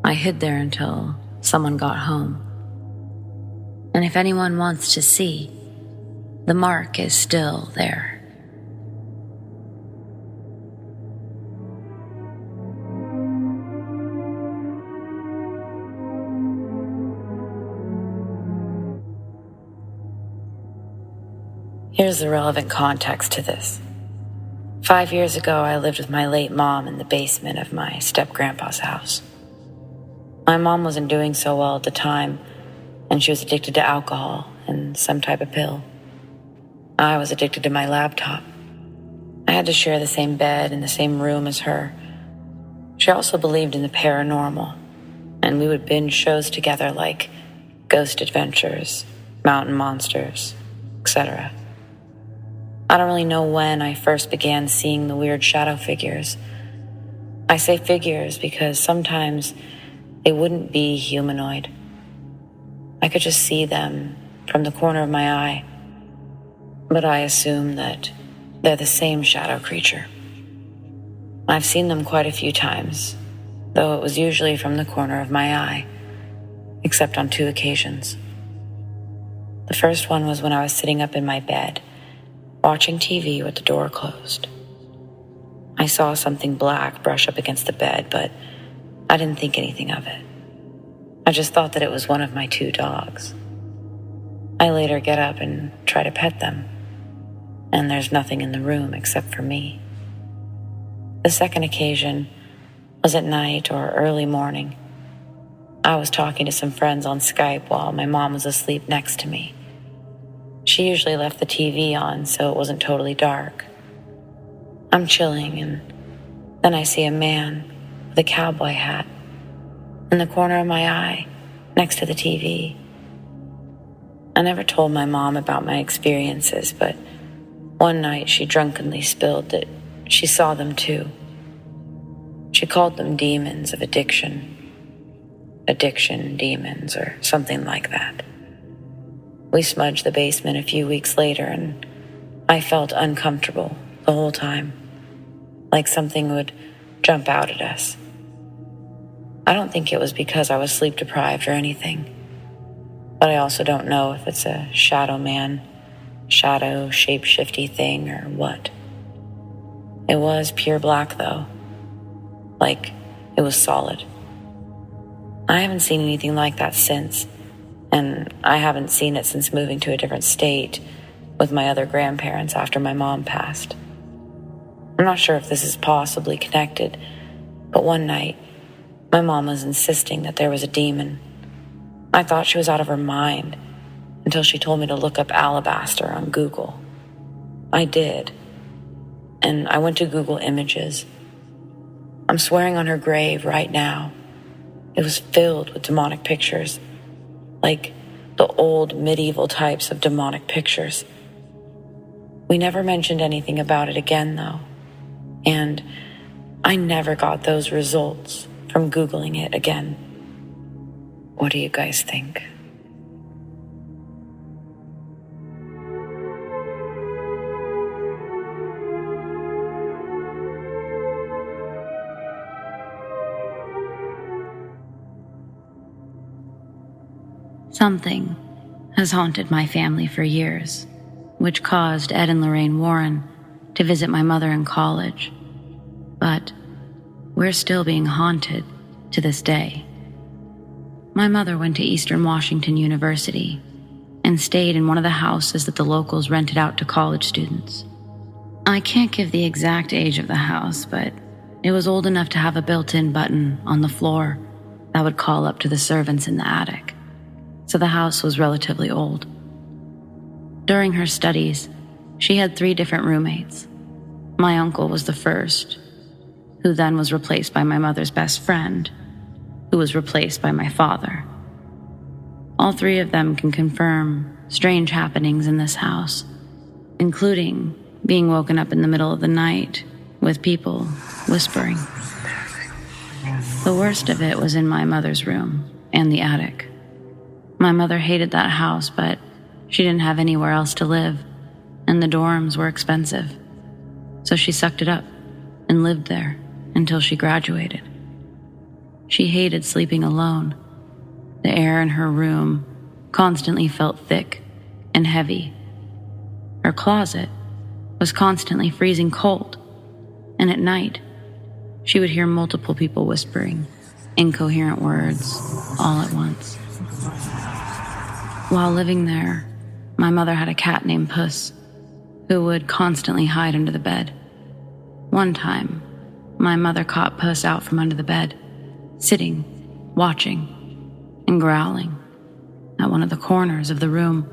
I hid there until someone got home. And if anyone wants to see, the mark is still there. Here's the relevant context to this. 5 years ago, I lived with my late mom in the basement of my step-grandpa's house. My mom wasn't doing so well at the time, and she was addicted to alcohol and some type of pill. I was addicted to my laptop. I had to share the same bed and the same room as her. She also believed in the paranormal, and we would binge shows together like Ghost Adventures, Mountain Monsters, etc. I don't really know when I first began seeing the weird shadow figures. I say figures because sometimes they wouldn't be humanoid. I could just see them from the corner of my eye, but I assume that they're the same shadow creature. I've seen them quite a few times, though it was usually from the corner of my eye, except on 2 occasions. The first one was when I was sitting up in my bed, watching TV with the door closed. I saw something black brush up against the bed, but I didn't think anything of it. I just thought that it was one of my 2 dogs. I later get up and try to pet them, and there's nothing in the room except for me. The second occasion was at night or early morning. I was talking to some friends on Skype while my mom was asleep next to me. She usually left the TV on so it wasn't totally dark. I'm chilling, and then I see a man with a cowboy hat in the corner of my eye next to the TV. I never told my mom about my experiences, but one night she drunkenly spilled that she saw them too. She called them demons of addiction demons, or something like that. We smudged the basement a few weeks later, and I felt uncomfortable the whole time, like something would jump out at us. I don't think it was because I was sleep deprived or anything, but I also don't know if it's a shadow man, shadow shape-shifty thing or what. It was pure black though, like it was solid. I haven't seen anything like that since, and I haven't seen it since moving to a different state with my other grandparents after my mom passed. I'm not sure if this is possibly connected, but one night, my mom was insisting that there was a demon. I thought she was out of her mind until she told me to look up alabaster on Google. I did, and I went to Google Images. I'm swearing on her grave right now. It was filled with demonic pictures, like the old medieval types of demonic pictures. We never mentioned anything about it again, though, and I never got those results from Googling it again. What do you guys think? Something has haunted my family for years, which caused Ed and Lorraine Warren to visit my mother in college. But we're still being haunted to this day. My mother went to Eastern Washington University and stayed in one of the houses that the locals rented out to college students. I can't give the exact age of the house, but it was old enough to have a built-in button on the floor that would call up to the servants in the attic. So the house was relatively old. During her studies, she had 3 different roommates. My uncle was the first, who then was replaced by my mother's best friend, who was replaced by my father. All 3 of them can confirm strange happenings in this house, including being woken up in the middle of the night with people whispering. The worst of it was in my mother's room and the attic. My mother hated that house, but she didn't have anywhere else to live, and the dorms were expensive. So she sucked it up and lived there until she graduated. She hated sleeping alone. The air in her room constantly felt thick and heavy. Her closet was constantly freezing cold, and at night, she would hear multiple people whispering incoherent words all at once. While living there, my mother had a cat named Puss, who would constantly hide under the bed. One time, my mother caught Puss out from under the bed, sitting, watching, and growling at one of the corners of the room.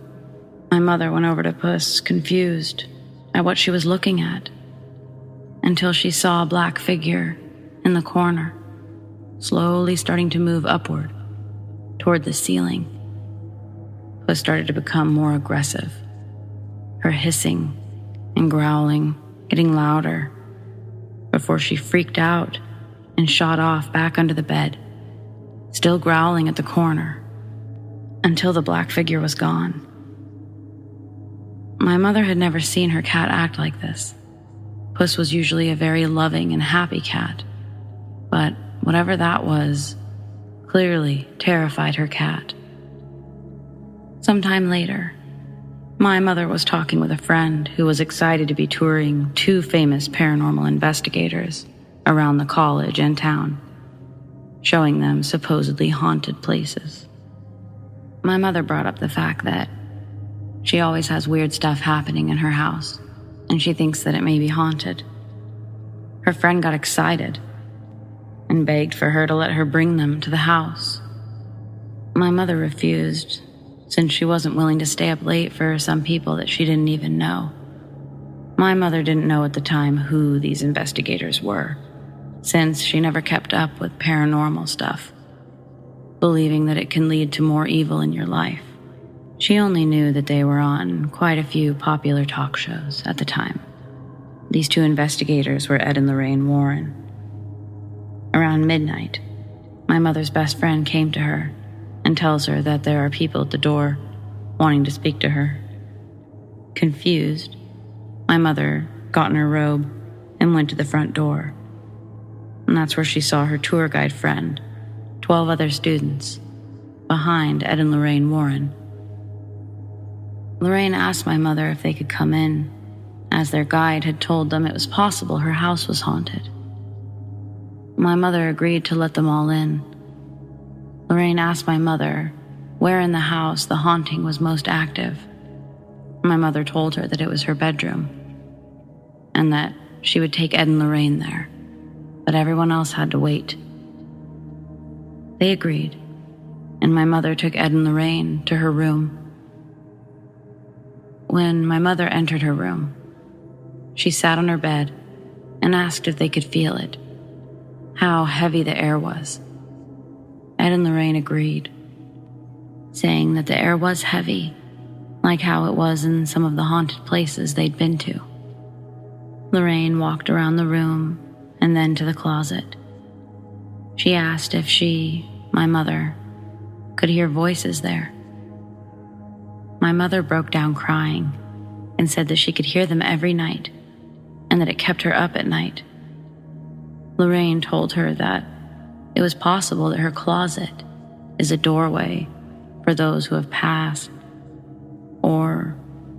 My mother went over to Puss, confused at what she was looking at, until she saw a black figure in the corner, slowly starting to move upward toward the ceiling. Puss started to become more aggressive, her hissing and growling getting louder, before she freaked out and shot off back under the bed, still growling at the corner, until the black figure was gone. My mother had never seen her cat act like this. Puss was usually a very loving and happy cat, but whatever that was clearly terrified her cat. Sometime later, my mother was talking with a friend who was excited to be touring 2 famous paranormal investigators around the college and town, showing them supposedly haunted places. My mother brought up the fact that she always has weird stuff happening in her house, and she thinks that it may be haunted. Her friend got excited and begged for her to let her bring them to the house. My mother refused, since she wasn't willing to stay up late for some people that she didn't even know. My mother didn't know at the time who these investigators were, since she never kept up with paranormal stuff, believing that it can lead to more evil in your life. She only knew that they were on quite a few popular talk shows at the time. These 2 investigators were Ed and Lorraine Warren. Around midnight, my mother's best friend came to her and tells her that there are people at the door wanting to speak to her. Confused, my mother got in her robe and went to the front door. And that's where she saw her tour guide friend, 12 other students, behind Ed and Lorraine Warren. Lorraine asked my mother if they could come in, as their guide had told them it was possible her house was haunted. My mother agreed to let them all in. Lorraine asked my mother where in the house the haunting was most active. My mother told her that it was her bedroom, and that she would take Ed and Lorraine there, but everyone else had to wait. They agreed, and my mother took Ed and Lorraine to her room. When my mother entered her room, she sat on her bed and asked if they could feel it, how heavy the air was. Ed and Lorraine agreed, saying that the air was heavy, like how it was in some of the haunted places they'd been to. Lorraine walked around the room and then to the closet. She asked if she, my mother, could hear voices there. My mother broke down crying and said that she could hear them every night and that it kept her up at night. Lorraine told her that it was possible that her closet is a doorway for those who have passed, or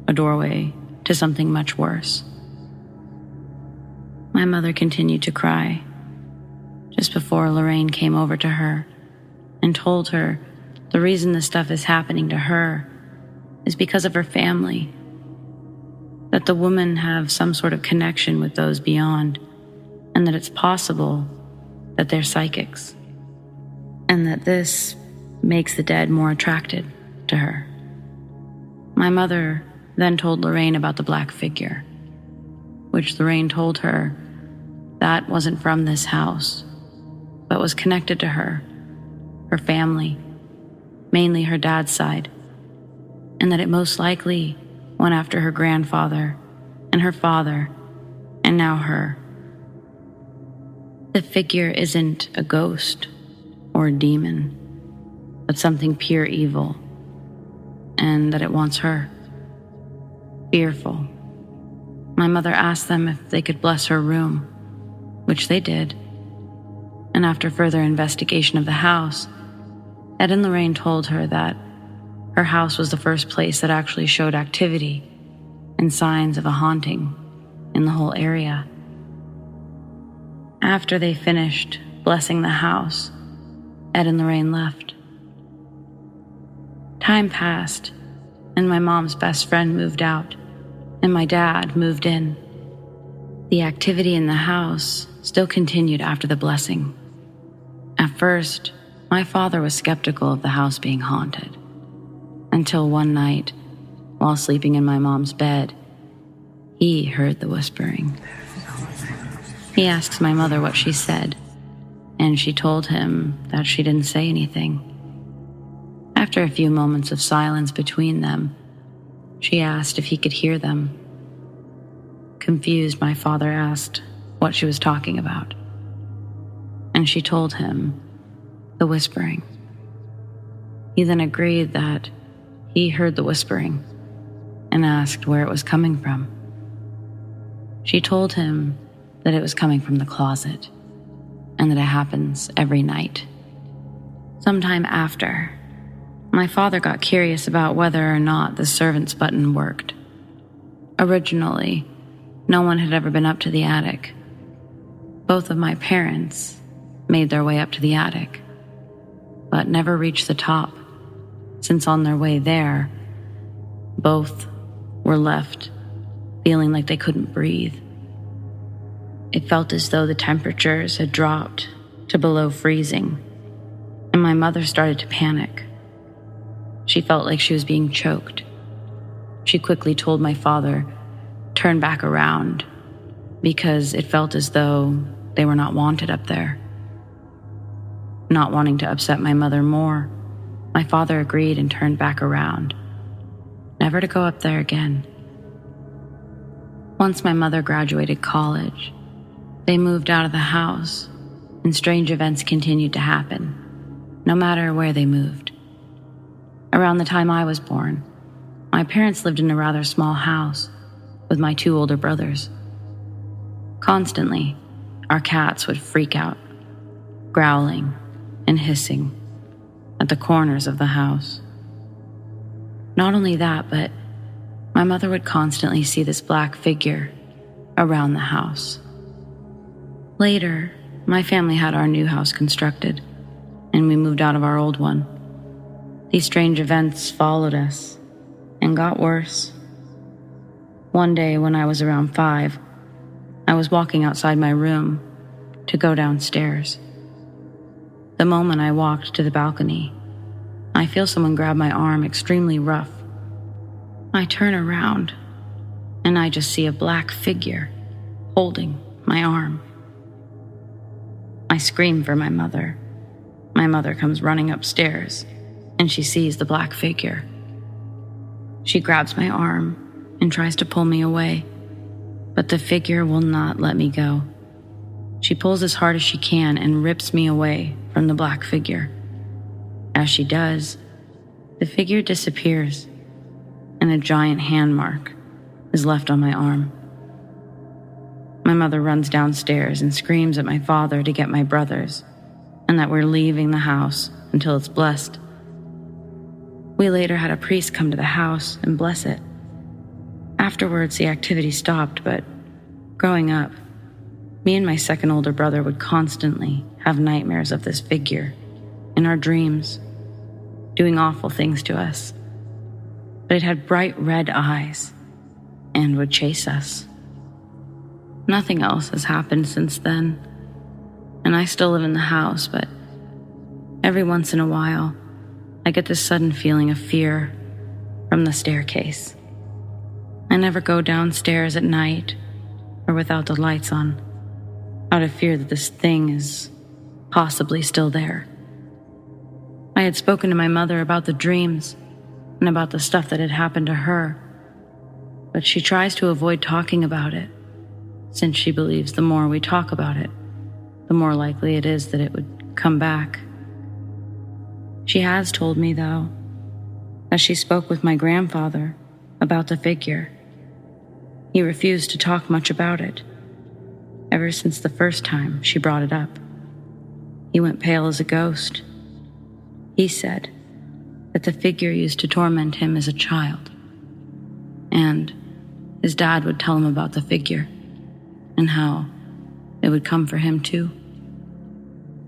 a doorway to something much worse. My mother continued to cry just before Lorraine came over to her and told her the reason this stuff is happening to her is because of her family, that the women have some sort of connection with those beyond, and that it's possible that they're psychics, and that this makes the dead more attracted to her. My mother then told Lorraine about the black figure, which Lorraine told her that wasn't from this house, but was connected to her family, mainly her dad's side, and that it most likely went after her grandfather and her father, and now her. The figure isn't a ghost or a demon, but something pure evil, and that it wants her. Fearful. My mother asked them if they could bless her room, which they did, and after further investigation of the house, Ed and Lorraine told her that her house was the first place that actually showed activity and signs of a haunting in the whole area. After they finished blessing the house, Ed and Lorraine left. Time passed, and my mom's best friend moved out, and my dad moved in. The activity in the house still continued after the blessing. At first, my father was skeptical of the house being haunted, until one night, while sleeping in my mom's bed, he heard the whispering. He asked my mother what she said, and she told him that she didn't say anything. After a few moments of silence between them, she asked if he could hear them. Confused, my father asked what she was talking about, and she told him the whispering. He then agreed that he heard the whispering and asked where it was coming from. She told him that it was coming from the closet and that it happens every night. Sometime after, my father got curious about whether or not the servants button worked. Originally, no one had ever been up to the attic. Both of my parents made their way up to the attic, but never reached the top, since on their way there, both were left feeling like they couldn't breathe. It felt as though the temperatures had dropped to below freezing, and my mother started to panic. She felt like she was being choked. She quickly told my father, "Turn back around," because it felt as though they were not wanted up there. Not wanting to upset my mother more, my father agreed and turned back around, never to go up there again. Once my mother graduated college, they moved out of the house, and strange events continued to happen, no matter where they moved. Around the time I was born, my parents lived in a rather small house with my 2 older brothers. Constantly, our cats would freak out, growling and hissing at the corners of the house. Not only that, but my mother would constantly see this black figure around the house. Later, my family had our new house constructed, and we moved out of our old one. These strange events followed us and got worse. One day when I was around 5, I was walking outside my room to go downstairs. The moment I walked to the balcony, I feel someone grab my arm extremely rough. I turn around, and I just see a black figure holding my arm. I scream for my mother. My mother comes running upstairs, and she sees the black figure. She grabs my arm and tries to pull me away, but the figure will not let me go. She pulls as hard as she can and rips me away from the black figure. As she does, the figure disappears, and a giant hand mark is left on my arm. My mother runs downstairs and screams at my father to get my brothers, and that we're leaving the house until it's blessed. We later had a priest come to the house and bless it. Afterwards, the activity stopped, but growing up, me and my second older brother would constantly have nightmares of this figure in our dreams, doing awful things to us. But it had bright red eyes and would chase us. Nothing else has happened since then, and I still live in the house, but every once in a while, I get this sudden feeling of fear from the staircase. I never go downstairs at night or without the lights on, out of fear that this thing is possibly still there. I had spoken to my mother about the dreams and about the stuff that had happened to her, but she tries to avoid talking about it, since she believes the more we talk about it, the more likely it is that it would come back. She has told me, though, that she spoke with my grandfather about the figure. He refused to talk much about it, ever since the first time she brought it up. He went pale as a ghost. He said that the figure used to torment him as a child, and his dad would tell him about the figure and how it would come for him too.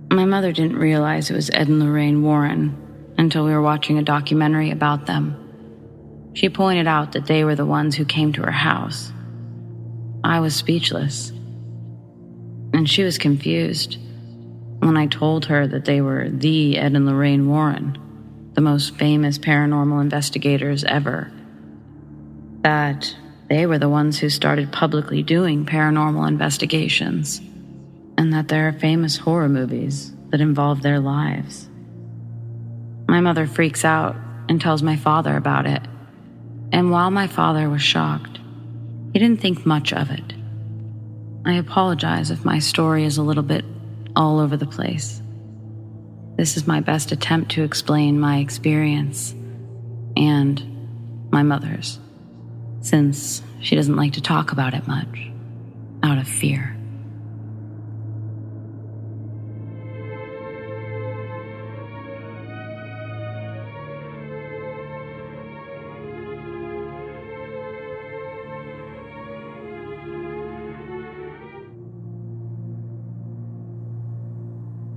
My mother didn't realize it was Ed and Lorraine Warren until we were watching a documentary about them. She pointed out that they were the ones who came to her house. I was speechless, and she was confused when I told her that they were the Ed and Lorraine Warren, the most famous paranormal investigators ever. That they were the ones who started publicly doing paranormal investigations, and that there are famous horror movies that involve their lives. My mother freaks out and tells my father about it, and while my father was shocked, he didn't think much of it. I apologize if my story is a little bit all over the place. This is my best attempt to explain my experience and my mother's, since she doesn't like to talk about it much, out of fear.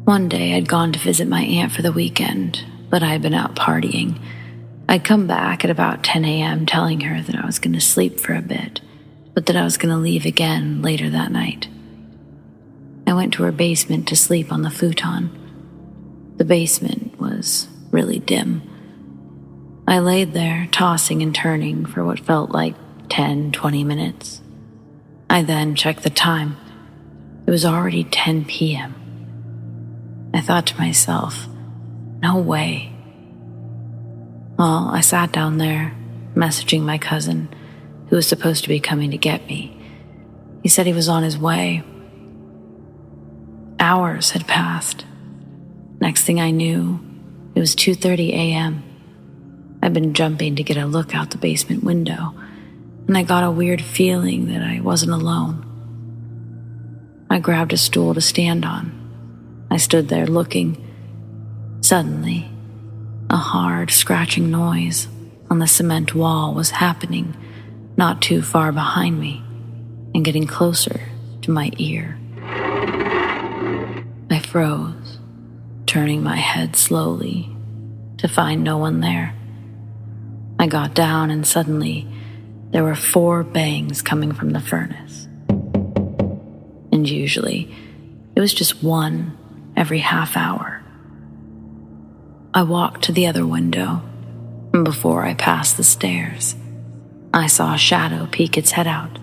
One day I'd gone to visit my aunt for the weekend, but I had been out partying. I'd come back at about 10 a.m. telling her that I was going to sleep for a bit, but that I was going to leave again later that night. I went to her basement to sleep on the futon. The basement was really dim. I laid there, tossing and turning for what felt like 10, 20 minutes. I then checked the time. It was already 10 p.m. I thought to myself, no way. Well, I sat down there, messaging my cousin, who was supposed to be coming to get me. He said he was on his way. Hours had passed. Next thing I knew, it was 2:30 a.m. I I'd been jumping to get a look out the basement window, and I got a weird feeling that I wasn't alone. I grabbed a stool to stand on. I stood there looking. Suddenly, a hard, scratching noise on the cement wall was happening not too far behind me and getting closer to my ear. I froze, turning my head slowly to find no one there. I got down and suddenly there were 4 bangs coming from the furnace. And usually it was just one every half hour. I walked to the other window, and before I passed the stairs, I saw a shadow peek its head out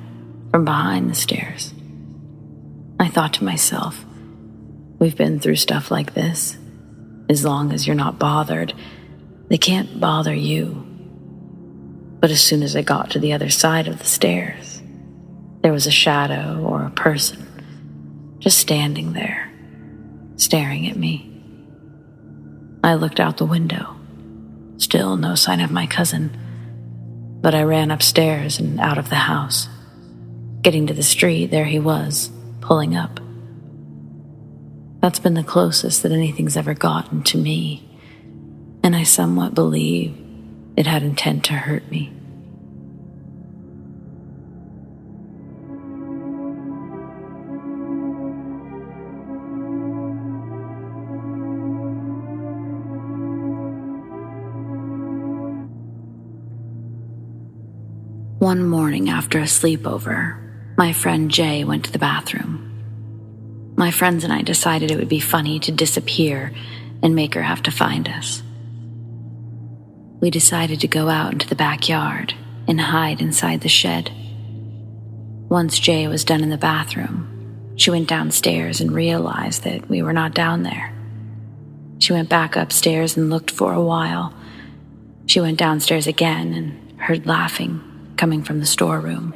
from behind the stairs. I thought to myself, we've been through stuff like this. As long as you're not bothered, they can't bother you. But as soon as I got to the other side of the stairs, there was a shadow or a person just standing there, staring at me. I looked out the window. Still no sign of my cousin, but I ran upstairs and out of the house. Getting to the street, there he was, pulling up. That's been the closest that anything's ever gotten to me, and I somewhat believe it had intent to hurt me. One morning after a sleepover, my friend Jay went to the bathroom. My friends and I decided it would be funny to disappear and make her have to find us. We decided to go out into the backyard and hide inside the shed. Once Jay was done in the bathroom, she went downstairs and realized that we were not down there. She went back upstairs and looked for a while. She went downstairs again and heard laughing coming from the storeroom.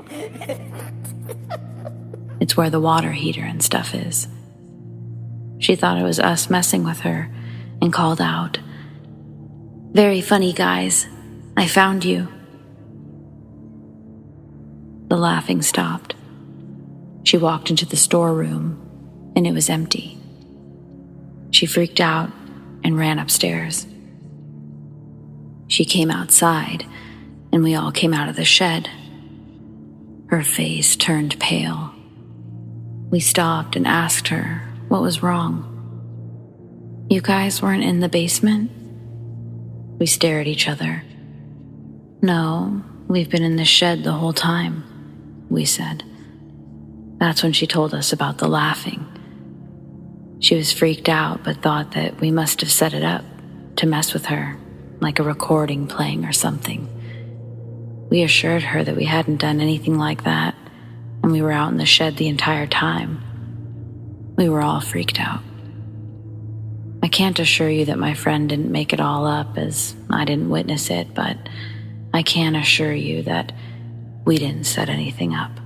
It's where the water heater and stuff is. She thought it was us messing with her and called out, "Very funny, guys. I found you." The laughing stopped. She walked into the storeroom and it was empty. She freaked out and ran upstairs. She came outside and we all came out of the shed. Her face turned pale. We stopped and asked her what was wrong. "You guys weren't in the basement?" We stared at each other. "No, we've been in the shed the whole time," we said. That's when she told us about the laughing. She was freaked out but thought that we must have set it up to mess with her, like a recording playing or something. We assured her that we hadn't done anything like that, and we were out in the shed the entire time. We were all freaked out. I can't assure you that my friend didn't make it all up, as I didn't witness it, but I can assure you that we didn't set anything up.